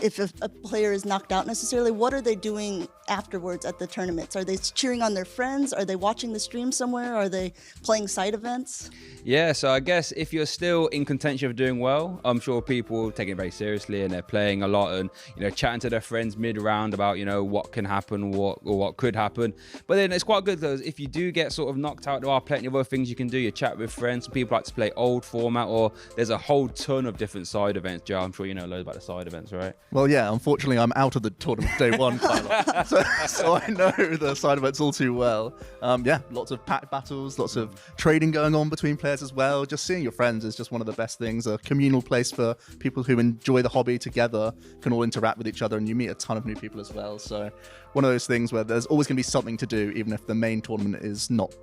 if a player is knocked out necessarily, what are they doing afterwards at the tournaments? Are they cheering on their friends? Are they watching the stream somewhere? Are they playing side events? Yeah, so I guess if you're still in contention of doing well, I'm sure people take it very seriously and they're playing a lot and, chatting to their friends mid-round about, what can happen, what could happen. But then it's quite good because if you do get sort of knocked out, there are plenty of other things you can do. You chat with friends. Some people like to play old format, or there's a whole ton of different side events. Joe, I'm sure you know loads about the side events, right? Well, yeah, unfortunately, I'm out of the tournament day one pilot, so I know the side events all too well. Yeah, lots of pack battles, lots of trading going on between players as well. Just seeing your friends is just one of the best things. A communal place for people who enjoy the hobby together, can all interact with each other, and you meet a ton of new people as well. So one of those things where there's always going to be something to do, even if the main tournament is not,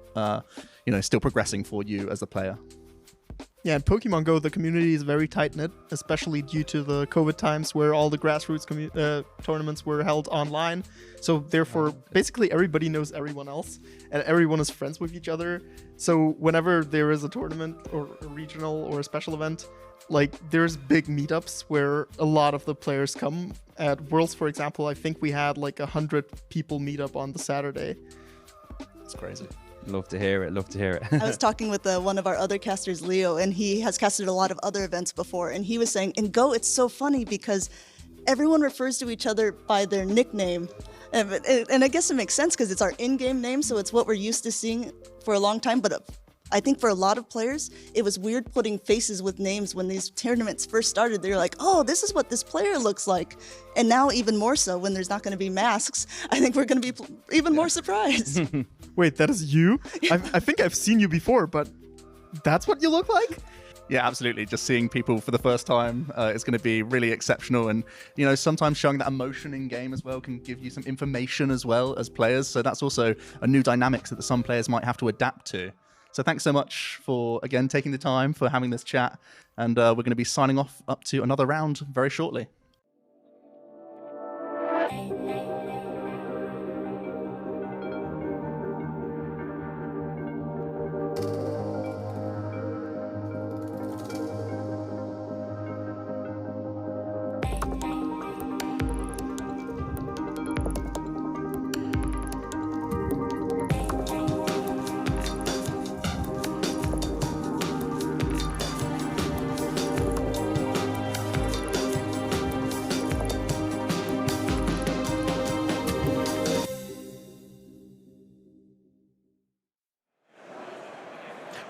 still progressing for you as a player. Yeah, in Pokemon Go, the community is very tight-knit, especially due to the COVID times where all the grassroots tournaments were held online. So therefore, basically everybody knows everyone else, and everyone is friends with each other. So whenever there is a tournament or a regional or a special event, like there's big meetups where a lot of the players come. At Worlds, for example, I think we had like 100 people meet up on the Saturday. It's crazy. Love to hear it. Love to hear it. I was talking with one of our other casters, Leo, and he has casted a lot of other events before, and he was saying, in Go, it's so funny because everyone refers to each other by their nickname. And I guess it makes sense because it's our in-game name, so it's what we're used to seeing for a long time. But I think for a lot of players, it was weird putting faces with names when these tournaments first started. They were like, oh, this is what this player looks like. And now even more so when there's not going to be masks, I think we're going to be even more surprised. Wait, that is you? I think I've seen you before, but that's what you look like? Yeah, absolutely. Just seeing people for the first time is going to be really exceptional. And, you know, sometimes showing that emotion in game as well can give you some information as well as players. So that's also a new dynamics that some players might have to adapt to. So thanks so much for, again, taking the time for having this chat. And we're going to be signing off up to another round very shortly.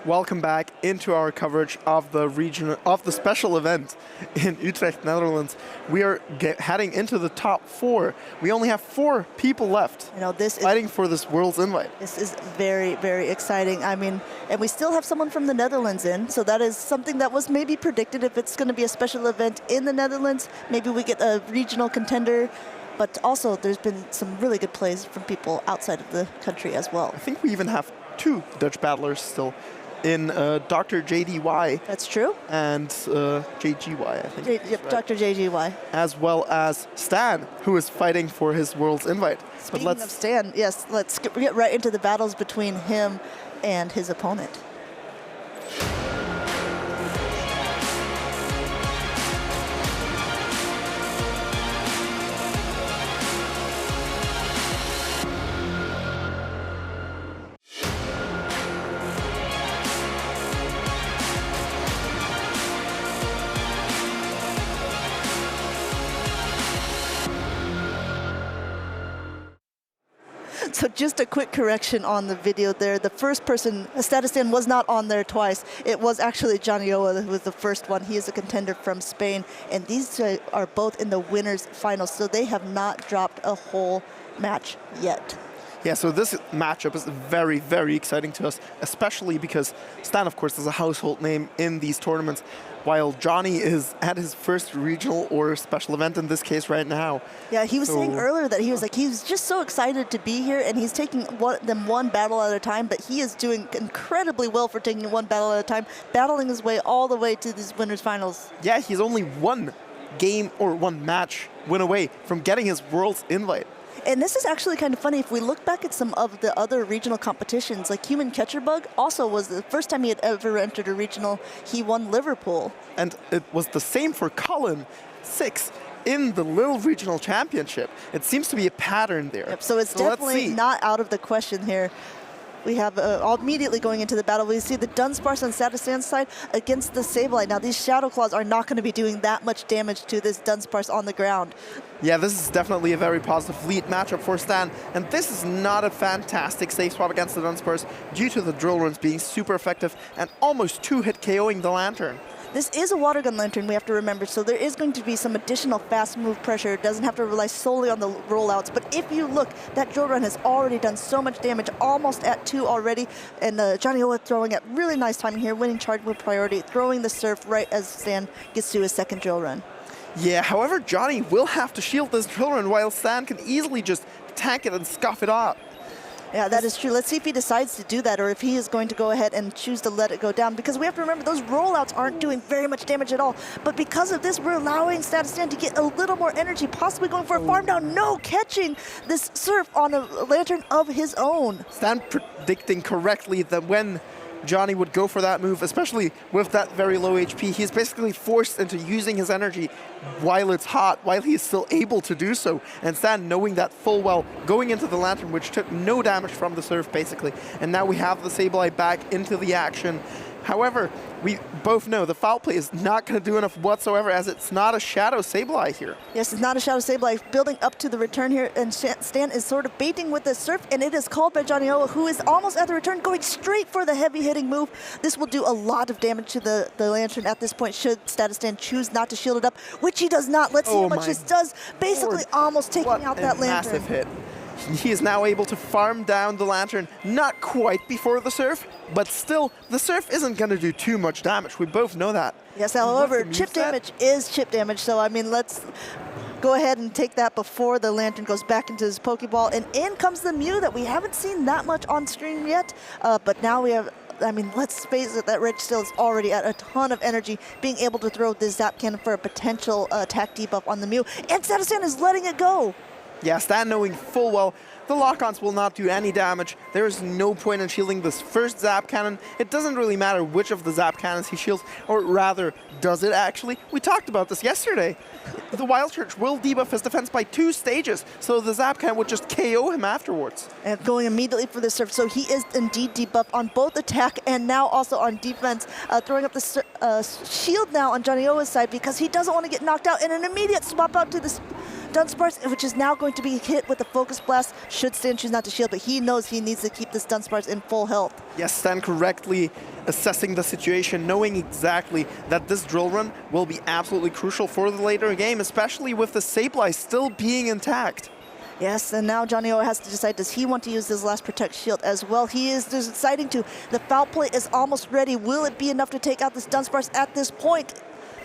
Welcome back into our coverage of the special event in Utrecht, Netherlands. We are heading into the top 4. We only have 4 people left. You know, fighting for this world's invite. This is very, very exciting. I mean, and we still have someone from the Netherlands in, so that is something that was maybe predicted. If it's going to be a special event in the Netherlands, maybe we get a regional contender. But also, there's been some really good plays from people outside of the country as well. I think we even have 2 Dutch battlers still. In Dr. JDY. That's true. And JGY, I think. Yep, right. Dr. JGY. As well as Stan, who is fighting for his world's invite. Speaking of Stan, yes, let's get right into the battles between him and his opponent. So just a quick correction on the video there. The first person, Statistan, was not on there twice. It was actually Jonioa who was the first one. He is a contender from Spain. And these are both in the winners finals. So they have not dropped a whole match yet. Yeah, so this matchup is very, very exciting to us, especially because Stan, of course, is a household name in these tournaments, while Johnny is at his first regional or special event in this case right now. Yeah, he was saying earlier that he was just so excited to be here, and he's taking them one battle at a time, but he is doing incredibly well for taking one battle at a time, battling his way all the way to these winners finals. Yeah, he's only one game or one match win away from getting his world's invite. And this is actually kind of funny. If we look back at some of the other regional competitions, like Human Catcher Bug also was the first time he had ever entered a regional. He won Liverpool. And it was the same for Colin, 6 in the Little Regional Championship. It seems to be a pattern there. Yep, so it's definitely not out of the question here. We have immediately going into the battle, we see the Dunsparce on Statistan's side against the Sableye. Now, these Shadow Claws are not going to be doing that much damage to this Dunsparce on the ground. Yeah, this is definitely a very positive lead matchup for Stan, and this is not a fantastic safe swap against the Dunsparce due to the drill runs being super effective and almost 2-hit KOing the Lantern. This is a water gun lantern, we have to remember, so there is going to be some additional fast move pressure. It doesn't have to rely solely on the rollouts, but if you look, that drill run has already done so much damage, almost at 2 already, and Jonioa throwing at really nice timing here, winning charge move priority, throwing the surf right as Stan gets to his second drill run. Yeah, however, Johnny will have to shield this drill run while Stan can easily just tank it and scuff it up. Yeah, that is true. Let's see if he decides to do that or if he is going to go ahead and choose to let it go down, because we have to remember those rollouts aren't doing very much damage at all. But because of this, we're allowing Statistan to get a little more energy, possibly going for a farm down. No, catching this surf on a lantern of his own. Stan predicting correctly that when Johnny would go for that move, especially with that very low HP. He's basically forced into using his energy while it's hot, while he's still able to do so. And Stan, knowing that full well, going into the Lantern, which took no damage from the surf, basically. And now we have the Sableye back into the action. However, we both know the foul play is not going to do enough whatsoever, as it's not a Shadow Sableye here. Yes, it's not a Shadow Sableye. Building up to the return here, and Stan is sort of baiting with the surf, and it is called by Jonioa, who is almost at the return, going straight for the heavy-hitting move. This will do a lot of damage to the Lantern at this point, should Statistan choose not to shield it up, which he does not. Let's see how much this does, basically almost taking out that Lantern. Massive hit. He is now able to farm down the Lantern, not quite before the surf, but still, the surf isn't going to do too much damage. We both know that. Yes, however, chip damage is chip damage, so I mean, let's go ahead and take that before the Lantern goes back into his Pokeball, and in comes the Mew that we haven't seen that much on screen yet, but now we have, I mean, let's face it, that Registeel is already at a ton of energy, being able to throw this Zap Cannon for a potential attack debuff on the Mew, and Statistan is letting it go. Yeah, Stan knowing full well the lock-ons will not do any damage. There is no point in shielding this first Zap Cannon. It doesn't really matter which of the Zap Cannons he shields, or rather, does it actually? We talked about this yesterday. The Wild Charge will debuff his defense by 2 stages, so the Zap Cannon would just KO him afterwards. And going immediately for the surf, so he is indeed debuffed on both attack and now also on defense, throwing up the shield now on Jonioa's side because he doesn't want to get knocked out, and an immediate swap out to the Dunsparce, which is now going to be hit with the Focus Blast, should Stan choose not to shield, but he knows he needs to keep this Dunsparce in full health. Yes, Stan correctly assessing the situation, knowing exactly that this drill run will be absolutely crucial for the later game, especially with the Sableye still being intact. Yes, and now Jonioa has to decide, does he want to use his last Protect Shield as well? He is deciding to. The foul play is almost ready. Will it be enough to take out this Dunsparce at this point?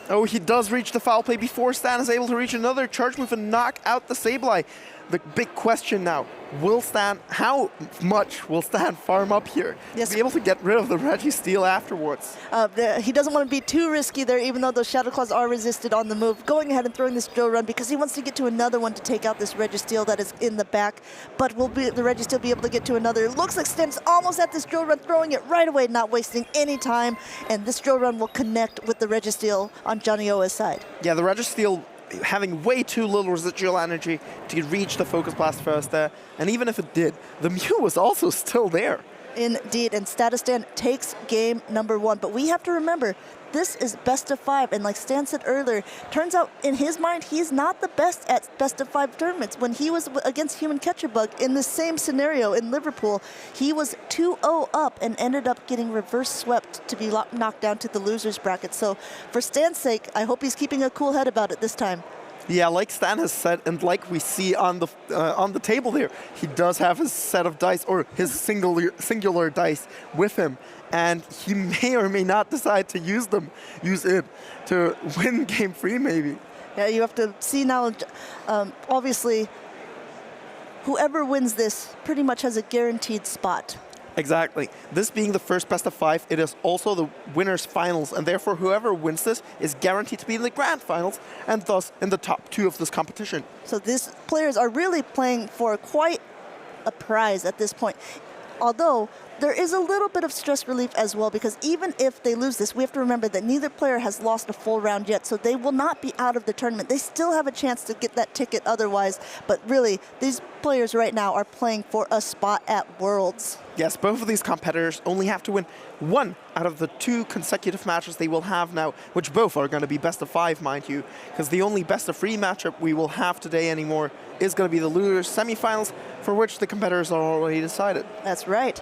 Oh, he does reach the foul play before Stan is able to reach another charge move and knock out the Sableye. The big question now, how much will Stan farm up here to be able to get rid of the Registeel afterwards? He doesn't want to be too risky there, even though those Shadow Claws are resisted on the move. Going ahead and throwing this drill run because he wants to get to another one to take out this Registeel that is in the back. But will the Registeel be able to get to another? It looks like Stan's almost at this drill run, throwing it right away, not wasting any time. And this drill run will connect with the Registeel on Jonioa's side. Yeah, the Registeel having way too little residual energy to reach the Focus Blast first there. And even if it did, the Mew was also still there. Indeed, and Statistan takes game number 1. But we have to remember, this is best of 5. And like Stan said earlier, turns out in his mind, he's not the best at best of 5 tournaments. When he was against Human Catcher-Bug in the same scenario in Liverpool, he was 2-0 up and ended up getting reverse swept to be knocked down to the loser's bracket. So for Stan's sake, I hope he's keeping a cool head about it this time. Yeah, like Stan has said, and like we see on the table there, he does have his set of dice, or his singular dice with him, and he may or may not decide to use it to win game 3 maybe. Yeah, you have to see now, obviously, whoever wins this pretty much has a guaranteed spot. Exactly. This being the first best of 5, it is also the winner's finals, and therefore whoever wins this is guaranteed to be in the grand finals, and thus in the top 2 of this competition. So these players are really playing for quite a prize at this point. Although there is a little bit of stress relief as well, because even if they lose this, we have to remember that neither player has lost a full round yet, so they will not be out of the tournament. They still have a chance to get that ticket otherwise, but really, these players right now are playing for a spot at Worlds. Yes, both of these competitors only have to win 1 out of the 2 consecutive matches they will have now, which both are going to be best of 5, mind you, because the only best of 3 matchup we will have today anymore is going to be the losers semifinals, for which the competitors are already decided. That's right.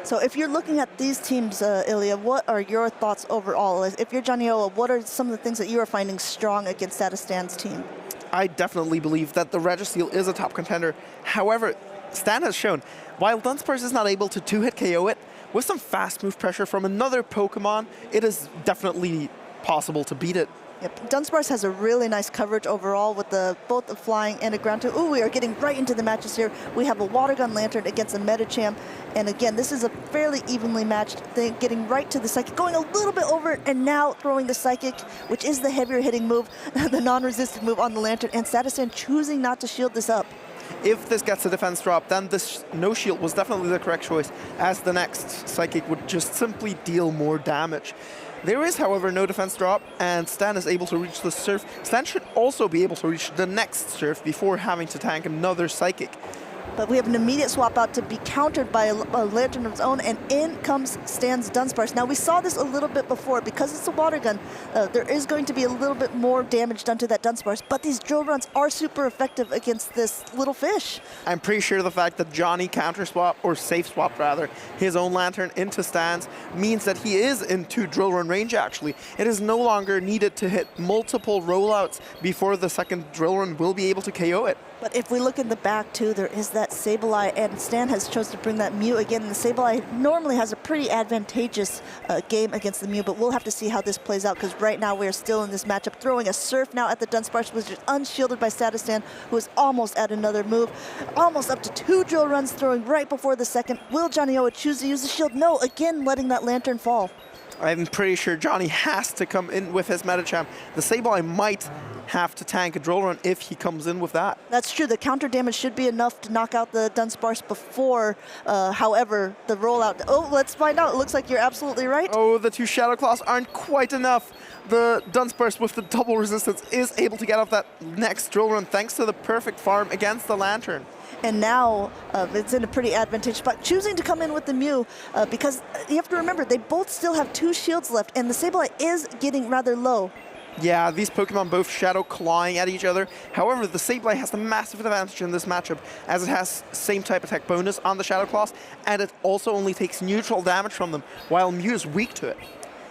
So if you're looking at these teams, Ilya, what are your thoughts overall? If you're Jonioa, what are some of the things that you are finding strong against Statistan's team? I definitely believe that the Registeel is a top contender. However, Stan has shown, while Dunsparce is not able to 2-hit KO it, with some fast move pressure from another Pokemon, it is definitely possible to beat it. Yep. Dunsparce has a really nice coverage overall with both the flying and a ground type. Ooh, we are getting right into the matches here. We have a Water Gun Lantern against a Medicham. And again, this is a fairly evenly matched thing, getting right to the Psychic, going a little bit over, and now throwing the Psychic, which is the heavier hitting move, the non-resistant move on the Lantern, and Statistan choosing not to shield this up. If this gets a defense drop, then this no shield was definitely the correct choice, as the next Psychic would just simply deal more damage. There is, however, no defense drop, and Stan is able to reach the Surf. Stan should also be able to reach the next Surf before having to tank another Psychic. But we have an immediate swap out to be countered by a Lantern of its own, and in comes Stan's Dunsparce. Now, we saw this a little bit before. Because it's a water gun, there is going to be a little bit more damage done to that Dunsparce, but these drill runs are super effective against this little fish. I'm pretty sure the fact that Johnny counter-swap, or safe-swapped rather, his own Lantern into Stan's means that he is into drill run range, actually. It is no longer needed to hit multiple rollouts before the second drill run will be able to KO it. But if we look in the back, too, there is that Sableye, and Stan has chosen to bring that Mew again. And the Sableye normally has a pretty advantageous game against the Mew, but we'll have to see how this plays out, because right now we're still in this matchup. Throwing a Surf now at the Dunsparce, which is unshielded by Statistan, who is almost at another move. Almost up to 2 drill runs, throwing right before the second. Will Jonioa choose to use the shield? No, again, letting that Lantern fall. I'm pretty sure Johnny has to come in with his Medicham. The Sableye might have to tank a drill run if he comes in with that. That's true. The counter damage should be enough to knock out the Dunsparce before, however, the rollout. Oh, let's find out. It looks like you're absolutely right. Oh, the 2 Shadow Claws aren't quite enough. The Dunsparce with the double resistance is able to get off that next drill run thanks to the perfect farm against the Lantern. And now it's in a pretty advantageous spot, choosing to come in with the Mew, because you have to remember, they both still have 2 shields left, and the Sableye is getting rather low. Yeah, these Pokemon both shadow clawing at each other. However, the Sableye has the massive advantage in this matchup, as it has same type attack bonus on the Shadow Claws, and it also only takes neutral damage from them, while Mew is weak to it.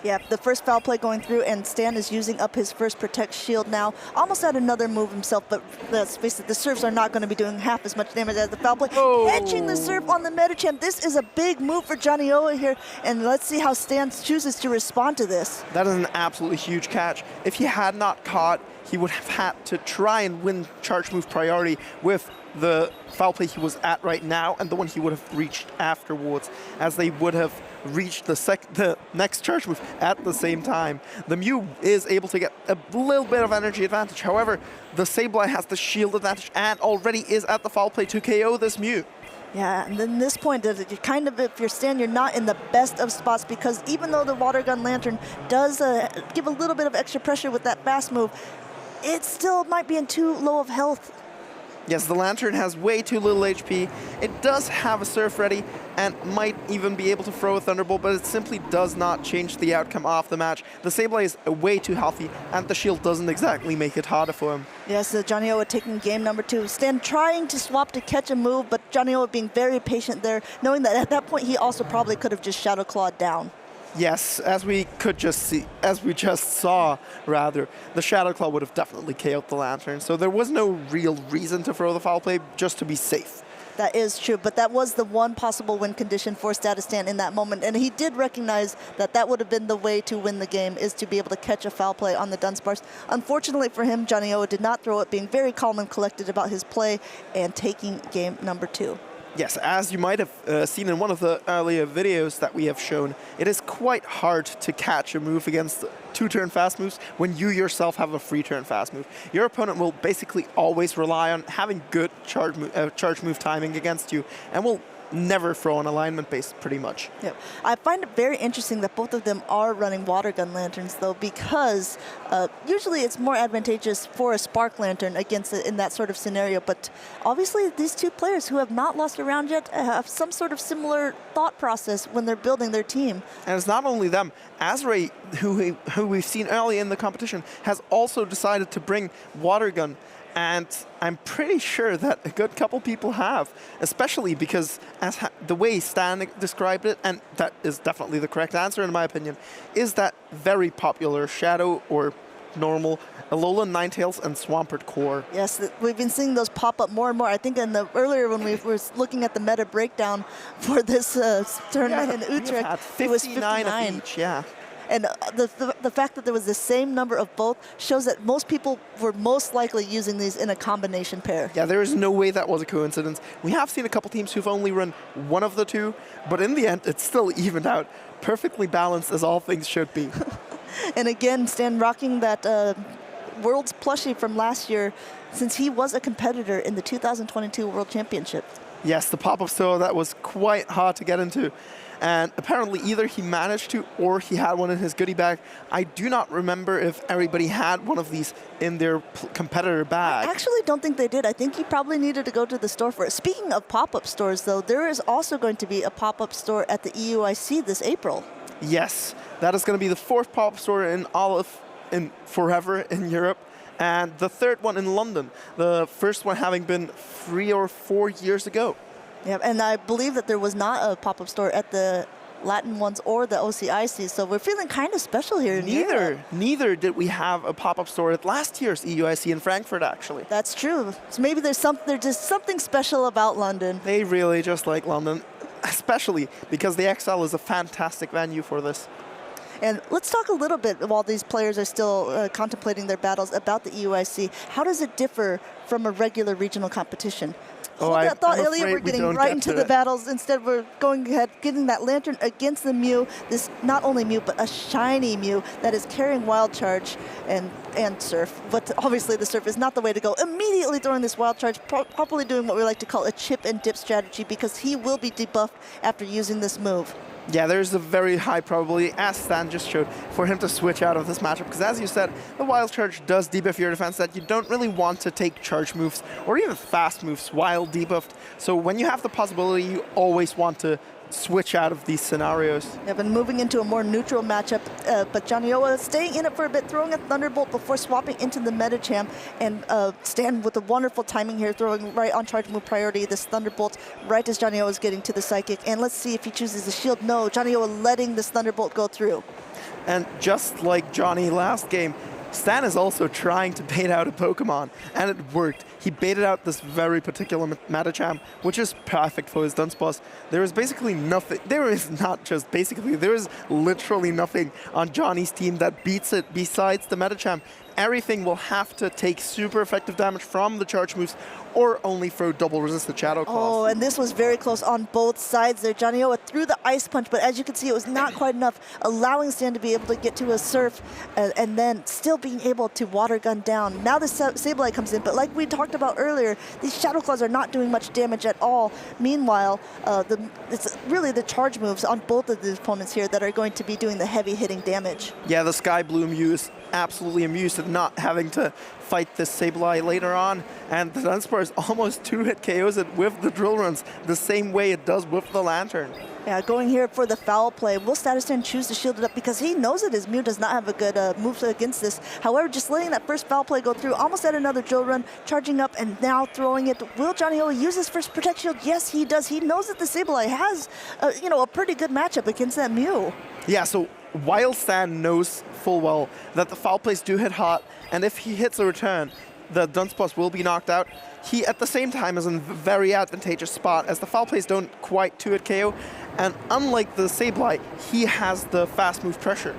Yeah, the first foul play going through, and Stan is using up his first Protect Shield now. Almost had another move himself, but let's face it, the Surfs are not going to be doing half as much damage as the foul play. Oh. Hedging the Surf on the Medicham. This is a big move for Jonioa here, and let's see how Stan chooses to respond to this. That is an absolutely huge catch. If he had not caught, he would have had to try and win charge move priority with the foul play he was at right now and the one he would have reached afterwards, as they would have reached the next charge move at the same time. The Mew is able to get a little bit of energy advantage. However, the Sableye has the shield advantage and already is at the foul play to KO this Mew. Yeah, and then this point, kind of, if you're Stan, you're not in the best of spots, because even though the Water Gun Lantern does give a little bit of extra pressure with that fast move, it still might be in too low of health. Yes, the Lantern has way too little HP. It does have a Surf ready and might even be able to throw a Thunderbolt, but it simply does not change the outcome of the match. The Sableye is way too healthy, and the shield doesn't exactly make it harder for him. Yes, Jonioa taking game number 2. Stan trying to swap to catch a move, but Jonioa being very patient there, knowing that at that point he also probably could have just Shadow Clawed down. Yes, as we just saw, the Shadow Claw would have definitely KO'd the Lantern, so there was no real reason to throw the foul play, just to be safe. That is true, but that was the one possible win condition for Statistan in that moment, and he did recognize that that would have been the way to win the game, is to be able to catch a foul play on the Dunsparce. Unfortunately for him, Jonioa did not throw it, being very calm and collected about his play and taking game number 2. Yes, as you might have seen in one of the earlier videos that we have shown, it is quite hard to catch a move against 2-turn fast moves when you yourself have a 3-turn fast move. Your opponent will basically always rely on having good charge move timing against you, and will never throw an alignment base, pretty much. Yep. I find it very interesting that both of them are running Water Gun Lanterns, though, because usually it's more advantageous for a Spark Lantern against it in that sort of scenario, but obviously these two players who have not lost a round yet have some sort of similar thought process when they're building their team. And it's not only them. Azray, who we've seen early in the competition, has also decided to bring Water Gun, and I'm pretty sure that a good couple people have, especially because the way Stan described it, and that is definitely the correct answer in my opinion, is that very popular Shadow or normal Alolan Ninetales and Swampert core. Yes, we've been seeing those pop up more and more. I think earlier when we were looking at the meta breakdown for this tournament in Utrecht, it was 59 of each, yeah. And the fact that there was the same number of both shows that most people were most likely using these in a combination pair. Yeah, there is no way that was a coincidence. We have seen a couple teams who've only run one of the two, but in the end, it's still evened out. Perfectly balanced, as all things should be. And again, Stan rocking that Worlds plushie from last year. since he was a competitor in the 2022 World Championship. Yes, the pop-up store, that was quite hard to get into. And apparently either he managed to or he had one in his goodie bag. I do not remember if everybody had one of these in their competitor bag. I actually don't think they did. I think he probably needed to go to the store for it. Speaking of pop-up stores, though, there is also going to be a pop-up store at the EUIC this April. Yes, that is going to be the 4th pop-up store in forever in Europe. And the 3rd one in London. The first one having been 3 or 4 years ago. Yeah, and I believe that there was not a pop-up store at the Latin ones or the OCIC, so we're feeling kind of special here in Europe. Neither did we have a pop-up store at last year's EUIC in Frankfurt, actually. That's true. So maybe there's just something special about London. They really just like London, especially because the XL is a fantastic venue for this. And let's talk a little bit, while these players are still contemplating their battles, about the EUIC. How does it differ from a regular regional competition? I thought, Ilya, we're getting right into the battles. Instead, we're going ahead, getting that Lantern against the Mew. This not only Mew, but a shiny Mew that is carrying Wild Charge and Surf. But obviously, the Surf is not the way to go. Immediately throwing this Wild Charge, probably doing what we like to call a chip and dip strategy, because he will be debuffed after using this move. Yeah, there's a very high probability, as Stan just showed, for him to switch out of this matchup. Because as you said, the Wild Charge does debuff your defense, that you don't really want to take charge moves or even fast moves while debuffed. So when you have the possibility, you always want to switch out of these scenarios. Yeah, been moving into a more neutral matchup, but Jonioa staying in it for a bit, throwing a Thunderbolt before swapping into the Metacham, and Stan with the wonderful timing here, throwing right on charge move priority, this Thunderbolt right as Jonioa is getting to the Psychic, and let's see if he chooses the shield. No, Jonioa letting this Thunderbolt go through. And just like Johnny last game, Stan is also trying to bait out a Pokemon, and it worked. He baited out this very particular Metacham, which is perfect for his Dunsparce. There is basically nothing, there is not just basically, there is literally nothing on Johnny's team that beats it besides the Metacham. Everything will have to take super effective damage from the charge moves or only throw double resisted Shadow Claws. Oh, and this was very close on both sides there. Jonioa threw the Ice Punch, but as you can see, it was not quite enough, allowing Stan to be able to get to a Surf and then still being able to Water Gun down. Now the Sableye comes in, but like we talked about earlier, these Shadow Claws are not doing much damage at all. Meanwhile, it's really the charge moves on both of the opponents here that are going to be doing the heavy hitting damage. Yeah, the Sky Blue Mew is absolutely amused at not having to fight this Sableye later on, and the Dunsparce almost 2-hit KOs it with the Drill Runs the same way it does with the Lantern. Yeah, going here for the foul play. Will Statistan choose to shield it up because he knows that his Mew does not have a good move against this. However, just letting that first foul play go through, almost at another Drill Run, charging up and now throwing it. Will Jonioa use his first Protect Shield? Yes, he does. He knows that the Sableye has, a pretty good matchup against that Mew. Yeah, so while Stan knows full well that the foul plays do hit hard, and if he hits a return, the Dunsparce will be knocked out, he at the same time is in a very advantageous spot as the foul plays don't quite 2-hit KO, and unlike the Sableye, he has the fast move pressure.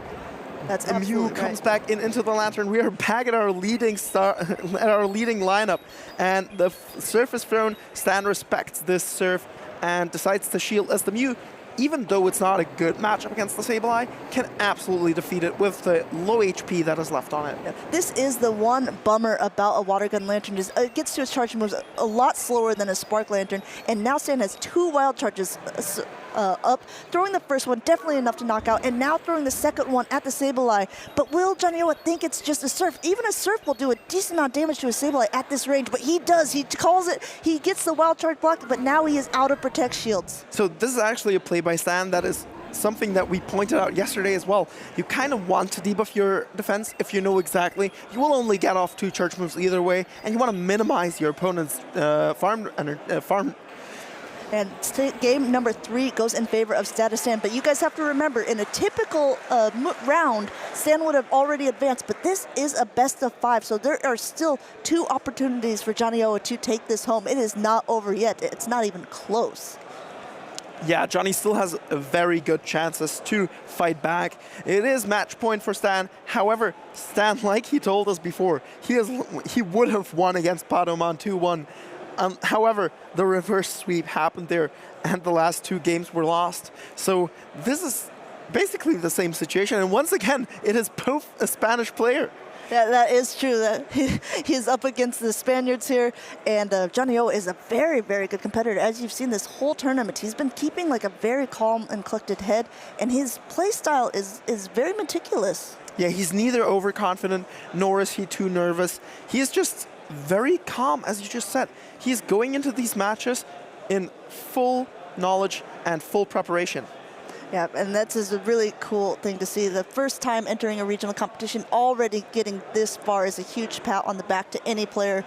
That's the Mew comes back into the Lantern. We are back at our leading lineup, and the Surf is thrown. Stan respects this Surf and decides to shield as the Mew, even though it's not a good matchup against the Sableye, can absolutely defeat it with the low HP that is left on it. Yeah. This is the one bummer about a Water Gun Lantern, is it gets to its charge moves a lot slower than a Spark Lantern, and now Stan has 2 Wild Charges up, throwing the first one, definitely enough to knock out, and now throwing the second one at the Sableye. But will Jonioa think it's just a Surf? Even a Surf will do a decent amount of damage to a Sableye at this range, but he does. He calls it, he gets the Wild Charge blocked, but now he is out of Protect Shields. So this is actually a play by Stan that is something that we pointed out yesterday as well. You kind of want to debuff your defense if you know exactly. You will only get off 2 charge moves either way, and you want to minimize your opponent's farm. And game number 3 goes in favor of Statistan. But you guys have to remember, in a typical round, Stan would have already advanced. But this is a best of 5, so there are still 2 opportunities for Jonioa to take this home. It is not over yet. It's not even close. Yeah, Johnny still has very good chances to fight back. It is match point for Stan. However, Stan, like he told us before, he would have won against Padomon 2-1. However, the reverse sweep happened there, and the last 2 games were lost. So this is basically the same situation, and once again, it is both a Spanish player. That is true. That he's up against the Spaniards here, and Jonioa is a very, very good competitor. As you've seen this whole tournament, he's been keeping like a very calm and collected head, and his play style is very meticulous. Yeah, he's neither overconfident nor is he too nervous. He is just very calm, as you just said. He's going into these matches in full knowledge and full preparation. Yeah, and that's a really cool thing to see. The first time entering a regional competition, already getting this far is a huge pat on the back to any player.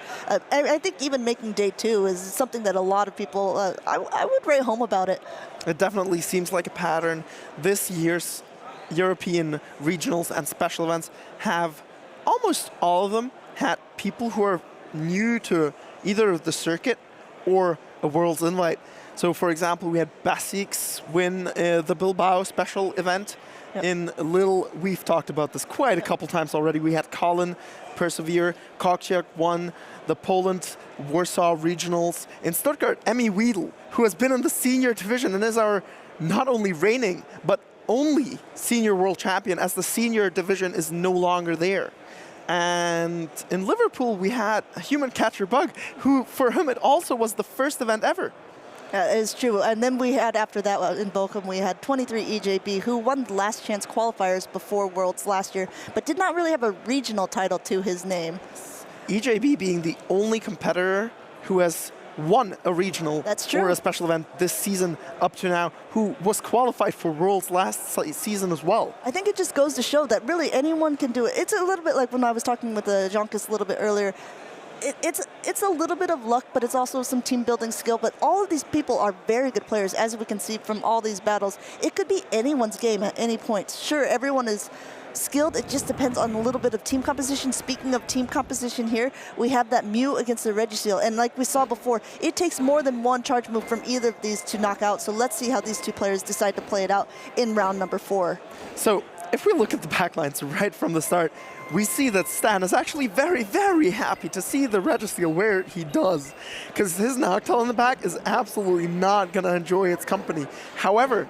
I think even making day 2 is something that a lot of people, I would write home about it. It definitely seems like a pattern. This year's European regionals and special events have, almost all of them, had people who are new to either the circuit or a World's Invite. So, for example, we had Basics win the Bilbao special event. Yep. In Lille, we've talked about this quite a couple times already. We had Colin persevere. Kokciak won the Poland Warsaw regionals. In Stuttgart, Emmy Wiedel, who has been in the senior division and is our not only reigning, but only senior world champion, as the senior division is no longer there. And in Liverpool, we had Human Catcher Bug, who, for him, it also was the first event ever. It's true. And then we had, after that, in Bochum, we had 23 EJB, who won the last chance qualifiers before Worlds last year, but did not really have a regional title to his name. EJB being the only competitor who has won a regional or a special event this season up to now, who was qualified for Worlds last season as well. I think it just goes to show that really anyone can do it. It's a little bit like when I was talking with Jonkus a little bit earlier. It's a little bit of luck, but it's also some team building skill. But all of these people are very good players, as we can see from all these battles. It could be anyone's game at any point. Sure, everyone is skilled. It just depends on a little bit of team composition. Speaking of team composition here, we have that Mew against the Registeel. And like we saw before, it takes more than one charge move from either of these to knock out. So let's see how these two players decide to play it out in round number 4. So if we look at the backlines right from the start, we see that Stan is actually very, very happy to see the Registeel where he does, because his Noctowl in the back is absolutely not going to enjoy its company. However,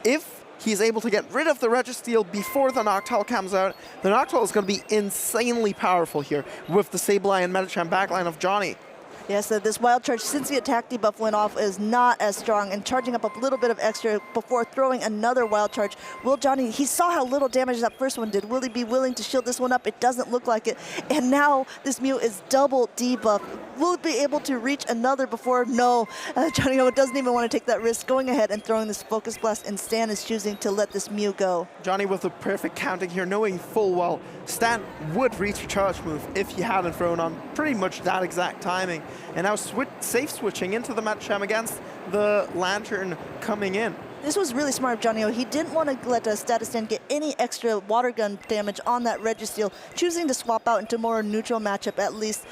if he's able to get rid of the Registeel before the Noctowl comes out, the Noctowl is going to be insanely powerful here with the Sableye and Medicham backline of Johnny. Yes, this wild charge, since the attack debuff went off, is not as strong, and charging up a little bit of extra before throwing another wild charge. Will Johnny, he saw how little damage that first one did. Will he be willing to shield this one up? It doesn't look like it. And now this Mew is double debuff. Will it be able to reach another before? No. Jonioa doesn't even want to take that risk, going ahead and throwing this Focus Blast, and Stan is choosing to let this Mew go. Johnny with the perfect counting here, knowing full well Stan would reach a charge move if he hadn't thrown on pretty much that exact timing. And now safe switching into the Medicham against the Lantern coming in. This was really smart of Jonioa. He didn't want to let Statistan get any extra water gun damage on that Registeel, choosing to swap out into more neutral matchup at least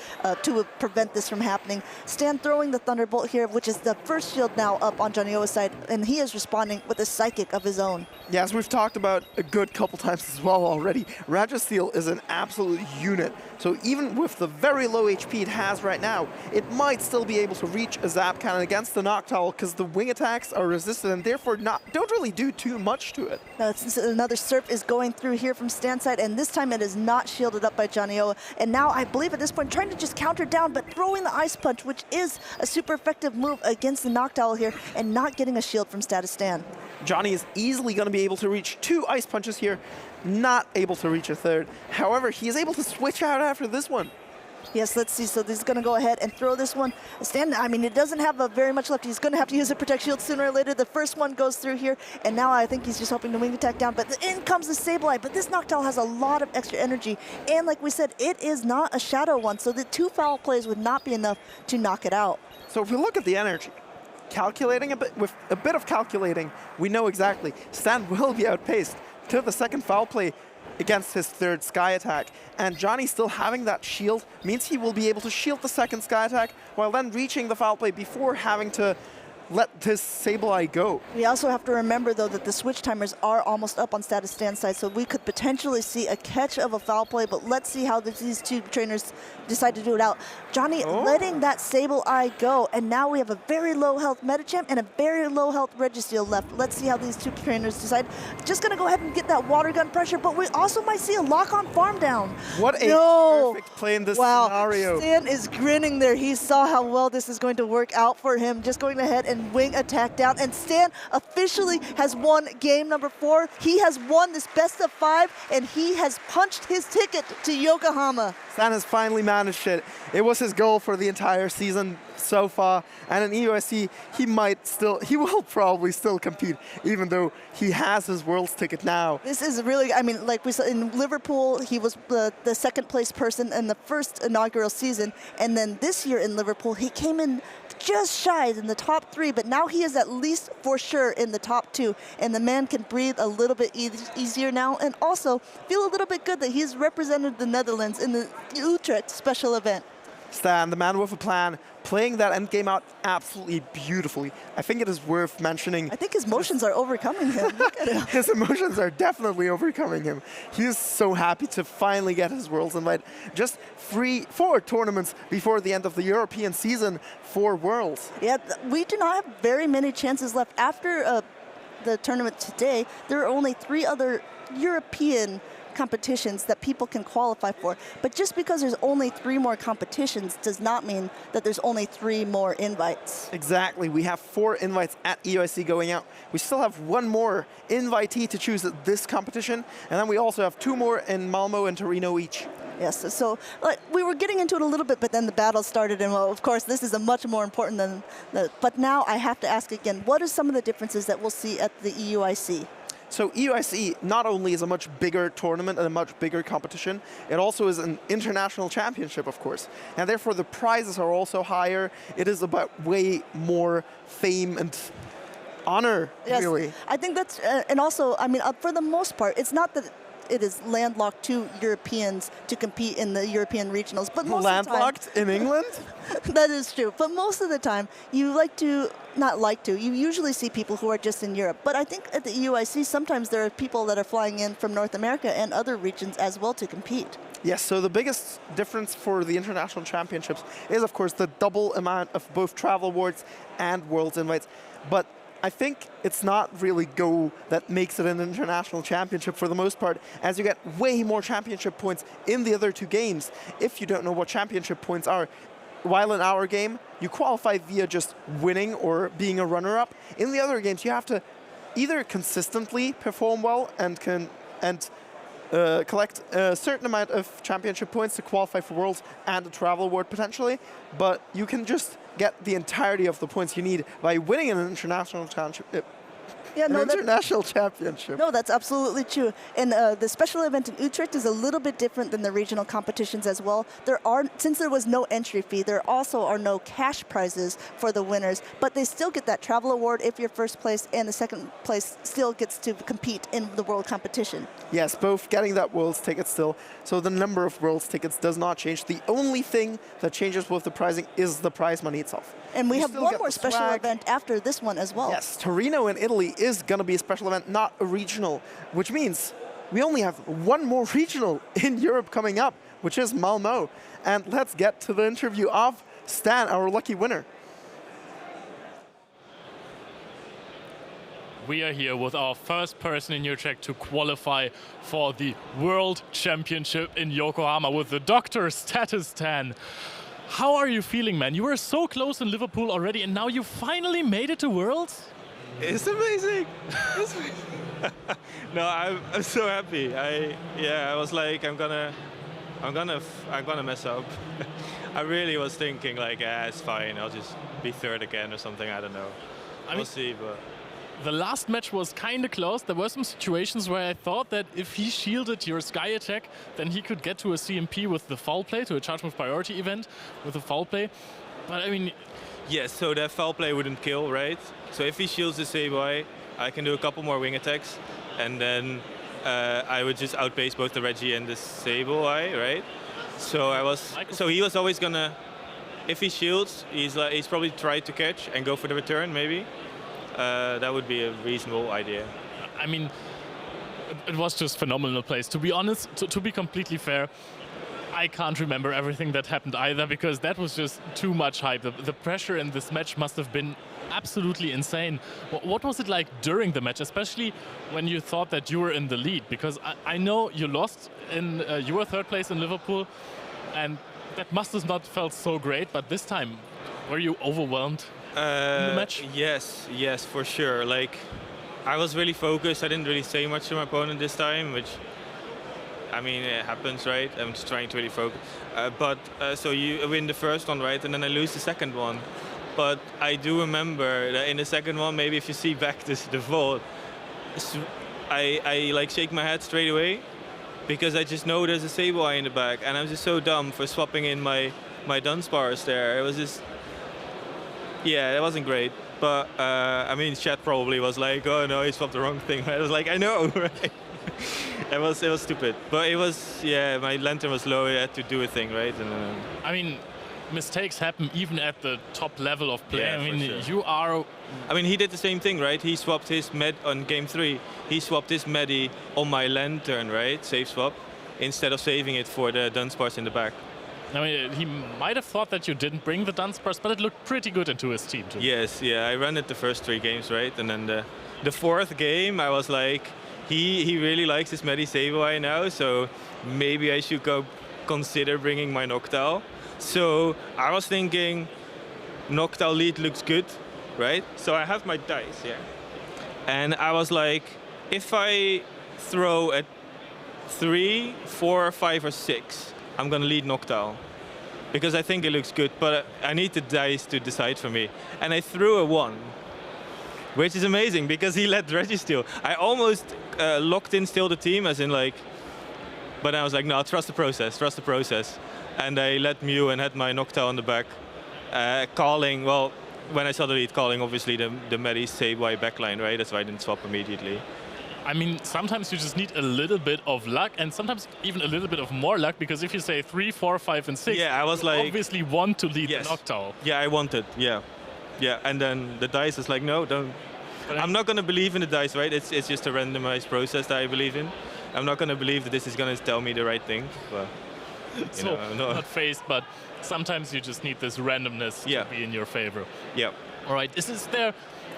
to prevent this from happening. Stan throwing the Thunderbolt here, which is the first shield now up on Jonioa's side, and he is responding with a Psychic of his own. Yeah, as we've talked about a good couple times as well already, Registeel is an absolute unit. So even with the very low HP it has right now, it might still be able to reach a Zap Cannon against the Noctowl, because the wing attacks are resisted and therefore don't really do too much to it. Another Surf is going through here from Stan's side, and this time it is not shielded up by Jonioa. And now I believe at this point trying to just counter down, but throwing the Ice Punch, which is a super effective move against the Noctowl here, and not getting a shield from Statistan. Johnny is easily going to be able to reach 2 Ice Punches here, not able to reach a third. However, he is able to switch out after this one. Yes, let's see. So this is going to go ahead and throw this one. Stan, I mean, it doesn't have very much left. He's going to have to use a Protect Shield sooner or later. The first one goes through here, and now I think he's just hoping to wing attack down. But in comes the Sableye, but this Noctowl has a lot of extra energy. And like we said, it is not a Shadow one, so the 2 foul plays would not be enough to knock it out. So if we look at the energy, calculating with a bit of calculating, we know exactly Stan will be outpaced to the second foul play against his third Sky attack. And Johnny still having that shield means he will be able to shield the second Sky attack while then reaching the foul play before having to let this Sableye go. We also have to remember, though, that the switch timers are almost up on Statistan's side, so we could potentially see a catch of a foul play, but let's see how these two trainers decide to do it out. Johnny letting that Sableye go, and now we have a very low health Metachamp and a very low health Registeel left. Let's see how these two trainers decide. Just going to go ahead and get that water gun pressure, but we also might see a lock-on farm down. What a perfect play in this scenario. Stan is grinning there. He saw how well this is going to work out for him. Just going ahead and wing attack down. And Stan officially has won game number 4. He has won this best of 5, and he has punched his ticket to Yokohama. Stan has finally managed it. It was his goal for the entire season so far. And in EUIC, he will probably still compete, even though he has his Worlds ticket now. This is really, I mean, like we saw in Liverpool, he was the second place person in the first inaugural season. And then this year in Liverpool, he came in just shy in the top 3, but now he is at least for sure in the top 2, and the man can breathe a little bit easier now, and also feel a little bit good that he's represented the Netherlands in the Utrecht special event. Stan, the man with a plan, playing that end game out absolutely beautifully. I think it is worth mentioning. I think his emotions are overcoming him. Look at him. His emotions are definitely overcoming him. He is so happy to finally get his Worlds invite. Just 4 tournaments before the end of the European season for Worlds. Yeah, we do not have very many chances left. After the tournament today, there are only 3 other European competitions that people can qualify for. But just because there's only 3 more competitions does not mean that there's only 3 more invites. Exactly. We have 4 invites at EUIC going out. We still have 1 more invitee to choose at this competition. And then we also have 2 more in Malmo and Torino each. Yes, so we were getting into it a little bit, but then the battle started, and well, of course, this is a much more important than but now I have to ask again, what are some of the differences that we'll see at the EUIC? So EUIC not only is a much bigger tournament and a much bigger competition, it also is an international championship, of course. And therefore the prizes are also higher. It is about way more fame and honor, really. I think that's, and also, I mean, for the most part, it's not that it is landlocked to Europeans to compete in the European regionals, but most landlocked of the time, in England? That is true, but most of the time you you usually see people who are just in Europe. But I think at the EUIC sometimes there are people that are flying in from North America and other regions as well to compete. Yes, so the biggest difference for the international championships is, of course, the double amount of both travel awards and Worlds invites. But I think it's not really Go that makes it an international championship for the most part, as you get way more championship points in the other 2 games. If you don't know what championship points are, while in our game, you qualify via just winning or being a runner-up. In the other games, you have to either consistently perform well and collect a certain amount of championship points to qualify for Worlds and a travel award potentially, but you can just get the entirety of the points you need by winning an international championship. International championship. No, that's absolutely true. And the special event in Utrecht is a little bit different than the regional competitions as well. Since there was no entry fee, there also are no cash prizes for the winners, but they still get that travel award if you're first place, and the second place still gets to compete in the world competition. Yes, both getting that Worlds ticket still. So the number of Worlds tickets does not change. The only thing that changes with the pricing is the prize money itself. And we have 1 more special event after this one as well. Yes, Torino in Italy is going to be a special event, not a regional, which means we only have 1 more regional in Europe coming up, which is Malmo. And let's get to the interview of Stan, our lucky winner. We are here with our first person in Utrecht to qualify for the World Championship in Yokohama with the Dr. Statistan. How are you feeling, man? You were so close in Liverpool already, and now you finally made it to Worlds? It's amazing. No, I'm so happy. I was like, I'm gonna mess up. I really was thinking like, it's fine. I'll just be 3rd again or something. I don't know. We'll see, but. The last match was kind of close. There were some situations where I thought that if he shielded your Sky attack, then he could get to a CMP with the foul play, to a charge move priority event with the foul play. But I mean... Yes, so that foul play wouldn't kill, right? So if he shields the Sableye, I can do a couple more wing attacks, and then I would just outpace both the Reggie and the Sableye, right? So he was always gonna if he shields, he's probably tried to catch and go for the return, maybe. That would be a reasonable idea. I mean, it was just phenomenal plays. To be honest, to be completely fair, I can't remember everything that happened either, because that was just too much hype. The pressure in this match must have been absolutely insane. What was it like during the match, especially when you thought that you were in the lead? Because I know you lost in you were third place in Liverpool, and that must have not felt so great. But this time, were you overwhelmed in the match? Yes, for sure. Like, I was really focused. I didn't really say much to my opponent this time, which, I mean, it happens, right? I'm just trying to really focus. So you win the first one, right? And then I lose the second one. But I do remember that in the second one, maybe if you see back the vault, I like shake my head straight away, because I just know there's a Sable Eye in the back, and I'm just so dumb for swapping in my Dunsparce there. It was just, yeah, it wasn't great. But I mean, chat probably was like, oh no, he swapped the wrong thing. I was like, I know, right? It was stupid. But it was, yeah, my lantern was low. I had to do a thing, right? And I mean, mistakes happen even at the top level of play. Yeah, I mean, for sure. you are. I mean, he did the same thing, right? He swapped his med on game 3. He swapped his medi on my lantern, right? Save swap, instead of saving it for the Dunsparce in the back. I mean, he might have thought that you didn't bring the Dunsparce, but it looked pretty good into his team too. Yes, yeah, I ran it the first 3 games, right? And then the 4th game, I was like, he really likes his medi Sable Eye now, so maybe I should go consider bringing my Noctowl. So I was thinking, Noctowl lead looks good, right? So I have my dice, yeah. And I was like, if I throw at 3, 4, 5, or 6, I'm gonna lead Noctowl, because I think it looks good, but I need the dice to decide for me. And I threw a 1, which is amazing, because he let Registeel. I almost locked in still the team, as in like, but I was like, no, trust the process. And I let Mew and had my Noctowl on the back, calling, well, when I saw the lead, calling obviously the Medi Sable Eye backline, right? That's why I didn't swap immediately. I mean, sometimes you just need a little bit of luck, and sometimes even a little bit of more luck, because if you say 3, 4, 5, and 6, yeah, I was you like, obviously want to lead yes. the Noctowl. Yeah, I wanted, yeah. And then the dice is like, no, don't. I'm not gonna believe in the dice, right? It's just a randomized process that I believe in. I'm not gonna believe that this is gonna tell me the right thing. But, so, not phased, but sometimes you just need this randomness to be in your favor. Yeah. All right,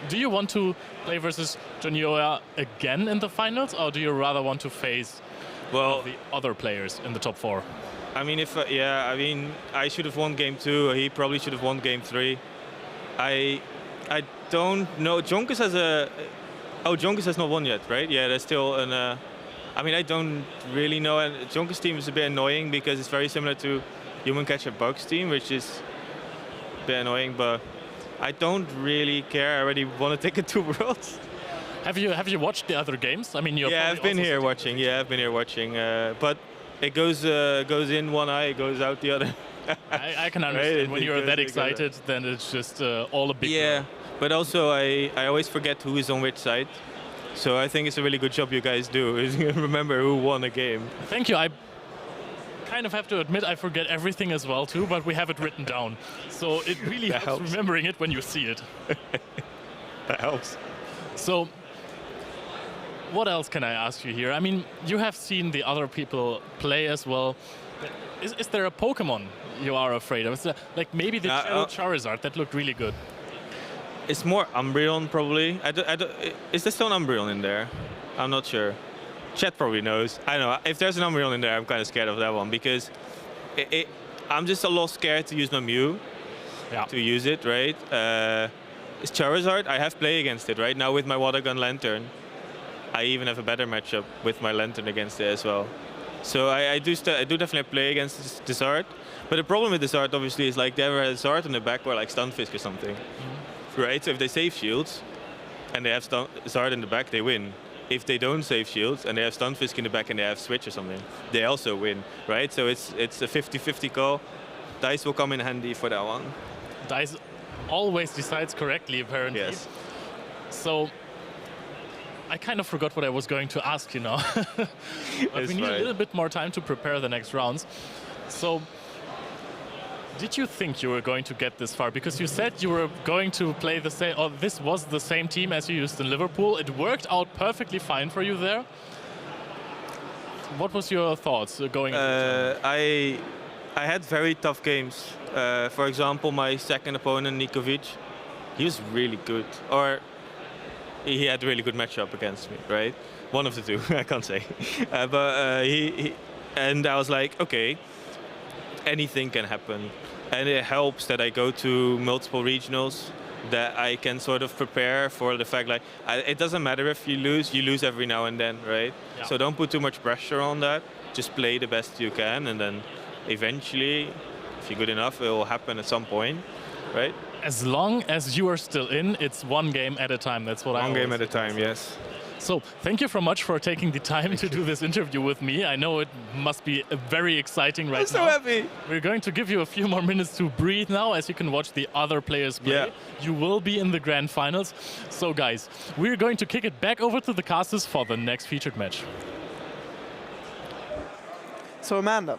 do you want to play versus Jonioa again in the finals, or do you rather want to face the other players in the top 4? I mean, I should have won game 2. He probably should have won game 3. I don't know. Jonkus has Jonkus has not won yet, right? Yeah, there's still an. I mean, I don't really know. And Jonkus' team is a bit annoying, because it's very similar to Human Catcher Bug's team, which is a bit annoying, but I don't really care. I already won a ticket to Worlds. Have you watched the other games? I mean, I've been here watching. Yeah, I've been here watching. But it goes in one eye, it goes out the other. I can understand. Right? When you're that excited, then it's just all a big. Yeah, but also I always forget who is on which side. So I think it's a really good job you guys do, is remember who won a game. Thank you. I kind of have to admit I forget everything as well too, but we have it written down. So it really helps remembering it when you see it. That helps. So what else can I ask you here? I mean, you have seen the other people play as well. Is there a Pokemon you are afraid of? Like maybe the Charizard that looked really good. It's more Umbreon, probably. Is there still an Umbreon in there? I'm not sure. Chat probably knows. I don't know. If there's an Umbreon in there, I'm kind of scared of that one, because I'm just a lot scared to use my Mew. Yeah. To use it, right? It's Charizard. I have play against it, right? Now with my Water Gun Lantern, I even have a better matchup with my Lantern against it as well. So I do definitely play against this Zard. But the problem with this Zard, obviously, is like they ever had a Zard in the back or like Stunfisk or something. Right, so if they save shields and they have Zard in the back, they win. If they don't save shields and they have Stunfisk in the back and they have Switch or something, they also win, right? So it's a 50-50 call. Dice will come in handy for that one. Dice always decides correctly, apparently. Yes. So I kind of forgot what I was going to ask you now. But we need a little bit more time to prepare the next rounds. So Did you think you were going to get this far? Because you said you were going to play the same, or this was the same team as you used in Liverpool. It worked out perfectly fine for you there. What was your thoughts going? I had very tough games. For example, my second opponent, Nikovic, he was really good. Or he had a really good matchup against me, right? One of the two, I can't say. And I was like, okay, anything can happen. And it helps that I go to multiple regionals, that I can sort of prepare for the fact like, it doesn't matter if you lose every now and then, right? Yeah. So don't put too much pressure on that. Just play the best you can, and then eventually, if you're good enough, it will happen at some point, right? As long as you are still in, it's one game at a time. That's what I always One game at a time, yes. So, thank you so much for taking the time to do this interview with me. I know it must be very exciting right now. I'm so happy. We're going to give you a few more minutes to breathe now, as you can watch the other players play. Yeah. You will be in the grand finals. So, guys, we're going to kick it back over to the casters for the next featured match. So, Amanda,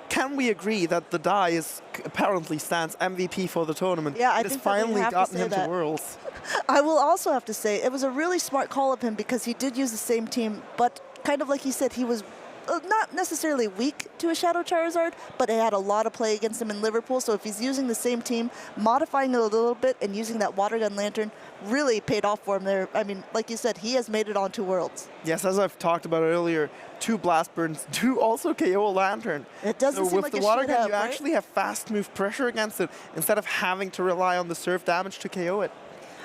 can we agree that the Die is apparently stands MVP for the tournament? Yeah, I it think has finally that we have gotten to say him that. to Worlds. I will also have to say it was a really smart call of him because he did use the same team, but kind of like he said, he was not necessarily weak to a Shadow Charizard, but it had a lot of play against him in Liverpool. So if he's using the same team, modifying it a little bit and using that Water Gun Lantern really paid off for him there. I mean, like you said, he has made it on to Worlds. Yes, as I've talked about earlier, 2 Blast Burns, 2 also KO a Lantern. It doesn't so seem with like the it Water should Gun, have, you right? actually have fast move pressure against it instead of having to rely on the surf damage to KO it.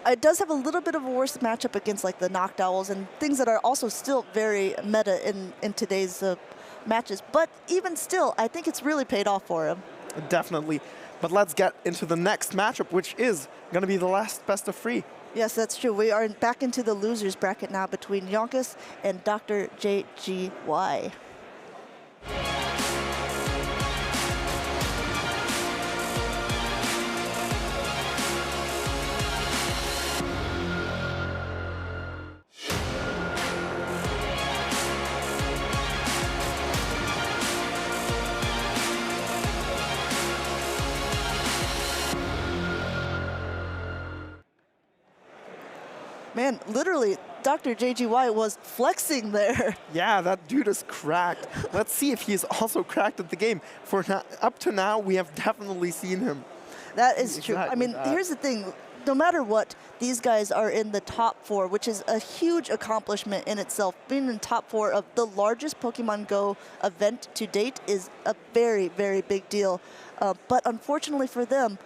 It does have a little bit of a worse matchup against like the Noctowls and things that are also still very meta in today's matches. But even still, I think it's really paid off for him. Definitely. But let's get into the next matchup, which is going to be the last best of 3. Yes, that's true. We are back into the losers bracket now between Yonkis and Dr. JGY. Man, literally, Dr. JGY was flexing there. Yeah, that dude is cracked. Let's see if he's also cracked at the game. For now, up to now, we have definitely seen him. That is true. I mean, here's the thing. No matter what, these guys are in the top 4, which is a huge accomplishment in itself. Being in top 4 of the largest Pokemon Go event to date is a very, very big deal. But unfortunately for them,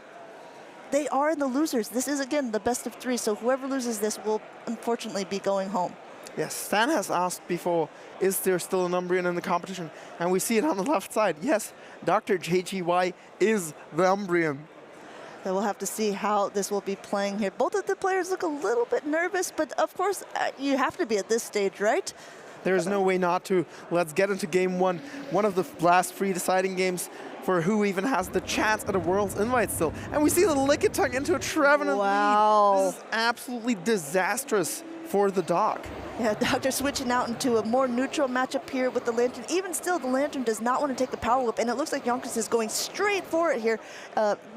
they are in the losers. This is, again, the best of 3, so whoever loses this will unfortunately be going home. Yes, Stan has asked before, is there still an Umbreon in the competition? And we see it on the left side. Yes, Dr. JGY is the Umbreon. So we'll have to see how this will be playing here. Both of the players look a little bit nervous, but of course, you have to be at this stage, right? There's no way not to. Let's get into game 1, one of the last 3 deciding games for who even has the chance at a World's invite still. And we see the Lickitung into a Trevenant lead. This is absolutely disastrous for the Doc. Yeah, Doctor switching out into a more neutral matchup here with the Lantern. Even still, the Lantern does not want to take the Power Whip, and it looks like Yonkis is going straight for it here.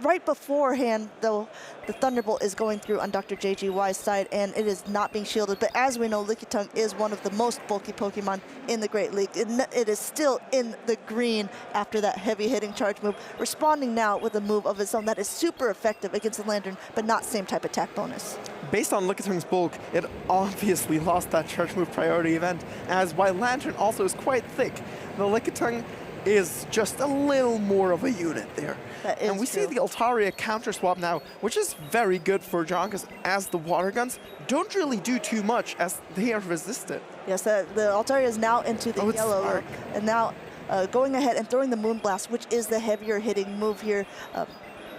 Right beforehand, though, the Thunderbolt is going through on Dr. JGY's side, and it is not being shielded. But as we know, Lickitung is one of the most bulky Pokemon in the Great League. It is still in the green after that heavy-hitting charge move, responding now with a move of its own that is super effective against the Lantern, but not same type attack bonus. Based on Lickitung's bulk, it obviously lost that charge move priority event, as while Lantern also is quite thick, the Lickitung is just a little more of a unit there. That is and we see the Altaria counter swap now, which is very good for Yonkis, as the water guns don't really do too much as they are resisted. Yes, the Altaria is now into the yellow, and now going ahead and throwing the Moonblast, which is the heavier hitting move here,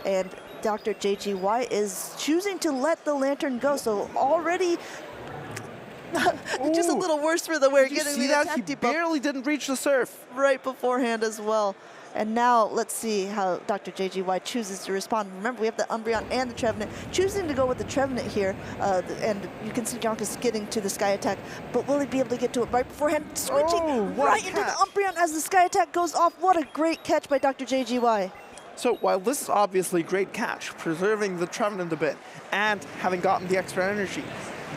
and Dr. JGY is choosing to let the Lantern go, so already just a little worse for the wear. Did you see that? He barely didn't reach the surf. Right beforehand as well. And now let's see how Dr. JGY chooses to respond. Remember, we have the Umbreon and the Trevenant. Choosing to go with the Trevenant here, and you can see Yonkis getting to the Sky Attack, but will he be able to get to it right beforehand? Switching right into the Umbreon as the Sky Attack goes off. What a great catch by Dr. JGY. So while this is obviously a great catch, preserving the Trevenant a bit, and having gotten the extra energy,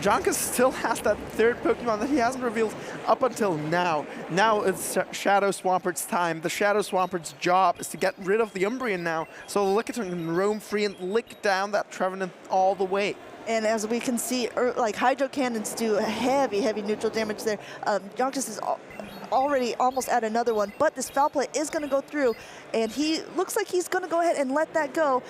Jonkus still has that third Pokemon that he hasn't revealed up until now. Now it's Shadow Swampert's time. The Shadow Swampert's job is to get rid of the Umbreon now, so the Lickitung can roam free and lick down that Trevenant all the way. And as we can see, like Hydro Cannons do heavy, heavy neutral damage there. Jonkus is already almost at another one, but this foul play is going to go through, and he looks like he's going to go ahead and let that go.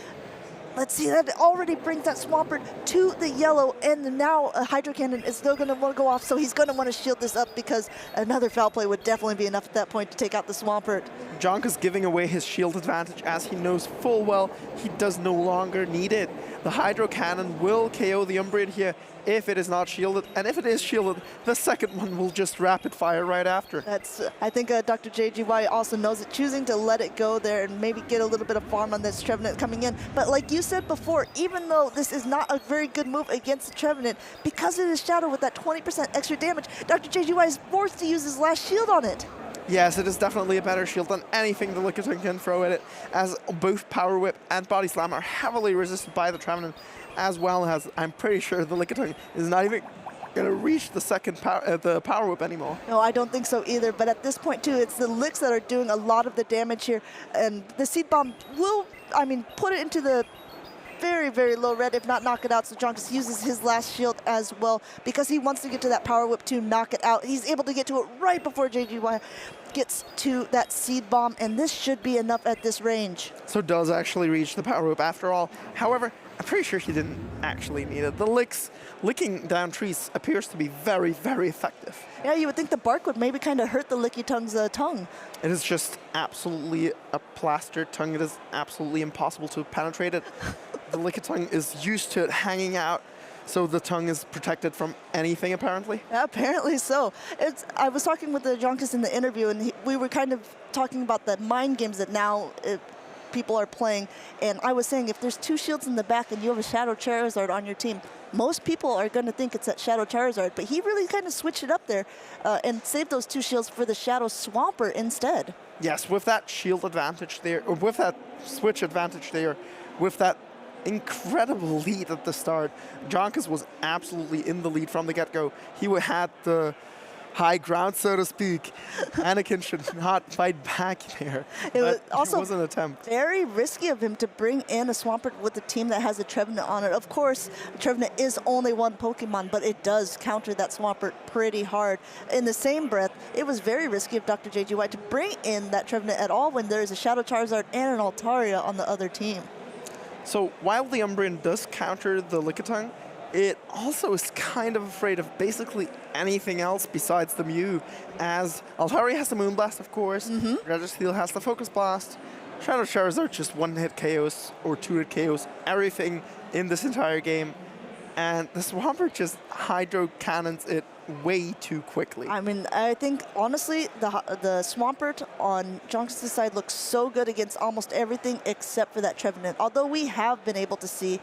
Let's see, that already brings that Swampert to the yellow, and now a Hydro Cannon is still going to want to go off, so he's going to want to shield this up because another foul play would definitely be enough at that point to take out the Swampert. Jonkus giving away his shield advantage as he knows full well he does no longer need it. The Hydro Cannon will KO the Umbreon here if it is not shielded, and if it is shielded, the second one will just rapid fire right after. That's, I think Dr. JGY also knows it, choosing to let it go there and maybe get a little bit of farm on this Trevenant coming in. But like you said before, even though this is not a very good move against the Trevenant, because it is Shadow with that 20% extra damage, Dr. JGY is forced to use his last shield on it. Yes, it is definitely a better shield than anything the Lickitung can throw at it, as both Power Whip and Body Slam are heavily resisted by the Trevenant, as well as I'm pretty sure the Lickitung is not even going to reach the second the Power Whip anymore. No, I don't think so either, but at this point too, it's the Licks that are doing a lot of the damage here, and the Seed Bomb will, I mean, put it into the very, very low red, if not knock it out. So Jonkus uses his last shield as well because he wants to get to that Power Whip to knock it out. He's able to get to it right before JGY gets to that Seed Bomb, and this should be enough at this range. So does actually reach the Power Whip after all. However, I'm pretty sure he didn't actually need it. The licking down trees appears to be very, very effective. Yeah, you would think the bark would maybe kind of hurt the Lickitun's tongue. It is just absolutely a plastered tongue. It is absolutely impossible to penetrate it. The Lickitung is used to it hanging out, so the tongue is protected from anything, apparently. Yeah, apparently so. I was talking with the Jonkus in the interview, and we were kind of talking about the mind games that now people are playing. And I was saying, if there's two shields in the back and you have a Shadow Charizard on your team, most people are going to think it's that Shadow Charizard, but he really kind of switched it up there and saved those two shields for the Shadow Swampert instead. Yes, with that shield advantage there, or with that switch advantage there, with that incredible lead at the start, Jonkus was absolutely in the lead from the get-go. He had the high ground, so to speak. Anakin should not fight back there. It was an attempt. Very risky of him to bring in a Swampert with a team that has a Trevenant on it. Of course, Trevenant is only one Pokemon, but it does counter that Swampert pretty hard. In the same breath, it was very risky of Dr. JGY to bring in that Trevenant at all when there is a Shadow Charizard and an Altaria on the other team. So while the Umbreon does counter the Lickitung, it also is kind of afraid of basically anything else besides the Mew, as Altaria has the Moonblast, of course, Registeel has the Focus Blast, Shadow Charizard just one-hit KOs or two-hit KOs, everything in this entire game, and the Swampert just Hydro Cannons it way too quickly. I mean, I think, honestly, the Swampert on Jonkus' side looks so good against almost everything except for that Trevenant, although we have been able to see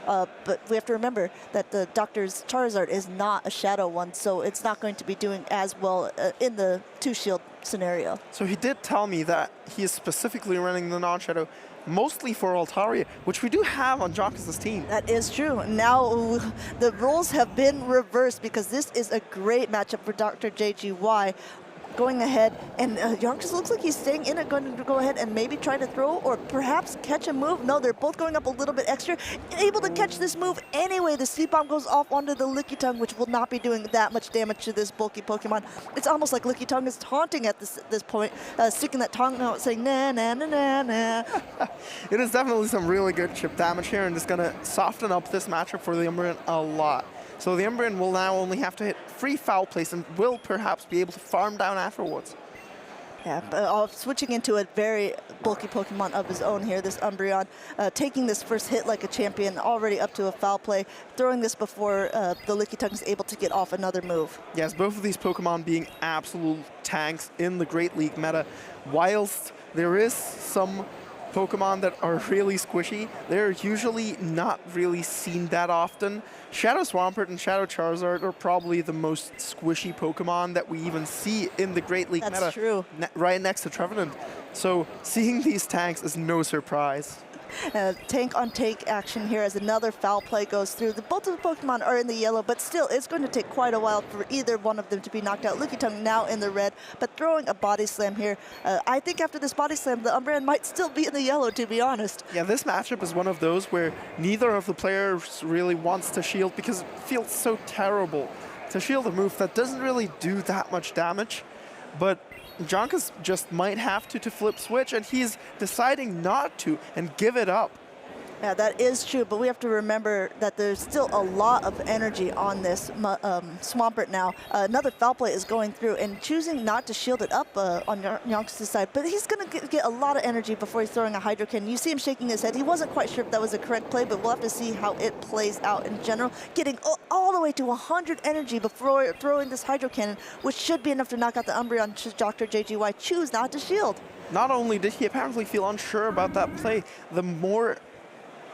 but we have to remember that the Doctor's Charizard is not a Shadow one, so it's not going to be doing as well in the two-shield scenario. So he did tell me that he is specifically running the non-Shadow mostly for Altaria, which we do have on Jonkus' team. That is true. Now the roles have been reversed because this is a great matchup for Dr. JGY. Going ahead, and Jonkus looks like he's staying in it, going to go ahead and maybe try to throw or perhaps catch a move. No, they're both going up a little bit extra, able to catch this move anyway. The Seed Bomb goes off onto the Lickitung, which will not be doing that much damage to this bulky Pokemon. It's almost like Lickitung is taunting at this point, sticking that tongue out, saying na na na na na. It is definitely some really good chip damage here, and it's going to soften up this matchup for the Umbreon a lot. So the Umbreon will now only have to hit 3 foul plays and will perhaps be able to farm down afterwards. Yeah, but switching into a very bulky Pokemon of his own here, this Umbreon, taking this first hit like a champion, already up to a foul play, throwing this before the Lickitung is able to get off another move. Yes, both of these Pokemon being absolute tanks in the Great League meta, whilst there is some Pokemon that are really squishy. They're usually not really seen that often. Shadow Swampert and Shadow Charizard are probably the most squishy Pokemon that we even see in the Great League meta. That's true. Right next to Trevenant. So seeing these tanks is no surprise. Tank on tank action here as another foul play goes through. Both of the Pokemon are in the yellow, but still it's going to take quite a while for either one of them to be knocked out. Lickitung now in the red, but throwing a body slam here. I think after this body slam, the Umbreon might still be in the yellow, to be honest. Yeah, this matchup is one of those where neither of the players really wants to shield because it feels so terrible to shield a move that doesn't really do that much damage. But Jonkus just might have to flip switch, and he's deciding not to and give it up. Yeah, that is true, but we have to remember that there's still a lot of energy on this Swampert now. Another foul play is going through and choosing not to shield it up on Jonkus' side, but he's going to get a lot of energy before he's throwing a Hydro Cannon. You see him shaking his head. He wasn't quite sure if that was the correct play, but we'll have to see how it plays out in general. Getting all the way to 100 energy before throwing this Hydro Cannon, which should be enough to knock out the Umbreon should Dr. JGY choose not to shield. Not only did he apparently feel unsure about that play,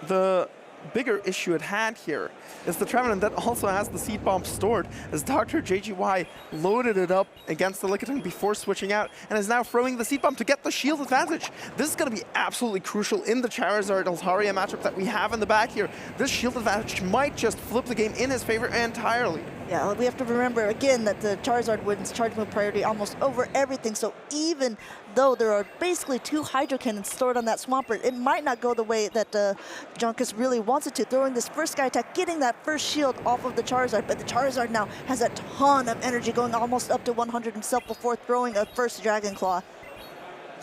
the bigger issue at hand here is the Trevenant that also has the Seed Bomb stored, as Dr. JGY loaded it up against the Lickitung before switching out and is now throwing the Seed Bomb to get the shield advantage. This is going to be absolutely crucial in the Charizard-Altaria matchup that we have in the back here. This shield advantage might just flip the game in his favor entirely. Yeah, we have to remember again that the Charizard wins charge move priority almost over everything. So even though there are basically 2 Hydro Cannons stored on that Swampert, it might not go the way that Jonkus really wants it to. Throwing this first Sky Attack, getting that first shield off of the Charizard, but the Charizard now has a ton of energy, going almost up to 100 himself before throwing a first Dragon Claw.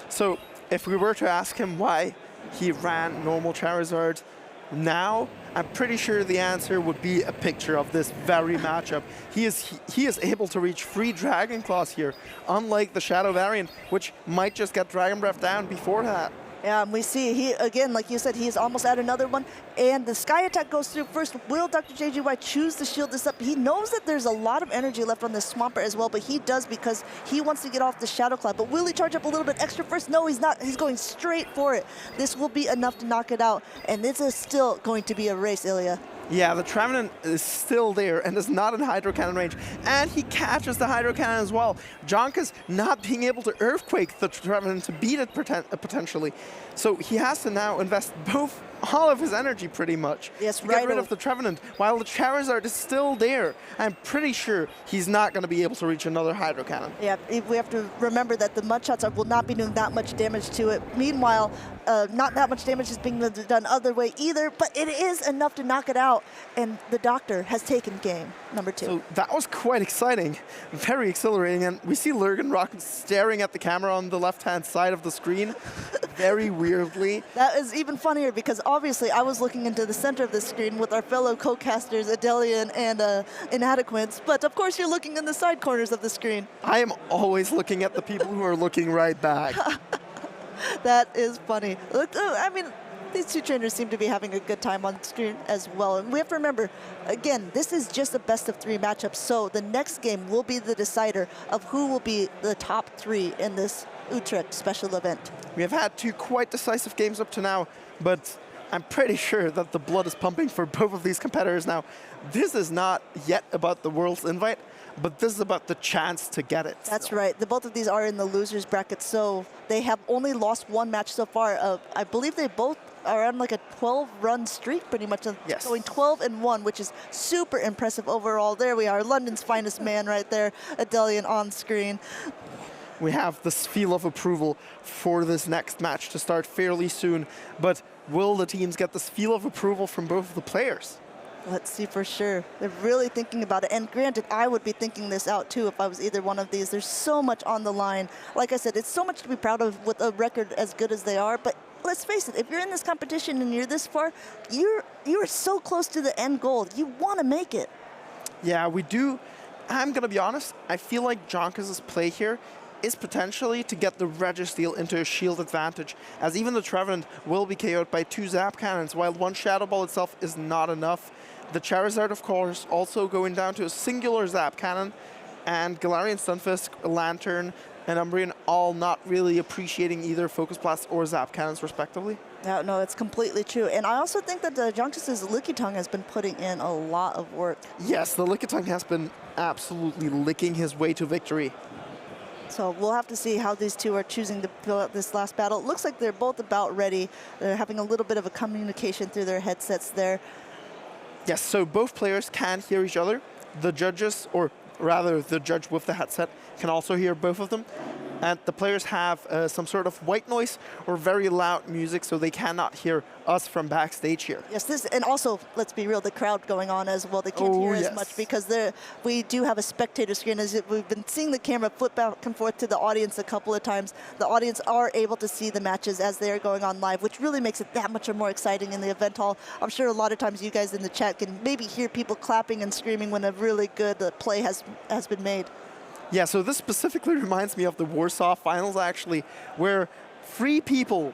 So if we were to ask him why he ran normal Charizard now, I'm pretty sure the answer would be a picture of this very matchup. He is able to reach 3 Dragon Claws here, unlike the Shadow variant, which might just get Dragon Breath down before that. Yeah, and we see he, again, like you said, he's almost at another one. And the Sky Attack goes through first. Will Dr. JGY choose to shield this up? He knows that there's a lot of energy left on this Swampert as well, but he does because he wants to get off the Shadow Cloud. But will he charge up a little bit extra first? No, he's not. He's going straight for it. This will be enough to knock it out. And this is still going to be a race, Ilya. Yeah, the Trevenant is still there and is not in Hydro Cannon range. And he catches the Hydro Cannon as well. Jonkus not being able to Earthquake the Trevenant to beat it potentially. So he has to now invest all of his energy pretty much to get rid of the Trevenant, while the Charizard is still there. I'm pretty sure he's not going to be able to reach another Hydro Cannon. Yeah, we have to remember that the Mudshots will not be doing that much damage to it. Meanwhile, not that much damage is being done other way either, but it is enough to knock it out, and the Doctor has taken game number 2. So that was quite exciting, very exhilarating, and we see Lurgan Rock staring at the camera on the left-hand side of the screen, very weirdly. That is even funnier because obviously I was looking into the center of the screen with our fellow co-casters, Adelian and Inadequates, but of course you're looking in the side corners of the screen. I am always looking at the people who are looking right back. That is funny. Look, I mean, these 2 trainers seem to be having a good time on screen as well. And we have to remember, again, this is just a best of 3 matchup, so the next game will be the decider of who will be the top 3 in this Utrecht special event. We have had 2 quite decisive games up to now, but I'm pretty sure that the blood is pumping for both of these competitors now. This is not yet about the World's Invite, but this is about the chance to get it. That's right. Both of these are in the losers bracket, so they have only lost 1 match so far. I believe they both are on like a 12-run streak, pretty much. Yes. Going 12-1, which is super impressive overall. There we are, London's finest man right there, Adelian on screen. We have the seal of approval for this next match to start fairly soon, but will the teams get the seal of approval from both of the players? Let's see for sure. They're really thinking about it. And granted, I would be thinking this out too if I was either one of these. There's so much on the line. Like I said, it's so much to be proud of with a record as good as they are. But let's face it, if you're in this competition and you're this far, you're so close to the end goal. You want to make it. Yeah, we do. I'm going to be honest. I feel like Jonkus' play here is potentially to get the Registeel into a shield advantage, as even the Trevenant will be KO'd by 2 Zap Cannons, while 1 Shadow Ball itself is not enough. The Charizard, of course, also going down to a singular Zap Cannon, and Galarian Stunfisk, Lantern, and Umbreon all not really appreciating either Focus Blast or Zap Cannons respectively. No, it's completely true. And I also think that Jonkus's Lickitung has been putting in a lot of work. Yes, the Lickitung has been absolutely licking his way to victory. So we'll have to see how these two are choosing to fill out this last battle. It looks like they're both about ready. They're having a little bit of a communication through their headsets there. Yes, so both players can hear each other. The judges, or rather the judge with the headset, can also hear both of them. And the players have some sort of white noise or very loud music, so they cannot hear us from backstage here. Yes, and also, let's be real, the crowd going on as well. They can't hear as much because we do have a spectator screen. As we've been seeing the camera flip back and forth to the audience a couple of times. The audience are able to see the matches as they are going on live, which really makes it that much more exciting in the event hall. I'm sure a lot of times you guys in the chat can maybe hear people clapping and screaming when a really good play has been made. Yeah, so this specifically reminds me of the Warsaw finals, actually, where three people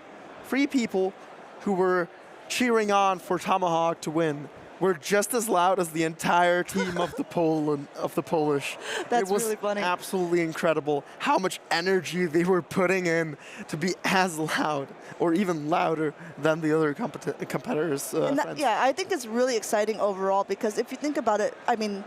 who were cheering on for Tomahawk to win were just as loud as the entire team of the Polish. That's it was really funny. Absolutely incredible how much energy they were putting in to be as loud or even louder than the other competitors. Yeah, I think it's really exciting overall because if you think about it, I mean,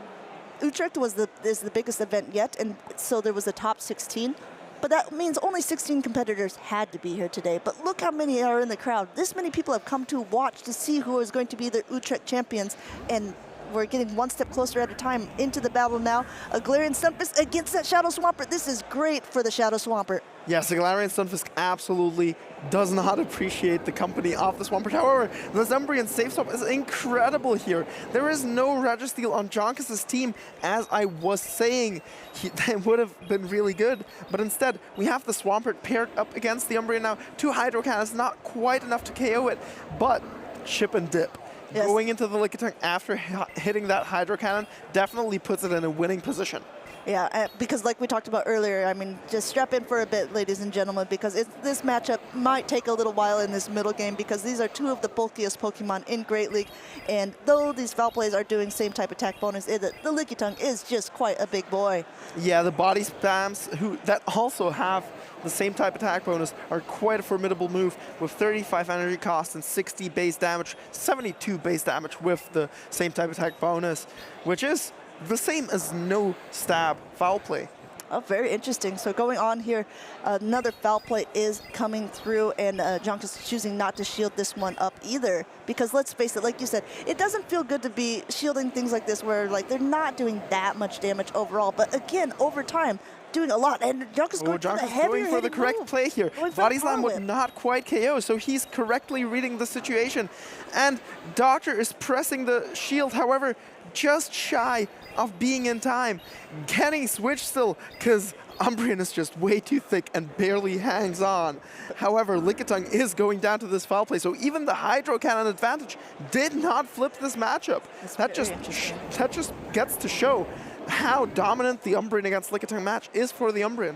Utrecht is the biggest event yet, and so there was a top 16. But that means only 16 competitors had to be here today. But look how many are in the crowd. This many people have come to watch to see who is going to be the Utrecht champions. And we're getting one step closer at a time into the battle now. A Galarian Stunfisk against that Shadow Swampert. This is great for the Shadow Swampert. Yes, the Galarian Stunfisk absolutely does not appreciate the company of the Swampert. However, the Umbreon safe swap is incredible here. There is no Registeel on Jonkus's team. As I was saying, that would have been really good. But instead, we have the Swampert paired up against the Umbreon now. 2 Hydro Cannons, not quite enough to KO it, but chip and dip. Yes. Going into the Lickitung after hitting that Hydro Cannon definitely puts it in a winning position. Yeah, because like we talked about earlier, I mean, just strap in for a bit, ladies and gentlemen, because this matchup might take a little while in this middle game because these are two of the bulkiest Pokemon in Great League. And though these foul plays are doing same type attack bonus, the Lickitung is just quite a big boy. Yeah, the body spams that also have the same type attack bonus are quite a formidable move with 35 energy cost and 60 base damage, 72 base damage with the same type attack bonus, which is the same as no stab foul play. Oh, very interesting. So going on here, another foul play is coming through, and Jonkus is choosing not to shield this one up either. Because let's face it, like you said, it doesn't feel good to be shielding things like this where like they're not doing that much damage overall. But again, over time, doing a lot. And Jonkus going for the correct play here. Body Slam would not quite KO, so he's correctly reading the situation. And Doctor is pressing the shield, however, just shy of being in time. Getting switched still, because Umbreon is just way too thick and barely hangs on. However, Lickitung is going down to this foul play, so even the Hydro Cannon advantage did not flip this matchup. That just gets to show how dominant the Umbreon against Lickitung match is for the Umbreon.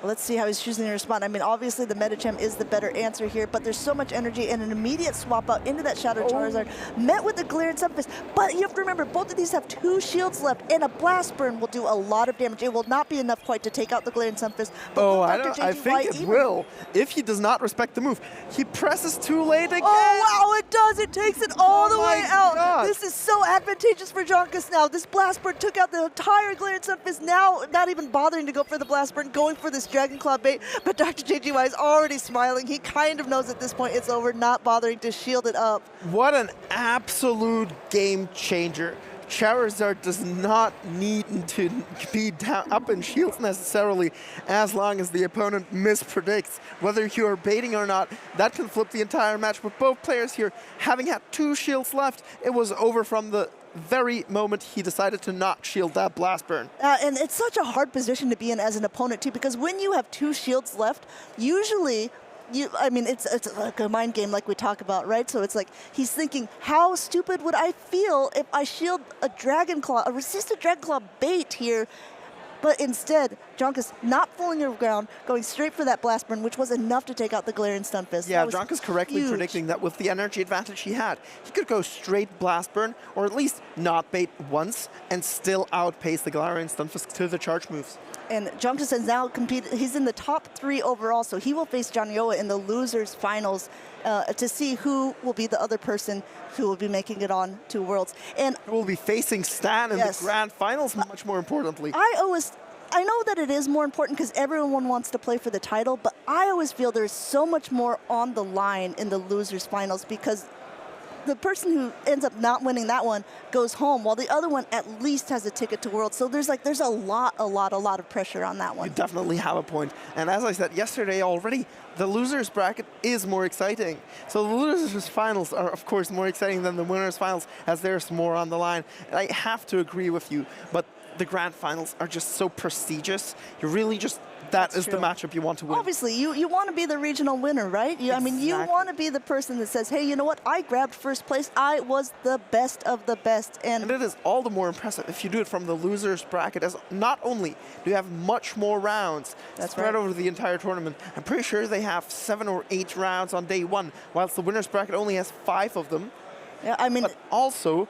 Let's see how he's choosing to respond. I mean, obviously the Medicham is the better answer here, but there's so much energy and an immediate swap out into that Shadow Charizard, met with the Galarian Stunfisk. But you have to remember, both of these have 2 shields left, and a Blast Burn will do a lot of damage. It will not be enough quite to take out the Galarian Stunfisk. I think it will, if he does not respect the move. He presses too late again. Oh, wow, it does. It takes it all the way out. This is so advantageous for Jonkus now. This Blast Burn took out the entire Galarian Stunfisk. Now, not even bothering to go for the Blast Burn, going for this Dragon Claw bait, but Dr. JGY is already smiling. He kind of knows at this point it's over, not bothering to shield it up. What an absolute game changer. Charizard does not need to be up in shields necessarily, as long as the opponent mispredicts. Whether you're baiting or not, that can flip the entire match. With both players here having had 2 shields left, it was over from the very moment he decided to not shield that Blast Burn. And it's such a hard position to be in as an opponent too, because when you have 2 shields left, usually I mean, it's like a mind game like we talk about, right? So it's like he's thinking, how stupid would I feel if I shield a Dragon Claw, a resisted Dragon Claw bait here? But instead, Jonkus not fooling around, going straight for that blast burn, which was enough to take out the Galarian Stunfisk. Yeah, Jonkus correctly predicting that with the energy advantage he had, he could go straight blast burn, or at least not bait once, and still outpace the Galarian Stunfisk to the charge moves. And Jonkus has now competed, he's in the top 3 overall, so he will face Jonioa in the losers finals to see who will be the other person who will be making it on to Worlds. And who will be facing Stan in the grand finals, much more importantly. I know that it is more important because everyone wants to play for the title, but I always feel there's so much more on the line in the losers finals because the person who ends up not winning that one goes home, while the other one at least has a ticket to Worlds. So there's a lot of pressure on that one. You definitely have a point. And as I said yesterday already, the losers bracket is more exciting. So the losers finals are of course more exciting than the winners finals as there's more on the line. And I have to agree with you, but the grand finals are just so prestigious. You really just, that is the matchup you want to win. Obviously, you want to be the regional winner, right? I mean, you want to be the person that says, hey, you know what? I grabbed first place. I was the best of the best. And it is all the more impressive if you do it from the losers bracket, as not only do you have much more rounds spread over the entire tournament, I'm pretty sure they have 7 or 8 rounds on day 1, whilst the winners bracket only has 5 of them. Yeah, I mean, but also,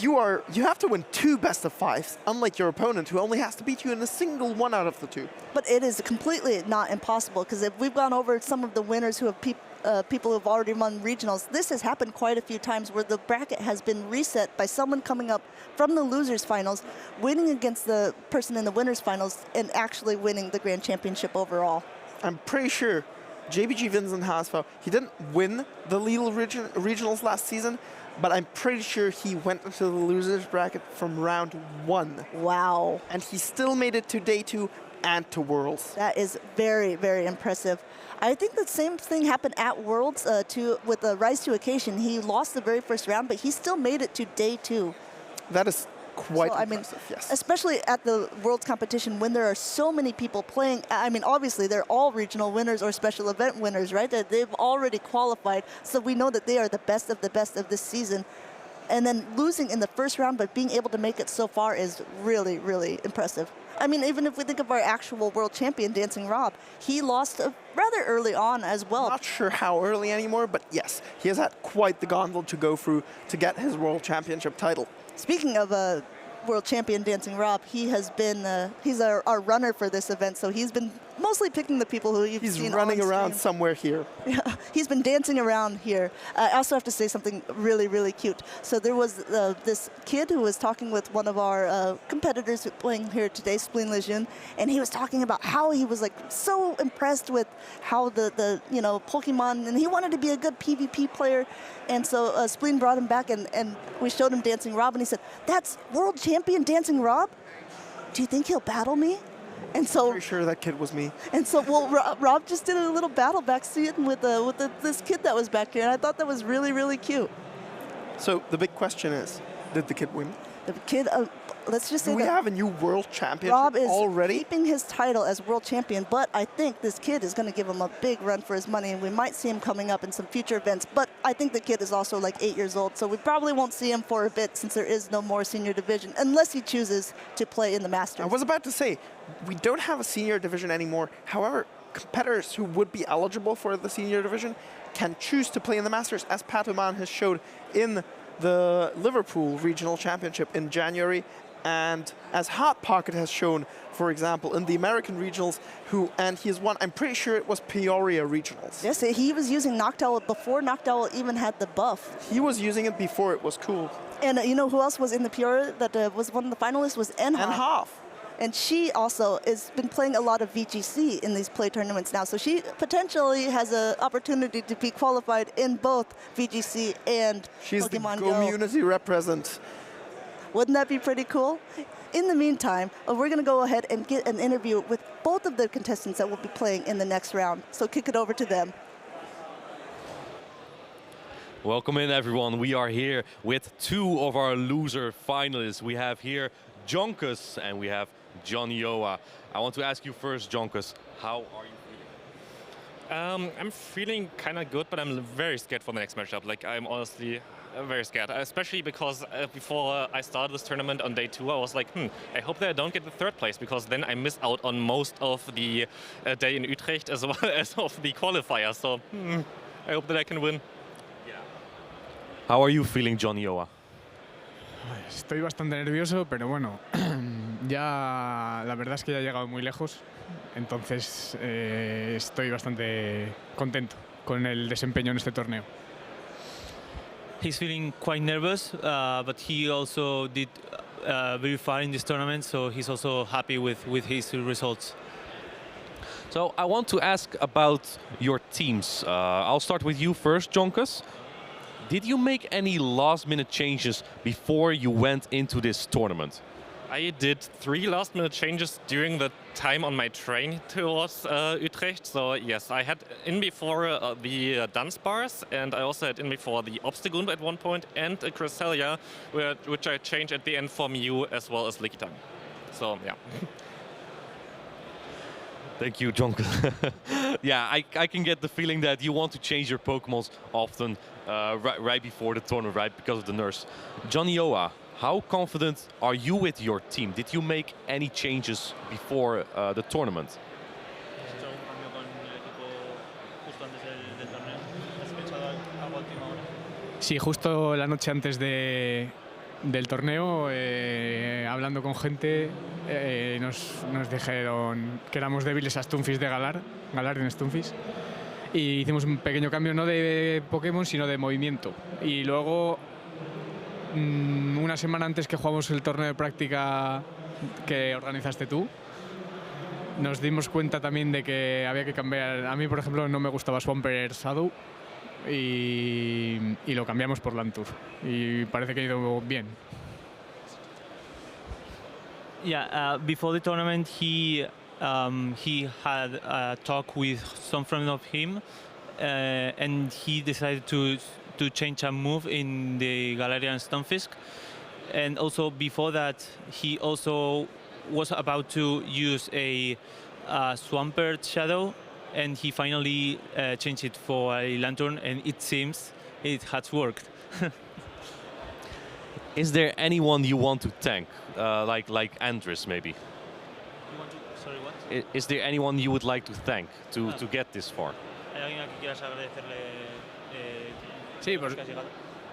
you have to win 2 best of 5s, unlike your opponent who only has to beat you in a single one out of the 2. But it is completely not impossible because if we've gone over some of the winners who have people who have already won regionals, this has happened quite a few times where the bracket has been reset by someone coming up from the losers finals, winning against the person in the winners finals, and actually winning the grand championship overall. I'm pretty sure JBG Vincent Haasfeld, he didn't win the Lidl regionals last season, but I'm pretty sure he went into the losers bracket from round 1. Wow. And he still made it to day 2 and to Worlds. That is very, very impressive. I think the same thing happened at Worlds with the Rise to Occasion. He lost the very first round, but he still made it to day 2. That is quite impressive, yes. Especially at the Worlds competition when there are so many people playing. I mean, obviously, they're all regional winners or special event winners, right? They've already qualified, so we know that they are the best of this season. And then losing in the first round, but being able to make it so far is really, really impressive. I mean, even if we think of our actual world champion, Dancing Rob, he lost rather early on as well. Not sure how early anymore, but yes, he has had quite the gauntlet to go through to get his world championship title. Speaking of world champion Dancing Rob, he has been, he's our runner for this event, so he's been mostly picking the people who you've seen. He's running around somewhere here. Yeah, he's been dancing around here. I also have to say something really, really cute. So there was this kid who was talking with one of our competitors playing here today, Spleen Lejeune, and he was talking about how he was like so impressed with how the Pokemon, and he wanted to be a good PvP player. And so Spleen brought him back, and we showed him Dancing Rob, and he said, "That's world champion Dancing Rob? Do you think he'll battle me?" And so, I'm pretty sure that kid was me. And so, well, Rob just did a little battle back scene with this kid that was back here, and I thought that was really, really cute. So the big question is, did the kid win? The kid, let's just say we have a new world championship Rob is already? keeping his title as world champion, but I think this kid is going to give him a big run for his money, and we might see him coming up in some future events. But I think the kid is also like 8 years old, so we probably won't see him for a bit since there is no more senior division, unless he chooses to play in the Masters. I was about to say, we don't have a senior division anymore. However, competitors who would be eligible for the senior division can choose to play in the Masters, as Patoman has showed in the Liverpool Regional Championship in January, and as Hot Pocket has shown, for example, in the American Regionals, and he has won, I'm pretty sure it was Peoria Regionals. Yes, he was using Noctowl before Noctowl even had the buff. He was using it before it was cool. And you know who else was in the Peoria that was one of the finalists was Enhoff. And she also has been playing a lot of VGC in these play tournaments now. So she potentially has an opportunity to be qualified in both VGC and She's Pokemon the Go. community represent. Wouldn't that be pretty cool? In the meantime, we're going to go ahead and get an interview with both of the contestants that will be playing in the next round. So kick it over to them. Welcome in, everyone. We are here with 2 of our loser finalists. We have here Jonkus and we have Jonioa. I want to ask you first, Jonkus, how are you feeling? I'm feeling kind of good, but I'm very scared for the next matchup. Like, I'm honestly very scared, especially because before I started this tournament on day 2, I was like, I hope that I don't get the 3rd place, because then I miss out on most of the day in Utrecht as well as of the qualifier. So I hope that I can win. How are you feeling, Jonioa? Estoy bastante nervioso, pero bueno, ya la verdad es que ya he llegado muy lejos, entonces estoy bastante contento con el desempeño en este torneo. He's feeling quite nervous, but he also did very far in this tournament, so he's also happy with his results. So I want to ask about your teams. I'll start with you first, Jonkus. Did you make any last-minute changes before you went into this tournament? I did 3 last-minute changes during the time on my train towards Utrecht. So yes, I had in before the dance bars, and I also had in before the Obstagoon at one point, and a Cresselia, which I changed at the end for Mew as well as Lickitung. So yeah. Thank you, Jonkus. Yeah, I can get the feeling that you want to change your Pokemons often right before the tournament, right, because of the nurse. Jonioa, how confident are you with your team? Did you make any changes before the tournament? Sí, justo la noche antes del torneo, hablando con gente, nos dijeron que éramos débiles a Stunfisk de Galar en Stunfisk, y hicimos un pequeño cambio, no de Pokémon, sino de movimiento. Y luego, una semana antes que jugamos el torneo de práctica que organizaste tú, nos dimos cuenta también de que había que cambiar. A mí, por ejemplo, no me gustaba Swampert Shadow, y lo cambiamos por Lantur, y parece que ha ido bien. Yeah, before the tournament, he had a talk with some friend of him, and he decided to change a move in the Galarian Stunfisk. And also before that, he also was about to use a Swampert Shadow, and he finally changed it for a Lantern, and it seems it has worked. Is there anyone you want to thank, like Andres maybe? You want to, sorry, what? Is there anyone you would like to thank to get this far? ¿Hay alguien a quien quieras agradecerle?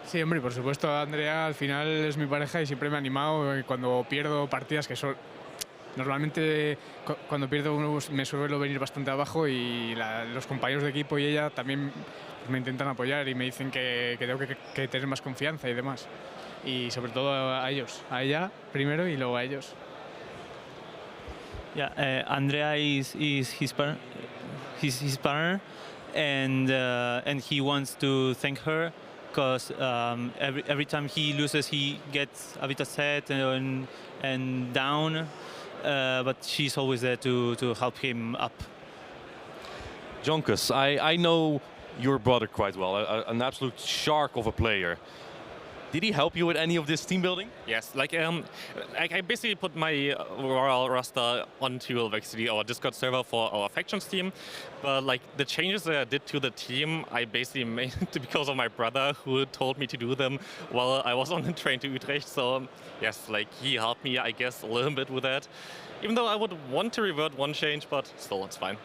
Sí, hombre, por supuesto, Andrea al final es mi pareja y siempre me ha animado cuando pierdo partidas que son... Normalmente cuando pierdo me suelo venir bastante abajo, y los compañeros de equipo y ella también me intentan apoyar y me dicen que tengo que tener más confianza y demás. Y sobre todo a ellos, a ella primero y luego a ellos. Yeah, Andrea is his partner, and he wants to thank her because every time he loses, he gets a bit upset and down. But she's always there to help him up. Jonkus, I know your brother quite well, an absolute shark of a player. Did he help you with any of this team building? Yes, I basically put my Royal roster onto Elvexity, our Discord server for our factions team. But the changes that I did to the team, I basically made because of my brother, who told me to do them while I was on the train to Utrecht. So yes, he helped me, I guess, a little bit with that. Even though I would want to revert one change, but still, it's fine.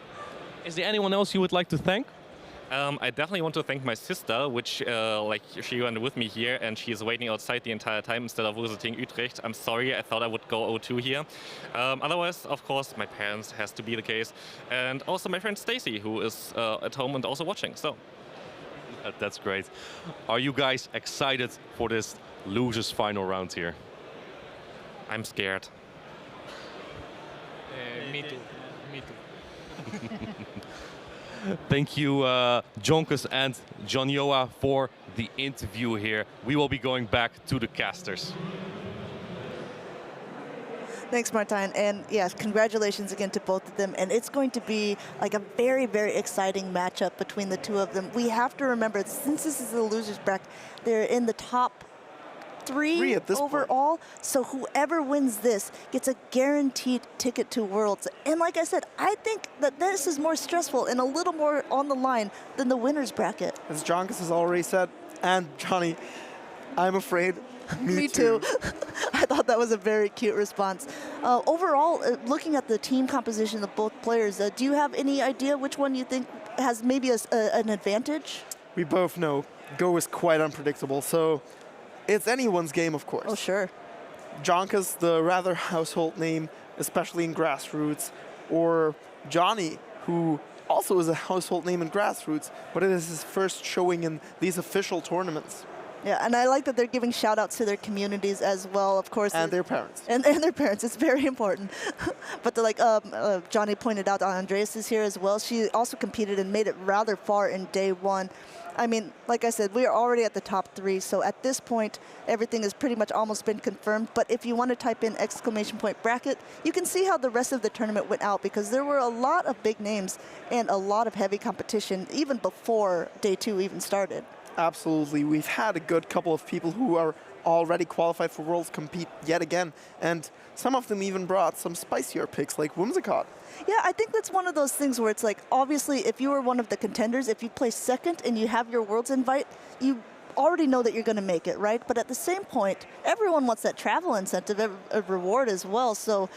Is there anyone else you would like to thank? I definitely want to thank my sister, which she went with me here, and she is waiting outside the entire time instead of visiting Utrecht. I'm sorry, I thought I would go 0-2 here. Otherwise, of course, my parents has to be the case, and also my friend Stacy, who is at home and also watching. So that's great. Are you guys excited for this losers final round here? I'm scared. Me too. Me too. Thank you, Jonkus and Jonioa, for the interview here. We will be going back to the casters. Thanks, Martijn. And yes, congratulations again to both of them. And it's going to be a very, very exciting matchup between the two of them. We have to remember, since this is the losers bracket, they're in the top three overall. So whoever wins this gets a guaranteed ticket to Worlds. And like I said, I think that this is more stressful and a little more on the line than the winners bracket. As Jonkus has already said, and Johnny, I'm afraid. Me too. I thought that was a very cute response. Overall, looking at the team composition of both players, do you have any idea which one you think has maybe an advantage? We both know Go is quite unpredictable, so it's anyone's game, of course. Oh, sure. Jonka's the rather household name, especially in grassroots, or Johnny, who also is a household name in grassroots, but it is his first showing in these official tournaments. Yeah, and I like that they're giving shout-outs to their communities as well, of course. And their parents. And their parents. It's very important. But like Johnny pointed out, Andreas is here as well. She also competed and made it rather far in day one. I mean, like I said, we are already at the top 3, so at this point, everything has pretty much almost been confirmed. But if you want to type in ! bracket, you can see how the rest of the tournament went out, because there were a lot of big names and a lot of heavy competition even before day 2 even started. Absolutely. We've had a good couple of people who are already qualified for Worlds compete yet again, and some of them even brought some spicier picks like Whimsicott. Yeah, I think that's one of those things where it's like, obviously, if you were one of the contenders, if you place second and you have your Worlds invite, you already know that you're going to make it, right? But at the same point, everyone wants that travel incentive, a reward as well. So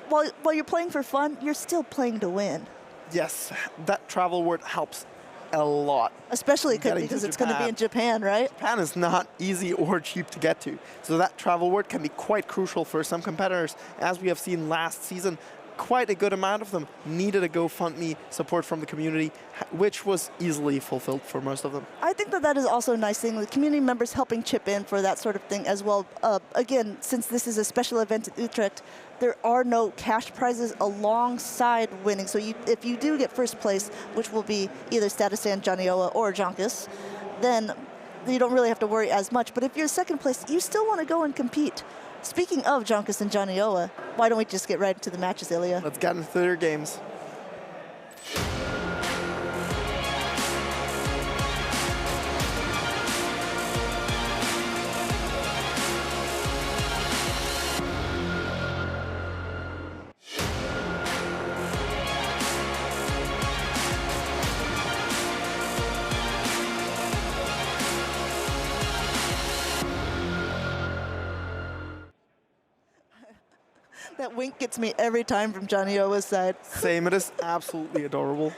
while you're playing for fun, you're still playing to win. Yes, that travel word helps a lot. Especially because it's going to be in Japan, right? Japan is not easy or cheap to get to. So that travel word can be quite crucial for some competitors. As we have seen last season, quite a good amount of them needed a GoFundMe support from the community, which was easily fulfilled for most of them. I think that is also a nice thing, the community members helping chip in for that sort of thing as well. Again, since this is a special event at Utrecht, there are no cash prizes alongside winning. So if you do get first place, which will be either Statistan, Jonioa, or Jonkus, then you don't really have to worry as much. But if you're second place, you still want to go and compete. Speaking of Jonkus and Jonioa, why don't we just get right into the matches, Ilya? Let's get into their games. That wink gets me every time from Jonioa's side. Same, it is absolutely adorable.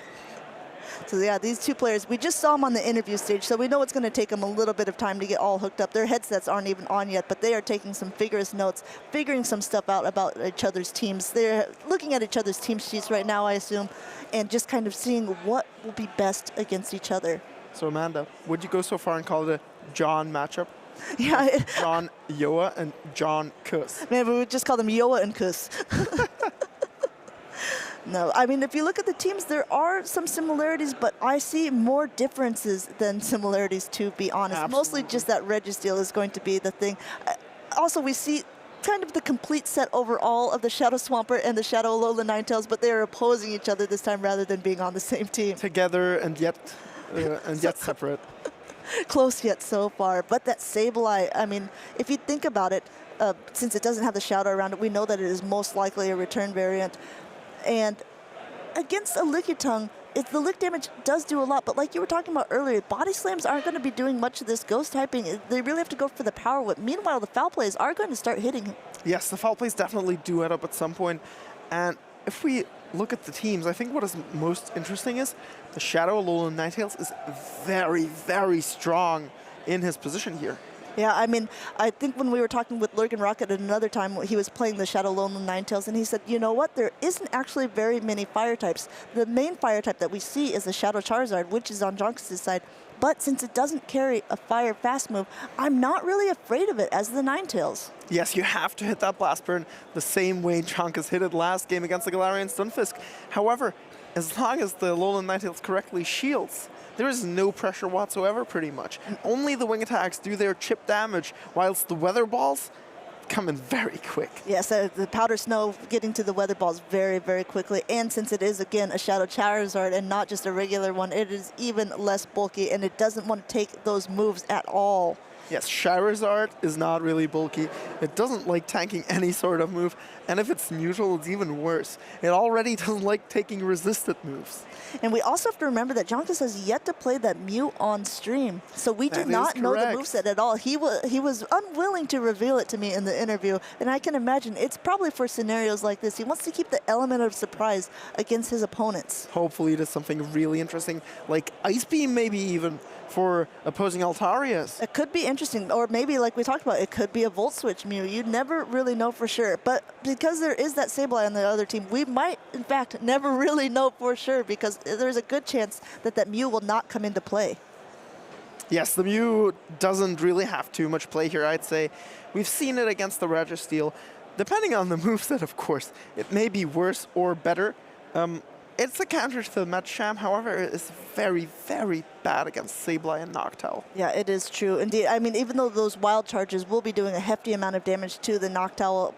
So yeah, these two players, we just saw them on the interview stage, so we know it's going to take them a little bit of time to get all hooked up. Their headsets aren't even on yet, but they are taking some vigorous notes, figuring some stuff out about each other's teams. They're looking at each other's team sheets right now, I assume, and just kind of seeing what will be best against each other. So Amanda, would you go so far and call it a John matchup? Yeah. Jonioa and John Kuss. Maybe we would just call them Yoa and Kuss. No, I mean, if you look at the teams, there are some similarities, but I see more differences than similarities, to be honest. Absolutely. Mostly just that Registeel is going to be the thing. Also, we see kind of the complete set overall of the Shadow Swampert and the Shadow Alolan Ninetales, but they are opposing each other this time rather than being on the same team. Together and yet separate. Close yet so far, but that Sableye, I mean, if you think about it, since it doesn't have the shadow around it, we know that it is most likely a return variant. And against a Lickitung, the lick damage does do a lot, but like you were talking about earlier, body slams aren't going to be doing much of this ghost typing. They really have to go for the power whip. Meanwhile, the foul plays are going to start hitting him. Yes, the foul plays definitely do add up at some point. And if we look at the teams, I think what is most interesting is the Shadow Alolan Ninetales is very, very strong in his position here. Yeah, I mean, I think when we were talking with Lurgan Rocket at another time, he was playing the Shadow Alolan Ninetales, and he said, you know what, there isn't actually very many fire types. The main fire type that we see is the Shadow Charizard, which is on Jonkus' side. But since it doesn't carry a fire fast move, I'm not really afraid of it as the Ninetales. Yes, you have to hit that Blast Burn the same way Jonkus hit it last game against the Galarian Stunfisk. However, as long as the Alolan Ninetales correctly shields, there is no pressure whatsoever, pretty much. Only the wing attacks do their chip damage, whilst the weather balls come in very quick. Yes, the powder snow getting to the weather balls very, very quickly. And since it is, again, a Shadow Charizard and not just a regular one, it is even less bulky, and it doesn't want to take those moves at all. Yes, Charizard is not really bulky. It doesn't like tanking any sort of move. And if it's neutral, it's even worse. It already doesn't like taking resisted moves. And we also have to remember that Jonkus has yet to play that Mew on stream. So we do not know the moveset at all. He was unwilling to reveal it to me in the interview. And I can imagine it's probably for scenarios like this. He wants to keep the element of surprise against his opponents. Hopefully it is something really interesting, like Ice Beam maybe even for opposing Altarias. It could be interesting, or maybe like we talked about, it could be a Volt Switch Mew. You never really know for sure. But because there is that Sableye on the other team, we might, in fact, never really know for sure because there's a good chance that that Mew will not come into play. Yes, the Mew doesn't really have too much play here, I'd say. We've seen it against the Registeel. Depending on the moveset, of course, it may be worse or better. It's a counter to the Medicham, however, it's very, very bad against Sableye and Noctowl. Yeah, it is true. Indeed, I mean, even though those wild charges will be doing a hefty amount of damage to the Noctowl,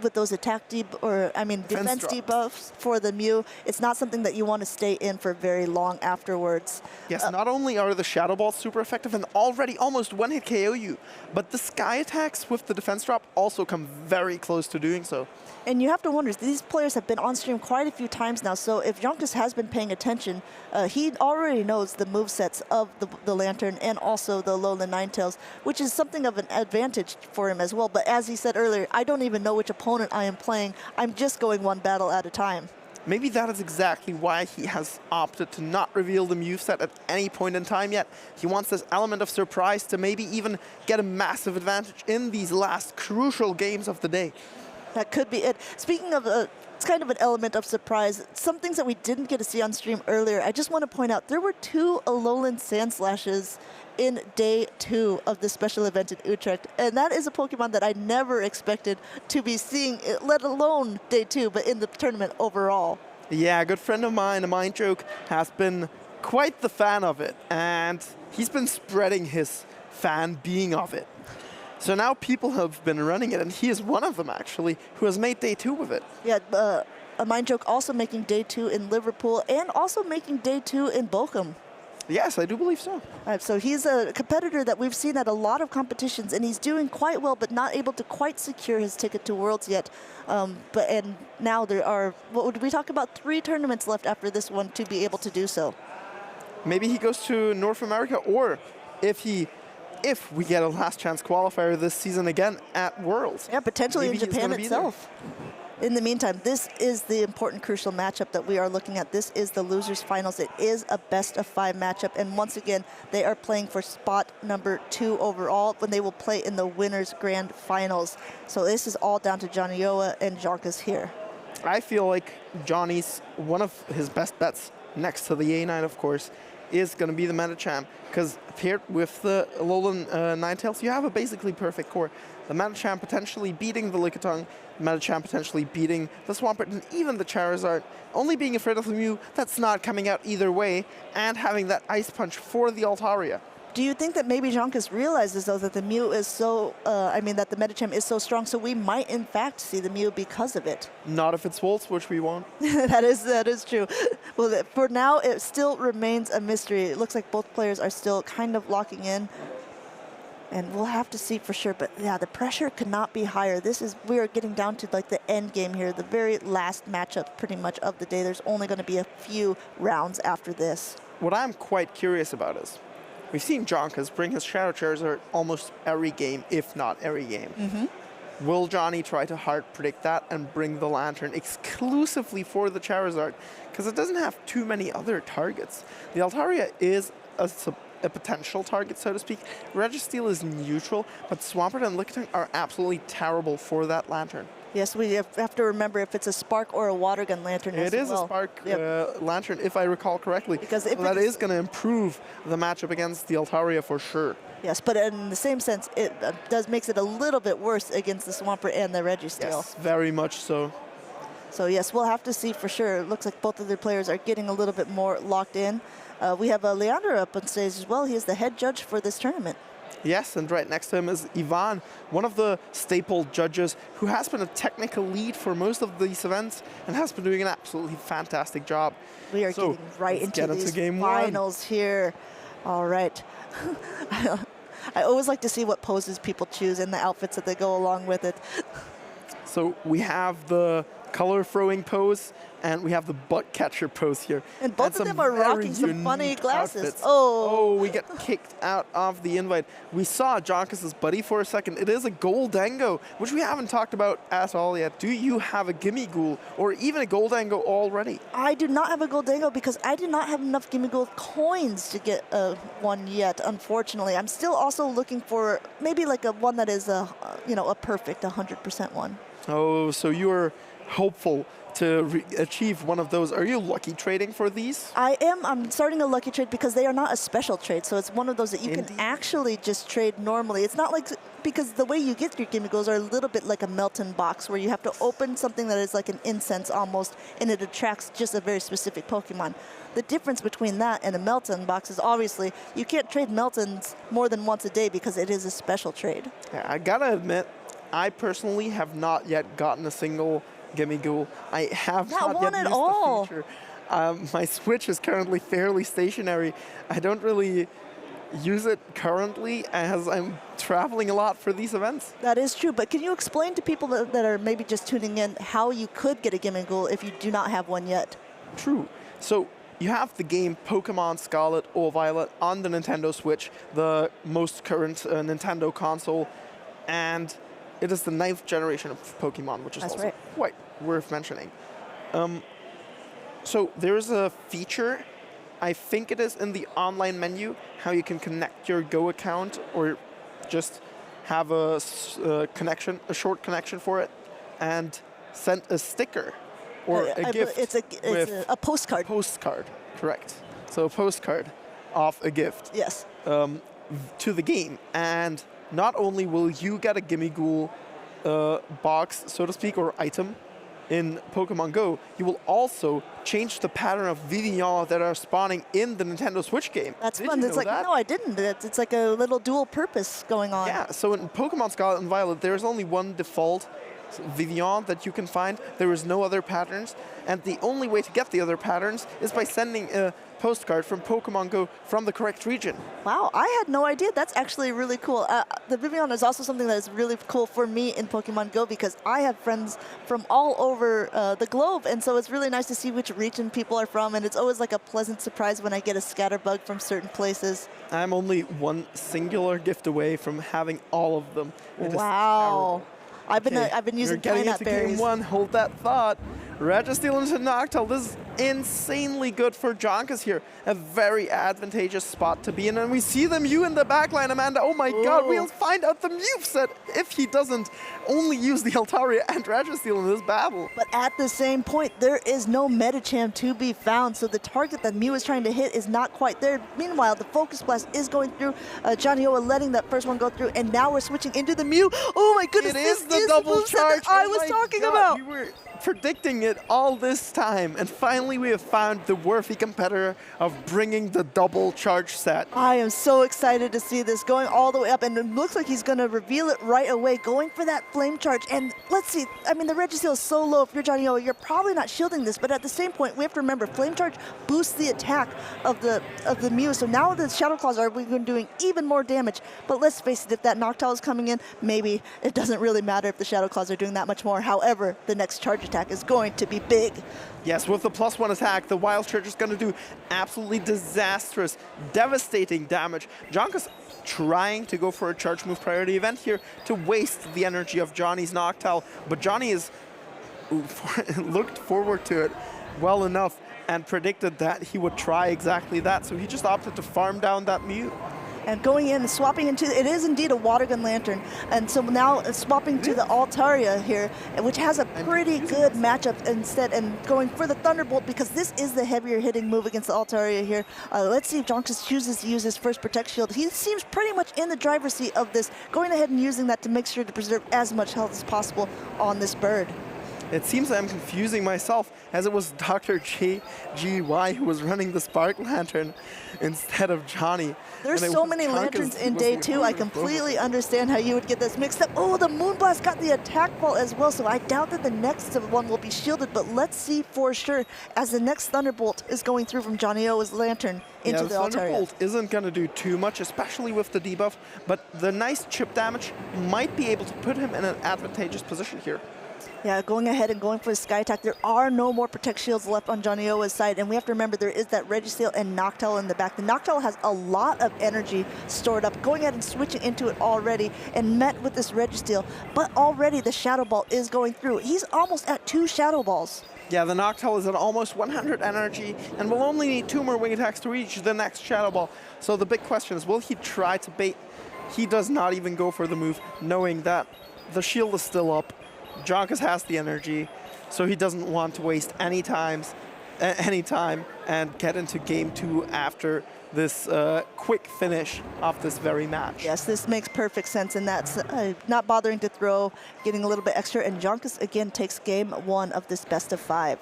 with those attack defense debuffs for the Mew, it's not something that you want to stay in for very long afterwards. Yes, not only are the Shadow Balls super effective and already almost one-hit KO you, but the Sky attacks with the defense drop also come very close to doing so. And you have to wonder, these players have been on stream quite a few times now, so if Jonkus has been paying attention, he already knows the movesets of the Lantern and also the Alolan Ninetales, which is something of an advantage for him as well. But as he said earlier, I don't even know which opponent I am playing. I'm just going one battle at a time. Maybe that is exactly why he has opted to not reveal the moveset at any point in time yet. He wants this element of surprise to maybe even get a massive advantage in these last crucial games of the day. That could be it. Speaking of, it's kind of an element of surprise. Some things that we didn't get to see on stream earlier. I just want to point out there were 2 Alolan Sandslashes in day 2 of the special event in Utrecht. And that is a Pokemon that I never expected to be seeing, let alone day 2, but in the tournament overall. Yeah, a good friend of mine, a Mind Joke, has been quite the fan of it. And he's been spreading his fan being of it. So now people have been running it, and he is one of them, actually, who has made day 2 with it. Yeah, a Mind Joke also making day 2 in Liverpool and also making day 2 in Bochum. Yes, I do believe so. All right, so he's a competitor that we've seen at a lot of competitions, and he's doing quite well, but not able to quite secure his ticket to Worlds yet. And now there are, what would we talk about, 3 tournaments left after this one to be able to do so. Maybe he goes to North America, or if we get a last chance qualifier this season again at Worlds. Yeah, potentially maybe in Japan itself. In the meantime, this is the important crucial matchup that we are looking at. This is the losers finals. It is a best of 5 matchup. And once again, they are playing for spot number 2 overall when they will play in the winners grand finals. So this is all down to Jonioa and Jonkus here. I feel like Johnny's one of his best bets next to the A9, of course, is going to be the Medicham, because paired with the Alolan Ninetales, you have a basically perfect core. The Medicham potentially beating the Lickitung, the Medicham potentially beating the Swampert, and even the Charizard. Only being afraid of the Mew, that's not coming out either way, and having that Ice Punch for the Altaria. Do you think that maybe Jonkus realizes, though, that the Mew is so, that the Medicham is so strong, so we might, in fact, see the Mew because of it? Not if it's Volt Switch, we won't. That is true. Well, for now, it still remains a mystery. It looks like both players are still kind of locking in, and we'll have to see for sure. But yeah, the pressure could not be higher. We are getting down to like the end game here, the very last matchup pretty much of the day. There's only going to be a few rounds after this. What I'm quite curious about is, we've seen Jonkus bring his Shadow Charizard almost every game, if not every game. Will Johnny try to hard predict that and bring the Lantern exclusively for the Charizard? Because it doesn't have too many other targets. The Altaria is a potential target, so to speak. Registeel is neutral, but Swampert and Lickitung are absolutely terrible for that Lantern. Yes, we have to remember if it's a Spark or a Water Gun Lantern as well. It is a Spark Lantern, if I recall correctly. Because if that is going to improve the matchup against the Altaria for sure. Yes, but in the same sense, it makes it a little bit worse against the Swampert and the Registeel. Yes, very much so. So yes, we'll have to see for sure. It looks like both of their players are getting a little bit more locked in. We have Leander up on stage as well. He is the head judge for this tournament. Yes, and right next to him is Ivan, one of the staple judges who has been a technical lead for most of these events and has been doing an absolutely fantastic job. We are getting right into these finals here. All right. I always like to see what poses people choose and the outfits that they go along with it. So we have the color throwing pose and we have the butt catcher pose here. And both of them are rocking some funny glasses. Outfits. Oh, we get kicked out of the invite. We saw Jonkus's buddy for a second. It is a Goldango, which we haven't talked about at all yet. Do you have a Gimme Ghoul or even a Goldango already? I do not have a Goldango because I did not have enough Gimme Ghoul coins to get one yet, unfortunately. I'm still also looking for maybe like a one that is a perfect 100% one. Oh, so you're hopeful to achieve one of those. Are you lucky trading for these? I am. I'm starting a lucky trade because they are not a special trade. So it's one of those that you can actually just trade normally. It's not like, because the way you get your Gimme Ghouls are a little bit like a Melton box where you have to open something that is like an incense almost, and it attracts just a very specific Pokemon. The difference between that and a Melton box is obviously you can't trade Meltons more than once a day because it is a special trade. Yeah, I gotta admit, I personally have not yet gotten a single Gimme Ghoul. I have not yet used the feature. My Switch is currently fairly stationary. I don't really use it currently as I'm traveling a lot for these events. That is true, but can you explain to people that are maybe just tuning in how you could get a Gimme Ghoul if you do not have one yet? True. So you have the game Pokemon Scarlet or Violet on the Nintendo Switch, the most current Nintendo console, and it is the 9th generation of Pokemon, which is also quite worth mentioning. So there's a feature, I think it is in the online menu, how you can connect your Go account or just have a connection, a short connection for it, and send a sticker or a gift. It's a postcard. Postcard, correct. So a postcard of a gift. Yes. To the game, and not only will you get a Gimme Ghoul box, so to speak, or item in Pokemon Go, you will also change the pattern of Vivillon that are spawning in the Nintendo Switch game. That's fun. It's like, no, I didn't. It's like a little dual purpose going on. Yeah, so in Pokemon Scarlet and Violet, there's only one default Vivillon that you can find. There is no other patterns, and the only way to get the other patterns is by sending a postcard from Pokemon Go from the correct region. Wow, I had no idea. That's actually really cool. The Vivillon is also something that is really cool for me in Pokemon Go because I have friends from all over the globe, and so it's really nice to see which region people are from, and it's always like a pleasant surprise when I get a Scatterbug from certain places. I'm only one singular gift away from having all of them. Wow. I've been using Pineapple Berries. Game 1, hold that thought. Registeel into Noctowl. This is insanely good for Jonkus here. A very advantageous spot to be in. And we see the Mew in the backline, Amanda. Oh my god, we'll find out the Mew set if he doesn't only use the Altaria and Registeel in this battle. But at the same point, there is no Medicham to be found, so the target that Mew is trying to hit is not quite there. Meanwhile, the Focus Blast is going through. Jonioa letting that first one go through, and now we're switching into the Mew. Oh my goodness, this is the double charge that I was talking about. We were predicting it all this time, and finally we have found the worthy competitor of bringing the double charge set. I am so excited to see this going all the way up, and it looks like he's going to reveal it right away, going for that flame charge. And let's see, I mean, the Registeel is so low. If you're Jonioa, you're probably not shielding this, but at the same point, we have to remember, flame charge boosts the attack of the Mew, so now the Shadow Claws are doing even more damage. But let's face it, if that Noctowl is coming in, maybe it doesn't really matter if the Shadow Claws are doing that much more. However, the next charge attack is going to be big. Yes, with the +1 attack, the Wild Charge is going to do absolutely disastrous, devastating damage. Jonkus trying to go for a charge move priority event here to waste the energy of Johnny's Noctowl, but Johnny has looked forward to it well enough and predicted that he would try exactly that, so he just opted to farm down that Mew. And going in and swapping into, it is indeed a Water Gun Lantern. And so now swapping to the Altaria here, which has a pretty good matchup instead, and going for the Thunderbolt because this is the heavier hitting move against the Altaria here. Let's see if Jonkus chooses to use his first Protect Shield. He seems pretty much in the driver's seat of this, going ahead and using that to make sure to preserve as much health as possible on this bird. It seems I'm confusing myself, as it was Dr. JGY who was running the Spark Lantern instead of Johnny. There's so many lanterns in day 2. I completely understand how you would get this mixed up. Oh, the Moonblast got the attack ball as well, so I doubt that the next one will be shielded, but let's see for sure as the next Thunderbolt is going through from Jonioa's lantern into the Altaria. Thunderbolt isn't going to do too much, especially with the debuff, but the nice chip damage might be able to put him in an advantageous position here. Yeah, going ahead and going for the Sky Attack. There are no more Protect Shields left on Jonioa's side, and we have to remember there is that Registeel and Noctowl in the back. The Noctowl has a lot of energy stored up, going ahead and switching into it already, and met with this Registeel, but already the Shadow Ball is going through. He's almost at 2 Shadow Balls. Yeah, the Noctowl is at almost 100 energy, and will only need 2 more wing attacks to reach the next Shadow Ball. So the big question is, will he try to bait? He does not even go for the move, knowing that the shield is still up. Jonkus has the energy, so he doesn't want to waste any time and get into game 2 after this quick finish of this very match. Yes, this makes perfect sense, and that's not bothering to throw, getting a little bit extra, and Jonkus again takes game 1 of this best of 5.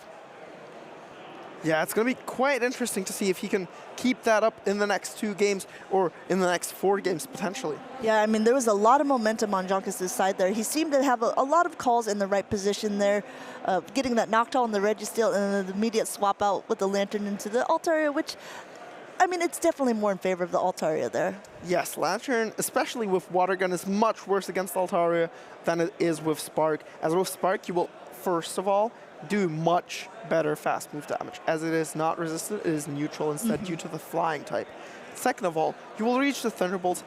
Yeah, it's going to be quite interesting to see if he can keep that up in the next 2 games or in the next 4 games potentially. Yeah, I mean, there was a lot of momentum on Jonkus' side there. He seemed to have a lot of calls in the right position there, getting that Noctowl and the Registeel and the immediate swap out with the Lantern into the Altaria, which, I mean, it's definitely more in favor of the Altaria there. Yes, Lantern, especially with Water Gun, is much worse against Altaria than it is with Spark. As with Spark, you will, first of all, do much better fast move damage. As it is not resistant, it is neutral instead due to the flying type. Second of all, you will reach the Thunderbolts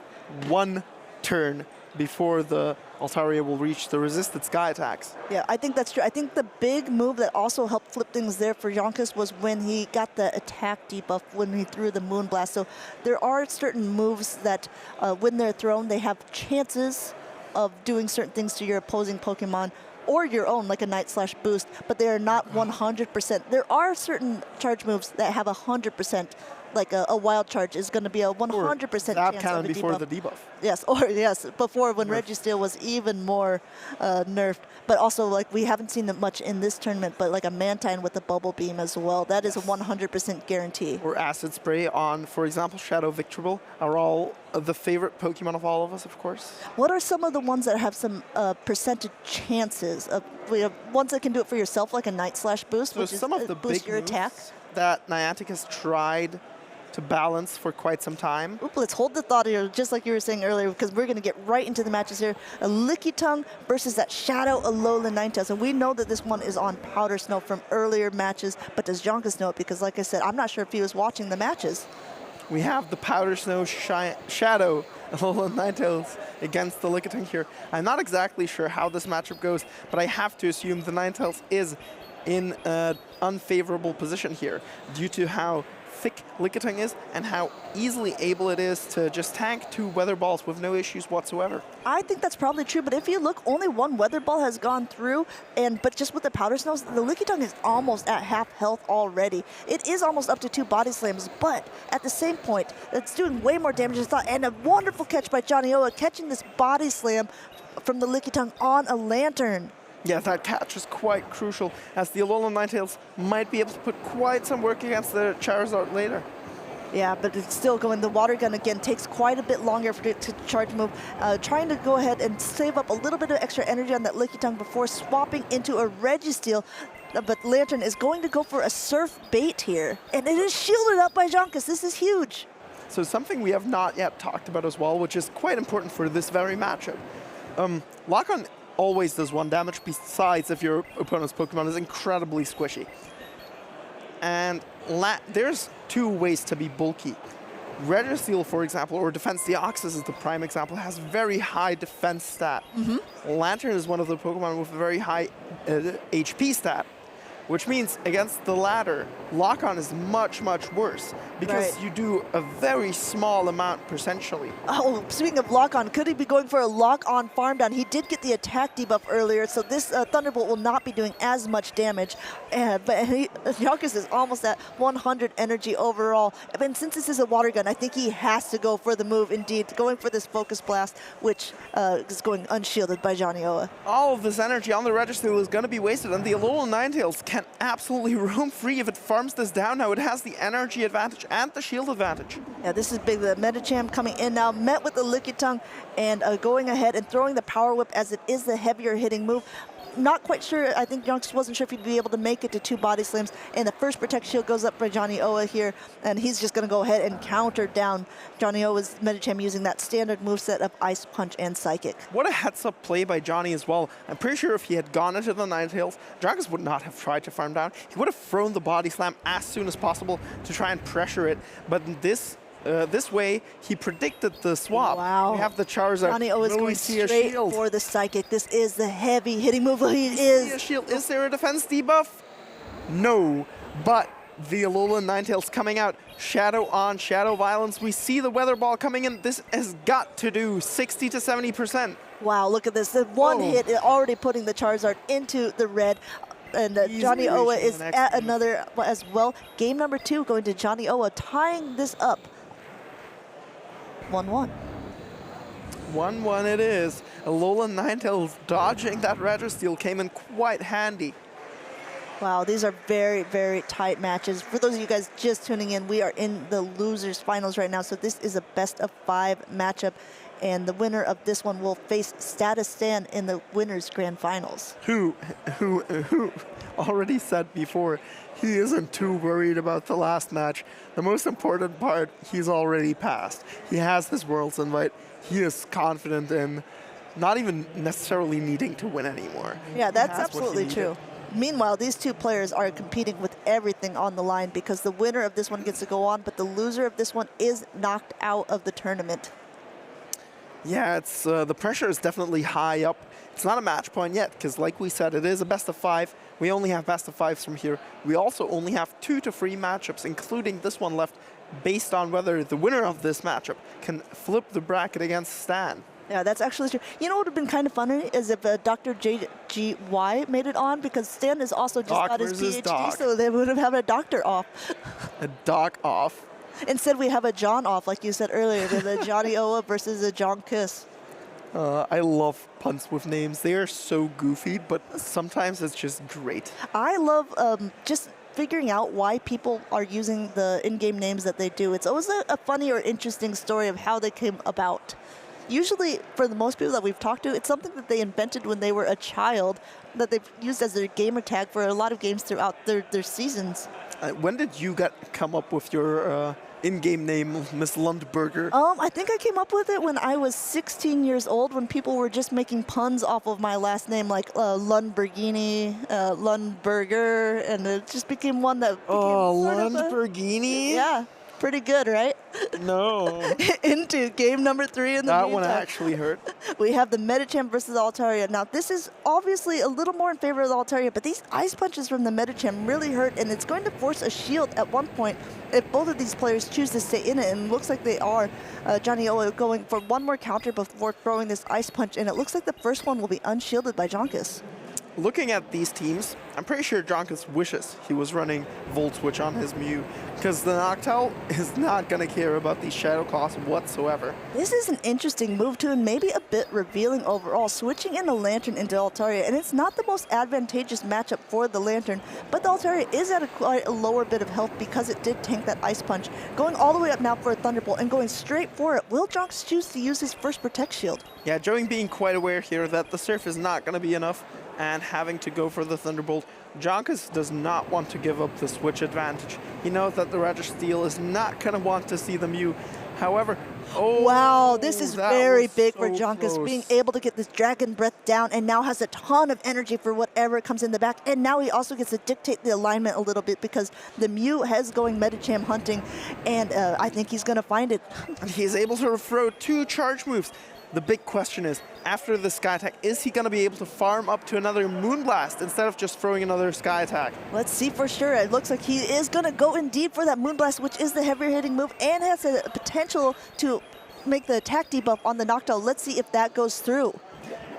1 turn before the Altaria will reach the resisted Sky attacks. Yeah, I think that's true. I think the big move that also helped flip things there for Jonkus was when he got the attack debuff when he threw the Moonblast. So there are certain moves that when they're thrown, they have chances of doing certain things to your opposing Pokemon or your own, like a Night/Boost, but they are not 100%. There are certain charge moves that have 100%, like a Wild Charge is going to be a 100% chance of a before debuff. the debuff. Yes, or yes, before when Registeel was even more nerfed. But also, like, we haven't seen that much in this tournament, but like a Mantine with a Bubble Beam as well. That is a 100% guarantee. Or Acid Spray on, for example, Shadow Victorable are all the favorite Pokemon of all of us, of course. What are some of the ones that have some percentage chances of ones that can do it for yourself, like a Night/Boost, So which is some of the boost big your attack? that Niantic has tried to balance for quite some time. Oop, let's hold the thought here, just like you were saying earlier, because we're going to get right into the matches here. A Lickitung versus that Shadow Alolan Ninetales. And we know that this one is on Powder Snow from earlier matches, but does Jonkus know it? Because like I said, I'm not sure if he was watching the matches. We have the Powder Snow Shadow Alolan Ninetales against the Lickitung here. I'm not exactly sure how this matchup goes, but I have to assume the Ninetales is in an unfavorable position here due to how thick Lickitung is and how easily able it is to just tank 2 Weather Balls with no issues whatsoever. I think that's probably true, but if you look, only 1 Weather Ball has gone through, but just with the Powder Snows, the Lickitung is almost at half health already. It is almost up to 2 Body Slams, but at the same point, it's doing way more damage than I thought, and a wonderful catch by Jonioa, catching this Body Slam from the Lickitung on a Lantern. Yeah, that catch is quite crucial, as the Alolan Ninetales might be able to put quite some work against the Charizard later. Yeah, but it's still going. The Water Gun, again, takes quite a bit longer for it to charge move. Trying to go ahead and save up a little bit of extra energy on that Lickitung before swapping into a Registeel. But Lantern is going to go for a Surf Bait here. And it is shielded up by Jonkus. This is huge. So something we have not yet talked about as well, which is quite important for this very matchup. Lock-on always does 1 damage, besides if your opponent's Pokemon is incredibly squishy. And there's 2 ways to be bulky. Registeel, for example, or Defense Deoxys is the prime example, has very high defense stat. Lantern is one of the Pokemon with a very high HP stat. which means against the latter, lock-on is much, much worse because you do a very small amount percentually. Oh, speaking of lock-on, could he be going for a lock-on farm down? He did get the attack debuff earlier, so this Thunderbolt will not be doing as much damage. But Yonkers is almost at 100 energy overall. And since this is a water gun, I think he has to go for the move indeed, going for this Focus Blast, which is going unshielded by Jonioa. All of this energy on the Registeel is going to be wasted, and the Alolan Ninetales can absolutely roam free if it farms this down. Now it has the energy advantage and the shield advantage. Yeah, this is big. The Medicham coming in now, met with the Lickitung, and going ahead and throwing the Power Whip as it is the heavier hitting move. Not quite sure. I think Yonkers wasn't sure if he'd be able to make it to 2 body slams. And the first Protect Shield goes up by Jonioa here. And he's just going to go ahead and counter down Jonioa's Medicham using that standard moveset of Ice Punch and Psychic. What a heads-up play by Johnny as well. I'm pretty sure if he had gone into the Ninetales, Dragus would not have tried to farm down. He would have thrown the body slam as soon as possible to try and pressure it. But this way, he predicted the swap. Wow. We have the Charizard. Jonioa is going straight for the Psychic. This is the heavy hitting move. A shield. Is there a defense debuff? No, but the Alolan Ninetales coming out. Shadow on, Shadow Violence. We see the Weather Ball coming in. This has got to do 60 to 70%. Wow, look at this. The one hit already putting the Charizard into the red. And Jonioa is at another as well. Game number 2 going to Jonioa, tying this up. 1-1. 1-1 it is. Alolan Ninetales dodging that Registeel came in quite handy. Wow, these are very, very tight matches. For those of you guys just tuning in, we are in the losers finals right now, so this is a best of 5 matchup, and the winner of this one will face Statistan in the winners grand finals. Who already said before, he isn't too worried about the last match. The most important part, he's already passed. He has this Worlds invite. He is confident in not even necessarily needing to win anymore. Yeah, that's absolutely true. Meanwhile, these two players are competing with everything on the line because the winner of this one gets to go on, but the loser of this one is knocked out of the tournament. Yeah, it's the pressure is definitely high up. It's not a match point yet, because like we said, it is a best of 5. We only have best of 5s from here. We also only have 2 to 3 matchups, including this one left, based on whether the winner of this matchup can flip the bracket against Stan. Yeah, that's actually true. You know what would have been kind of funny is if Dr. JGY made it on, because Stan is also just got his PhD, so they would have had a doctor off. A doc off. Instead, we have a John off, like you said earlier, with a Jonioa versus a John Kiss. I love puns with names. They are so goofy, but sometimes it's just great. I love just figuring out why people are using the in-game names that they do. It's always a funny or interesting story of how they came about. Usually, for the most people that we've talked to, it's something that they invented when they were a child that they've used as their gamer tag for a lot of games throughout their seasons. When did you come up with your in-game name, Miss Lundberger? I think I came up with it when I was 16 years old, when people were just making puns off of my last name, like Lundbergini, Lundberger, and it just became one that became Lundbergini? Yeah. Pretty good, right? No. Into game number 3 in the That meantime. one actually hurt. We have the Medicham versus Altaria. Now, this is obviously a little more in favor of the Altaria, but these ice punches from the Medicham really hurt, and it's going to force a shield at one point if both of these players choose to stay in it, and it looks like they are. Jonioa going for one more counter before throwing this ice punch, and it looks like the first one will be unshielded by Jonkus. Looking at these teams, I'm pretty sure Jonkus wishes he was running Volt Switch on his Mew, because the Noctowl is not going to care about these Shadow Claws whatsoever. This is an interesting move too, and maybe a bit revealing overall, switching in the Lantern into Altaria, and it's not the most advantageous matchup for the Lantern, but the Altaria is at quite a lower bit of health because it did tank that Ice Punch. Going all the way up now for a Thunderbolt and going straight for it. Will Jonkus choose to use his first Protect Shield? Yeah, Joey being quite aware here that the Surf is not going to be enough, and having to go for the Thunderbolt. Jonkus does not want to give up the switch advantage. He knows that the Registeel is not going to want to see the Mew. However, wow, this is very big for Jonkus, close. being able to get this Dragon Breath down, and now has a ton of energy for whatever comes in the back. And now he also gets to dictate the alignment a little bit because the Mew has going Medicham hunting, and I think he's going to find it. And he's able to throw 2 charge moves. The big question is, after the Sky Attack, is he going to be able to farm up to another Moonblast instead of just throwing another Sky Attack? Let's see for sure. It looks like he is going to go indeed for that Moonblast, which is the heavier hitting move and has a potential to make the attack debuff on the Noctowl. Let's see if that goes through.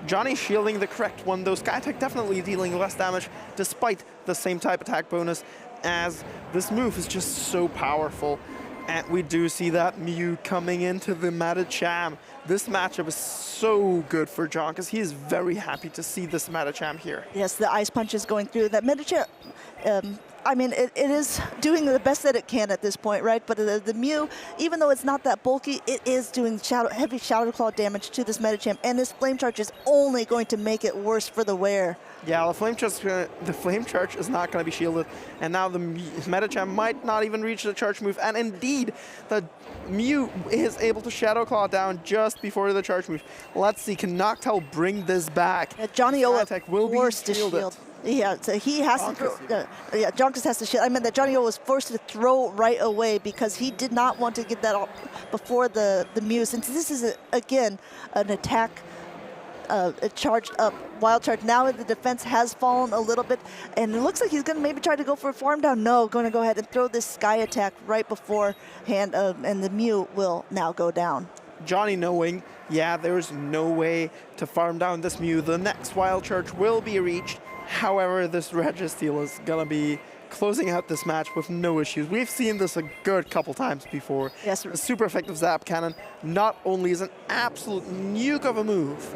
Johnny shielding the correct one, though Sky Attack definitely dealing less damage despite the same type attack bonus, as this move is just so powerful. And we do see that Mew coming into the Medicham. This matchup is so good for John because he is very happy to see this Medicham here. Yes, the Ice Punch is going through. That Medicham, I mean, it is doing the best that it can at this point, right? But the Mew, even though it's not that bulky, it is doing heavy Shadow Claw damage to this Medicham. And this Flame Charge is only going to make it worse for the wearer. Yeah, the Flame Charge is not going to be shielded, and now the Medicham might not even reach the charge move, and indeed, the Mew is able to Shadow Claw down just before the charge move. Let's see, can Noctowl bring this back? Yeah, Jonioa will forced be to shield. Yeah, so he has to throw, yeah, Jonkus has to shield. I mean, that Jonioa was forced to throw right away because he did not want to get that off before the Mew, since this is, again, an attack charged up wild charge. Now the defense has fallen a little bit, and it looks like he's going to maybe try to go for a farm down. No, going to go ahead and throw this Sky Attack right beforehand, and the Mew will now go down. Johnny knowing, yeah, there's no way to farm down this Mew. The next wild charge will be reached. However, this Registeel is going to be closing out this match with no issues. We've seen this a good couple times before. Yes. A super effective Zap Cannon not only is an absolute nuke of a move,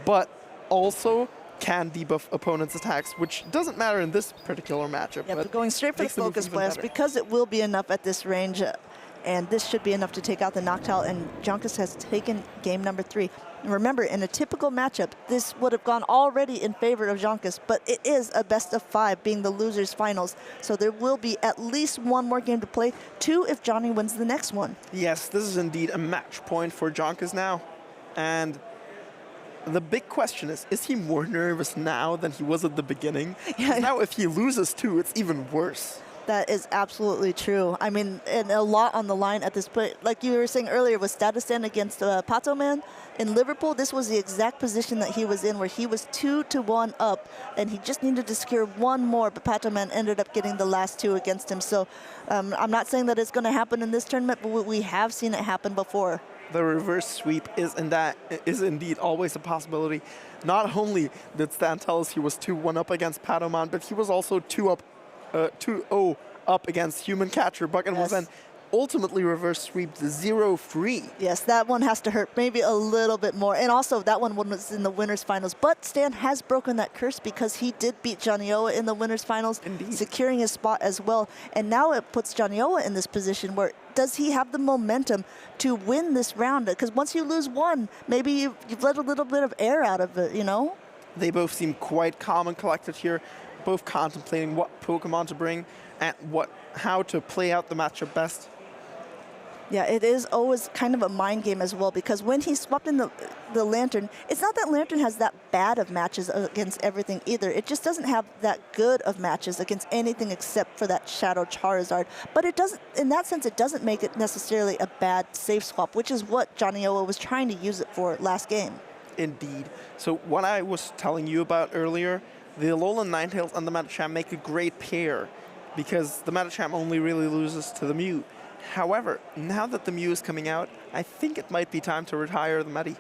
but also can debuff opponents' attacks, which doesn't matter in this particular matchup. Yeah, but going straight for the Focus Blast, because it will be enough at this range, and this should be enough to take out the Noctowl, and Jonkus has taken game number 3. And remember, in a typical matchup, this would have gone already in favor of Jonkus, but it is a best of 5, being the losers finals. So there will be at least one more game to play, 2 if Johnny wins the next one. Yes, this is indeed a match point for Jonkus now. And the big question is he more nervous now than he was at the beginning? Yeah. Now if he loses 2, it's even worse. That is absolutely true. I mean, and a lot on the line at this point. Like you were saying earlier, with Statistan against Patoman in Liverpool, this was the exact position that he was in, where he was 2-1 up, and he just needed to secure one more, but Patoman ended up getting the last 2 against him. So I'm not saying that it's going to happen in this tournament, but we have seen it happen before. The reverse sweep is indeed always a possibility. Not only did Stan tell us he was 2-1 up against Patoman, but he was also 2-0 up against Human Catcher. Buck and was then ultimately reverse sweeped 0-3. Yes, that one has to hurt maybe a little bit more. And also that one was in the winners finals. But Stan has broken that curse because he did beat Jonioa in the winners finals, securing his spot as well. And now it puts Jonioa in this position where does he have the momentum to win this round? Because once you lose one, maybe you've let a little bit of air out of it, you know? They both seem quite calm and collected here, both contemplating what Pokemon to bring and how to play out the matchup best. Yeah, it is always kind of a mind game as well, because when he swapped in the Lantern, it's not that Lantern has that bad of matches against everything either. It just doesn't have that good of matches against anything except for that Shadow Charizard. But it doesn't, in that sense, it doesn't make it necessarily a bad safe swap, which is what Jonioa was trying to use it for last game. Indeed. So what I was telling you about earlier, the Alolan Ninetales and the Medicham make a great pair, because the Medicham only really loses to the Mew. However, now that the Mew is coming out, I think it might be time to retire the Medi.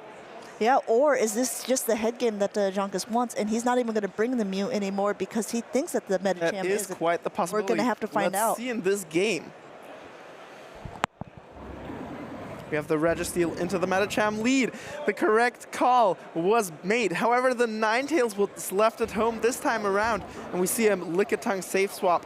Yeah, or is this just the head game that Jonkus wants, and he's not even going to bring the Mew anymore because he thinks that the Medicham That is quite the possibility. We're going to have to find out. Let's see in this game. We have the Registeel into the Medicham lead. The correct call was made. However, the Ninetales was left at home this time around, and we see a Lickitung safe swap.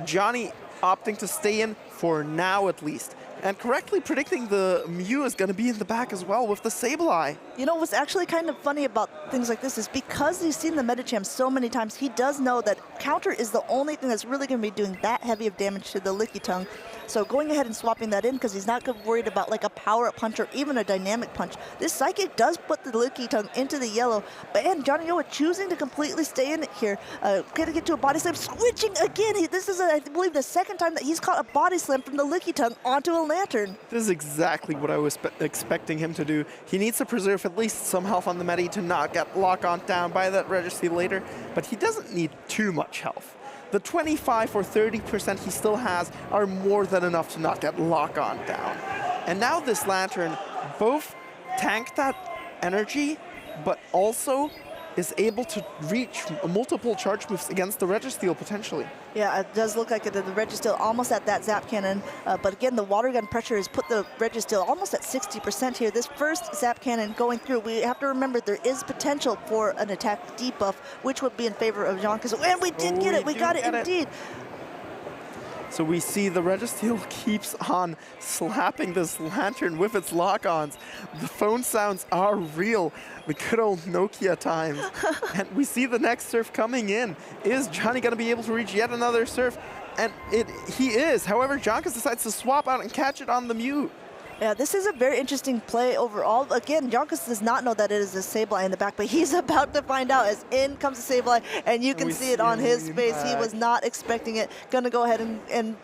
Johnny opting to stay in for now at least, and correctly predicting the Mew is going to be in the back as well with the Sableye. You know what's actually kind of funny about things like this is because he's seen the Medicham so many times, he does know that counter is the only thing that's really going to be doing that heavy of damage to the Lickitung. So going ahead and swapping that in, because he's not worried about like a power-up punch or even a dynamic punch. This Psychic does put the Lickitung into the yellow, and Jonioa choosing to completely stay in it here. Getting it to a body slam, switching again. This is, I believe, the second time that he's caught a body slam from the Lickitung onto a Lantern. This is exactly what I was expecting him to do. He needs to preserve at least some health on the medi to not get lock-on down by that Registeel later, but he doesn't need too much health. The 25 or 30% he still has are more than enough to not get lock-on down. And now this Lantern both tank that energy, but also is able to reach multiple charge moves against the Registeel potentially. Yeah, it does look like the Registeel almost at that Zap Cannon, but again, the water gun pressure has put the Registeel almost at 60% here. This first Zap Cannon going through, we have to remember there is potential for an attack debuff, which would be in favor of Jonkus. And we did get it, we got it indeed. So we see the Registeel keeps on slapping this Lantern with its lock-ons. The phone sounds are real, the good old Nokia times. And we see the next surf coming in. Is Johnny going to be able to reach yet another surf? And he is. However, Jonkus decides to swap out and catch it on the Mew. Yeah, this is a very interesting play overall. Again, Jonkus does not know that it is a Sableye in the back, but he's about to find out as in comes the Sableye, and you can see it on his face. He was not expecting it. Gonna go ahead and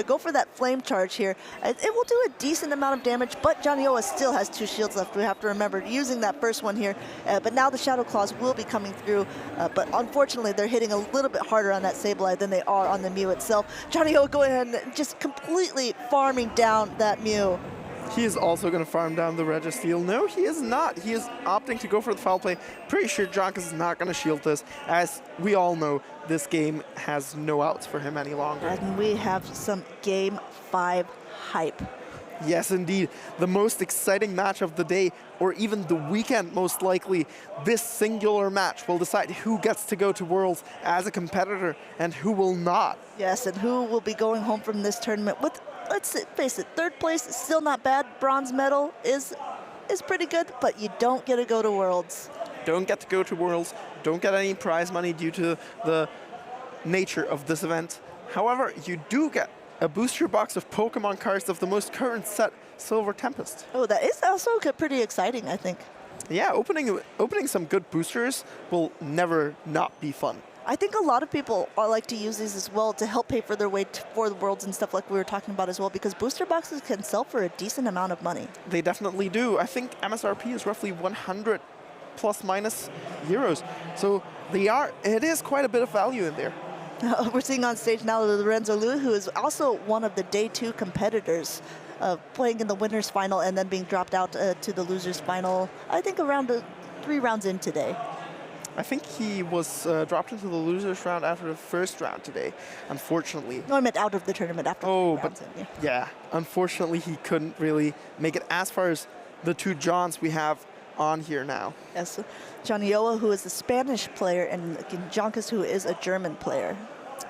go for that flame charge here. It will do a decent amount of damage, but Jonioa still has 2 shields left. We have to remember using that first one here, but now the Shadow Claws will be coming through, but unfortunately they're hitting a little bit harder on that Sableye than they are on the Mew itself. Jonioa going ahead and just completely farming down that Mew. He is also going to farm down the Registeel. No, he is not. He is opting to go for the foul play. Pretty sure Jonkus is not going to shield this. As we all know, this game has no outs for him any longer. And we have some Game 5 hype. Yes, indeed. The most exciting match of the day, or even the weekend most likely. This singular match will decide who gets to go to Worlds as a competitor and who will not. Yes, and who will be going home from this tournament with, let's face it, 3rd place is still not bad. Bronze medal is pretty good, but you don't get to go to Worlds. Don't get to go to Worlds, don't get any prize money due to the nature of this event. However, you do get a booster box of Pokemon cards of the most current set, Silver Tempest. Oh, that is also pretty exciting, I think. Yeah, opening some good boosters will never not be fun. I think a lot of people like to use these as well to help pay for their way for the Worlds and stuff like we were talking about as well, because booster boxes can sell for a decent amount of money. They definitely do. I think MSRP is roughly 100 plus minus euros. So it is quite a bit of value in there. We're seeing on stage now Lorenzo Lu, who is also one of the day 2 competitors, playing in the winners final and then being dropped out to the losers final, I think around 3 rounds in today. I think he was dropped into the losers round after the first round today, unfortunately. No, I meant out of the tournament after 3 rounds in. Yeah, unfortunately he couldn't really make it as far as the 2 Johns we have on here now. Yes, Jonioa, who is a Spanish player, and Jonkus, who is a German player.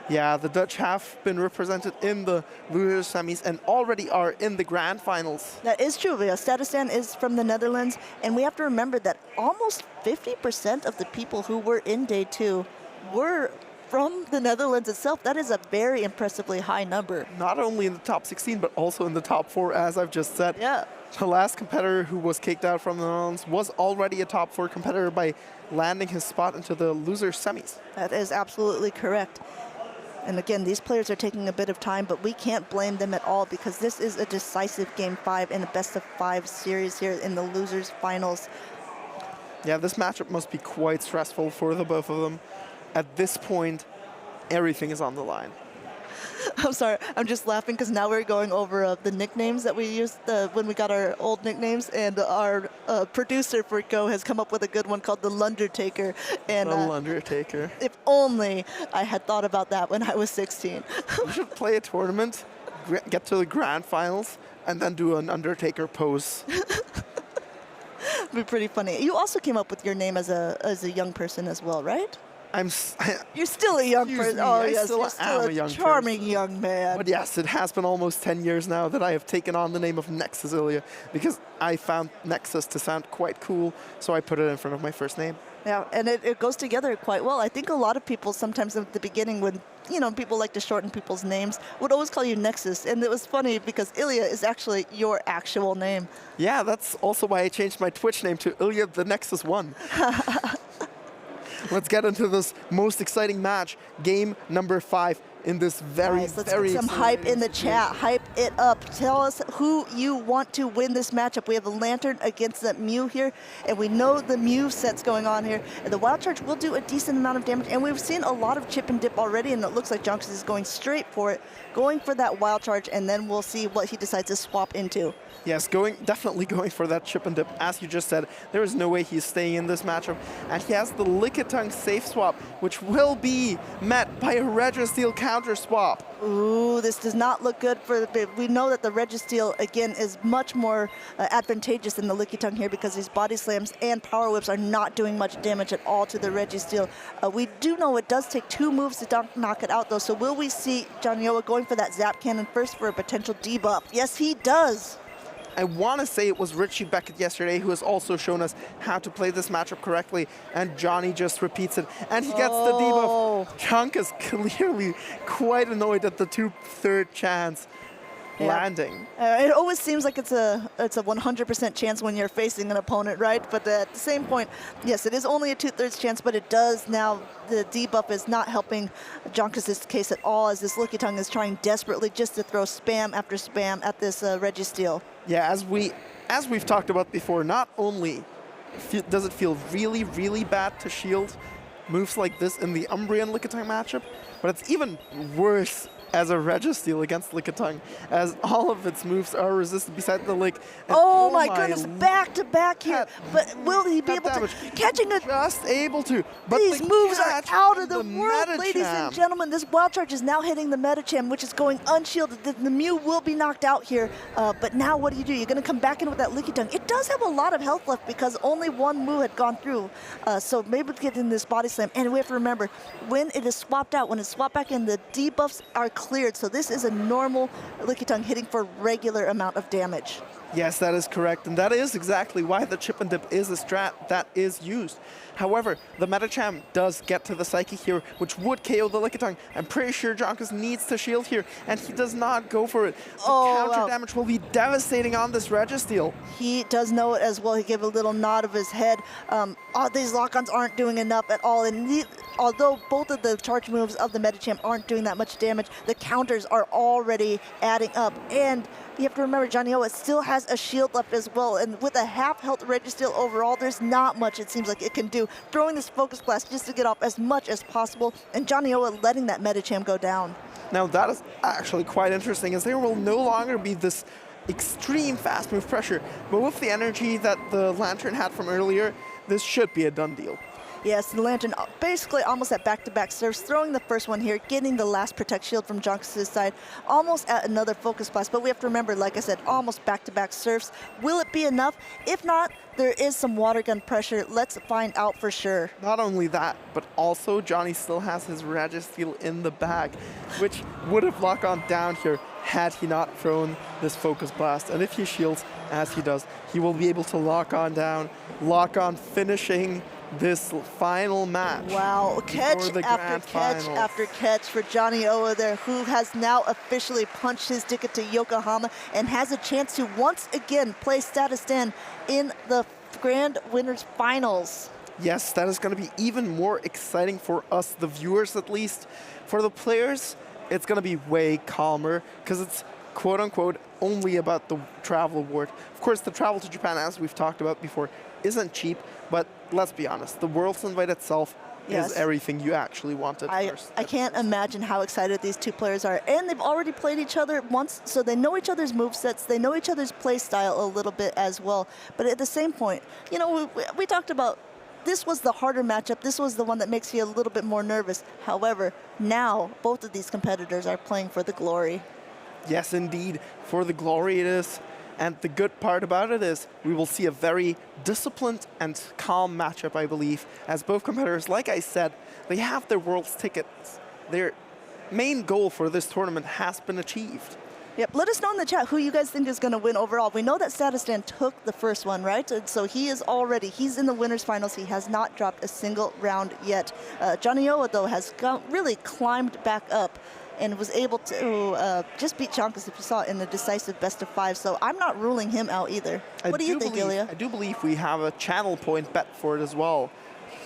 Yeah, the Dutch have been represented in the loser semis and already are in the grand finals. That is true. Statistan is from the Netherlands, and we have to remember that almost 50% of the people who were in day 2 were from the Netherlands itself. That is a very impressively high number. Not only in the top 16, but also in the top 4, as I've just said. Yeah. The last competitor who was kicked out from the Netherlands was already a top 4 competitor by landing his spot into the loser semis. That is absolutely correct. And again, these players are taking a bit of time, but we can't blame them at all because this is a decisive Game 5 in a best-of-5 series here in the losers finals. Yeah, this matchup must be quite stressful for the both of them. At this point, everything is on the line. I'm sorry, I'm just laughing because now we're going over the nicknames that we used when we got our old nicknames, and our producer for Go has come up with a good one called the Lundertaker. And the Lundertaker. If only I had thought about that when I was 16. We should play a tournament, get to the grand finals, and then do an Undertaker pose. It'd be pretty funny. You also came up with your name as a young person as well, right? You're still a young person. Oh, yes, you're still a young charming young man. But yes, it has been almost 10 years now that I have taken on the name of Nexus Ilya because I found Nexus to sound quite cool, so I put it in front of my first name. Yeah, and it goes together quite well. I think a lot of people sometimes at the beginning when, people like to shorten people's names, would always call you Nexus. And it was funny because Ilya is actually your actual name. Yeah, that's also why I changed my Twitch name to Ilya the Nexus 1. Let's get into this most exciting match, game number 5. in this very, Guys, let's very get some hype in the situation. chat. Hype it up. Tell us who you want to win this matchup. We have the Lantern against the Mew here, and we know the Mew set's going on here. And the Wild Charge will do a decent amount of damage, and we've seen a lot of chip and dip already, and it looks like Jonkus is going straight for it, going for that Wild Charge, and then we'll see what he decides to swap into. Yes, definitely going for that chip and dip. As you just said, there is no way he's staying in this matchup. And he has the Lickitung safe swap, which will be met by a Registeel counter swap. Ooh, this does not look good for the. We know that the Registeel, again, is much more advantageous than the Lickitung here because these body slams and power whips are not doing much damage at all to the Registeel. We do know it does take 2 moves to knock it out, though. So will we see Jonioa going for that Zap Cannon first for a potential debuff? Yes, he does. I want to say it was Richie Beckett yesterday who has also shown us how to play this matchup correctly, and Johnny just repeats it, and he gets the debuff. Chunk is clearly quite annoyed at the 2/3 chance landing. It always seems like it's a 100% chance when you're facing an opponent, right? But at the same point, yes, it is only a 2/3 chance, but it does now. The debuff is not helping Jonkus' case at all, as this Lickitung is trying desperately just to throw spam after spam at this Registeel. Yeah, as we've talked about before, not only does it feel really, really bad to shield moves like this in the Umbreon Lickitung matchup, but it's even worse as a Registeel against Lickitung, as all of its moves are resisted beside the Lick. Oh my goodness, back to back here. But will he be able to catching a just able to? But these moves are out of the world, Metacham. ladies and gentlemen. This Wild Charge is now hitting the Metacham, which is going unshielded. The Mew will be knocked out here, but now what do? You're going to come back in with that Lickitung. It does have a lot of health left because only 1 move had gone through, so maybe get in this body slam. And we have to remember, when it is swapped out, when it's swapped back in, the debuffs are cleared. So this is a normal Lickitung hitting for regular amount of damage. Yes, that is correct, and that is exactly why the chip and dip is a strat that is used. However, the Metacham does get to the Psyche here, which would KO the Lickitung. I'm pretty sure Jonkus needs to shield here, and he does not go for it. The counter damage will be devastating on this Registeel. He does know it as well. He gave a little nod of his head. These lock-ons aren't doing enough at all, and although both of the charge moves of the Metacham aren't doing that much damage, the counters are already adding up. And you have to remember, Jonioa still has a shield left as well, and with a half-health Registeel overall, there's not much it seems like it can do. Throwing this Focus Blast just to get off as much as possible, and Jonioa letting that Metacham go down. Now that is actually quite interesting, as there will no longer be this extreme fast move pressure, but with the energy that the Lantern had from earlier, this should be a done deal. Yes, the Lantern basically almost at back-to-back serves, throwing the first one here, getting the last Protect Shield from Jonkus' side, almost at another Focus Blast. But we have to remember, like I said, almost back-to-back serves. Will it be enough? If not, there is some water gun pressure. Let's find out for sure. Not only that, but also Johnny still has his Registeel in the bag, which would have locked on down here had he not thrown this Focus Blast. And if he shields, as he does, he will be able to lock on down, lock on finishing this final match. Wow, catch after catch after catch for Jonioa there, who has now officially punched his ticket to Yokohama and has a chance to once again play Statistan in the Grand Winners Finals. Yes, that is going to be even more exciting for us, the viewers at least. For the players, it's going to be way calmer because it's quote-unquote only about the travel award. Of course, the travel to Japan, as we've talked about before, isn't cheap, but let's be honest, the Worlds Invite itself is everything you actually wanted first. I can't imagine how excited these two players are. And they've already played each other once, so they know each other's movesets, they know each other's play style a little bit as well. But at the same point, you know, we talked about this was the harder matchup. This was the one that makes you a little bit more nervous. However, now both of these competitors are playing for the glory. Yes, indeed. For the glory it is. And the good part about it is we will see a very disciplined and calm matchup, I believe, as both competitors, like I said, they have their Worlds tickets. Their main goal for this tournament has been achieved. Yep, let us know in the chat who you guys think is going to win overall. We know that Statistan took the first one, right? And so he's in the winners finals. He has not dropped a single round yet. Jonioa, though, has really climbed back up and was able to just beat Jonkus, if you saw it, in the decisive best-of-5. So I'm not ruling him out either. What do you think, Ilya? I do believe we have a channel point bet for it as well.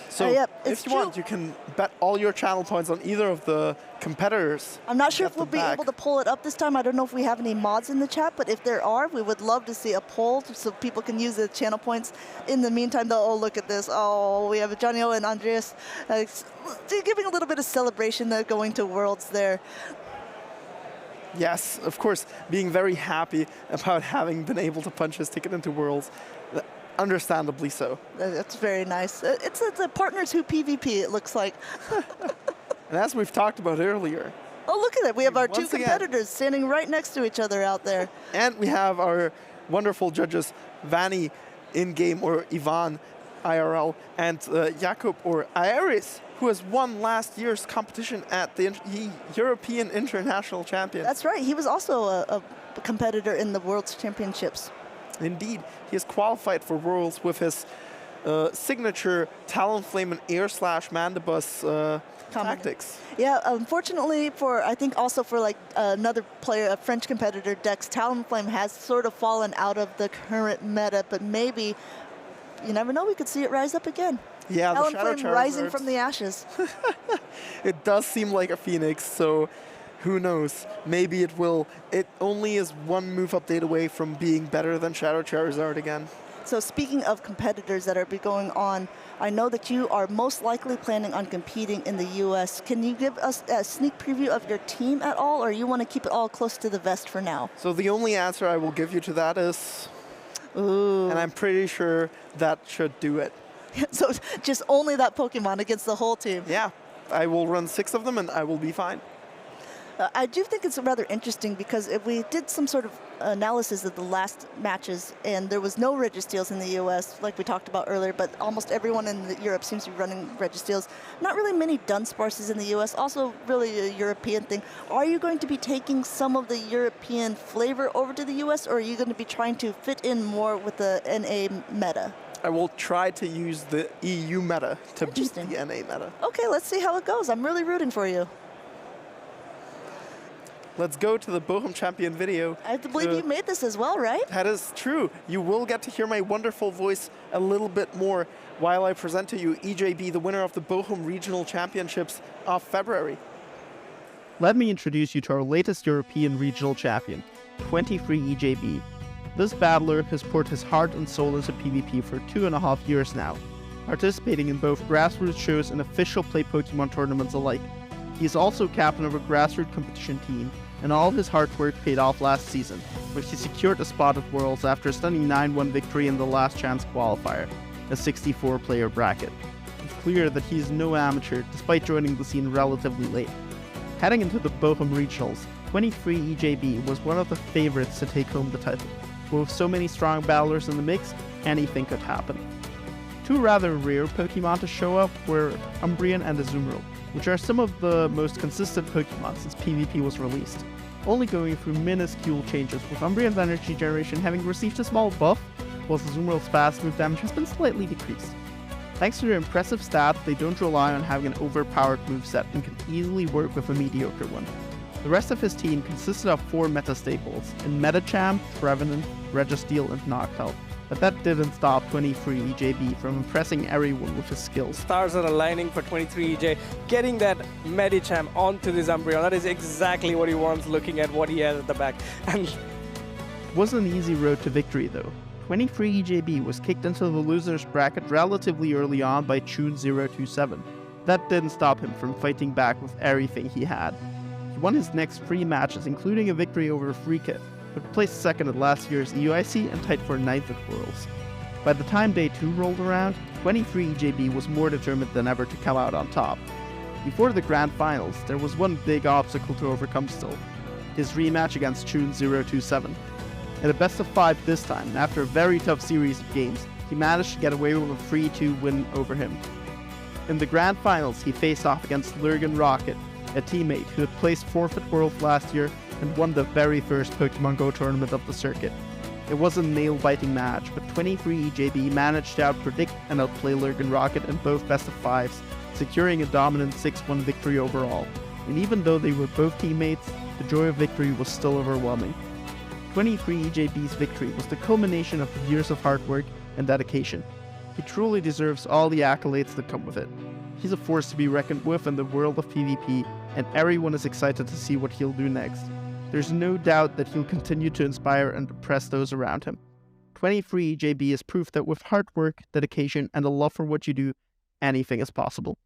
So Yep, if you want, you can bet all your channel points on either of the competitors. I'm not sure Get if we'll them be back. able to pull it up this time. I don't know if we have any mods in the chat, but if there are, we would love to see a poll so people can use the channel points. In the meantime, though, oh, look at this. Oh, we have Jonioa and Andreas giving a little bit of celebration going to Worlds there. Yes, of course, being very happy about having been able to punch his ticket into Worlds. Understandably so. That's very nice. It's a partners who PvP, it looks like. And as we've talked about earlier. Oh, look at that. We have our two Once again- competitors standing right next to each other out there. And we have our wonderful judges, Vanny in-game or Ivan IRL, and Jakob or Aeris, who has won last year's competition at the European International Champion. That's right. He was also a competitor in the World Championships. Indeed, he has qualified for Worlds with his signature Talonflame and Air Slash Mandibus tactics. Yeah, unfortunately I think also for like another player, a French competitor, Dex, Talonflame has sort of fallen out of the current meta, but maybe, you never know, we could see it rise up again. Yeah, the Shadow Talonflame rising Charizards. from the ashes. It does seem like a phoenix, so who knows? Maybe it will. It only is one move update away from being better than Shadow Charizard again. So speaking of competitors that are going on, I know that you are most likely planning on competing in the U.S. Can you give us a sneak preview of your team at all, or you want to keep it all close to the vest for now? So the only answer I will give you to that is, ooh. And I'm pretty sure that should do it. So just only that Pokemon against the whole team. Yeah, I will run 6 of them and I will be fine. I do think it's rather interesting because if we did some sort of analysis of the last matches, and there was no Registeals in the U.S., like we talked about earlier, but almost everyone in Europe seems to be running Registeals. Not really many Dunsparces in the U.S., also really a European thing. Are you going to be taking some of the European flavor over to the U.S., or are you going to be trying to fit in more with the NA meta? I will try to use the EU meta to beat the NA meta. Okay, let's see how it goes. I'm really rooting for you. Let's go to the Bochum Champion video. I believe you made this as well, right? That is true. You will get to hear my wonderful voice a little bit more while I present to you EJB, the winner of the Bochum Regional Championships of February. Let me introduce you to our latest European regional champion, 23 EJB. This battler has poured his heart and soul into PvP for 2.5 years now, participating in both grassroots shows and official Play Pokemon tournaments alike. He is also captain of a grassroots competition team, and all his hard work paid off last season, where he secured a spot at Worlds after a stunning 9-1 victory in the Last Chance qualifier, a 64-player bracket. It's clear that he is no amateur, despite joining the scene relatively late. Heading into the Bochum Regionals, 23 EJB was one of the favorites to take home the title. But with so many strong battlers in the mix, anything could happen. Two rather rare Pokemon to show up were Umbreon and Azumarill, which are some of the most consistent Pokemon since PvP was released, only going through minuscule changes, with Umbreon's energy generation having received a small buff, whilst Azumarill's fast move damage has been slightly decreased. Thanks to their impressive stats, they don't rely on having an overpowered moveset and can easily work with a mediocre one. The rest of his team consisted of 4 meta staples in Medicham, Trevenant, Registeel, and Noctowl. But that didn't stop 23 EJB from impressing everyone with his skills. Stars are aligning for 23 EJ, getting that Medicham onto this Umbreon. That is exactly what he wants, looking at what he has at the back. And it wasn't an easy road to victory though. 23 EJB was kicked into the losers bracket relatively early on by Chun027. That didn't stop him from fighting back with everything he had. He won his next 3 matches, including a victory over Freekit, but placed second at last year's EUIC and tied for 9th at Worlds. By the time Day 2 rolled around, 23 EJB was more determined than ever to come out on top. Before the Grand Finals, there was one big obstacle to overcome still, his rematch against Chun027. In a best of 5 this time, and after a very tough series of games, he managed to get away with a 3-2 win over him. In the Grand Finals, he faced off against Lurgan Rocket, a teammate who had placed 4th at Worlds last year and won the very first Pokemon Go tournament of the circuit. It was a nail-biting match, but 23 EJB managed to outpredict and outplay Lurgan Rocket in both best of 5s, securing a dominant 6-1 victory overall. And even though they were both teammates, the joy of victory was still overwhelming. 23 EJB's victory was the culmination of years of hard work and dedication. He truly deserves all the accolades that come with it. He's a force to be reckoned with in the world of PvP, and everyone is excited to see what he'll do next. There's no doubt that he'll continue to inspire and impress those around him. 23 JB is proof that with hard work, dedication, and a love for what you do, anything is possible.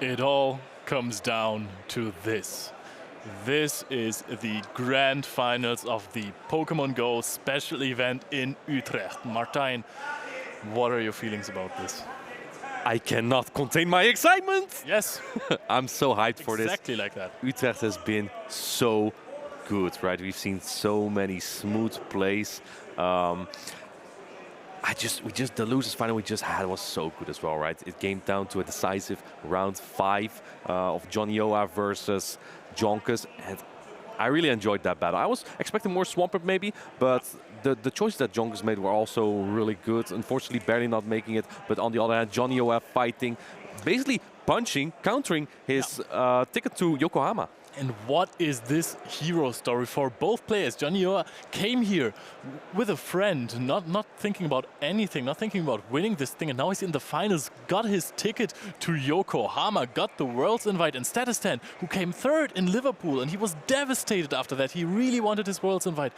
It all comes down to this. This is the grand finals of the Pokemon Go special event in Utrecht. Martijn, what are your feelings about this? I cannot contain my excitement. Yes. I'm so hyped for this. Exactly like that. Utrecht has been so good, right? We've seen so many smooth plays. The losers final we just had was so good as well, right? It came down to a decisive round 5 of Jonioa versus Jonkers, and I really enjoyed that battle. I was expecting more Swampert maybe, but the choices that Jonkers made were also really good. Unfortunately, barely not making it, but on the other hand, Jonioa fighting, basically punching, countering his ticket to Yokohama. And what is this hero story for both players? Jonioa came here with a friend, not thinking about anything, not thinking about winning this thing, and now he's in the finals, got his ticket to Yokohama, got the Worlds invite, and Statistan, who came third in Liverpool, and he was devastated after that. He really wanted his Worlds invite,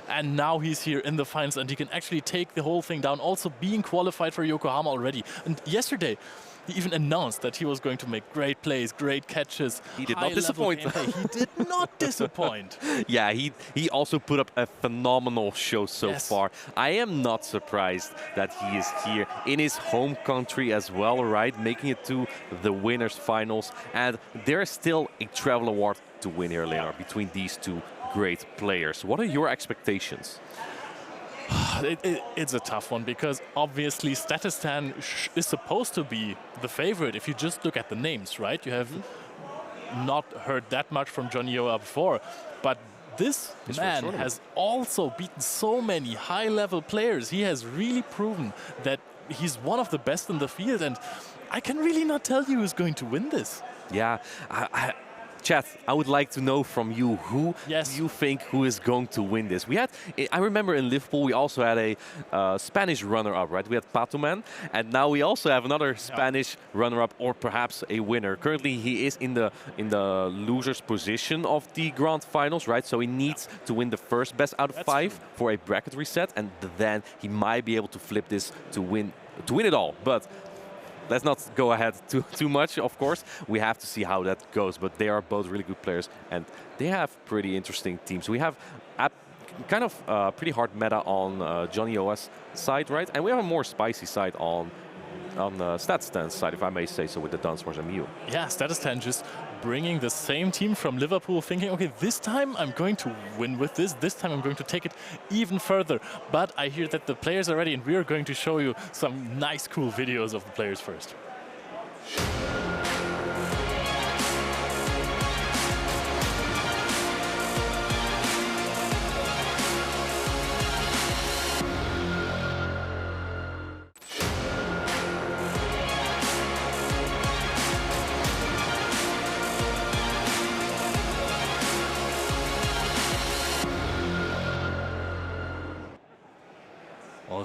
and now he's here in the finals, and he can actually take the whole thing down, also being qualified for Yokohama already. And yesterday, he even announced that he was going to make great plays, great catches. He did not disappoint. He did not disappoint. Yeah, he also put up a phenomenal show so far. I am not surprised that he is here in his home country as well, right? Making it to the winners finals. And there is still a travel award to win here, Leonard, between these two great players. What are your expectations? It's a tough one because obviously Statistan is supposed to be the favorite if you just look at the names, right? You have not heard that much from Jonioa before, but this man has also beaten so many high-level players. He has really proven that he's one of the best in the field, and I can really not tell you who's going to win this. Yeah, Chat, I would like to know from you, who do you think who is going to win this? I remember in Liverpool, we also had a Spanish runner-up, right? We had Patuman, and now we also have another Spanish runner-up, or perhaps a winner. Currently, he is in the loser's position of the grand finals, right? So he needs to win the first best out of 5 for a bracket reset, and then he might be able to flip this to win it all. But let's not go ahead too much, of course. We have to see how that goes, but they are both really good players, and they have pretty interesting teams. We have kind of pretty hard meta on Jonioa's side, right? And we have a more spicy side on Statistan's side, if I may say so, with the Dunsparce and Mew. Yeah, Statistan just bringing the same team from Liverpool, thinking, okay, this time I'm going to win with this. This time I'm going to take it even further. But I hear that the players are ready, and we are going to show you some nice, cool videos of the players first.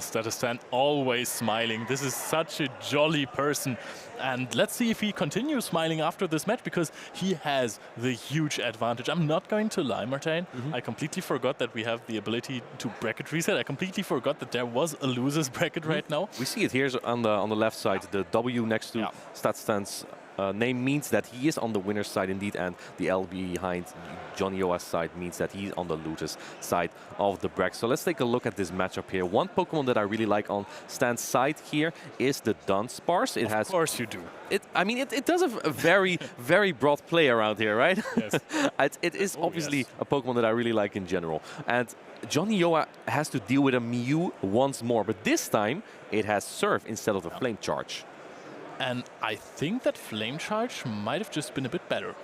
Statistan always smiling. This is such a jolly person. And let's see if he continues smiling after this match, because he has the huge advantage. I'm not going to lie, Martijn. I completely forgot that we have the ability to bracket reset. I completely forgot that there was a loser's bracket right now. We see it here on the left side. The W next to Statistan's name means that he is on the winner's side indeed, and the L behind Jonioa's side means that he's on the loser's side of the bracket. So let's take a look at this matchup here. One Pokemon that I really like on Stan's side here is the Dunsparce. Of course you do. It does a very, very broad play around here, right? Yes. It is obviously a Pokemon that I really like in general. And Jonioa has to deal with a Mew once more, but this time it has Surf instead of the Flame Charge. And I think that Flame Charge might have just been a bit better.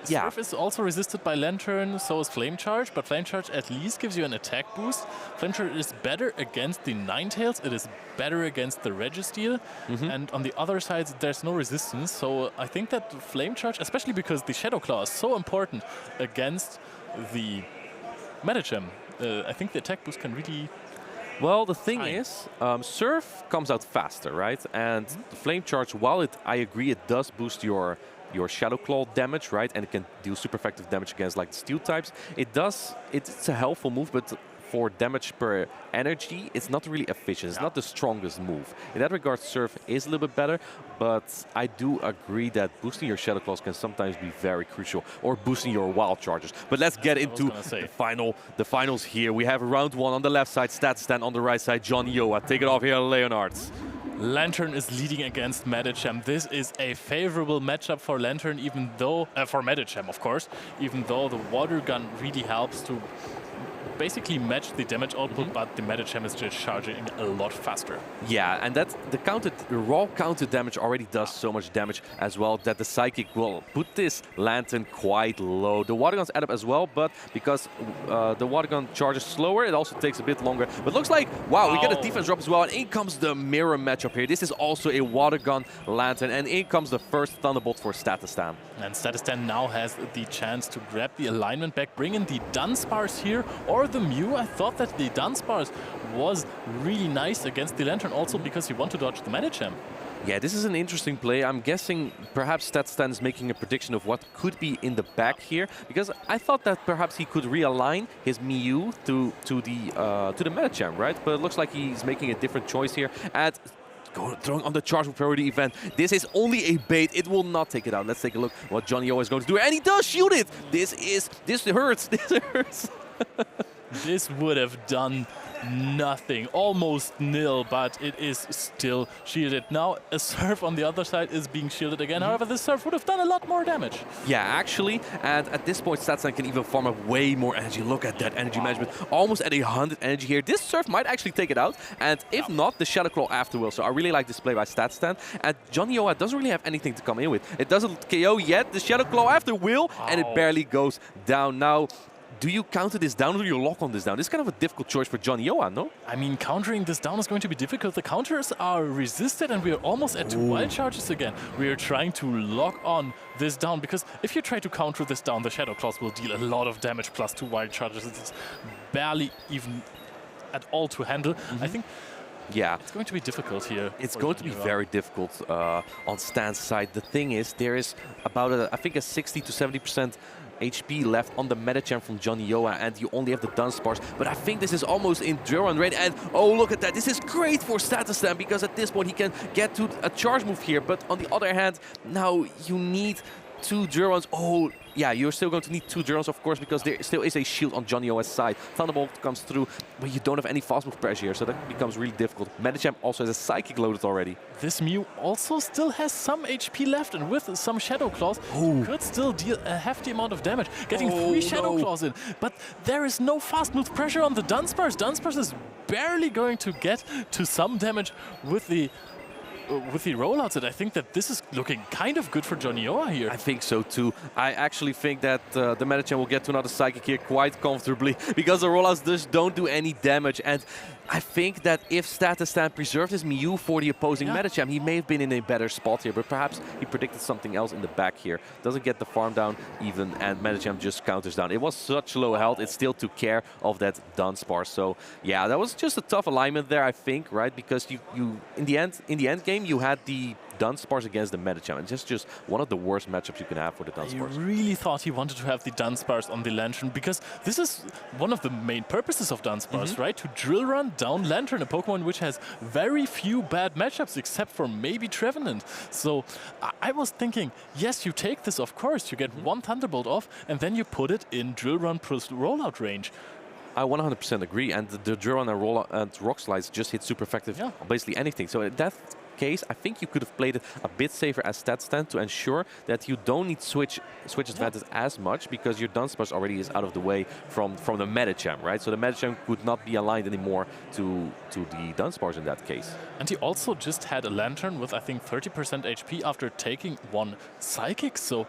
Surf is also resisted by Lantern, so is Flame Charge, but Flame Charge at least gives you an attack boost. Flame Charge is better against the Ninetales, it is better against the Registeel, and on the other side there's no resistance, so I think that Flame Charge, especially because the Shadow Claw is so important against the Medicham, I think the attack boost can really... Well, the thing is, Surf comes out faster, right? And the Flame Charge, while I agree it does boost your Shadow Claw damage, right? And it can deal super effective damage against like the Steel types. It's a helpful move, but for damage per energy, it's not really efficient. It's not the strongest move. In that regard, Surf is a little bit better, but I do agree that boosting your Shadow Claws can sometimes be very crucial, or boosting your Wild Charges. But let's get into the finals here. We have round one on the left side, Statistan on the right side, Jonioa. Take it off here, Leonard. Lantern is leading against Medicham. This is a favorable matchup for Lantern, even though, for Medicham, of course, even though the Water Gun really helps to basically match the damage output, but the Medicham is just charging a lot faster. Yeah, and that's the raw counter damage already does so much damage as well that the Psychic will put this Lantern quite low. The Water Guns add up as well, but because the Water Gun charges slower, it also takes a bit longer. But looks like, wow, we get a defense drop as well, and in comes the mirror matchup here. This is also a Water Gun Lantern, and in comes the first Thunderbolt for Statistan. And Statistan now has the chance to grab the alignment back, bring in the Dunsparce here, or the Mew. I thought that the Dunsparce was really nice against the Lantern also because you want to dodge the Medicham. Yeah, this is an interesting play. I'm guessing perhaps Statistan is making a prediction of what could be in the back here, because I thought that perhaps he could realign his Mew to the Medicham, right? But it looks like he's making a different choice here. And throwing on the charge with priority event. This is only a bait. It will not take it out. Let's take a look what Jonioa is going to do. And he does shield it. This hurts. This hurts. This would have done nothing, almost nil, but it is still shielded. Now a Surf on the other side is being shielded again. However, this Surf would have done a lot more damage. Yeah, actually, and at this point Statistan can even farm up way more energy. Look at that energy management, almost at 100 energy here. This Surf might actually take it out, and if not, the Shadow Claw after will. So I really like this play by Statistan, and Jonioa doesn't really have anything to come in with. It doesn't KO yet, the Shadow Claw after will, and it barely goes down. Now, do you counter this down or do you lock on this down? This is kind of a difficult choice for Jonioa, no? I mean, countering this down is going to be difficult. The counters are resisted and we are almost at 2 Wild Charges again. We are trying to lock on this down, because if you try to counter this down, the Shadow Claws will deal a lot of damage plus 2 Wild Charges. It's barely even at all to handle. I think it's going to be difficult here. It's going to be very difficult on Stan's side. The thing is, there is about, I think, a 60 to 70% HP left on the Medicham from Jonioa, and you only have the Dunsparce. But I think this is almost in Duran range, and oh, look at that. This is great for Statistan, because at this point he can get to a charge move here. But on the other hand, now you need 2 Durans. Oh, yeah, you're still going to need 2 Durans, of course, because there still is a shield on Jonioa's side. Thunderbolt comes through, but you don't have any fast move pressure here, so that becomes really difficult. Medicham also has a Psychic loaded already. This Mew also still has some HP left, and with some Shadow Claws, could still deal a hefty amount of damage, getting 3 Shadow Claws in. But there is no fast move pressure on the Dunsparce. Dunsparce is barely going to get to some damage with the with the rollouts, and I think that this is looking kind of good for Jonioa here. I think so too. I actually think that the Medicham will get to another Psychic here quite comfortably because the rollouts just don't do any damage. And I think that if Statistan preserved his Mew for the opposing Medicham, he may have been in a better spot here, but perhaps he predicted something else in the back here. Doesn't get the farm down even, and Medicham just counters down. It was such low health, it still took care of that Dunsparce. So yeah, that was just a tough alignment there, I think, right? Because you in the end game, you had the Dunsparce against the Medicham, and just one of the worst matchups you can have for the Dunsparce. I really thought he wanted to have the Dunsparce on the Lantern, because this is one of the main purposes of Dunsparce, right? To drill run down Lantern, a Pokemon which has very few bad matchups, except for maybe Trevenant. So I was thinking, yes, you take this, of course, you get one Thunderbolt off, and then you put it in drill run plus rollout range. I 100% agree, and the drill run and rollout and rock slides just hit super effective on basically anything. So in that case, I think you could have played it a bit safer as Statistan to ensure that you don't need switch advantage as much, because your Dunsparce already is out of the way from the Medicham, right? So the Medicham could not be aligned anymore to the Dunsparce in that case. And he also just had a Lantern with, I think, 30% HP after taking one Psychic, so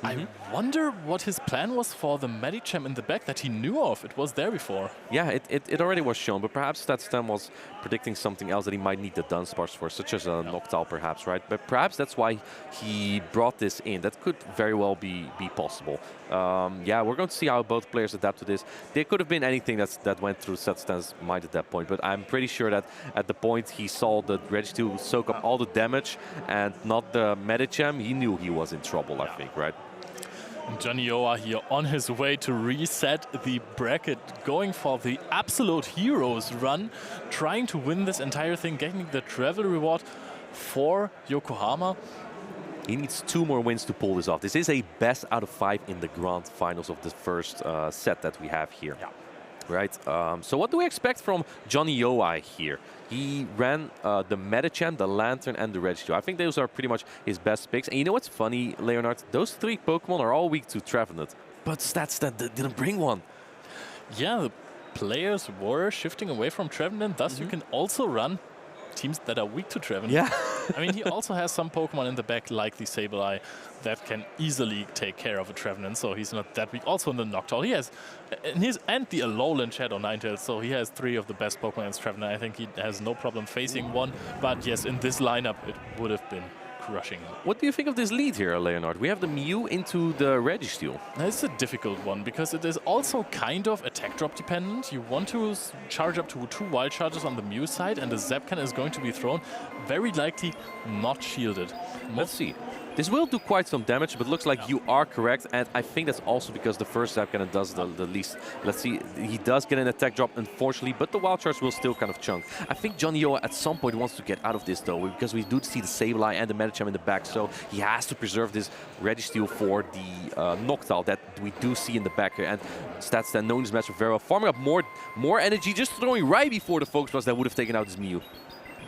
I wonder what his plan was for the Medicham in the back that he knew of. It was there before. Yeah, it already was shown, but perhaps Statistan was predicting something else that he might need the Dunsparce for, such as a Noctowl perhaps, right? But perhaps that's why he brought this in. That could very well be possible. Yeah, we're going to see how both players adapt to this. There could have been anything that went through Statistan's mind at that point, but I'm pretty sure that at the point he saw the Registeel soak up all the damage and not the Medicham, he knew he was in trouble, I think, right? Jonioa here on his way to reset the bracket, going for the absolute heroes run, trying to win this entire thing, getting the travel reward for Yokohama. He needs 2 more wins to pull this off. This is a best out of 5 in the grand finals of the first set that we have here. Right, so what do we expect from Jonioa here? He ran the Medicham, the Lantern, and the Registeel. I think those are pretty much his best picks. And you know what's funny, Leonard? Those 3 Pokemon are all weak to Trevenant, but Statistan didn't bring one. Yeah, the players were shifting away from Trevenant, thus you can also run teams that are weak to Trevenant. Yeah. I mean, he also has some Pokemon in the back, like the Sableye, that can easily take care of a Trevenant, so he's not that weak. Also in the Noctowl, he has, and the Alolan Shadow Ninetales, so he has 3 of the best Pokemon against Trevenant. I think he has no problem facing one, but yes, in this lineup, it would have been crushing. What do you think of this lead here, Leonard? We have the Mew into the Registeel. It's a difficult one, because it is also kind of attack drop dependent. You want to charge up to 2 Wild Charges on the Mew side, and the Zapcan is going to be thrown, very likely not shielded. Let's see. This will do quite some damage, but looks like you are correct, and I think that's also because the first Zapcan does the least. Let's see, he does get an attack drop, unfortunately, but the Wild Charge will still kind of chunk. I think Jonioa at some point wants to get out of this, though, because we do see the Sableye and the Medicham in the back, so he has to preserve this Registeel for the Noctowl that we do see in the back here. And Statistan knowing this matchup very well, farming up more energy, just throwing right before the Focus Blast that would have taken out his Mew.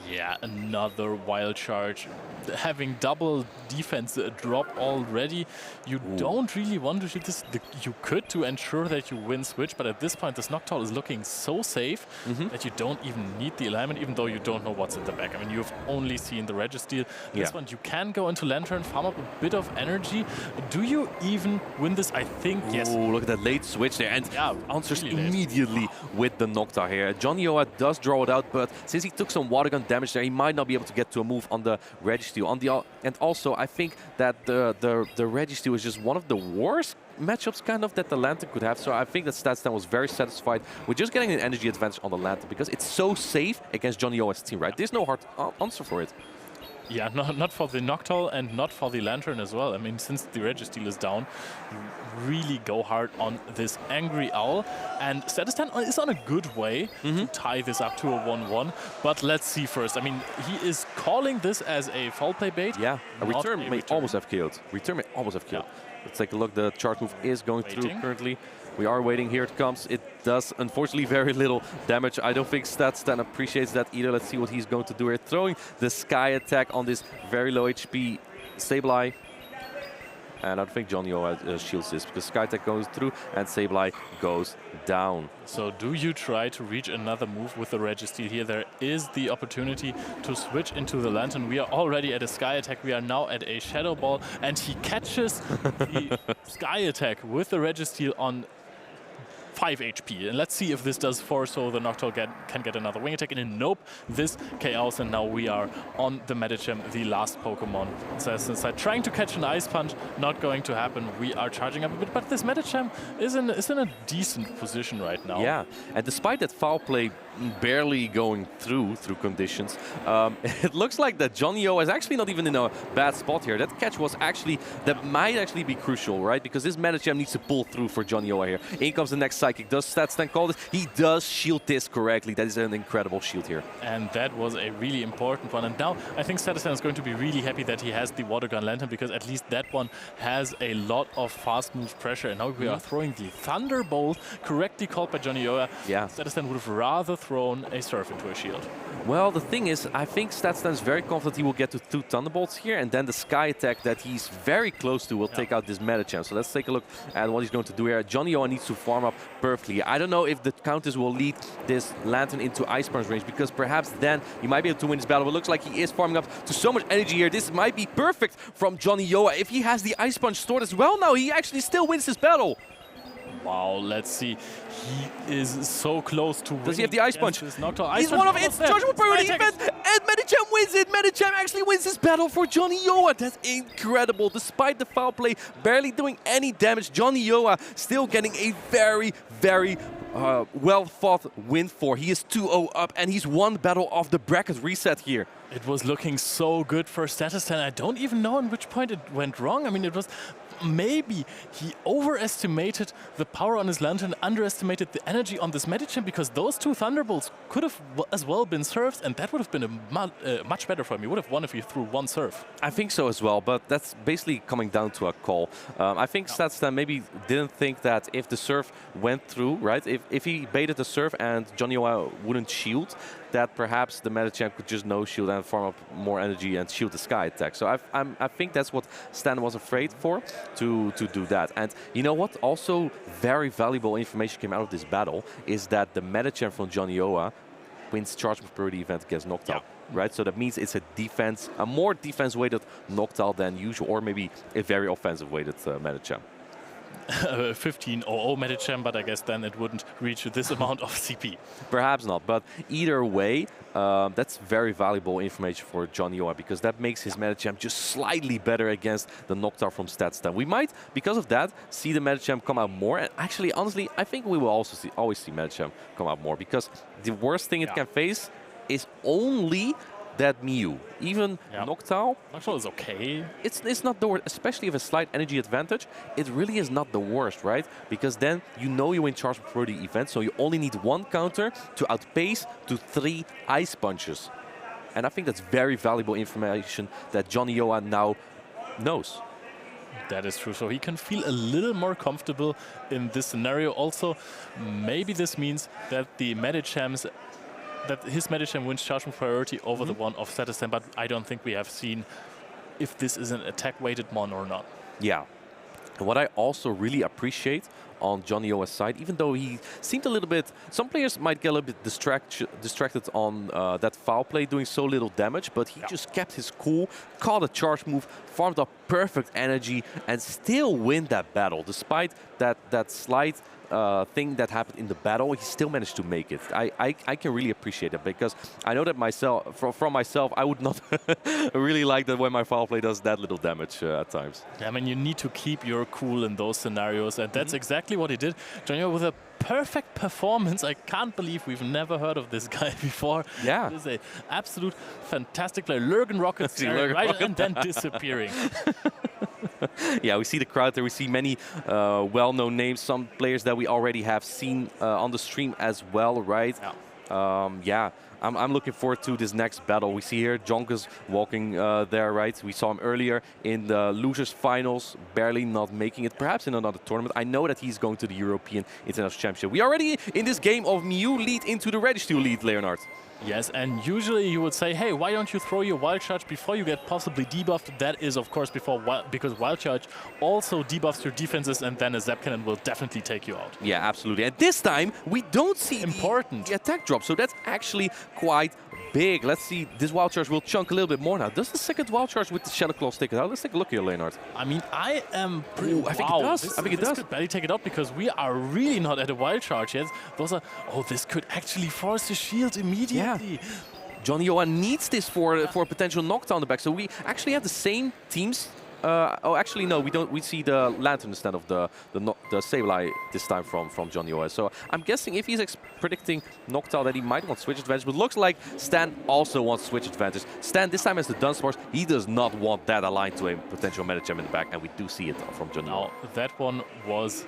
Yeah, another Wild Charge. Having double defense drop already, you don't really want to shoot this. You could to ensure that you win switch, but at this point this Noctowl is looking so safe that you don't even need the alignment, even though you don't know what's in the back. I mean, you've only seen the Registeel. This one, you can go into Lantern, farm up a bit of energy. Do you even win this? I think yes. Oh, look at that late switch there, and answers really immediately with the Noctowl here. Jonioa does draw it out, but since he took some water gun damage there, he might not be able to get to a move on the Registeel. And also, I think that the Registeel is just one of the worst matchups kind of that the Lantern could have. So I think that Statistan was very satisfied with just getting an energy advantage on the Lantern, because it's so safe against Jonioa's team, right? There's no hard answer for it. Yeah, not for the Noctowl and not for the Lantern as well. I mean, since the Registeel is down, you really go hard on this Angry Owl. And Statistan is on a good way to tie this up to a 1-1. But let's see first. I mean, he is calling this as a foul play bait. Yeah, a return may almost have killed. Return may almost have killed. Let's take a look. The charge move is going through currently. We are waiting. Here it comes. It does, unfortunately, very little damage. I don't think Statistan appreciates that either. Let's see what he's going to do here. Throwing the Sky Attack on this very low HP Sableye. And I think Jonioa shields this because Skytech goes through and Sableye goes down. So do you try to reach another move with the Registeel here? There is the opportunity to switch into the Lantern. We are already at a Sky Attack. We are now at a Shadow Ball. And he catches the Sky Attack with the Registeel on 5 HP. And let's see if this does 4, so the Noctowl can get another Wing Attack. And nope, this KOs, and now we are on the Medicham, the last Pokemon. Inside, trying to catch an Ice Punch, not going to happen. We are charging up a bit, but this Medicham is in a decent position right now. Yeah, and despite that foul play barely going through conditions, it looks like that Jonioa is actually not even in a bad spot here. That catch that might actually be crucial, right? Because this Medicham needs to pull through for Jonioa here. In comes the next Psychic. Does Statistan call this? He does shield this correctly. That is an incredible shield here. And that was a really important one. And now I think Statistan is going to be really happy that he has the Water Gun Lantern, because at least that one has a lot of fast move pressure. And now we are throwing the Thunderbolt, correctly called by Jonioa. Yeah. Statistan would have rather thrown a Surf into a shield. Well, the thing is, I think Statistan is very confident he will get to 2 Thunderbolts here, and then the Sky Attack that he's very close to will take out this Medicham. So let's take a look at what he's going to do here. Jonioa needs to farm up perfectly. I don't know if the counters will lead this Lantern into Ice Punch range, because perhaps then he might be able to win this battle. But it looks like he is farming up to so much energy here. This might be perfect from Jonioa. If he has the Ice Punch stored as well now, he actually still wins this battle. Wow, let's see. He is so close to winning. Does he have the Ice Punch? He's one of its Judgment Priority event, and Medicham wins it. Medicham actually wins this battle for Jonioa. That's incredible. Despite the foul play, barely doing any damage, Jonioa still getting a very, very well-fought win for. He is 2-0 up, and he's one battle off the bracket reset here. It was looking so good for Statistan. I don't even know in which point it went wrong. I mean, it was... Maybe he overestimated the power on his Lantern, underestimated the energy on this Medicham, because those 2 Thunderbolts could have as well been Surfs, and that would have been much better for him. He would have won if he threw 1 Surf. I think so as well, but that's basically coming down to a call. I think Statistan maybe didn't think that if the Surf went through, right, if he baited the Surf and Jonioa wouldn't shield, that perhaps the Medicham could just no shield and farm up more energy and shield the Sky Attack. So I think that's what Stan was afraid for, to do that. And you know what? Also very valuable information came out of this battle is that the Medicham from Jonioa wins Charge with Priority event against Noctowl. Right, so that means it's a more defense-weighted Noctowl than usual, or maybe a very offensive-weighted Medicham. 15-0 Medicham, but I guess then it wouldn't reach this amount of CP. Perhaps not, but either way, that's very valuable information for Jonioa, because that makes his Medicham just slightly better against the Noctowl from Statistan. We might, because of that, see the Medicham come out more, and actually, honestly, I think we will also always see Medicham come out more, because the worst thing it can face is only that Mew. Even Noctowl is okay. It's not the worst, especially if a slight energy advantage. It really is not the worst, right? Because then you know you win Charge for the event, so you only need 1 counter to outpace to 3 Ice Punches. And I think that's very valuable information that Jonioa now knows. That is true. So he can feel a little more comfortable in this scenario. Also, maybe this means that the Medichams, that his Medicham wins Chargement Priority over the one of Statistan, but I don't think we have seen if this is an attack-weighted mon or not. Yeah. And what I also really appreciate on Jonioa's side, even though he seemed a little bit... Some players might get a little bit distracted on that foul play doing so little damage, but he just kept his cool, caught a charge move, farmed up perfect energy, and still win that battle. Despite that slight thing that happened in the battle, he still managed to make it. I can really appreciate it, because I know that myself, from myself, I would not really like that when my foul play does that little damage at times. I mean, you need to keep your cool in those scenarios, and that's exactly what he did. Jonioa with a perfect performance. I can't believe we've never heard of this guy before. Yeah. He is an absolute fantastic player. Lurgan Rocket right, and then disappearing. Yeah, we see the crowd there. We see many well-known names, some players that we already have seen on the stream as well, right? Yeah. I'm looking forward to this next battle. We see here Jonka's walking there, right? We saw him earlier in the losers finals, barely not making it, perhaps in another tournament. I know that he's going to the European International Championship. We already in this game of Mew lead into the Registeel lead, Leonard. Yes, and usually you would say, hey, why don't you throw your Wild Charge before you get possibly debuffed? That is, of course, because Wild Charge also debuffs your defenses, and then a Zap Cannon will definitely take you out. Yeah, absolutely. And this time, we don't see the attack drop, so that's actually quite big. Let's see, this Wild Charge will chunk a little bit more now. Does the second Wild Charge with the Shadow Claws take it out? Let's take a look here, Leonard. I mean, I am pretty... Ooh, I think it does. I think it does. This could barely take it out because we are really not at a Wild Charge yet. Those are... Oh, this could actually force the shield immediately. Yeah. Jonioa needs this for a potential knockdown on the back. So we actually have the same teams. Oh, actually, no, we don't. We see the Lantern instead of the Sableye this time from Jonioa. So I'm guessing if he's predicting knockdown that he might want switch advantage. But looks like Stan also wants switch advantage. Stan this time has the Dunsparce. He does not want that aligned to a potential Medicham in the back. And we do see it from Jonioa. Now, that one was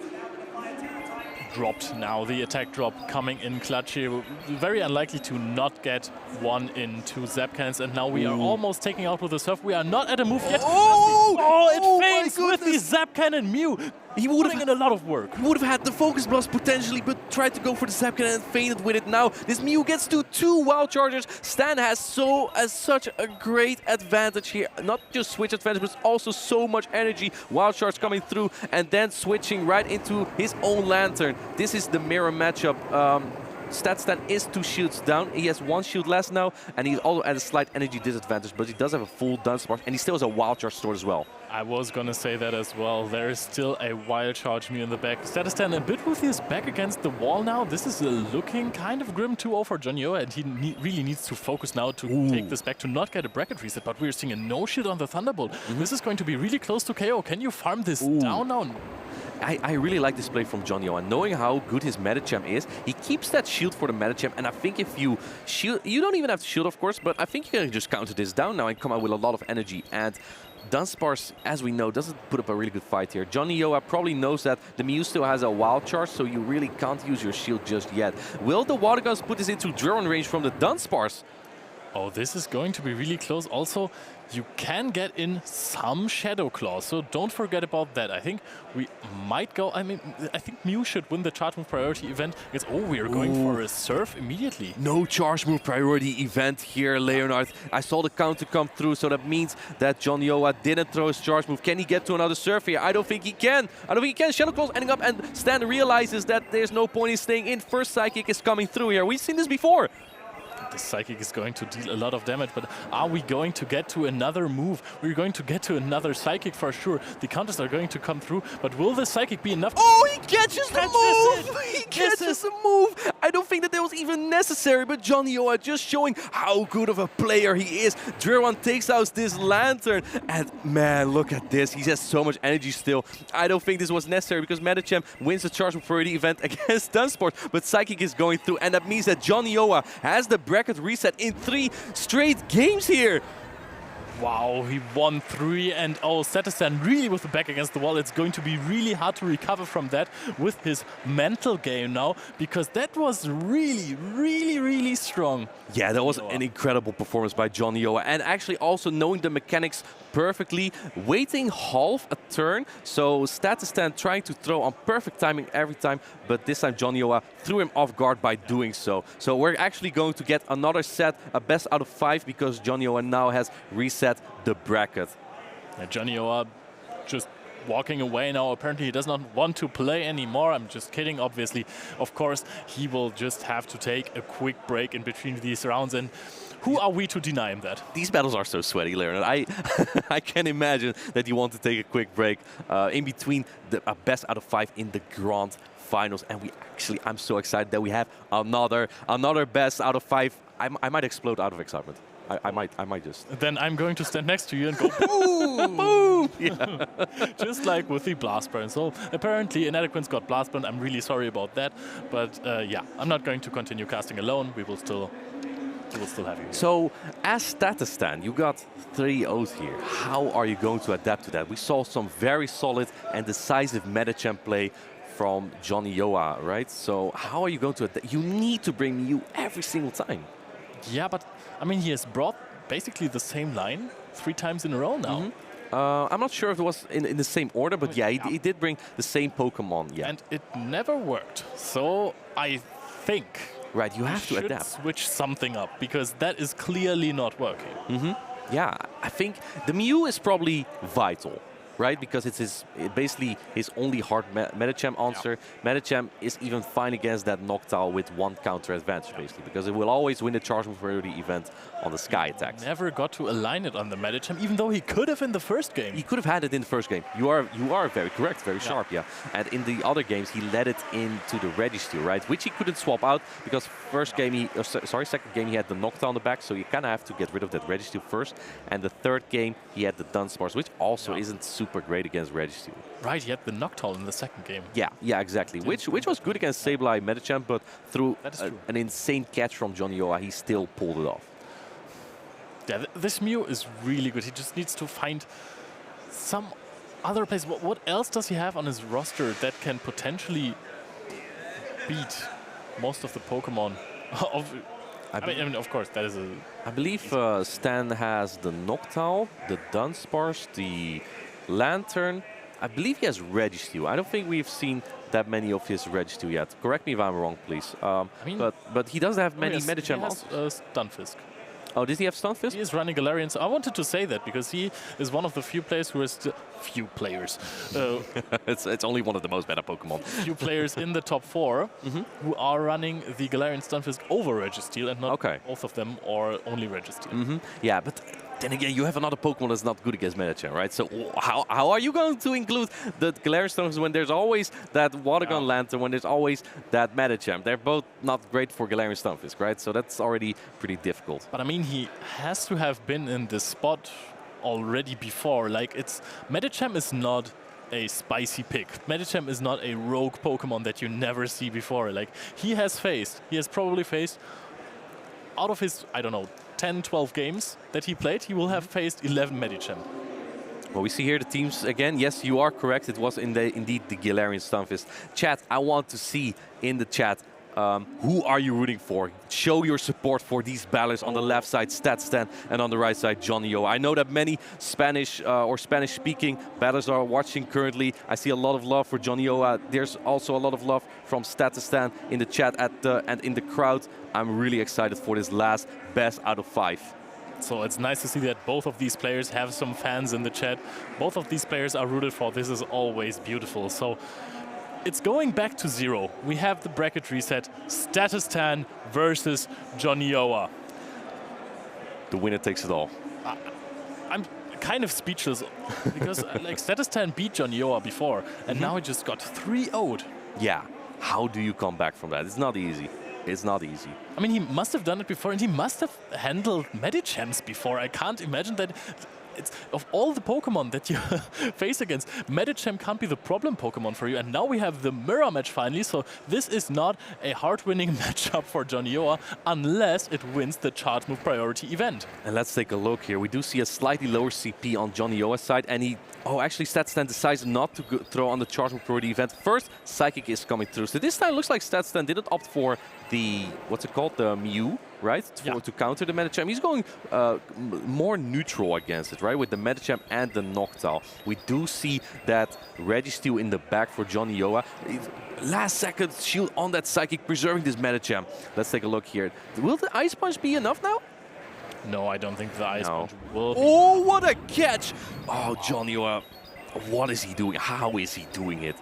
dropped now. The attack drop coming in clutch here. Very unlikely to not get one into Zap Cannons. And now we are almost taking out with the Surf. We are not at a move yet. Oh, it fails with the Zap Cannon Mew. He would have in a lot of work. He would have had the Focus Blast potentially, but tried to go for the Zap Cannon and fainted with it now. This Mew gets to 2 Wild Chargers. Stan has such a great advantage here. Not just switch advantage, but also so much energy. Wild Charge coming through and then switching right into his own Lantern. This is the mirror matchup. Statistan is 2 shields down. He has 1 shield less now, and he's also at a slight energy disadvantage, but he does have a full Dunsparce, and he still has a Wild Charge stored as well. I was going to say that as well. There is still a Wild Charge Mew in the back. Statistan a bit with his back against the wall now. This is looking kind of grim 2-0 for Jonioa, and he really needs to focus now to take this back to not get a bracket reset, but we're seeing a no-shield on the Thunderbolt. This is going to be really close to KO. Can you farm this down now? I really like this play from Jonioa. Knowing how good his Medicham is, he keeps that shield for the Medicham, and I think if you shield, you don't even have to shield, of course, but I think you can just counter this down now and come out with a lot of energy. And Dunsparce, as we know, doesn't put up a really good fight here. Jonioa probably knows that the Mew still has a Wild Charge, so you really can't use your shield just yet. Will the Water Guns put this into Drone range from the Dunsparce? Oh, this is going to be really close. Also, you can get in some Shadow Claws, so don't forget about that. I think we might go... I mean, I think Mew should win the Charge Move Priority event. We are going for a Surf immediately. No Charge Move Priority event here, Leonard. I saw the counter come through, so that means that Jonioa didn't throw his Charge Move. Can he get to another Surf here? I don't think he can. Shadow Claws ending up, and Stan realizes that there's no point in staying in. First Psychic is coming through here. We've seen this before. The Psychic is going to deal a lot of damage, but are we going to get to another move? We're going to get to another Psychic for sure. The counters are going to come through, but will the Psychic be enough? Oh, he catches the move! He catches the move! I don't think that was even necessary, but Jonioa just showing how good of a player he is. Drewan takes out this Lantern, and man, look at this. He has so much energy still. I don't think this was necessary because Medicham wins the Charge for the event against Dunsparce, but Psychic is going through, and that means that Jonioa has the bracket reset in 3 straight games here. Wow, he won 3, and Statistan really with the back against the wall. It's going to be really hard to recover from that with his mental game now, because that was really, really, really strong. Yeah, that was an incredible performance by Jonioa, and actually also knowing the mechanics perfectly, waiting half a turn, so Statistan trying to throw on perfect timing every time, but this time Jonioa threw him off guard by doing so. So we're actually going to get another set, a best out of 5, because Jonioa now has reset the bracket. Jonioa just walking away now. Apparently he does not want to play anymore. I'm just kidding, obviously. Of course, he will just have to take a quick break in between these rounds, and who are we to deny him that? These battles are so sweaty, Leonard. I can imagine that you want to take a quick break in between a best out of 5 in the Grand Finals. And I'm so excited that we have another best out of 5. I might explode out of excitement. I might just. Then I'm going to stand next to you and go boom! Boom! Yeah. Just like with the Blast Burn. So apparently Inadequate's got Blast Burn. I'm really sorry about that. But yeah, I'm not going to continue casting alone. We will still have you here. So as Statistan, you got 3 O's here. How are you going to adapt to that? We saw some very solid and decisive Medicham play from Jonioa, right? So how are you going to adapt? You need to bring Mew every single time. Yeah, but I mean, he has brought basically the same line 3 times in a row now. I'm not sure if it was in the same order, but yeah, he did bring the same Pokemon. Yeah, and it never worked. So I think you have to should adapt. Switch something up because that is clearly not working. Yeah, I think the Mew is probably vital, right? Because it's basically his only hard Medicham answer. Medicham is even fine against that Noctowl with 1 counter advantage, basically, because it will always win the charge move priority event on the Sky attacks. Never got to align it on the Medicham, even though he could have in the first game. He could have had it in the first game. You are very correct, very sharp, yeah. And in the other games, he led it into the Registeel, right? Which he couldn't swap out because second game he had the Noctowl on the back, so you kind of have to get rid of that Registeel first. And the third game he had the Dunsparce, which also isn't super great against Registeel. Right, he had the Noctowl in the second game. Yeah, exactly. Which was good against Sableye Medicham, but through an insane catch from Jonioa, he still pulled it off. Yeah, this Mew is really good. He just needs to find some other place. What else does he have on his roster that can potentially beat most of the Pokemon? I mean, of course, that is a... I believe Stan has the Noctowl, the Dunsparce, the Lantern. I believe he has Registeel. I don't think we've seen that many of his Registeel yet. Correct me if I'm wrong, please. But he doesn't have many Medicham. He has Stunfisk. Oh, does he have Stunfisk? He is running Galarian. So I wanted to say that because he is one of the few players who is it's only one of the most meta Pokemon. Few players in the top 4 who are running the Galarian Stunfisk over Registeel and not both of them or only Registeel. Yeah, but then again, you have another Pokemon that's not good against Medicham, right? So how are you going to include the Galarian Stunfisk when there's always that Watergun Lantern, when there's always that Medicham? They're both not great for Galarian Stunfisk, right? So that's already pretty difficult. But I mean, he has to have been in this spot already before. Like, Medicham is not a spicy pick. Medicham is not a rogue Pokemon that you never see before. Like, he has probably faced, out of his, I don't know, 10, 12 games that he played, he will have faced 11 Medicham. Well, we see here the teams again. Yes, you are correct. It was indeed the Galarian Stunfisk. Chat, I want to see in the chat, who are you rooting for? Show your support for these battlers. On the left side, Statistan, and on the right side, Jonioa. I know that many Spanish or Spanish-speaking battlers are watching currently. I see a lot of love for Jonioa. There's also a lot of love from Statistan in the chat and in the crowd. I'm really excited for this last best out of 5. So it's nice to see that both of these players have some fans in the chat. Both of these players are rooted for. This is always beautiful. So it's going back to 0. We have the bracket reset. Statistan versus Jonioa. The winner takes it all. I'm kind of speechless because like Statistan beat Jonioa before, and now he just got 3-0'd. Yeah. How do you come back from that? It's not easy. It's not easy. I mean, he must have done it before, and he must have handled Medichams before. I can't imagine that. Of all the Pokemon that you face against, Medicham can't be the problem Pokemon for you. And now we have the mirror match finally, so this is not a hard-winning matchup for Jonioa unless it wins the charge move priority event. And let's take a look here. We do see a slightly lower CP on Jonioa's side, and he... Oh, actually, Statistan decides not to throw on the charge move priority event. First, Psychic is coming through. So this time, it looks like Statistan didn't opt for the... What's it called? The Mew, right? To counter the Medicham. He's going more neutral against it, right? With the Medicham and the Noctowl. We do see that Registeel in the back for Jonioa. Last second shield on that Psychic, preserving this Medicham. Let's take a look here. Will the Ice Punch be enough now? No, I don't think the Ice Punch will be. Oh, what a catch! Oh, Jonioa, what is he doing? How is he doing it?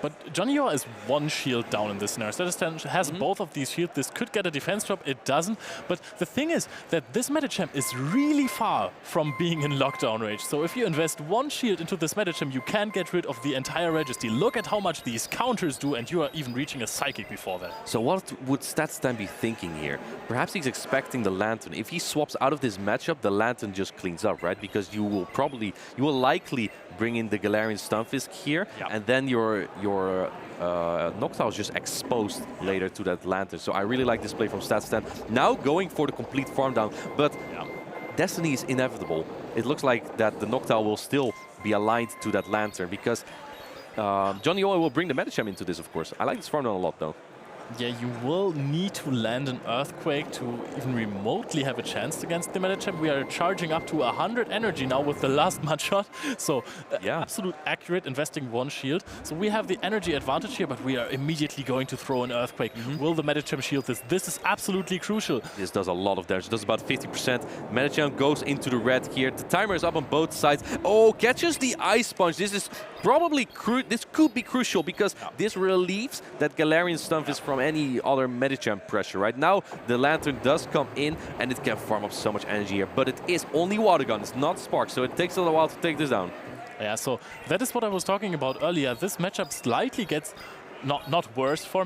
But Jonioa is 1 shield down in this scenario. Statistan has both of these shields. This could get a defense drop. It doesn't. But the thing is that this Medicham is really far from being in lockdown range. So if you invest 1 shield into this Medicham, you can get rid of the entire Registeel. Look at how much these counters do, and you are even reaching a Psychic before that. So what would Statistan be thinking here? Perhaps he's expecting the Lantern. If he swaps out of this matchup, the Lantern just cleans up, right? Because you will likely bring in the Galarian Stunfisk here, and then your Noctowl is just exposed later to that Lantern. So I really like this play from Statistan. Now going for the complete farm down, but Destiny is inevitable. It looks like that the Noctowl will still be aligned to that Lantern because Jonioa will bring the Medicham into this, of course. I like this farm down a lot, though. Yeah, you will need to land an Earthquake to even remotely have a chance against the Medicham. We are charging up to 100 energy now with the last mud shot. So absolute accurate, investing 1 shield. So we have the energy advantage here, but we are immediately going to throw an Earthquake. Will the Medicham shield this? This is absolutely crucial. This does a lot of damage. It does about 50%. Medicham goes into the red here. The timer is up on both sides. Oh, catches the Ice Punch. This is probably this could be crucial because this relieves that Galarian Stunfisk from any other Medicham pressure. Right now, the Lantern does come in and it can farm up so much energy here, but it is only Water Gun. It's not Spark, so it takes a little while to take this down. Yeah, so that is what I was talking about earlier. This matchup slightly gets not worse for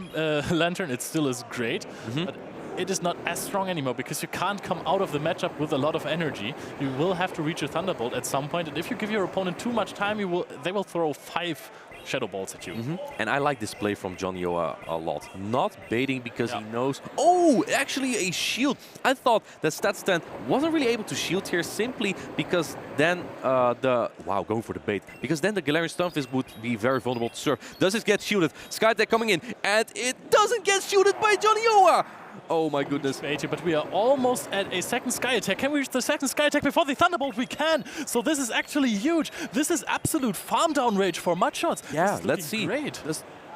Lantern. It still is great, but it is not as strong anymore because you can't come out of the matchup with a lot of energy. You will have to reach a Thunderbolt at some point, and if you give your opponent too much time, they will throw 5 Shadow Balls at you. And I like this play from Jonioa a lot. Not baiting because he knows... Oh, actually a shield. I thought that Statistan wasn't really able to shield here simply because then Wow, going for the bait. Because then the Galarian Stunfisk would be very vulnerable to Surf. Does it get shielded? Skytech coming in, and it doesn't get shielded by Jonioa! Oh my goodness. But we are almost at a second Sky Attack. Can we reach the second Sky Attack before the Thunderbolt? We can. So this is actually huge. This is absolute farm down rage for mud shots. Yeah, let's see. Great.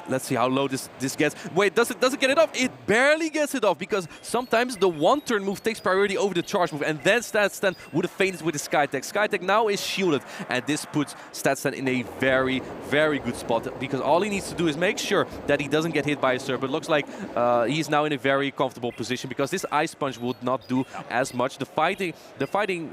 Let's see how low this gets. Wait, does it get it off? It barely gets it off because sometimes the 1-turn move takes priority over the charge move, and then Statistan would have fainted with the Skytech. Skytech now is shielded, and this puts Statistan in a very, very good spot because all he needs to do is make sure that he doesn't get hit by a Surf. But it looks like he's now in a very comfortable position because this Ice Punch would not do as much. The fighting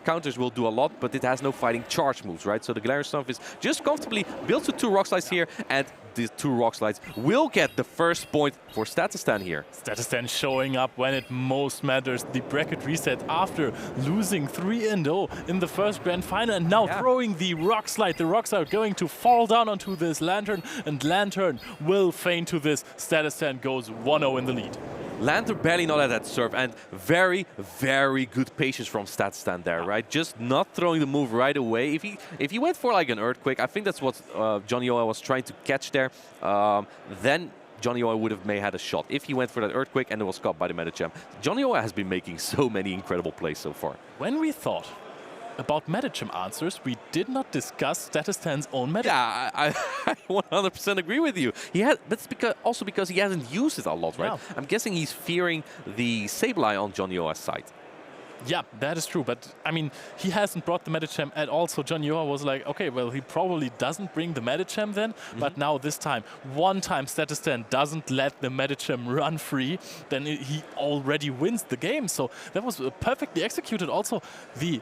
counters will do a lot, but it has no fighting charge moves, right? So the Galarian Stunfisk just comfortably builds with 2 Rock Slides here, and these 2 Rock Slides will get the first point for Statistan here. Statistan showing up when it most matters. The bracket reset after losing 3-0 in the first grand final, and now throwing the Rock Slide. The rocks are going to fall down onto this Lantern, and Lantern will feign to this. Statistan goes 1-0 in the lead. Lantern barely not at that Surf, and very, very good patience from Statistan there, right? Just not throwing the move right away. If he went for like an Earthquake, I think that's what Jonioa was trying to catch there, then Jonioa would have had a shot. If he went for that Earthquake and it was caught by the Medicham. Jonioa has been making so many incredible plays so far. When we thought about Medicham answers, we did not discuss Statistan's own Medicham. Yeah, I 100% agree with you. That's also because he hasn't used it a lot, right? Yeah. I'm guessing he's fearing the Sableye on Jonioa's side. Yeah, that is true. But, I mean, he hasn't brought the Medicham at all. So Jonioa was like, okay, well, he probably doesn't bring the Medicham then. But now this time, one time Statistan doesn't let the Medicham run free, then he already wins the game. So that was perfectly executed. Also, he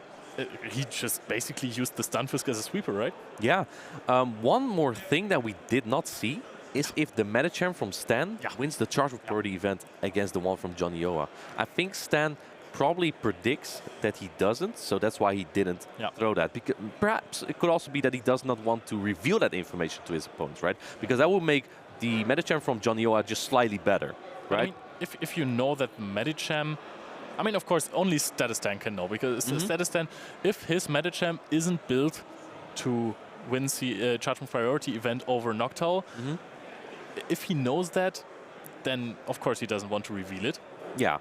just basically used the Stunfisk as a sweeper, right? Yeah. One more thing that we did not see is if the Medicham from Stan wins the Charge of Priority event against the one from Jonioa. I think Stan probably predicts that he doesn't, so that's why he didn't throw that. Because perhaps it could also be that he does not want to reveal that information to his opponents, right? Because that will make the Medicham from Jonioa just slightly better, right? I mean, if you know that Medicham, I mean, of course, only Statistan can know, because Statistan, if his Medicham isn't built to win the Charge of Priority event over Noctowl, if he knows that, then of course he doesn't want to reveal it. Yeah.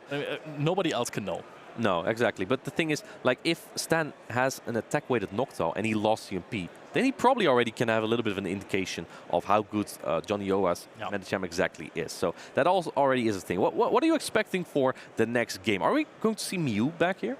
Nobody else can know. No, exactly. But the thing is, like, if Stan has an attack-weighted Noctowl and he lost CMP, then he probably already can have a little bit of an indication of how good Jonioa's Medicham exactly is. So that also already is a thing. What are you expecting for the next game? Are we going to see Mew back here?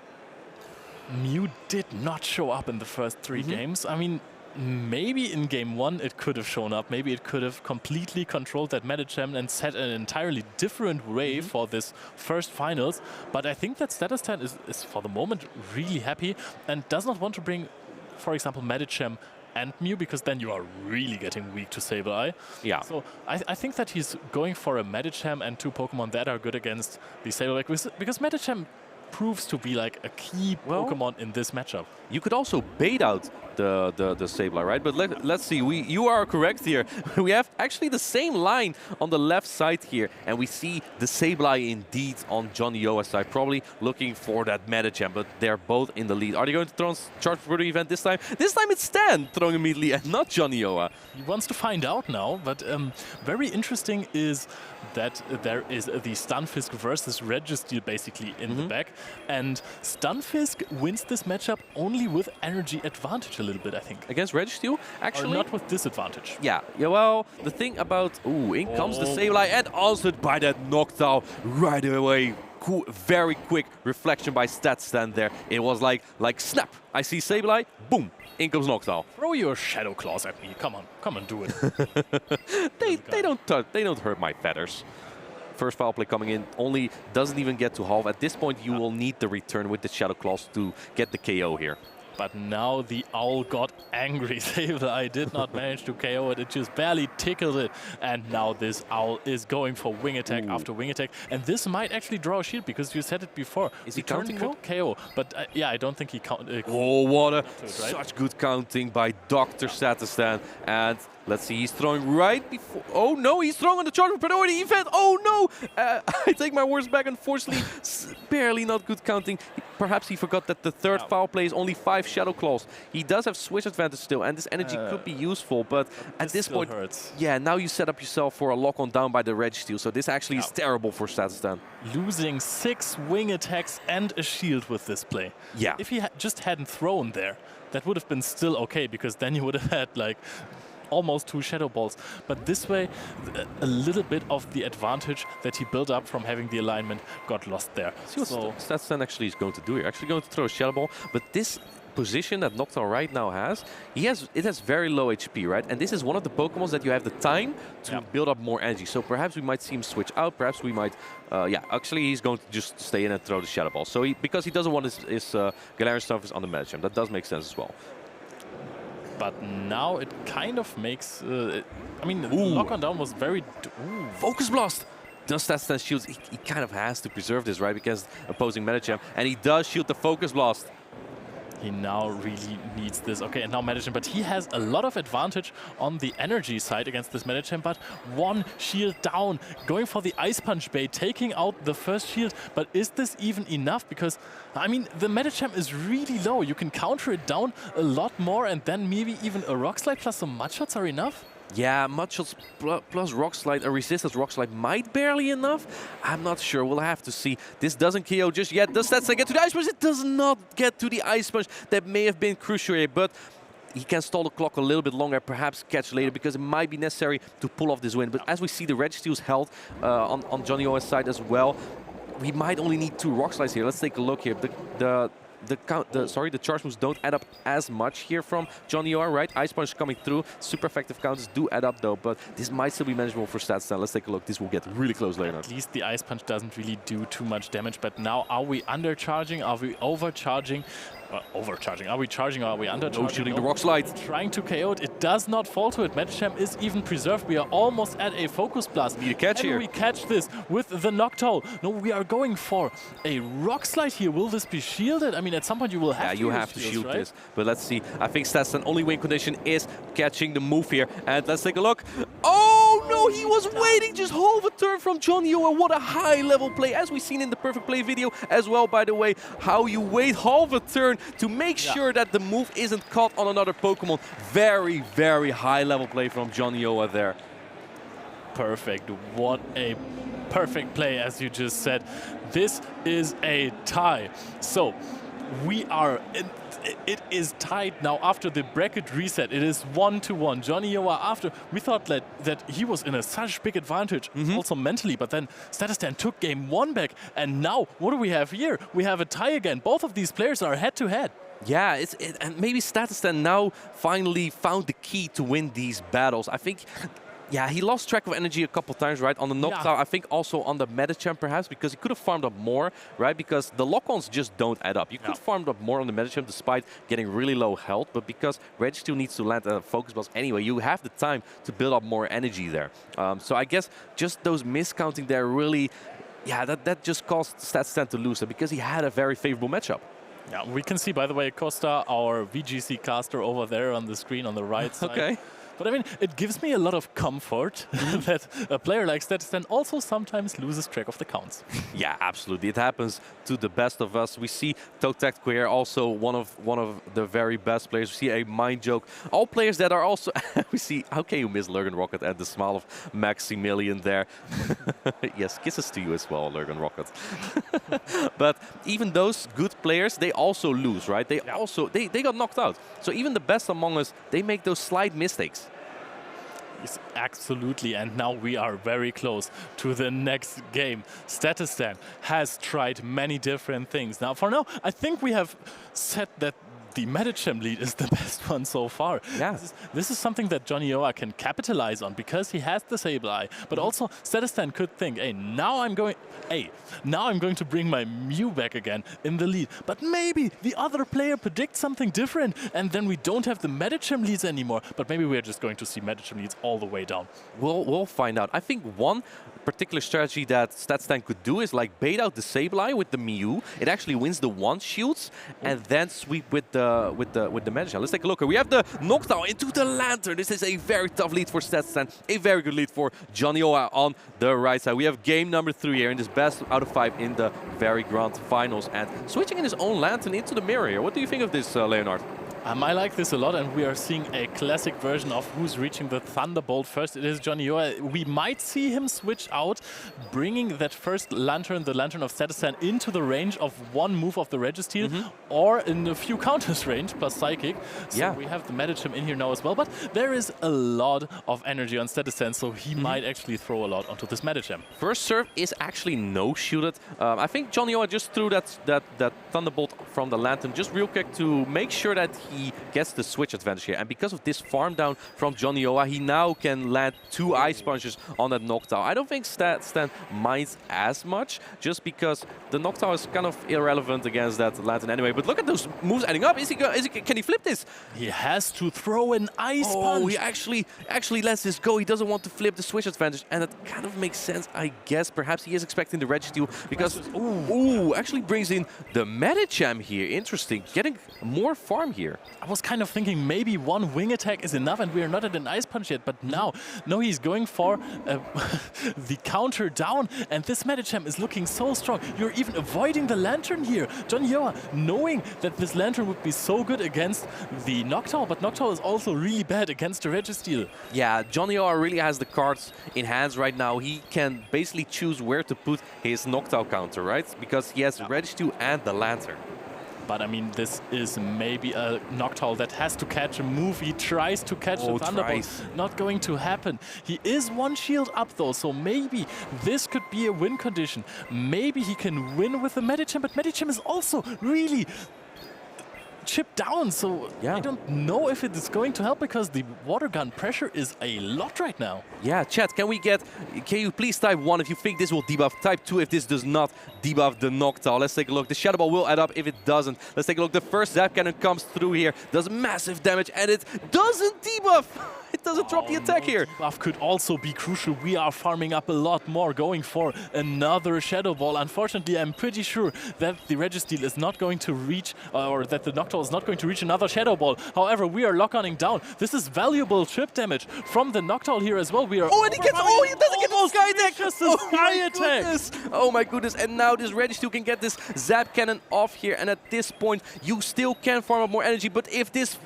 Mew did not show up in the first 3 games. I mean, maybe in game 1 it could have shown up. Maybe it could have completely controlled that Medicham and set an entirely different way for this first finals. But I think that Statistan is for the moment really happy and does not want to bring, for example, Medicham and Mew, because then you are really getting weak to Sableye. Yeah. So I think that he's going for a Medicham and 2 Pokemon that are good against the Sableye, because Medicham proves to be like a key Pokemon in this matchup. You could also bait out the Sableye, right? But let's see. You are correct here. We have actually the same line on the left side here, and we see the Sableye indeed on Jonioa's side, probably looking for that Medicham, but they're both in the lead. Are they going to throw charge for the event this time? This time it's Stan throwing immediately and not Jonioa. He wants to find out now, but very interesting is that there is the Stunfisk versus Registeel basically in the back, and Stunfisk wins this matchup only with energy advantage a little bit, I think. Against Registeel? Actually, or not with disadvantage. Yeah, well, the thing about... Ooh, in comes the Sableye and answered by that Noctowl right away. Cool, very quick reflection by Statistan there. It was like snap. I see Sableye, boom, in comes Noctowl. Throw your Shadow Claws at me. Come on, do it. they don't hurt my feathers. First foul play coming in, only doesn't even get to halve. At this point, you will need the return with the Shadow Claws to get the KO here. But now the owl got angry. Sableye did not manage to KO it. It just barely tickled it. And now this owl is going for wing attack after wing attack. And this might actually draw a shield because you said it before. Is he counting could KO? But yeah, I don't think he counted. Oh, what a such good counting by Dr. Statistan. And let's see, he's throwing right before... Oh no, he's throwing on the charge priority event. Oh no! I take my words back, unfortunately. Barely not good counting. Perhaps he forgot that the third foul play is only 5 Shadow Claws. He does have Swish advantage still, and this energy could be useful, but at this point... hurts. Yeah, now you set up yourself for a lock-on down by the Registeel, so this actually is terrible for Statistan. Losing 6 wing attacks and a shield with this play. Yeah. If he just hadn't thrown there, that would have been still okay, because then you would have had like almost 2 Shadow Balls. But this way, a little bit of the advantage that he built up from having the alignment got lost there. See what Statistan actually is going to do here. Actually going to throw a Shadow Ball, but this position that Noctowl right now has, it has very low HP, right? And this is one of the Pokemons that you have the time to build up more energy. So perhaps we might see him switch out. Perhaps we might, yeah, actually he's going to just stay in and throw the Shadow Ball. So because he doesn't want his Galarian Stunfisk on the Medicham. That does make sense as well. But now it kind of makes... I mean, lock-on down was very... Focus Blast! Does Statistan shields? He kind of has to preserve this, right? Because opposing Medicham. And he does shield the Focus Blast. He now really needs this. Okay, and now Medicham, but he has a lot of advantage on the energy side against this Medicham, but 1 shield down, going for the Ice Punch bait, taking out the first shield. But is this even enough? Because, I mean, the Medicham is really low. You can counter it down a lot more, and then maybe even a Rock Slide plus some Mud Shots are enough? Yeah, Mud Shots plus Rock Slide, a resistance Rock Slide might barely enough. I'm not sure. We'll have to see. This doesn't KO just yet. Does Statistan get to the Ice Punch? It does not get to the Ice Punch. That may have been crucial here, but he can stall the clock a little bit longer, perhaps catch later, because it might be necessary to pull off this win. But as we see the Registeel's health on Jonioa's side as well, we might only need 2 Rock Slides here. Let's take a look here. The charge moves don't add up as much here from Jonioa, right? Ice Punch coming through. Super effective counters do add up though, but this might still be manageable for Statistan. Let's take a look. This will get really close later. At least the Ice Punch doesn't really do too much damage, but now are we undercharging? Are we overcharging? Overcharging. Are we charging or are we undercharging? No, shooting the Rock Slide. Trying to KO it. It does not fall to it. Medicham is even preserved. We are almost at a Focus Blast. Need a catch here. We catch this with the Noctowl. No, we are going for a Rock Slide here. Will this be shielded? I mean, at some point you will have to you have to shield this. But let's see. I think Statistan only win condition is catching the move here. And let's take a look. Oh no, he was waiting. Just half a turn from Jonioa. What a high level play. As we've seen in the Perfect Play video as well, by the way, how you wait half a turn to make sure that the move isn't caught on another Pokemon. Very, very high level play from Jonioa there. Perfect. What a perfect play, as you just said. This is a tie. So we are... It is tied now after the bracket reset. It is 1-1. Jonioa, after we thought that he was in a such big advantage, also mentally, but then Statistan took game 1 back, and now what do we have here? We have a tie again. Both of these players are head-to-head. Yeah, and maybe Statistan now finally found the key to win these battles. I think... Yeah, he lost track of energy a couple times, right? On the Noctowl, I think also on the Medicham perhaps, because he could have farmed up more, right? Because the lock-ons just don't add up. You could have farmed up more on the Medicham despite getting really low health, but because Registeel needs to land a Focus Blast anyway, you have the time to build up more energy there. So I guess just those miscounting there really yeah, that just caused Statistan to lose because he had a very favorable matchup. Yeah, we can see, by the way, Costa, our VGC caster over there on the screen on the right side. Okay. But I mean, it gives me a lot of comfort that a player like Statistan also sometimes loses track of the counts. Yeah, absolutely. It happens to the best of us. We see Tactical here, also one of the very best players. We see a Mind Joke. All players that are also... we see... How can you miss Lurgan Rocket and the smile of Maximilian there? Yes, kisses to you as well, Lurgan Rocket. But even those good players, they also lose, right? They got knocked out. So even the best among us, they make those slight mistakes. Yes, absolutely, and now we are very close to the next game. Statistan has tried many different things. Now, for now, I think we have said that the Medicham lead is the best one so far. Yeah. This is something that Jonioa can capitalize on because he has the Sable Eye. But also, Statistan could think, hey, now I'm going to bring my Mew back again in the lead. But maybe the other player predicts something different, and then we don't have the Medicham leads anymore. But maybe we're just going to see Medicham leads all the way down. We'll find out. I think one particular strategy that Statistan could do is like bait out the Sable Eye with the Mew. It actually wins the one shields and then sweep with the Medicham. Let's take a look. We have the knockdown into the Lantern. This is a very tough lead for Statistan. A very good lead for Jonioa on the right side. We have game number 3 here in this best out of 5 in the very grand finals, and switching in his own Lantern into the mirror here. What do you think of this, Leonard? I like this a lot, and we are seeing a classic version of who's reaching the Thunderbolt first. It is Jonioa. We might see him switch out, bringing that first Lantern, the Lantern of Statistan, into the range of one move of the Registeel, or in a few counters range, plus Psychic. So we have the Medicham in here now as well, but there is a lot of energy on Statistan, so he might actually throw a lot onto this Medicham. First serve is actually no-shielded. I think Jonioa just threw that Thunderbolt from the Lantern just real quick to make sure that he gets the switch advantage here. And because of this farm down from Jonioa, he now can land 2 Ice Punches on that Noctowl. I don't think Statistan minds as much, just because the Noctowl is kind of irrelevant against that Lantern anyway. But look at those moves adding up. Can he flip this? He has to throw an Ice Punch. Oh, he actually lets this go. He doesn't want to flip the switch advantage, and that kind of makes sense, I guess. Perhaps he is expecting the Registeel because actually brings in the Medicham here. Interesting. Getting more farm here. I was kind of thinking maybe one wing attack is enough, and we are not at an Ice Punch yet, but now, no, he's going for the counter down, and this Medicham is looking so strong. You're even avoiding the Lantern here. Jonioa, knowing that this Lantern would be so good against the Noctowl, but Noctowl is also really bad against the Registeel. Yeah, Jonioa really has the cards in hands right now. He can basically choose where to put his Noctowl counter, right? Because he has the Registeel and the Lantern. But I mean, this is maybe a Noctowl that has to catch a move. He tries to catch the Thunderbolt. Not going to happen. He is one shield up though, so maybe this could be a win condition. Maybe he can win with the Medicham, but Medicham is also really chipped down, so I don't know if it is going to help because the water gun pressure is a lot right now. Yeah, chat, can you please type 1 if you think this will debuff, type 2 if this does not debuff the Noctowl. Let's take a look. The Shadow Ball will add up if it doesn't. Let's take a look. The first Zap Cannon comes through here, does massive damage, and it doesn't debuff. It doesn't drop the attack here. Debuff could also be crucial. We are farming up a lot more, going for another Shadow Ball. Unfortunately, I'm pretty sure that the Registeel is not going to reach, or that the Noctowl is not going to reach another Shadow Ball. However, we are lock-onning down. This is valuable trip damage from the Noctowl here as well. We are and he doesn't get the Sky Attack. Just a Sky Attack. Oh my goodness, and now this Registeel can get this Zap Cannon off here, and at this point, you still can farm up more energy, but if this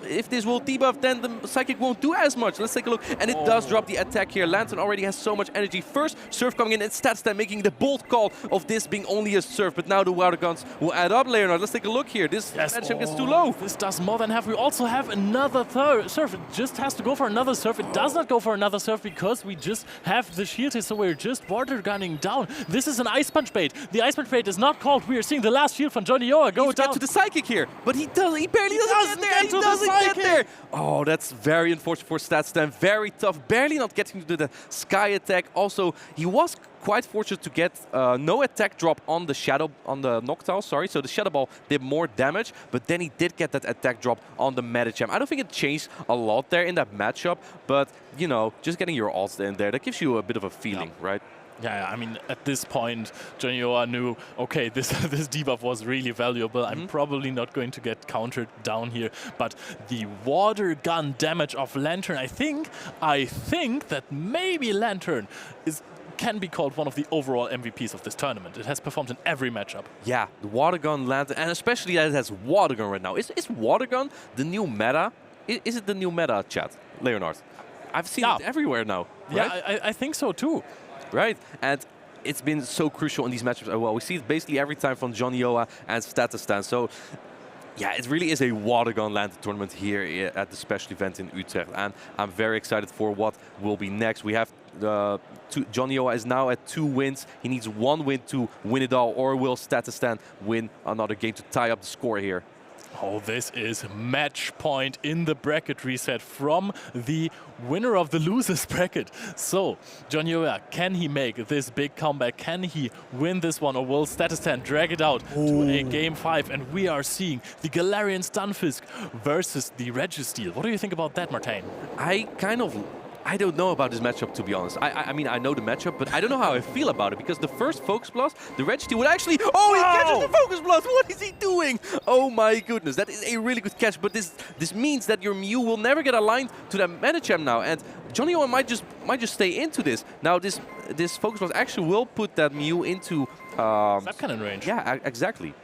will debuff, then the Psychic won't do as much. Let's take a look, and it does drop the attack here. Lantern already has so much energy. First Surf coming in, and Statistan making the bold call of this being only a Surf, but now the water guns will add up, Leonard. Let's take a look here. This Medicham gets too low. This does more than half. We also have another Surf. It just has to go for another Surf. It does not go for another Surf because we just have the shield here, so we're just water gunning down. This is an Ice Punch bait. The Ice Punch bait is not called. We are seeing the last shield from Jonioa go down to the Psychic here, but he barely doesn't get there. Oh, that's very unfortunate for Statistan. Very tough, barely not getting to do the Sky Attack. Also, he was quite fortunate to get no attack drop on the Noctowl, sorry. So the Shadow Ball did more damage, but then he did get that attack drop on the Medicham. I don't think it changed a lot there in that matchup, but, you know, just getting your ults in there, that gives you a bit of a feeling, right? Yeah, I mean, at this point, Jonioa knew, okay, this debuff was really valuable. I'm probably not going to get countered down here. But the water gun damage of Lantern, I think that maybe Lantern can be called one of the overall MVPs of this tournament. It has performed in every matchup. Yeah, the water gun Lantern, and especially that it has water gun right now. Is water gun the new meta? Is it the new meta, chat, Leonard? I've seen it everywhere now. Right? Yeah, I think so too. Right, and it's been so crucial in these matchups as well. We see it basically every time from Jonioa and Statistan. So, yeah, it really is a water gun Lantern tournament here at the special event in Utrecht. And I'm very excited for what will be next. We have Jonioa is now at 2 wins. He needs 1 win to win it all, or will Statistan win another game to tie up the score here? Oh, this is match point in the bracket reset from the winner of the losers bracket. So, Jonioa, can he make this big comeback? Can he win this one, or will Statistan drag it out to a game 5? And we are seeing the Galarian Stunfisk versus the Registeel. What do you think about that, Martijn? I don't know about this matchup, to be honest. I mean, I know the matchup, but I don't know how I feel about it, because the first Focus Blast, the Registeel would actually... Oh, he catches the Focus Blast! What is he doing? Oh my goodness, that is a really good catch, but this means that your Mew will never get aligned to that Medicham now, and Jonioa might just stay into this. Now, this Focus Blast actually will put that Mew into... Snap Cannon range. Yeah, exactly.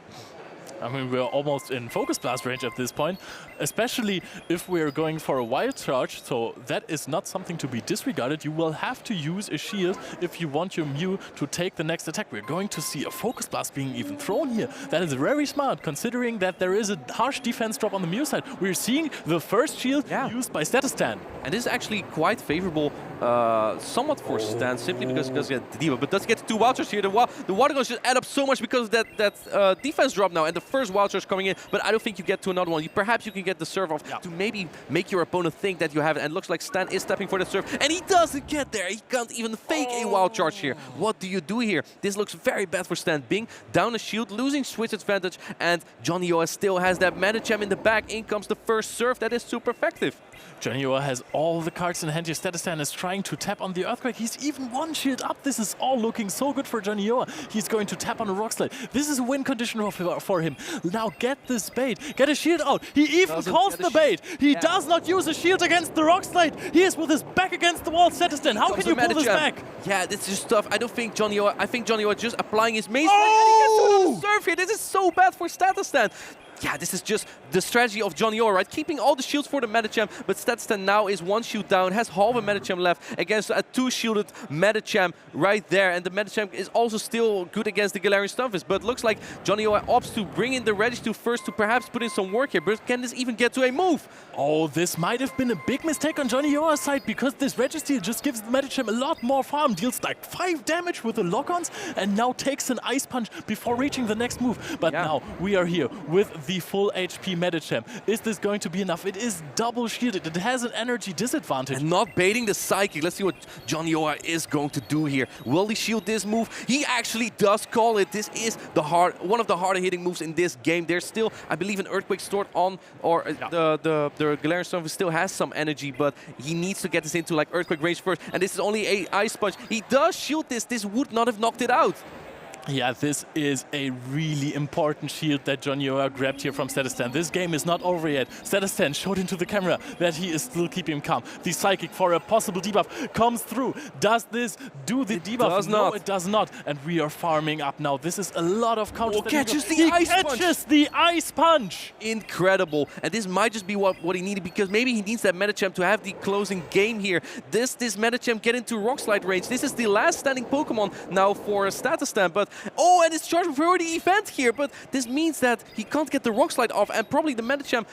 I mean, we're almost in Focus Blast range at this point, especially if we're going for a Wild Charge, so that is not something to be disregarded. You will have to use a shield if you want your Mew to take the next attack. We're going to see a Focus Blast being even thrown here. That is very smart, considering that there is a harsh defense drop on the Mew side. We're seeing the first shield used by Statistan. And this is actually quite favorable, somewhat for Stan, simply because he does get the Diva, but does get 2 Wild Charges here. The Water Guns just add up so much because of that defense drop now, and the first Wild Charge coming in, but I don't think you get to another one. Perhaps you can get the serve off to maybe make your opponent think that you have it, and it looks like Stan is stepping for the serve, and he doesn't get there. He can't even fake a Wild Charge here. What do you do here? This looks very bad for Stan. Bing down a shield, losing switch advantage, and Jonioa still has that Medicham in the back. In comes the first serve. That is super effective. Jonioa has all the cards in hand here. Statistan is trying to tap on the Earthquake. He's even 1 shield up. This is all looking so good for Jonioa. He's going to tap on a Rock Slide. This is a win condition for him. Now get this bait. Get a shield out. He even calls the bait. He does not use a shield against the Rock Slide. He is with his back against the wall. Statistan, how can you pull this back? Yeah, this is tough. I think Jonioa just applying his main strike, and he gets another serve here. This is so bad for Statistan. Yeah, this is just the strategy of Jonioa, right? Keeping all the shields for the Medicham, but Statistan now is 1 shield down, has half a Medicham left against a 2-shielded Medicham right there. And the Medicham is also still good against the Galarian Stunfisk, but looks like Jonioa opts to bring in the Registeel first to perhaps put in some work here. But can this even get to a move? Oh, this might have been a big mistake on Jonioa's side, because this Registeel just gives the Medicham a lot more farm, deals like 5 damage with the lock-ons, and now takes an Ice Punch before reaching the next move. But now we are here with the full HP Medicham. Is this going to be enough? It is double shielded. It has an energy disadvantage. And not baiting the Psychic. Let's see what Jonioa is going to do here. Will he shield this move? He actually does call it. This is one of the harder hitting moves in this game. There's still, I believe, an Earthquake stored on, or the Galarian Stunfisk still has some energy, but he needs to get this into like Earthquake range first. And this is only a Ice Punch. He does shield this. This would not have knocked it out. Yeah, this is a really important shield that Jonioa grabbed here from Statistan. This game is not over yet. Statistan showed into the camera that he is still keeping him calm. The Psychic for a possible debuff comes through. Does this do the debuff? Does no, not. It does not. And we are farming up now. This is a lot of counters. Oh, catches the he Ice catches the Ice Punch. Incredible. And this might just be what he needed, because maybe he needs that Medicham to have the closing game here. This Medicham get into Rock Slide range. This is the last standing Pokemon now for Statistan, but oh, and it's charged for the event here, but this means that he can't get the Rock Slide off, and probably the Medicham...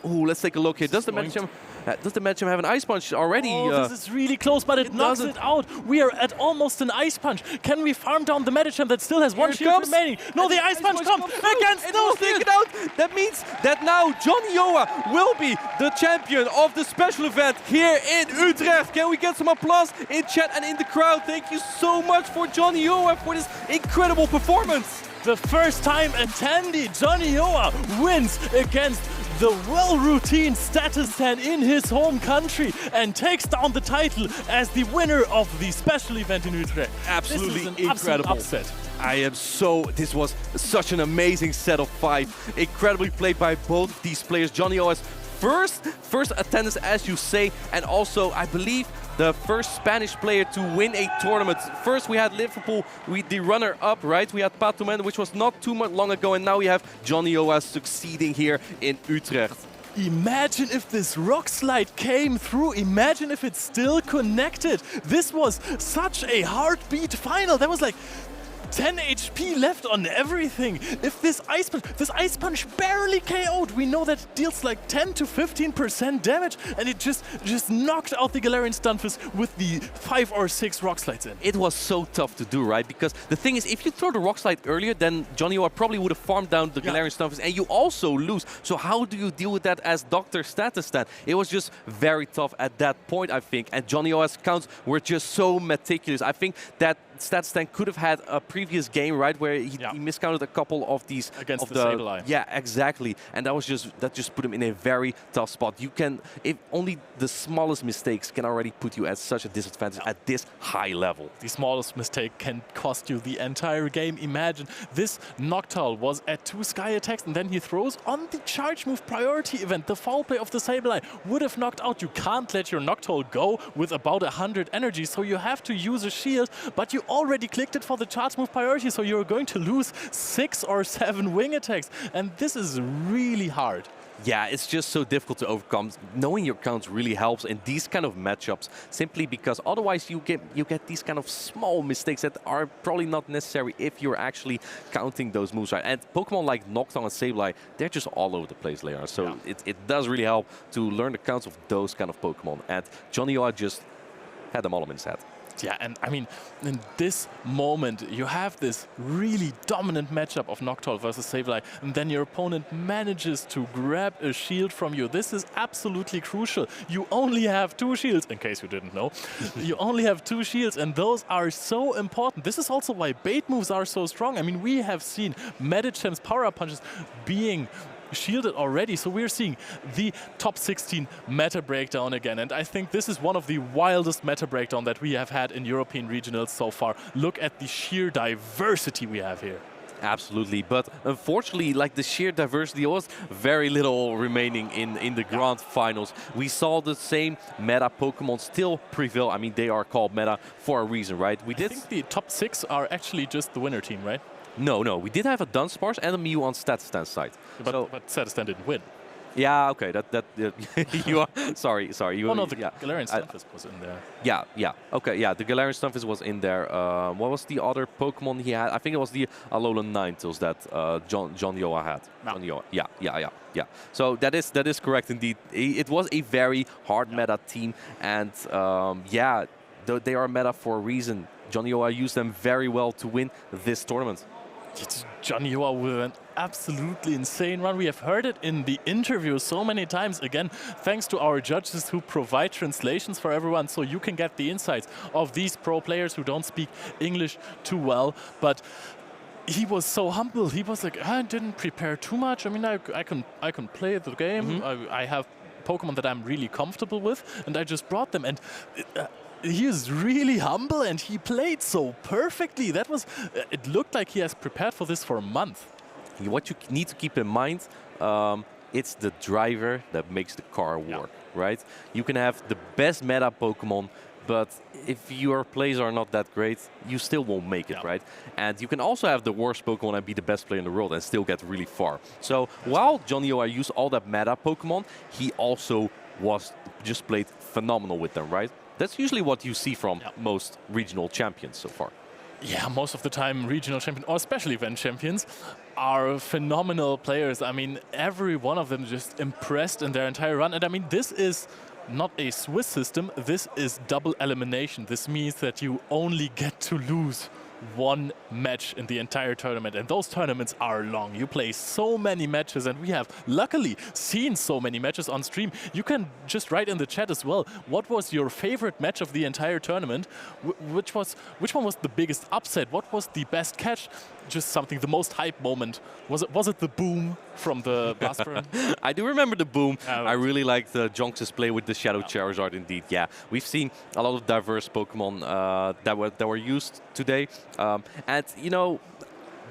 Oh, let's take a look here. Does the Medicham have an Ice Punch already? Oh, this is really close, but it knocks it out. We are at almost an Ice Punch. Can we farm down the Medicham that still has 1 shield remaining? No, the Ice Punch comes against no shield. That means that now Jonioa will be the champion of the special event here in Utrecht. Can we get some applause in chat and in the crowd? Thank you so much for Jonioa for this incredible performance. The first time attendee Jonioa wins against the well-routine Statistan in his home country and takes down the title as the winner of the special event in Utrecht. Absolutely this is an incredible. Absolute upset. This was such an amazing set of 5. Incredibly played by both these players. Jonioa's first attendance, as you say, and also, I believe, the first Spanish player to win a tournament. First we had Liverpool, the runner-up, right? We had Patumen, which was not too much long ago, and now we have Jonioa succeeding here in Utrecht. Imagine if this rock slide came through. Imagine if it's still connected. This was such a heartbeat final. That was like 10 HP left on everything. If this ice punch barely KO'd, we know that it deals like 10 to 15% damage, and it just knocked out the Galarian Stunfisk with the 5 or 6 rock slides in. It was so tough to do, right? Because the thing is, if you throw the rock slide earlier, then Jonioa probably would have farmed down the Galarian Stunfisk, and you also lose. So how do you deal with that as Dr. Statistan? It was just very tough at that point, I think, and Jonioa's counts were just so meticulous. I think that Statistan could have had a previous game, right, where he miscounted a couple of these against the Sableye. Yeah, exactly, and that just put him in a very tough spot. If only the smallest mistakes can already put you at such a disadvantage at this high level. The smallest mistake can cost you the entire game. Imagine this Noctowl was at 2 sky attacks, and then he throws on the charge move priority event. The foul play of the Sableye would have knocked out. You can't let your Noctowl go with about 100 energy, so you have to use a shield, but you already clicked it for the charge move priority, so you're going to lose 6 or 7 wing attacks, and this is really hard. Yeah, it's just so difficult to overcome. Knowing your counts really helps in these kind of matchups, simply because otherwise you get these kind of small mistakes that are probably not necessary if you're actually counting those moves right. And Pokemon like Noctowl and Sableye, they're just all over the place, Leon. So it does really help to learn the counts of those kind of Pokemon. And Jonioa just had them all in his head. Yeah, and I mean, in this moment, you have this really dominant matchup of Noctowl versus Sableye, and then your opponent manages to grab a shield from you. This is absolutely crucial. You only have 2 shields, in case you didn't know. You only have 2 shields, and those are so important. This is also why bait moves are so strong. I mean, we have seen Medicham's power-up punches being shielded already, so we're seeing the top 16 meta breakdown again, and I think this is one of the wildest meta breakdown that we have had in European regionals so far. Look at the sheer diversity we have here. Absolutely, but unfortunately, like the sheer diversity, there was very little remaining in the grand finals. We saw the same meta Pokemon still prevail. I mean, they are called meta for a reason, right? I think the top 6 are actually just the winner team, right? No, we did have a Dunsparce and a Mew on Statistan's side. But Statistan didn't win. Yeah, okay, you are sorry. Oh no, the Galarian Stunfisk was in there. Yeah, okay, yeah, the Galarian Stunfisk was in there. What was the other Pokemon he had? I think it was the Alolan Ninetales that Jonioa had. No. Jonioa, yeah. So that is correct indeed. It was a very hard meta team, and yeah, they are meta for a reason. Jonioa used them very well to win this tournament. It's Jonioa with an absolutely insane run. We have heard it in the interview so many times. Again, thanks to our judges who provide translations for everyone, so you can get the insights of these pro players who don't speak English too well. But he was so humble. He was like, I didn't prepare too much. I mean, I can play the game. I have Pokemon that I'm really comfortable with, and I just brought them. And he is really humble, and he played so perfectly. That was, it looked like he has prepared for this for a month. What you need to keep in mind, it's the driver that makes the car work, right? You can have the best meta Pokemon, but if your plays are not that great, you still won't make it, right? And you can also have the worst Pokemon and be the best player in the world and still get really far. So while Jonioa used all that meta Pokemon, he also just played phenomenal with them, right? That's usually what you see from most regional champions so far. Yeah, most of the time regional champions, or especially event champions, are phenomenal players. I mean, every one of them just impressed in their entire run. And I mean, this is not a Swiss system, this is double elimination. This means that you only get to lose 1 match in the entire tournament, and those tournaments are long. You play so many matches, and we have luckily seen so many matches on stream. You can just write in the chat as well, what was your favorite match of the entire tournament? Which one was the biggest upset? What was the best catch? just something, the most hype moment? Was it the boom from the blast burn? I do remember the boom. I really liked Jonks' play with the Shadow Charizard indeed. Yeah, we've seen a lot of diverse Pokemon that were used today. And, you know,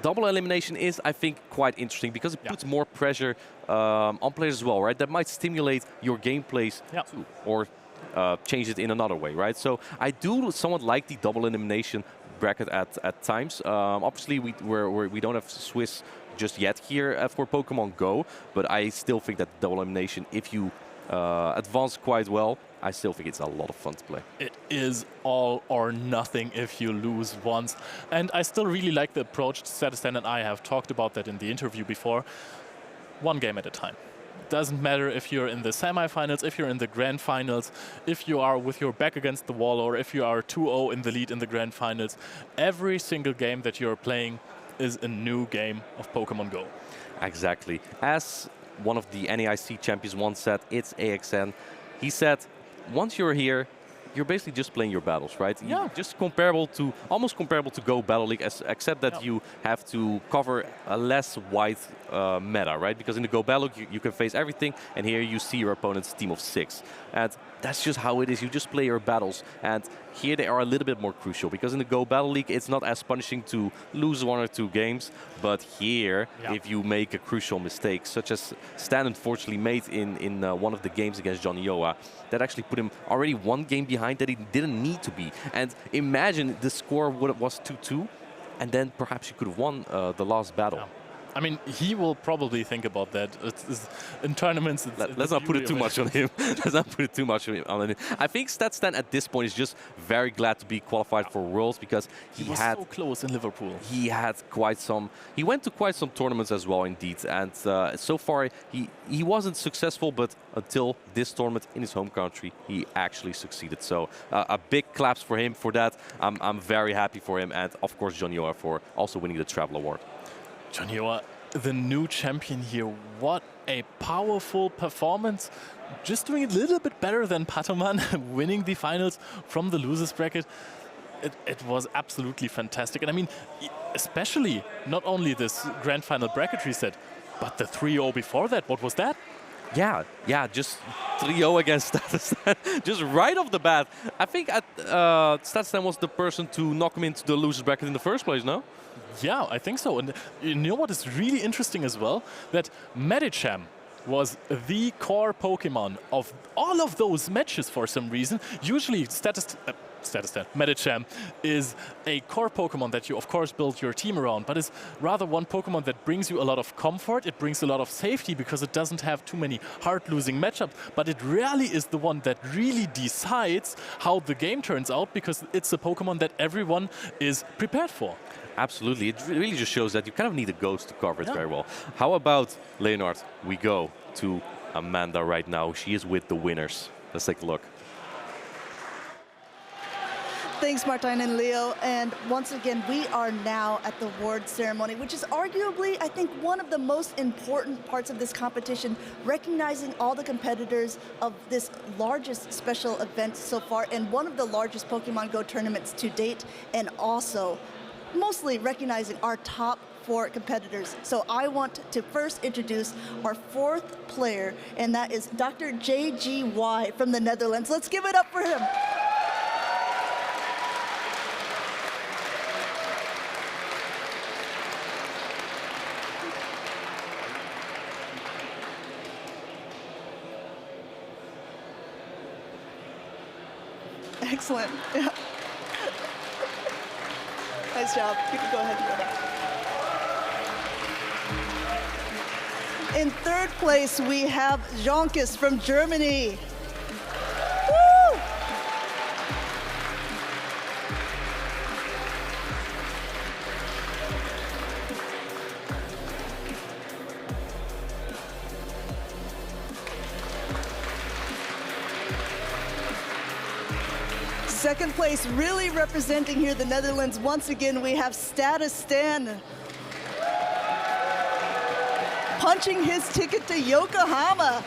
double elimination is, I think, quite interesting because it puts more pressure on players as well, right? That might stimulate your gameplays too, or change it in another way, right? So I do somewhat like the double elimination bracket at times. Obviously, we don't have Swiss just yet here for Pokemon Go, but I still think that double elimination, if you advance quite well, I still think it's a lot of fun to play. It is all or nothing if you lose once. And I still really like the approach. Statistan and I have talked about that in the interview before. One game at a time. Doesn't matter if you're in the semifinals, if you're in the grand finals, if you are with your back against the wall, or if you are 2-0 in the lead in the grand finals. Every single game that you're playing is a new game of Pokemon Go. Exactly. As one of the NAIC champions once said, it's AXN. He said, once you're here, you're basically just playing your battles, right? Yeah. Just almost comparable to Go Battle League, except that you have to cover a less wide meta, right? Because in the Go Battle League, you can face everything, and here you see your opponent's team of 6. And that's just how it is. You just play your battles. And here they are a little bit more crucial, because in the Go Battle League, it's not as punishing to lose 1 or 2 games. But here, if you make a crucial mistake, such as Stan unfortunately made in one of the games against Jonioa, that actually put him already 1 game behind that he didn't need to be. And imagine the score was 2-2, and then perhaps you could have won the last battle. Yeah. I mean, he will probably think about that. In tournaments, let's not put it too much on him. Let's not put it too much on him. I think Statistan at this point is just very glad to be qualified for Worlds, because he was so close in Liverpool. He had he went to quite some tournaments as well, indeed. And so far, he wasn't successful, but until this tournament in his home country, he actually succeeded. So a big claps for him for that. I'm very happy for him, and of course Jonioa for also winning the Travel Award. Jonioa, the new champion here. What a powerful performance. Just doing it a little bit better than Patoman, winning the finals from the losers bracket. It was absolutely fantastic. And I mean, especially not only this grand final bracket reset, but the 3-0 before that. What was that? Yeah, just 3-0 against Statistan, just right off the bat. I think Statistan was the person to knock him into the losers bracket in the first place, no? Yeah, I think so. And you know what is really interesting as well? That Medicham was the core Pokemon of all of those matches for some reason. Usually Statistan, Medicham is a core Pokemon that you of course build your team around, but is rather one Pokemon that brings you a lot of comfort, it brings a lot of safety because it doesn't have too many hard losing matchups, but it rarely is the one that really decides how the game turns out, because it's a Pokemon that everyone is prepared for. Absolutely. It really just shows that you kind of need a ghost to cover it very well. How about Leonard? We go to Amanda right now. She is with the winners. Let's take a look. Thanks, Martijn and Leo. And once again, we are now at the award ceremony, which is arguably, I think, one of the most important parts of this competition, recognizing all the competitors of this largest special event so far, and one of the largest Pokemon Go tournaments to date, and also mostly recognizing our top 4 competitors. So I want to first introduce our 4th player, and that is Dr. JGY from the Netherlands. Let's give it up for him. Excellent. Yeah. Nice job. You can go ahead and go back. In 3rd place, we have Jonkis from Germany. Woo! Second place, really representing here the Netherlands. Once again, we have Statistan punching his ticket to Yokohama.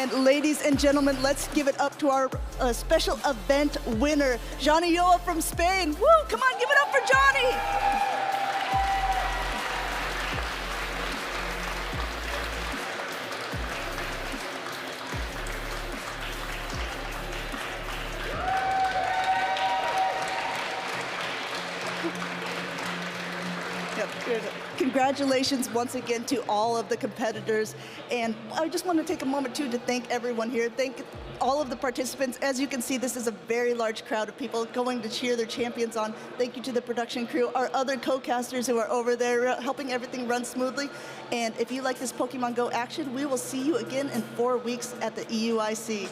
And ladies and gentlemen, let's give it up to our special event winner, Jonioa from Spain. Woo, come on, give it up for Johnny. Congratulations once again to all of the competitors. And I just want to take a moment too to thank everyone here. Thank all of the participants. As you can see, this is a very large crowd of people going to cheer their champions on. Thank you to the production crew, our other co-casters who are over there helping everything run smoothly. And if you like this Pokemon Go action, we will see you again in 4 weeks at the EUIC.